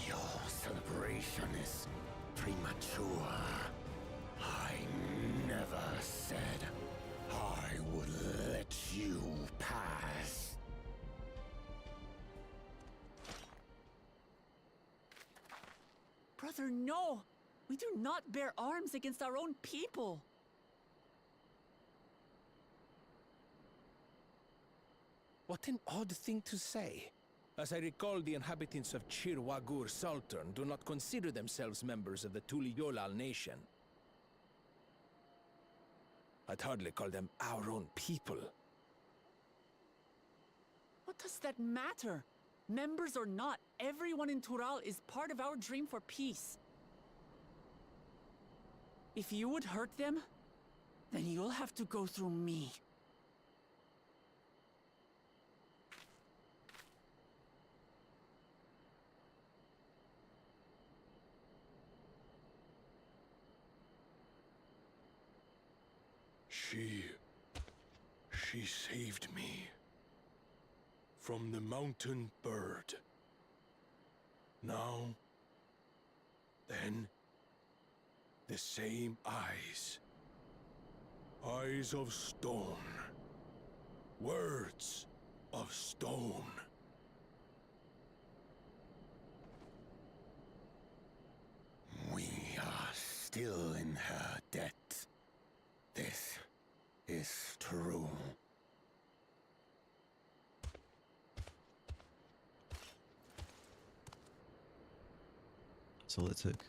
Your celebration is premature. I never said I would let you pass. Brother, no! We do not bear arms against our own people! What an odd thing to say. As I recall, the inhabitants of Chir Wagur Sultan do not consider themselves members of the Tuliyolal nation. I'd hardly call them our own people. What does that matter? Members or not, everyone in Tural is part of our dream for peace. If you would hurt them, then you'll have to go through me. She She saved me from the mountain bird. Now, then, the same eyes. Eyes of stone. Words of stone. We are still in her debt. This is true. That's all it took.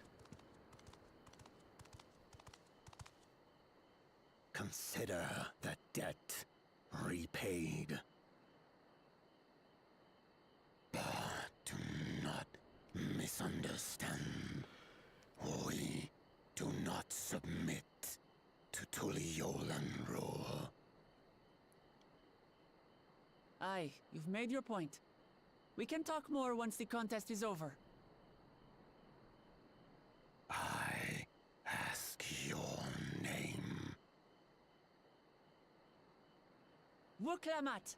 Consider the debt repaid. But do not misunderstand. We do not submit to Tuliolan rule. Aye, you've made your point. We can talk more once the contest is over. I ask your name. Wuklamat,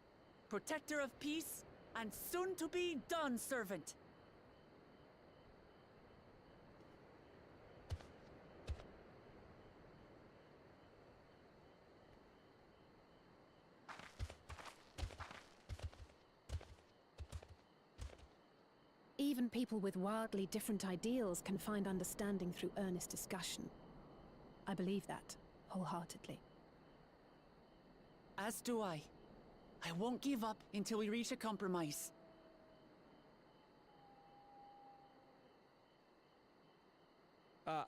protector of peace, and soon-to-be Dawn servant. Even people with wildly different ideals can find understanding through earnest discussion. I believe that, wholeheartedly. As do I. I won't give up until we reach a compromise.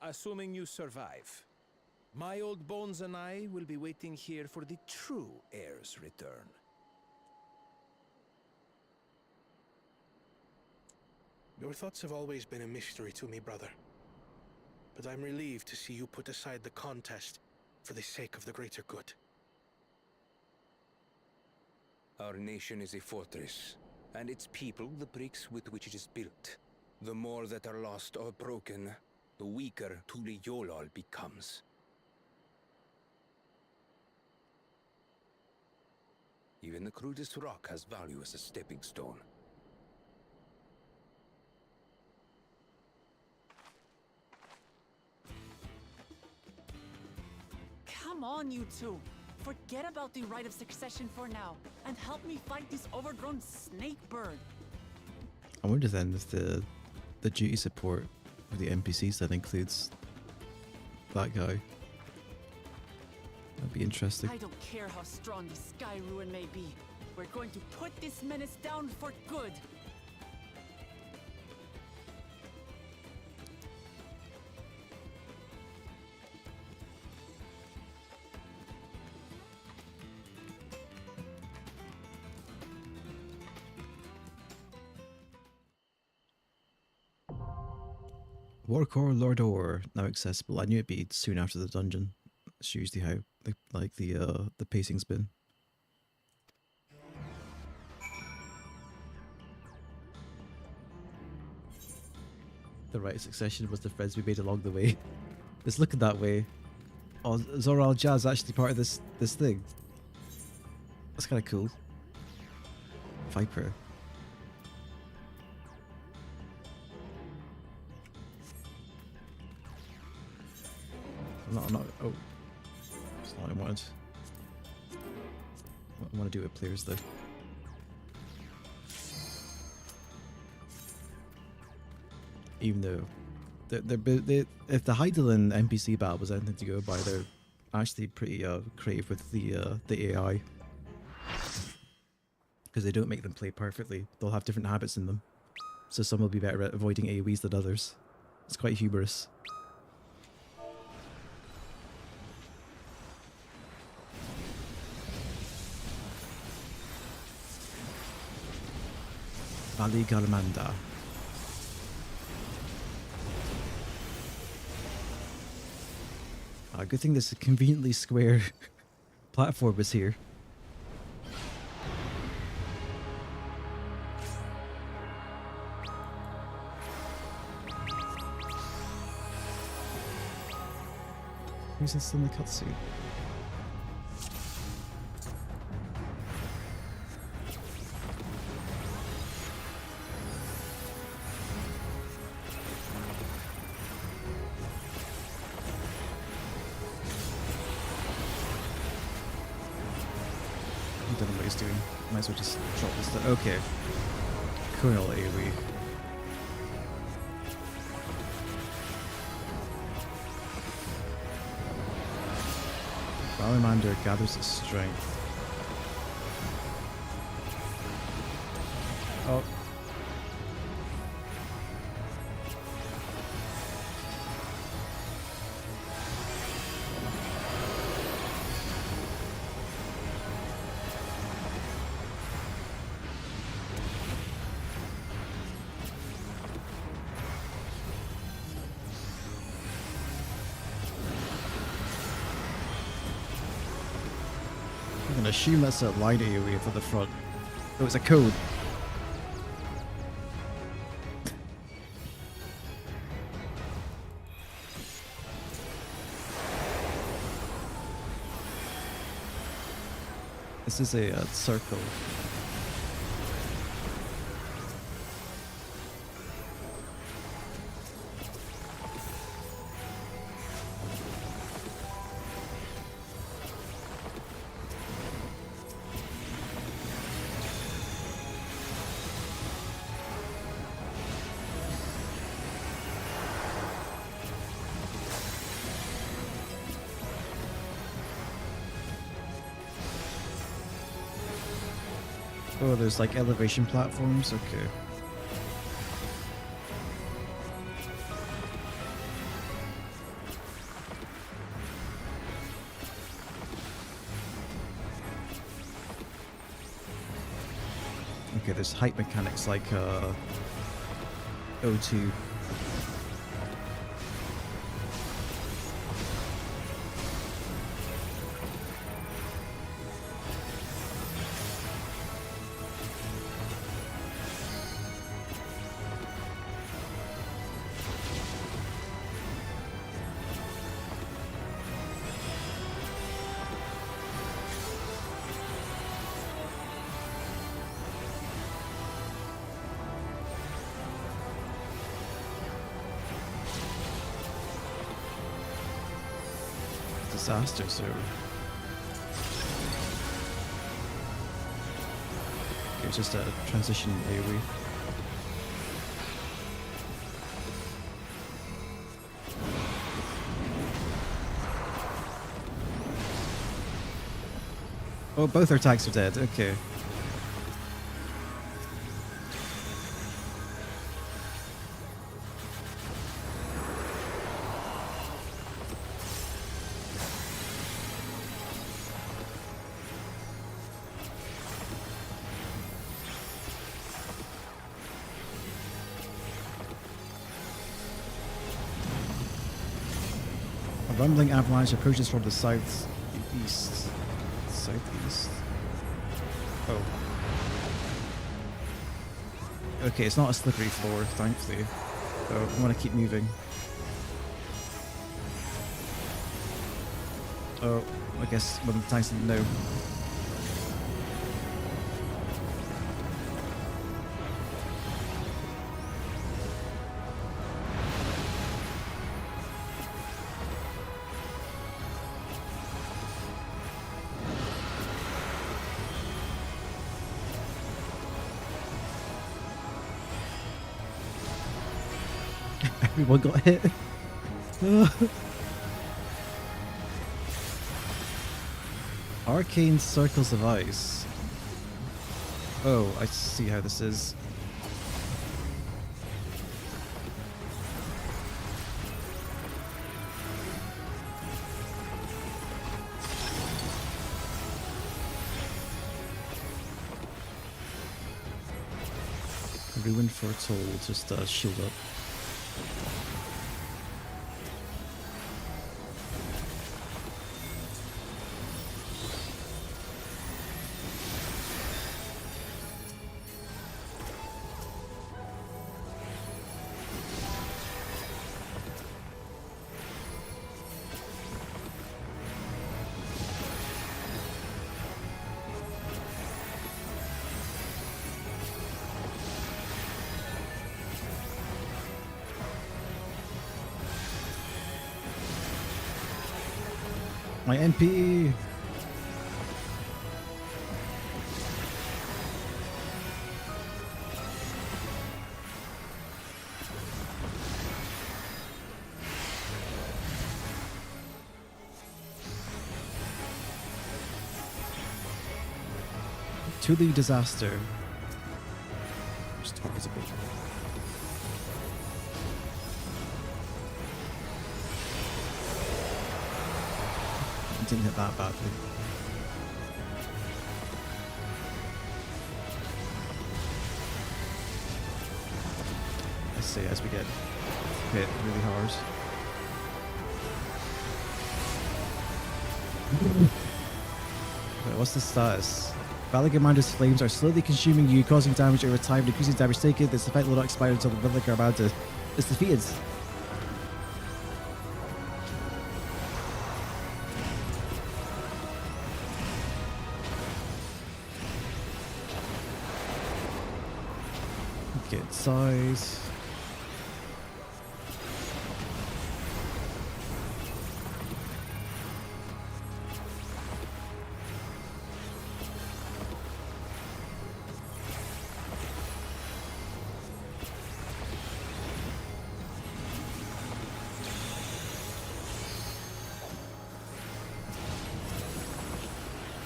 Assuming you survive. My old bones and I will be waiting here for the true heir's return. Your thoughts have always been a mystery to me, brother. But I'm relieved to see you put aside the contest for the sake of the greater good. Our nation is a fortress, and its people the bricks with which it is built. The more that are lost or broken, the weaker Tuliyolal becomes. Even the crudest rock has value as a stepping stone. Come on, you two. Forget about the right of succession for now, and help me fight this overgrown snake bird. I wonder then if the duty support of the NPCs then includes that guy. That'd be interesting. I don't care how strong the Sky Ruin may be. We're going to put this menace down for good. Warcore Lord Or now accessible. I knew it'd be soon after the dungeon. It's usually how the pacing's been. The right of succession was the friends we made along the way. It's looking that way. Oh, Zoral Jazz actually part of this thing. That's kind of cool. Viper. I'm not, oh. That's not what I wanted. I want to do it with players though. Even though, if the Heidelin NPC battle was anything to go by, they're actually pretty creative with the AI. Because they don't make them play perfectly. They'll have different habits in them. So some will be better at avoiding AoEs than others. It's quite humorous. Ali Galamanda. Good thing this conveniently square platform is here. Who's this in the cutscene? he's doing. Might as well just drop this down. Okay. Coil AoE. Salamander gathers his strength. Oh. I'm gonna assume that's a light AoE for the front. Oh, it's a code. This is a circle. Oh, there's like elevation platforms? Okay. Okay, there's height mechanics like O2. Disaster zone. Okay, it's just a transition AoE. Oh, both our attacks are dead. Okay. A rumbling avalanche approaches from the southeast. Southeast? Oh. Okay, it's not a slippery floor, thankfully. So I want to keep moving. Oh, I guess one of the tanks didn't know. Everyone got hit. Arcane circles of ice. Oh, I see how this is. Ruin foretold, just shield up. My NP. Tulu disaster. Just targetable. Didn't hit that badly. Let's see as we get hit really hard. Wait, what's the status? Valley-Commander's flames are slowly consuming you, causing damage over time, decreasing damage taken. This effect will not expire until the Valley-Commander is defeated. Get size.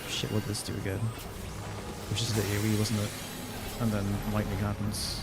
Shit, what did this do again? Which is the AoE, wasn't it? And then lightning happens.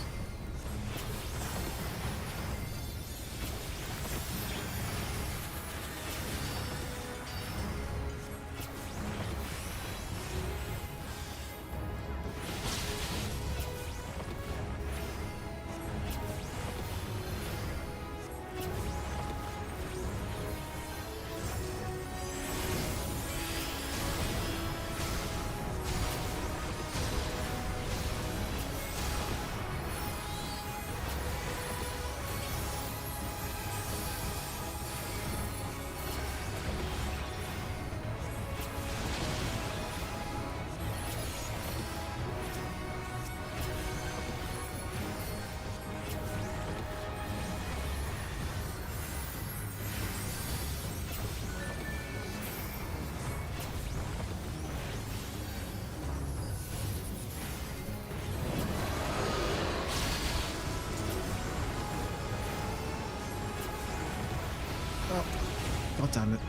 God damn it.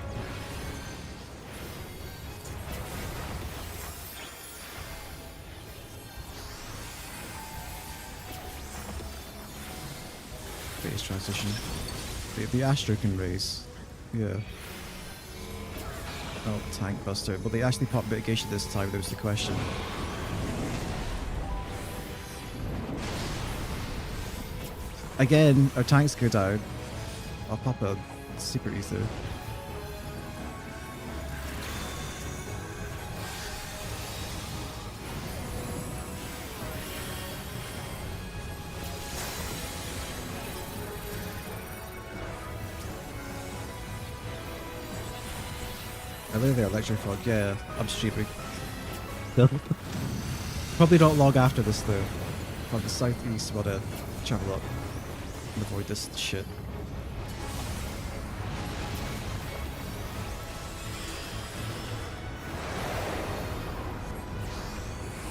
Phase transition. The Astro can raise. Yeah. Oh, tank buster. Will they actually pop mitigation this time? That was the question. Again, our tanks go down. I'll pop a super ether. I live there, electric fog. Yeah, I'm stupid. Probably don't log after this though. From the southeast, want to travel up and avoid this shit.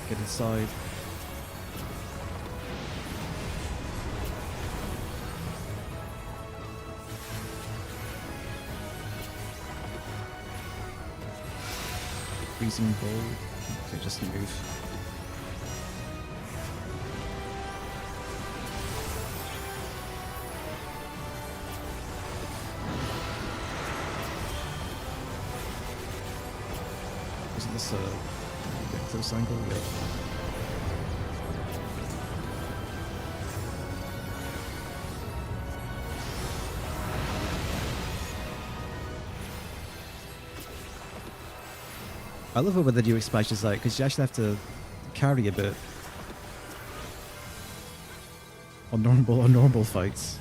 Get inside. Freezing bowl. Okay, just move. Isn't this a close angle? Yeah. I love it when the new expansions like because you actually have to carry a bit on normal fights.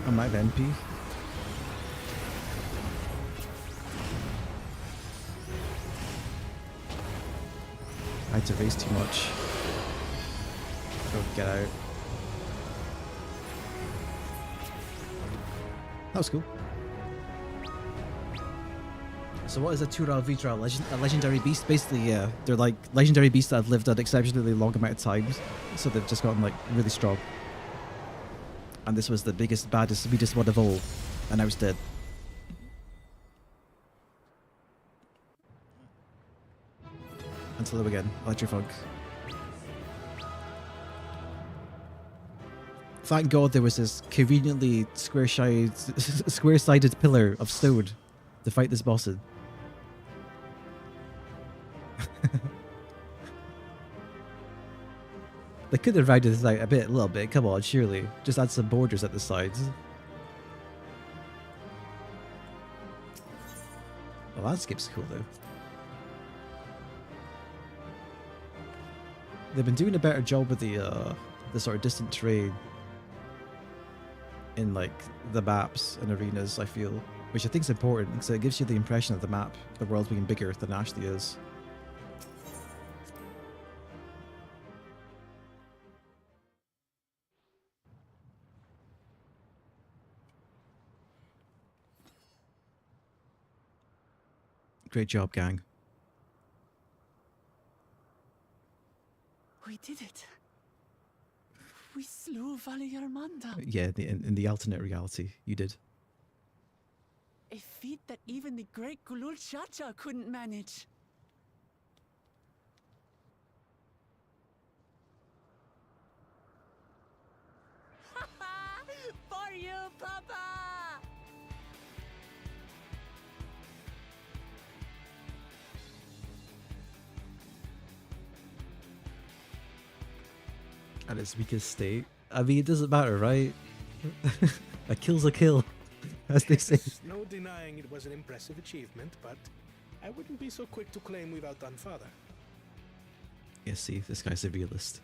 I might have NP. I had to raise too much. Oh Oh, get out. That was cool. So what is a Tural Vitra? A legendary beast? Basically, yeah. They're like legendary beasts that have lived an exceptionally long amount of times. So they've just gotten like really strong. And this was the biggest, baddest, sweetest one of all. And now it's dead. Until again, Electrofunk. Thank God there was this conveniently square-sided pillar of stone to fight this boss in. They could have rounded this out a little bit. Come on, surely. Just add some borders at the sides. Well, landscape's cool though. They've been doing a better job with the sort of distant terrain in like the maps and arenas, I feel, which I think is important because it gives you the impression of the map, the world being bigger than it actually is. Great job, gang. We did it. We slew Valiarmanda. Yeah, in the alternate reality, you did. A feat that even the great Gulul Chacha couldn't manage. For you, Papa! At its weakest state. I mean, it doesn't matter, right? A kill's a kill, as they say. There's no denying it was an impressive achievement, but I wouldn't be so quick to claim we've outdone Father. Yeah, see, this guy's a realist.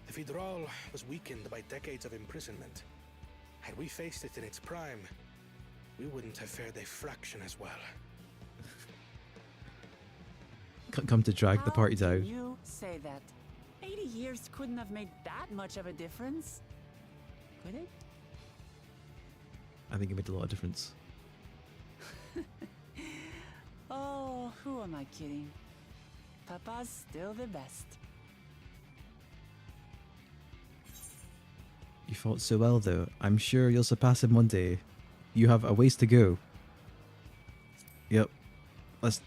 The Vidral was weakened by decades of imprisonment. Had we faced it in its prime, we wouldn't have fared a fraction as well. Come to drag the party down. You say that. 80 years couldn't have made that much of a difference, could it? I think it made a lot of difference. Oh, who am I kidding? Papa's still the best. You fought so well, though. I'm sure you'll surpass him one day. You have a ways to go. Yep. Let's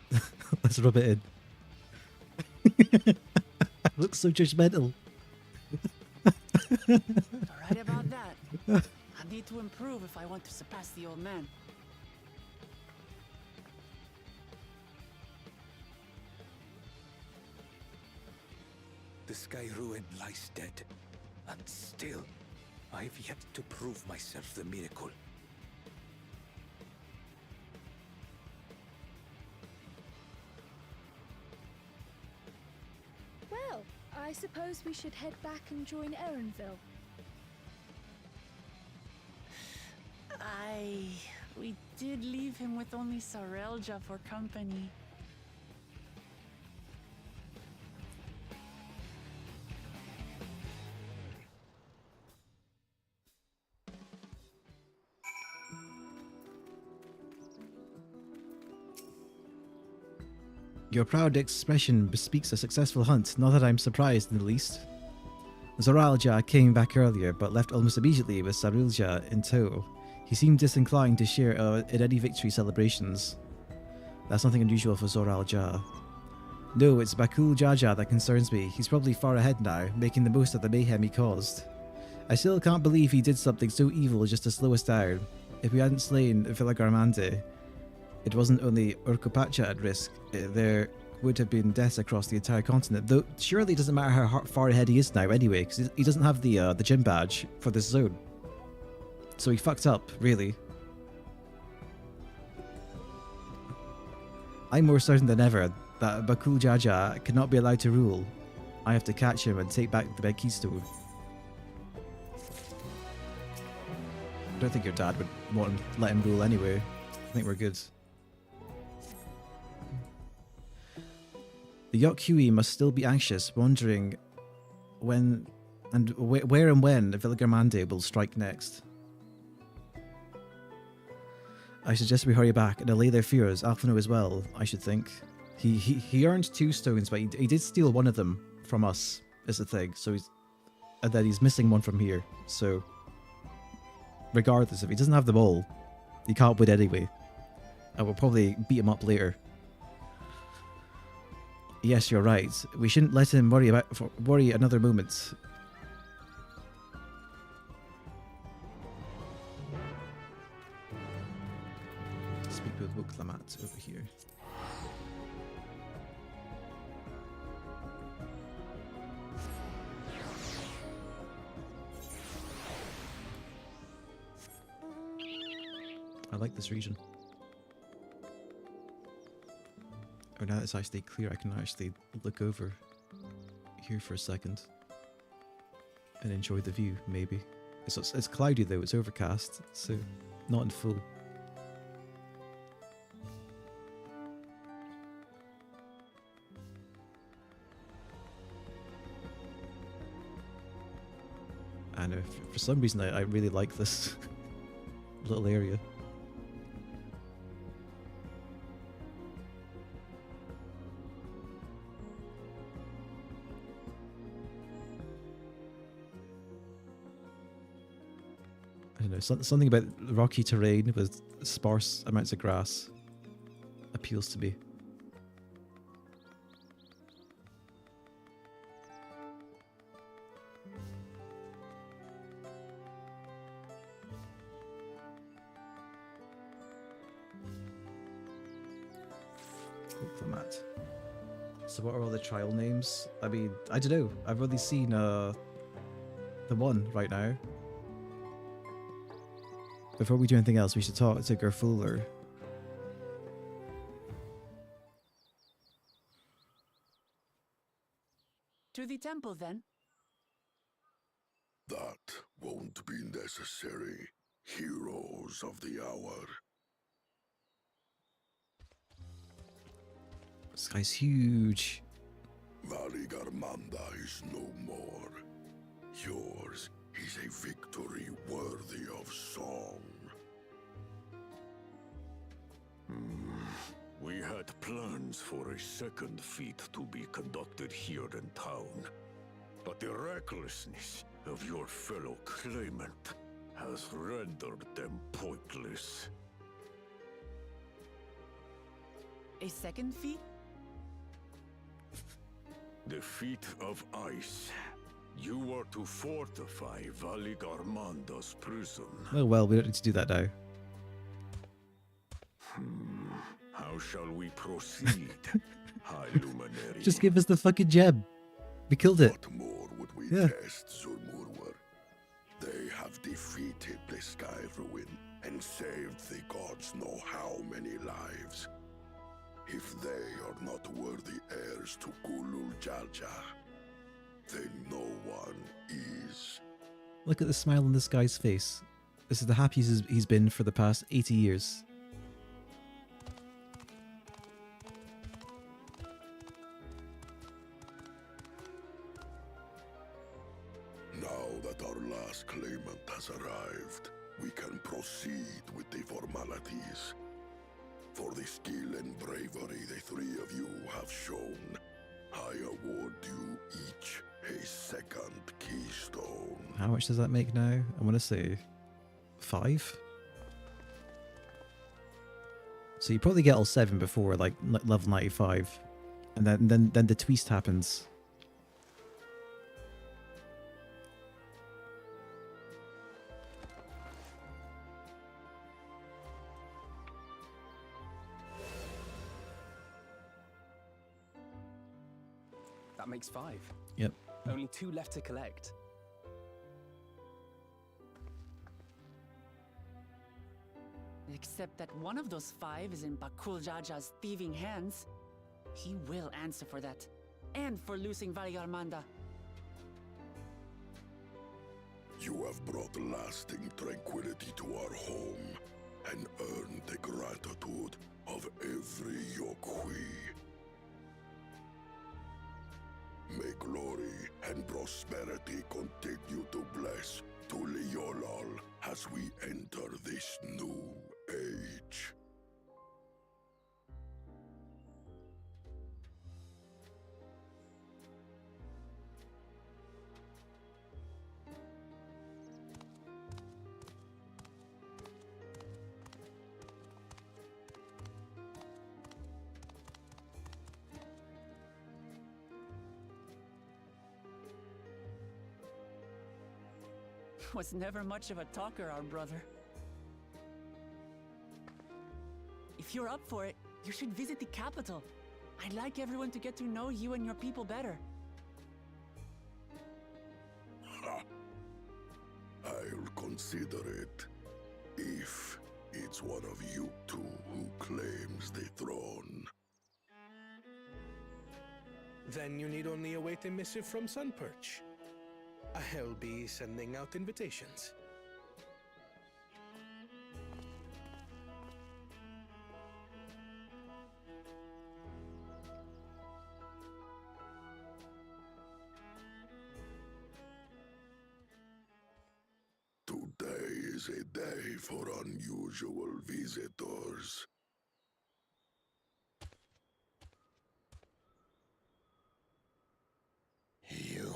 let's rub it in. Looks so judgmental. Right about that. I need to improve if I want to surpass the old man. The Sky Ruin lies dead, and still, I've yet to prove myself the miracle. Well, I suppose we should head back and join Erenville. We did leave him with only Sarelja for company. Your proud expression bespeaks a successful hunt, not that I'm surprised in the least. Zoralja came back earlier, but left almost immediately with Sarilja in tow. He seemed disinclined to share in any victory celebrations. That's nothing unusual for Zoralja. No, it's Bakul Jaja that concerns me. He's probably far ahead now, making the most of the mayhem he caused. I still can't believe he did something so evil just to slow us down. If we hadn't slain Villagarmande, it wasn't only Urkupacha at risk, there would have been deaths across the entire continent. Though surely it doesn't matter how far ahead he is now anyway, because he doesn't have the gym badge for this zone. So he fucked up, really. I'm more certain than ever that Bakul Jaja cannot be allowed to rule. I have to catch him and take back the Big Keystone. I don't think your dad would want to let him rule anyway. I think we're good. The Yokhui must still be anxious, wondering when and where and when Villigermande will strike next. I suggest we hurry back and allay their fears. Alphino as well, I should think. He earned 2 stones, but he did steal one of them from us, is the thing. So and then he's missing one from here. So regardless, if he doesn't have them all, he can't win anyway. And we'll probably beat him up later. Yes, you're right. We shouldn't let him worry another moment. Speak with Wuklamat over here. I like this region. Oh, now that it's actually clear, I can actually look over here for a second and enjoy the view, maybe. It's cloudy though, it's overcast, so not in full. And for some reason I really like this little area. I don't know, something about rocky terrain with sparse amounts of grass appeals to me. Diplomat. So what are all the trial names? I mean, I don't know. I've only seen the one right now. Before we do anything else, we should talk to Gerfuller. To the temple, then. That won't be necessary, heroes of the hour. This guy's huge. Villigermande is no more. Yours is a victory worthy of song. We had plans for a second feat to be conducted here in town, but the recklessness of your fellow claimant has rendered them pointless. A second feat? The feat of ice. You are to fortify Villigermande's prison. Oh well, we don't need to do that now. How shall we proceed, High Luminary? Just give us the fucking gem. We killed it. What more would we test, Zurmurwer? They have defeated the Sky Ruin and saved the gods know how many lives. If they are not worthy heirs to Gulul Jalja, then no one is. Look at the smile on this guy's face. This is the happiest he's been for the past 80 years. Now that our last claimant has arrived, we can proceed with the formalities. For the skill and bravery the 3 of you have shown, I award you each a second keystone. How much does that make now? I want to say 5. So you probably get all 7 before like level 95, and then the twist happens. That makes 5. Yep. Only 2 left to collect. Except that one of those 5 is in Bakul Jaja's thieving hands. He will answer for that. And for losing Villigermande. You have brought lasting tranquility to our home and earned the gratitude of every Yokui. May glory and prosperity continue to bless Tuliolal as we enter this new age. Was never much of a talker, our brother. If you're up for it, you should visit the capital. I'd like everyone to get to know you and your people better. Ha! I'll consider it. If it's one of you two who claims the throne. Then you need only await a missive from Sunperch. I'll be sending out invitations. Today is a day for unusual visitors. You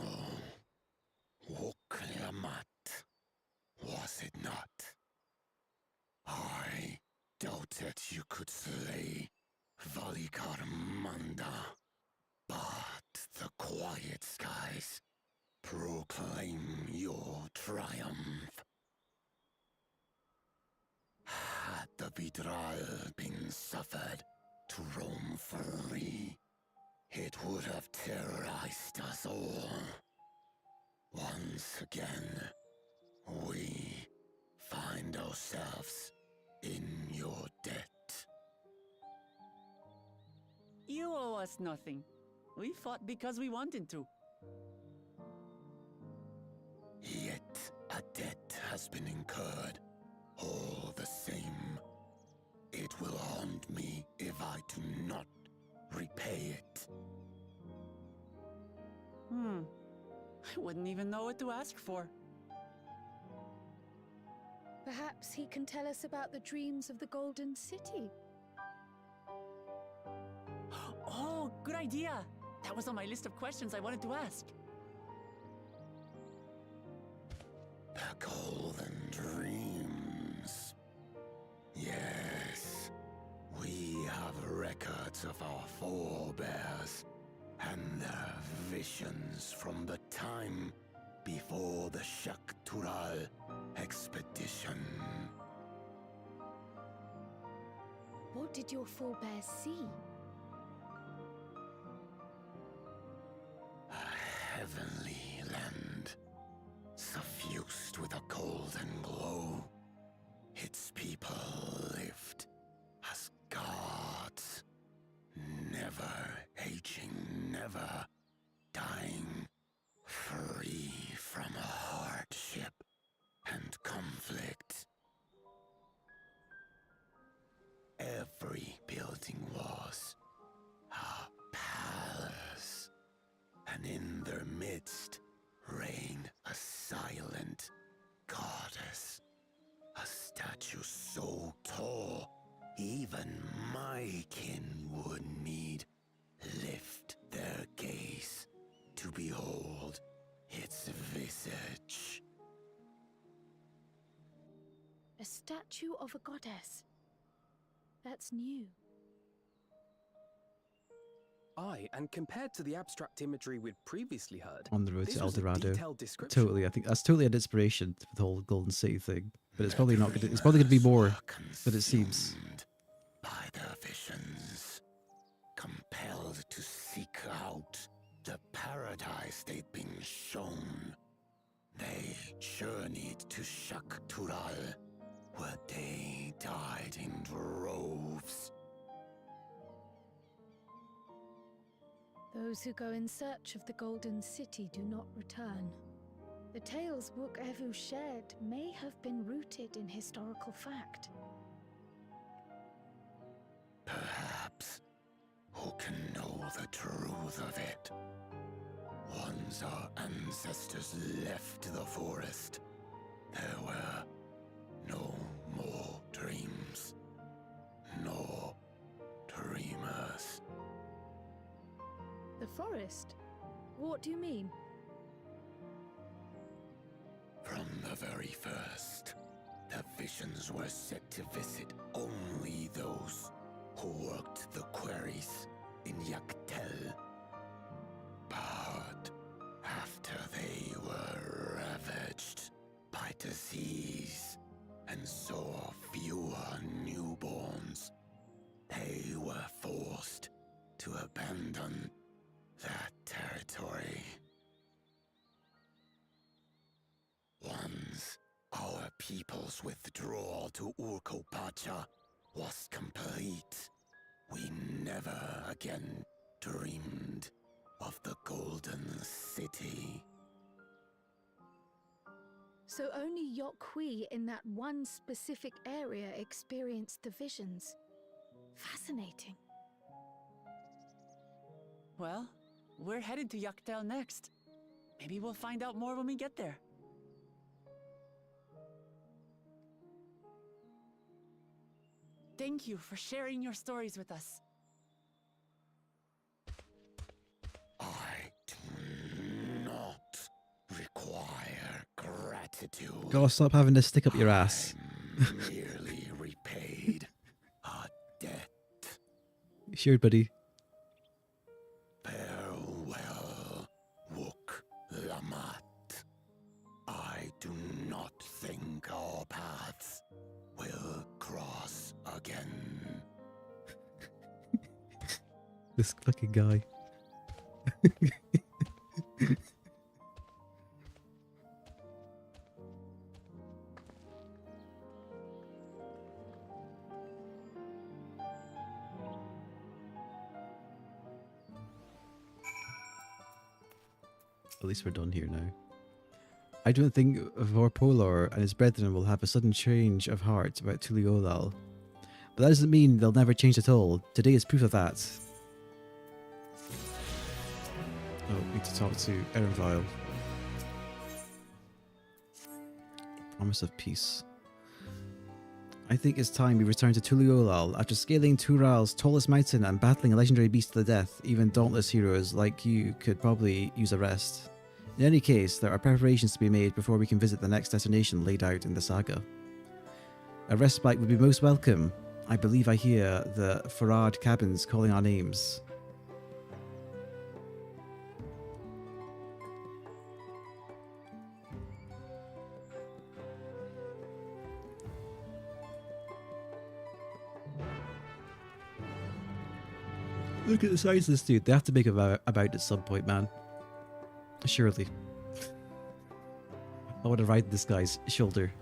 Woklamat, was it not? I doubted you could slay Valikarmanda, but the quiet skies proclaim your triumph. Had the Vidral been suffered to roam free, it would have terrorized us all. Once again, we find ourselves in your debt. You owe us nothing. We fought because we wanted to. Yet a debt has been incurred. All the same, it will haunt me if I do not repay it. I wouldn't even know what to ask for. Perhaps he can tell us about the dreams of the Golden City. Oh, good idea! That was on my list of questions I wanted to ask. The Golden Dreams. Yes, we have records of our forebears and their visions from the time before the Shaktural expedition. What did your forebears see? A heavenly land, suffused with a golden glow. Its people lived as gods, never aging, never dying, free from hardship and conflict. Every building was a palace, and in their midst reigned a silent goddess, a statue so tall even my kin would need lift their gaze to behold its visage. A statue of a goddess. That's new. Aye, and compared to the abstract imagery we'd previously heard, On the road this to El was a Dorado. detailed description. Totally, I think that's totally an inspiration for the whole Golden City thing. But it's probably not gonna. It's probably gonna be more than it seems. By their visions, compelled to seek out the paradise they'd been shown, they journeyed to Shaktural, where they died in droves. Those who go in search of the Golden City do not return. The tales Wook Evu shared may have been rooted in historical fact. Perhaps. Who can know the truth of it? Once our ancestors left the forest, there were no more dreams, nor dreamers. The forest? What do you mean? From the very first, the visions were set to visit only those who worked the quarries in Yaktel. But after they were ravaged by disease and saw fewer newborns, they were forced to abandon that territory. Once our people's withdrawal to Urkopacha was complete, we never again dreamed of the Golden City. So only Yokwi in that one specific area experienced the visions. Fascinating. Well, we're headed to Yaktel next. Maybe we'll find out more when we get there. Thank you for sharing your stories with us. I do not require gratitude. Gotta stop having this stick up your ass. Merely repaid a debt. Sure, buddy. Farewell, Wook Lamat. I do not think our paths will cross again. This fucking guy. At least we're done here now. I don't think Vorpolar and his brethren will have a sudden change of heart about Tuliolal. But that doesn't mean they'll never change at all. Today is proof of that. Oh, we need to talk to Emarrel. Promise of peace. I think it's time we return to Tuliolal. After scaling Tural's tallest mountain and battling a legendary beast to the death, even dauntless heroes like you could probably use a rest. In any case, there are preparations to be made before we can visit the next destination laid out in the saga. A respite would be most welcome. I believe I hear the Farad cabins calling our names. Look at the size of this dude. They have to make about at some point, man. Surely. I want to ride this guy's shoulder.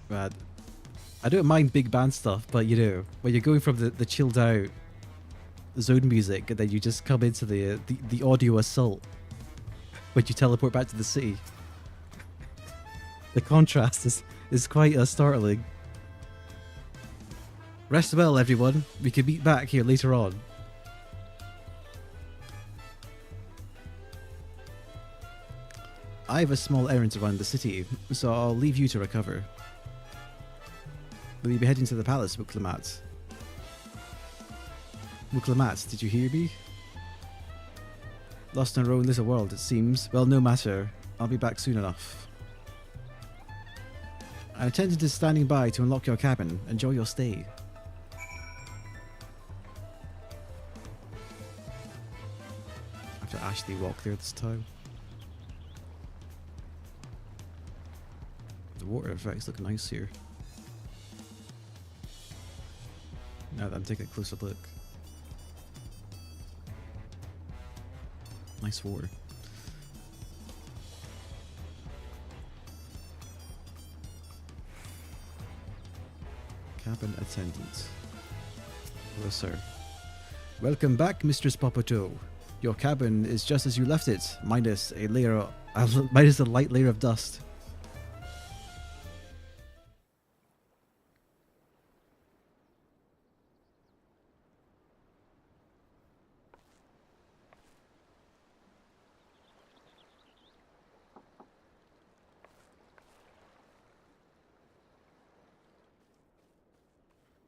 Man, I don't mind big band stuff, but you know, when you're going from the chilled out zone music and then you just come into the audio assault when you teleport back to the city, the contrast is quite startling. Rest well, everyone. We can meet back here later on. I have a small errand around the city, so I'll leave you to recover. Will you be heading to the palace, Muklamat? Muklamat, did you hear me? Lost in our own little world, it seems. Well, no matter. I'll be back soon enough. An attendant is standing by to unlock your cabin. Enjoy your stay. I have to actually walk there this time. The water effects look nice here. Now that I'm taking a closer look. Nice water. Cabin attendant. Hello, sir. Welcome back, Mistress Popoto. Your cabin is just as you left it, minus a light layer of dust.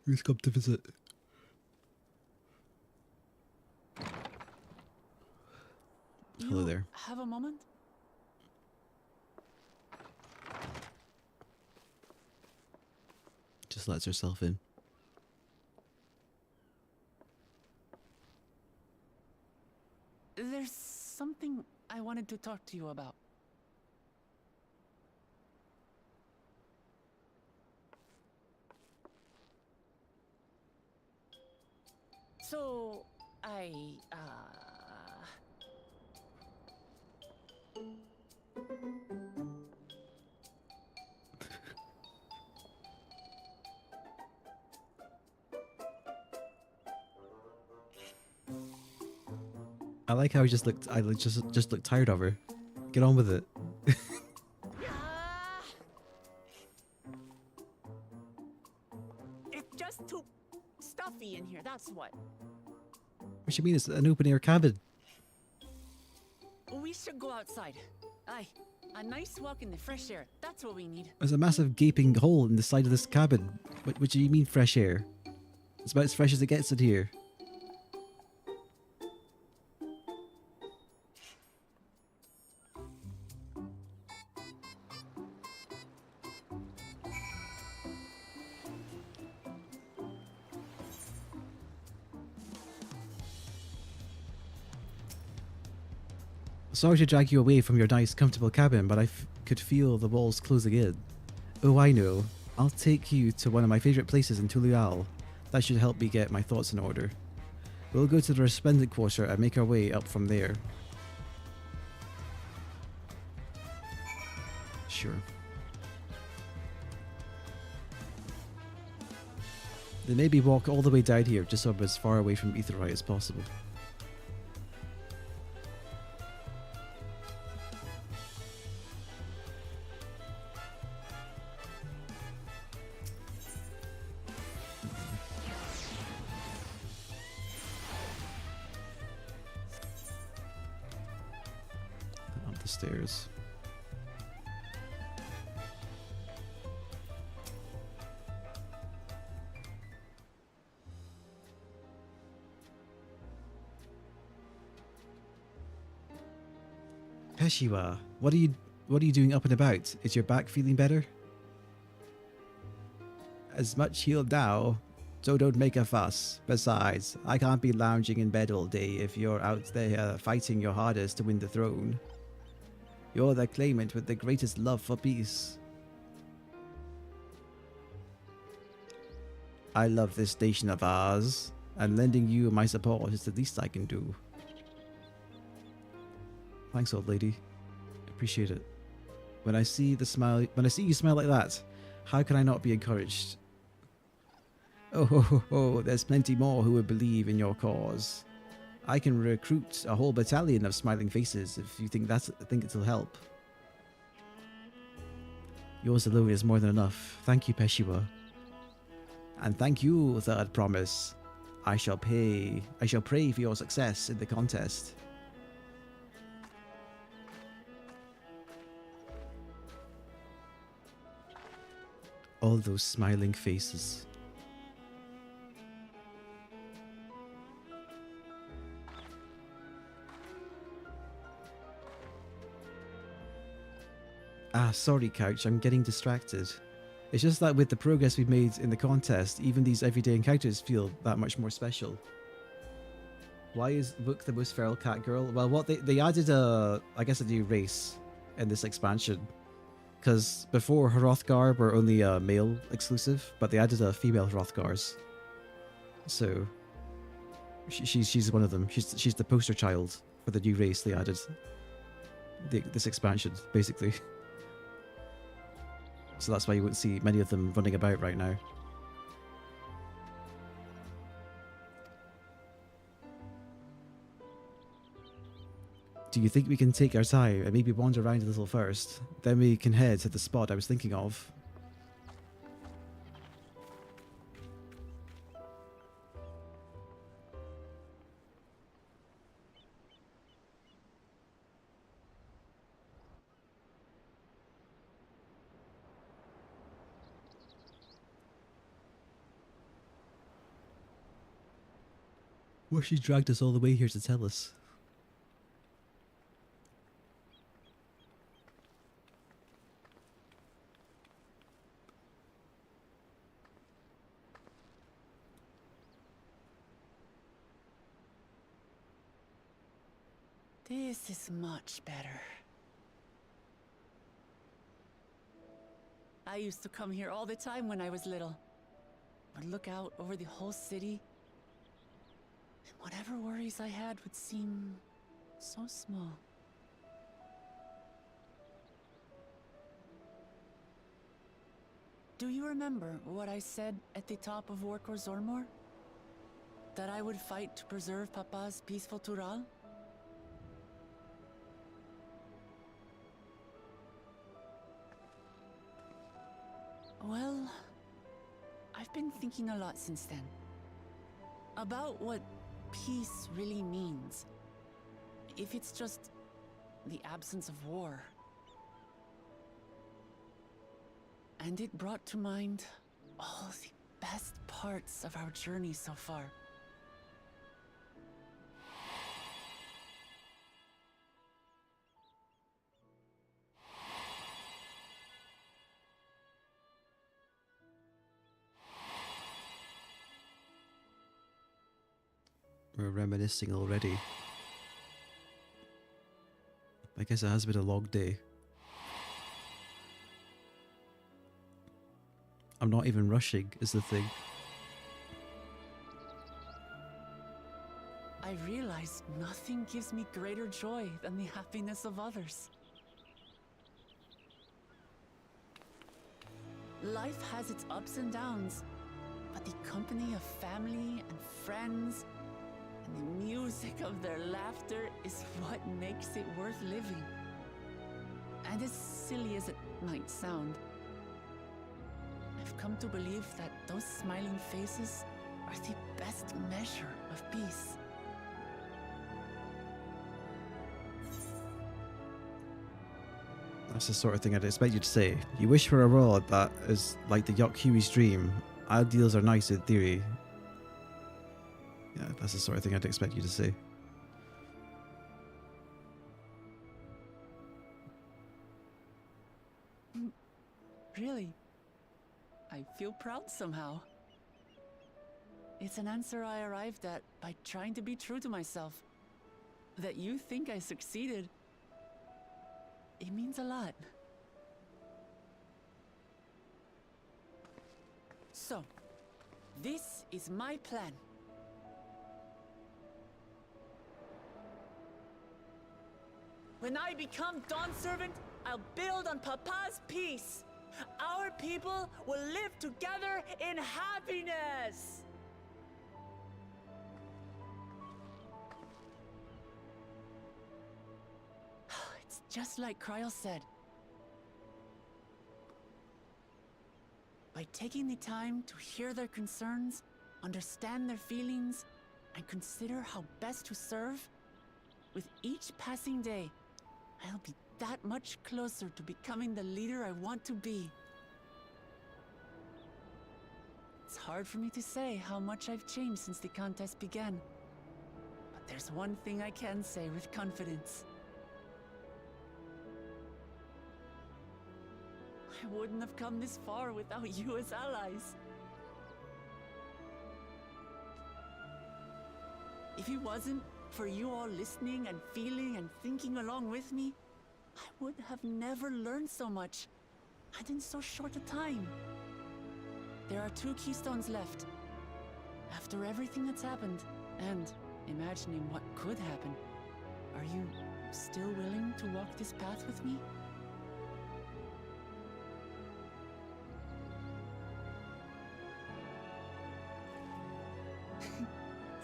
Who's come to visit? Hello there. Have a moment? Just lets herself in. There's something I wanted to talk to you about. So, I like how he just looked. Just looked tired of her. Get on with it. it's just too stuffy in here, that's what. What do you mean? It's an open air cabin. We should go outside. Aye, a nice walk in the fresh air. That's what we need. There's a massive gaping hole in the side of this cabin. What do you mean fresh air? It's about as fresh as it gets in here. Sorry to drag you away from your nice, comfortable cabin, but I could feel the walls closing in. Oh, I know. I'll take you to one of my favourite places in Tulual. That should help me get my thoughts in order. We'll go to the Resplendent Quarter and make our way up from there. Sure. Then maybe walk all the way down here, just so I'm as far away from Aetheryte as possible. Up the stairs. Peshiwa, what are you doing up and about? Is your back feeling better? As much healed now, so don't make a fuss. Besides, I can't be lounging in bed all day if you're out there fighting your hardest to win the throne. You're the claimant with the greatest love for peace. I love this nation of ours, and lending you my support is the least I can do. Thanks, old lady. Appreciate it. When I see you smile like that, how can I not be encouraged? Oh, there's plenty more who will believe in your cause. I can recruit a whole battalion of smiling faces if you think it'll help. Yours alone is more than enough. Thank you, Peshiwa. And thank you, Third Promise. I shall pray for your success in the contest. All those smiling faces. Ah, sorry, Couch, I'm getting distracted. It's just that with the progress we've made in the contest, even these everyday encounters feel that much more special. Why is Book the most feral cat girl? Well, what they added a new race in this expansion. Because before, Hrothgar were only male exclusive, but they added a female Hrothgars. So she's one of them. She's the poster child for the new race they added. This expansion, basically. So that's why you wouldn't see many of them running about right now. Do you think we can take our time and maybe wander around a little first? Then we can head to the spot I was thinking of. What she dragged us all the way here to tell us? This is much better. I used to come here all the time when I was little. Would look out over the whole city, and whatever worries I had would seem so small. Do you remember what I said at the top of Warkor Zormor? That I would fight to preserve Papa's peaceful Tural? Well, I've been thinking a lot since then. About what peace really means. If it's just the absence of war. And it brought to mind all the best parts of our journey so far. We're reminiscing already. I guess it has been a long day. I'm not even rushing, is the thing. I realized nothing gives me greater joy than the happiness of others. Life has its ups and downs, but the company of family and friends and the music of their laughter is what makes it worth living. And as silly as it might sound, I've come to believe that those smiling faces are the best measure of peace. That's the sort of thing I'd expect you to say. You wish for a world that is like the Yok Huey's dream. Ideals are nice in theory. Yeah, that's the sort of thing I'd expect you to say. Really? I feel proud somehow. It's an answer I arrived at by trying to be true to myself. That you think I succeeded, it means a lot. So, this is my plan. When I become Dawn Servant, I'll build on Papa's peace. Our people will live together in happiness. It's just like Kryl said. By taking the time to hear their concerns, understand their feelings, and consider how best to serve, with each passing day, I'll be that much closer to becoming the leader I want to be. It's hard for me to say how much I've changed since the contest began. But there's one thing I can say with confidence. I wouldn't have come this far without you as allies. If it wasn't for you all listening and feeling and thinking along with me, I would have never learned so much, and in so short a time. There are 2 keystones left. After everything that's happened, and imagining what could happen, are you still willing to walk this path with me?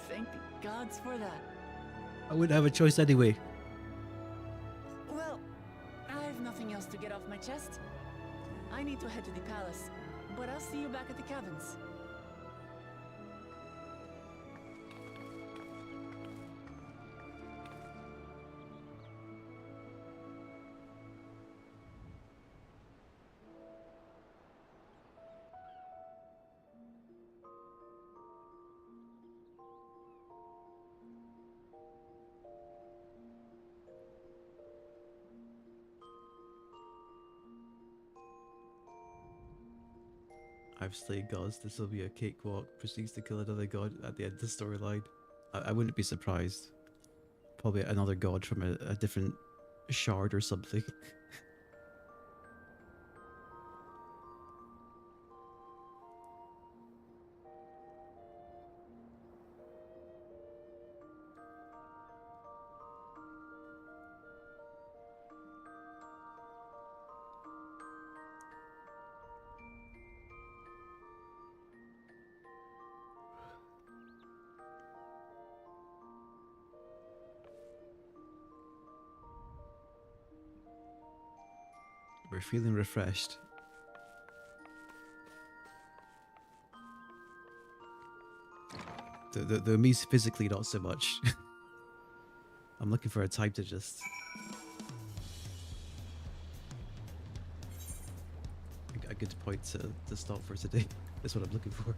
Thank the gods for that. I wouldn't have a choice anyway. I've nothing else to get off my chest. I need to head to the palace, but I'll see you back at the cabins. I've slayed gods, this will be a cakewalk. Proceeds to kill another god at the end of the storyline. I wouldn't be surprised. Probably another god from a different shard or something. We're feeling refreshed. The me physically not so much. I'm looking for a time to just a good point to stop for today. That's what I'm looking for.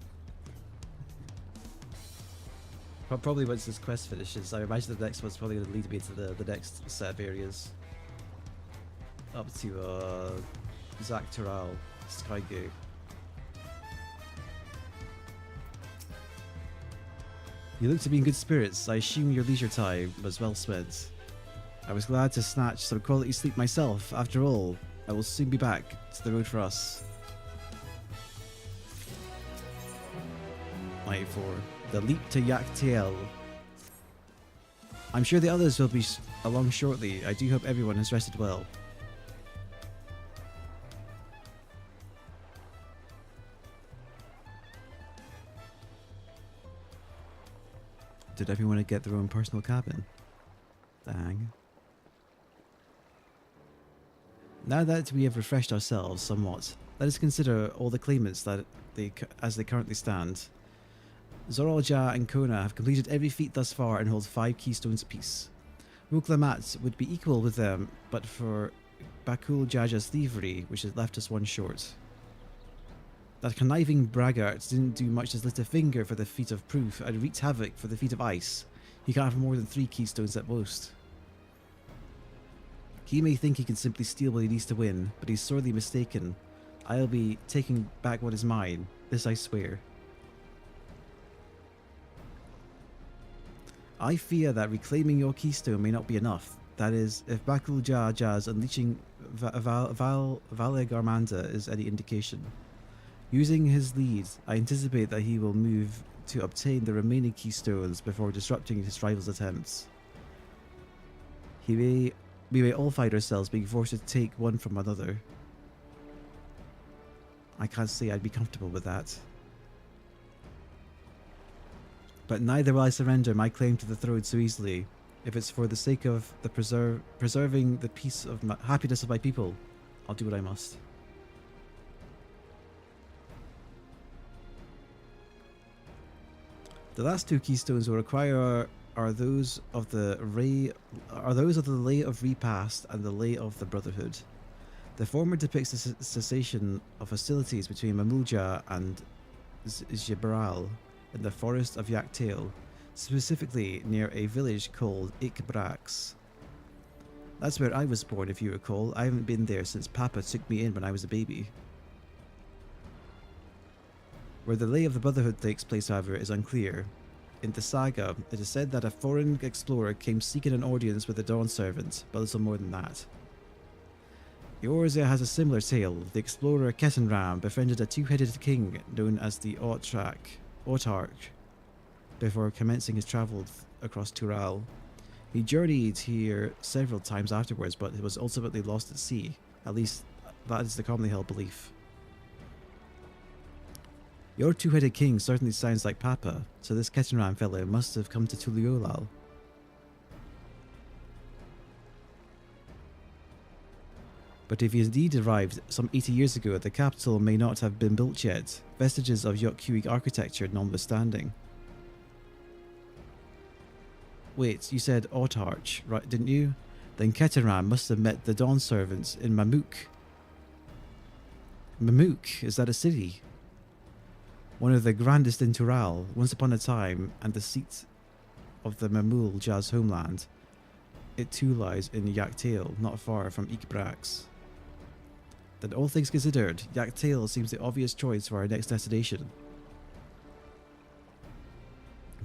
Probably once this quest finishes, I imagine the next one's probably going to lead me to the next set of areas. Up to Dawntrail, Skygate. You look to be in good spirits. I assume your leisure time was well spent. I was glad to snatch some quality sleep myself. After all, I will soon be back to the road for us. 94. The leap to Dawntrail. I'm sure the others will be along shortly. I do hope everyone has rested well. Did everyone get their own personal cabin? Dang. Now that we have refreshed ourselves somewhat, let us consider all the claimants as they currently stand. Zoralja and Kona have completed every feat thus far and hold 5 keystones apiece. Muklamat would be equal with them, but for Bakul Jaja's thievery, which has left us one short. That conniving braggart didn't do much as lift a finger for the feat of proof and wreaked havoc for the feat of ice. He can't have more than 3 keystones at most. He may think he can simply steal what he needs to win, but he's sorely mistaken. I'll be taking back what is mine, this I swear. I fear that reclaiming your keystone may not be enough. That is, if Bakul Jaja's unleashing Valegarmanda is any indication. Using his lead, I anticipate that he will move to obtain the remaining keystones before disrupting his rival's attempts. We may all find ourselves being forced to take one from another. I can't say I'd be comfortable with that. But neither will I surrender my claim to the throne so easily. If it's for the sake of the preserving the peace of happiness of my people, I'll do what I must. The last 2 keystones we'll require are those of the Lay of Repast and the Lay of the Brotherhood. The former depicts the cessation of hostilities between Mamulja and Emarrel in the forest of Dawntrail, specifically near a village called Ikbrax. That's where I was born, if you recall. I haven't been there since Papa took me in when I was a baby. Where the Lay of the Brotherhood takes place, however, is unclear. In the saga, it is said that a foreign explorer came seeking an audience with the Dawn Servant, but little more than that. Eorzea has a similar tale. The explorer Ketenram befriended a 2-headed king known as the Autarch before commencing his travels across Tural. He journeyed here several times afterwards, but was ultimately lost at sea. At least, that is the commonly held belief. Your 2-headed king certainly sounds like Papa, so this Ketenram fellow must have come to Tuliolal. But if he indeed arrived some 80 years ago, the capital may not have been built yet, vestiges of Yokui architecture notwithstanding. Wait, you said Autarch, right, didn't you? Then Keteran must have met the Dawn servants in Mamook. Mamook, is that a city? One of the grandest in Tural, once upon a time, and the seat of the Mamul Jazz homeland. It too lies in Yaktail, not far from Ikbrax. Then all things considered, Yaktail seems the obvious choice for our next destination.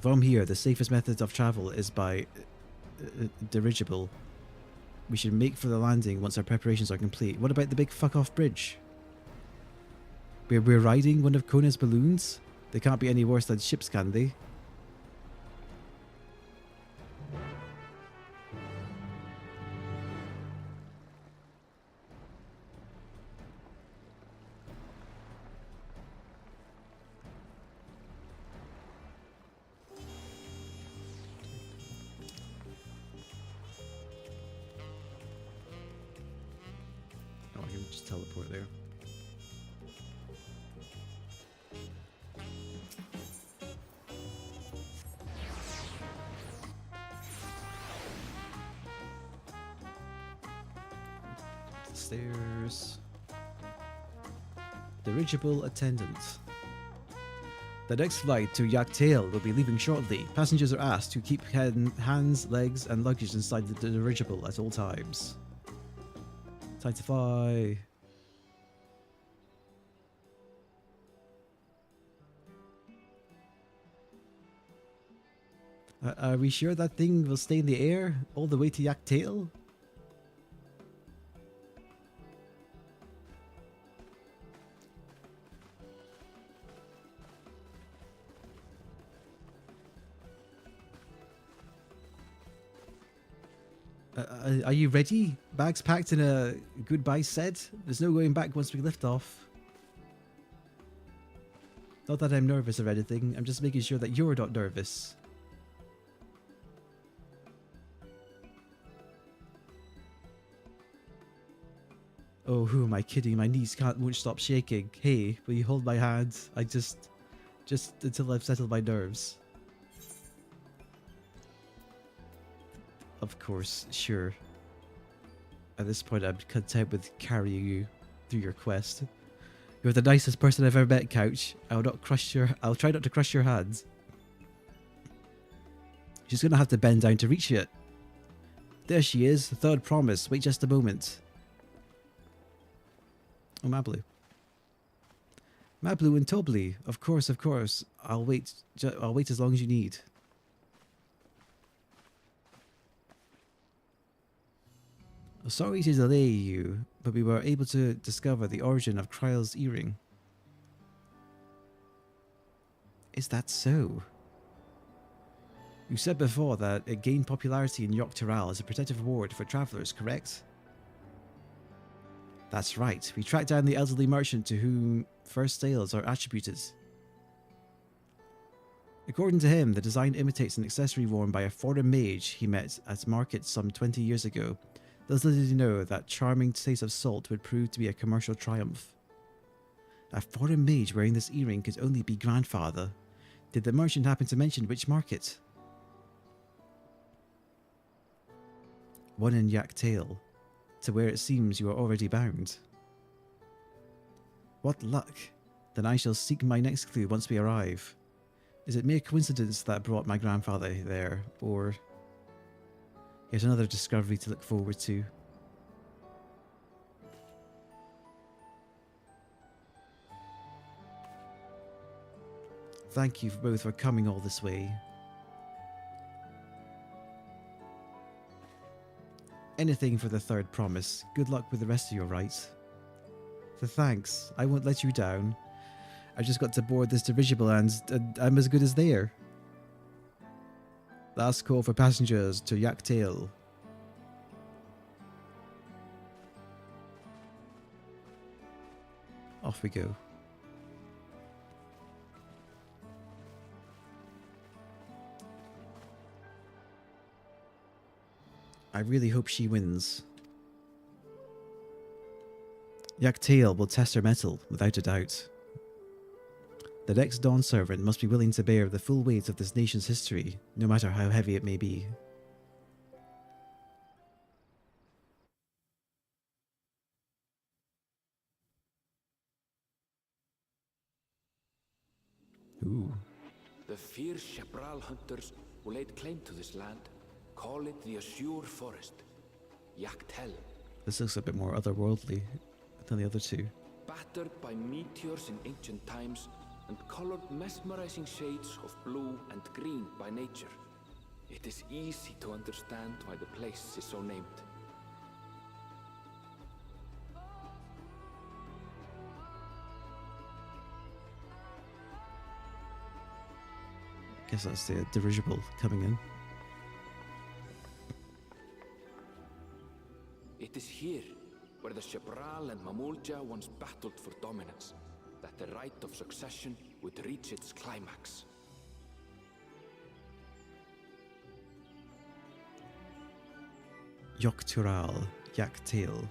From here, the safest method of travel is by dirigible. We should make for the landing once our preparations are complete. What about the big fuck-off bridge? We're riding one of Kona's balloons? They can't be any worse than ships, can they? Oh, I can just teleport there. Stairs. Dirigible attendant. The next flight to Yaktail will be leaving shortly. Passengers are asked to keep hands, legs, and luggage inside the dirigible at all times. Time to fly. Are we sure that thing will stay in the air all the way to Yaktail? Are you ready? Bags packed and a goodbye said? There's no going back once we lift off. Not that I'm nervous or anything, I'm just making sure that you're not nervous. Oh, who am I kidding? My knees won't stop shaking. Hey, will you hold my hand? I just until I've settled my nerves. Of course, sure. At this point, I'm content with carrying you through your quest. You're the nicest person I've ever met, Couch. I'll try not to crush your hands. She's gonna have to bend down to reach it. There she is, the third promise. Wait just a moment. Oh, Mablu. Mablu and Tobli. Of course, of course. I'll wait as long as you need. Sorry to delay you, but we were able to discover the origin of Kryle's earring. Is that so? You said before that it gained popularity in Yoktaral as a protective ward for travelers, correct? That's right. We tracked down the elderly merchant to whom first sales are attributed. According to him, the design imitates an accessory worn by a foreign mage he met at market some 20 years ago. Little did he know that charming taste of salt would prove to be a commercial triumph. A foreign mage wearing this earring could only be grandfather. Did the merchant happen to mention which market? One in Yaktail, to where it seems you are already bound. What luck! Then I shall seek my next clue once we arrive. Is it mere coincidence that brought my grandfather there, or yet another discovery to look forward to? Thank you both for coming all this way. Anything for the third promise. Good luck with the rest of your rites. Thanks. I won't let you down. I just got to board this dirigible and I'm as good as there. Last call for passengers to Yaktail. Off we go. I really hope she wins. Yaktail will test her mettle, without a doubt. The next Dawn servant must be willing to bear the full weight of this nation's history, no matter how heavy it may be. Ooh. The fierce Emarrel hunters who laid claim to this land call it the Azure Forest, Yaktel. This looks a bit more otherworldly than the other two. Battered by meteors in ancient times and colored mesmerizing shades of blue and green by nature, it is easy to understand why the place is so named. Guess that's the dirigible coming in. It is here, where the Emarrel and Mamulja once battled for dominance, that the right of succession would reach its climax. Yoktural, Yaktail.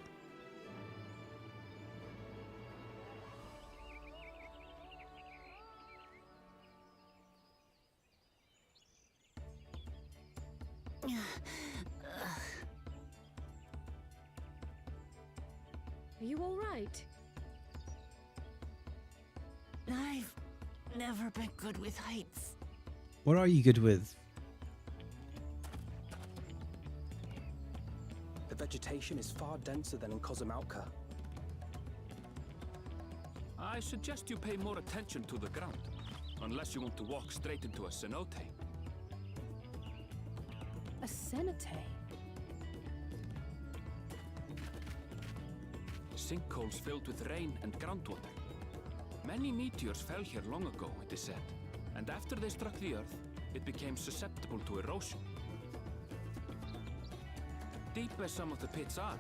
Are you all right? I've never been good with heights. What are you good with? The vegetation is far denser than in Kozumauka. I suggest you pay more attention to the ground, unless you want to walk straight into a cenote. A cenote? Sinkholes filled with rain and groundwater. Many meteors fell here long ago, it is said, and after they struck the earth, it became susceptible to erosion. Deep as some of the pits are,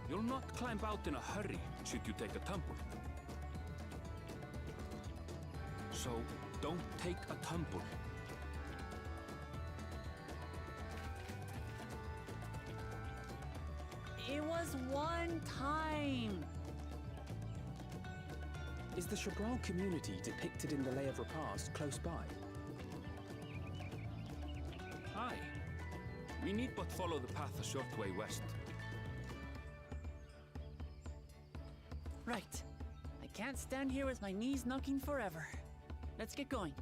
you'll not climb out in a hurry should you take a tumble. So, don't take a tumble. It was one time. Is the Emarrel community depicted in the Lay of Repast close by? Aye. We need but follow the path a short way west. Right. I can't stand here with my knees knocking forever. Let's get going.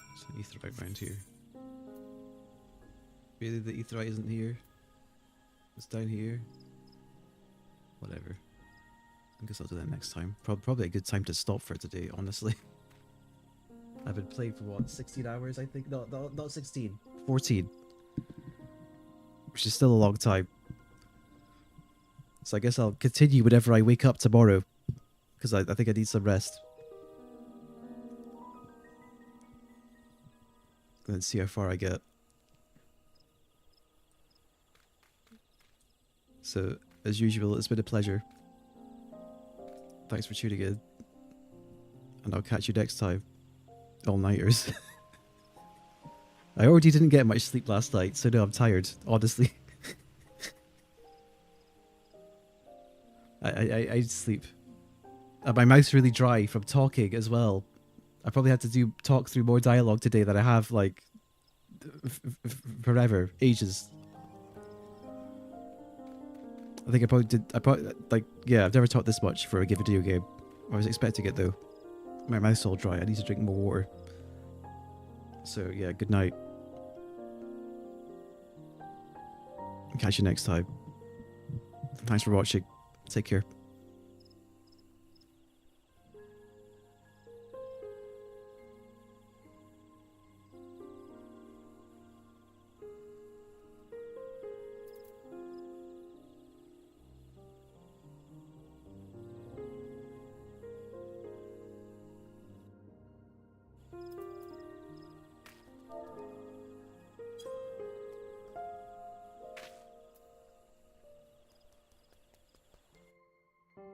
There's an Aetheryte round here. Really, the Aetheryte isn't here? It's down here? Whatever. I guess I'll do that next time. Probably a good time to stop for today, honestly. I've been playing for what, 16 hours, I think? No, not 16. 14. Which is still a long time. So I guess I'll continue whenever I wake up tomorrow. Because I think I need some rest. And then see how far I get. So, as usual, it's been a pleasure. Thanks for tuning in. And I'll catch you next time. All-nighters. I already didn't get much sleep last night, so no, I'm tired, honestly. I sleep. And my mouth's really dry from talking as well. I probably had to talk through more dialogue today than I have, like, forever, ages. I think yeah, I've never talked this much for a video game. I was expecting it though. My mouth's all dry, I need to drink more water. So yeah, good night. Catch you next time. Thanks for watching. Take care.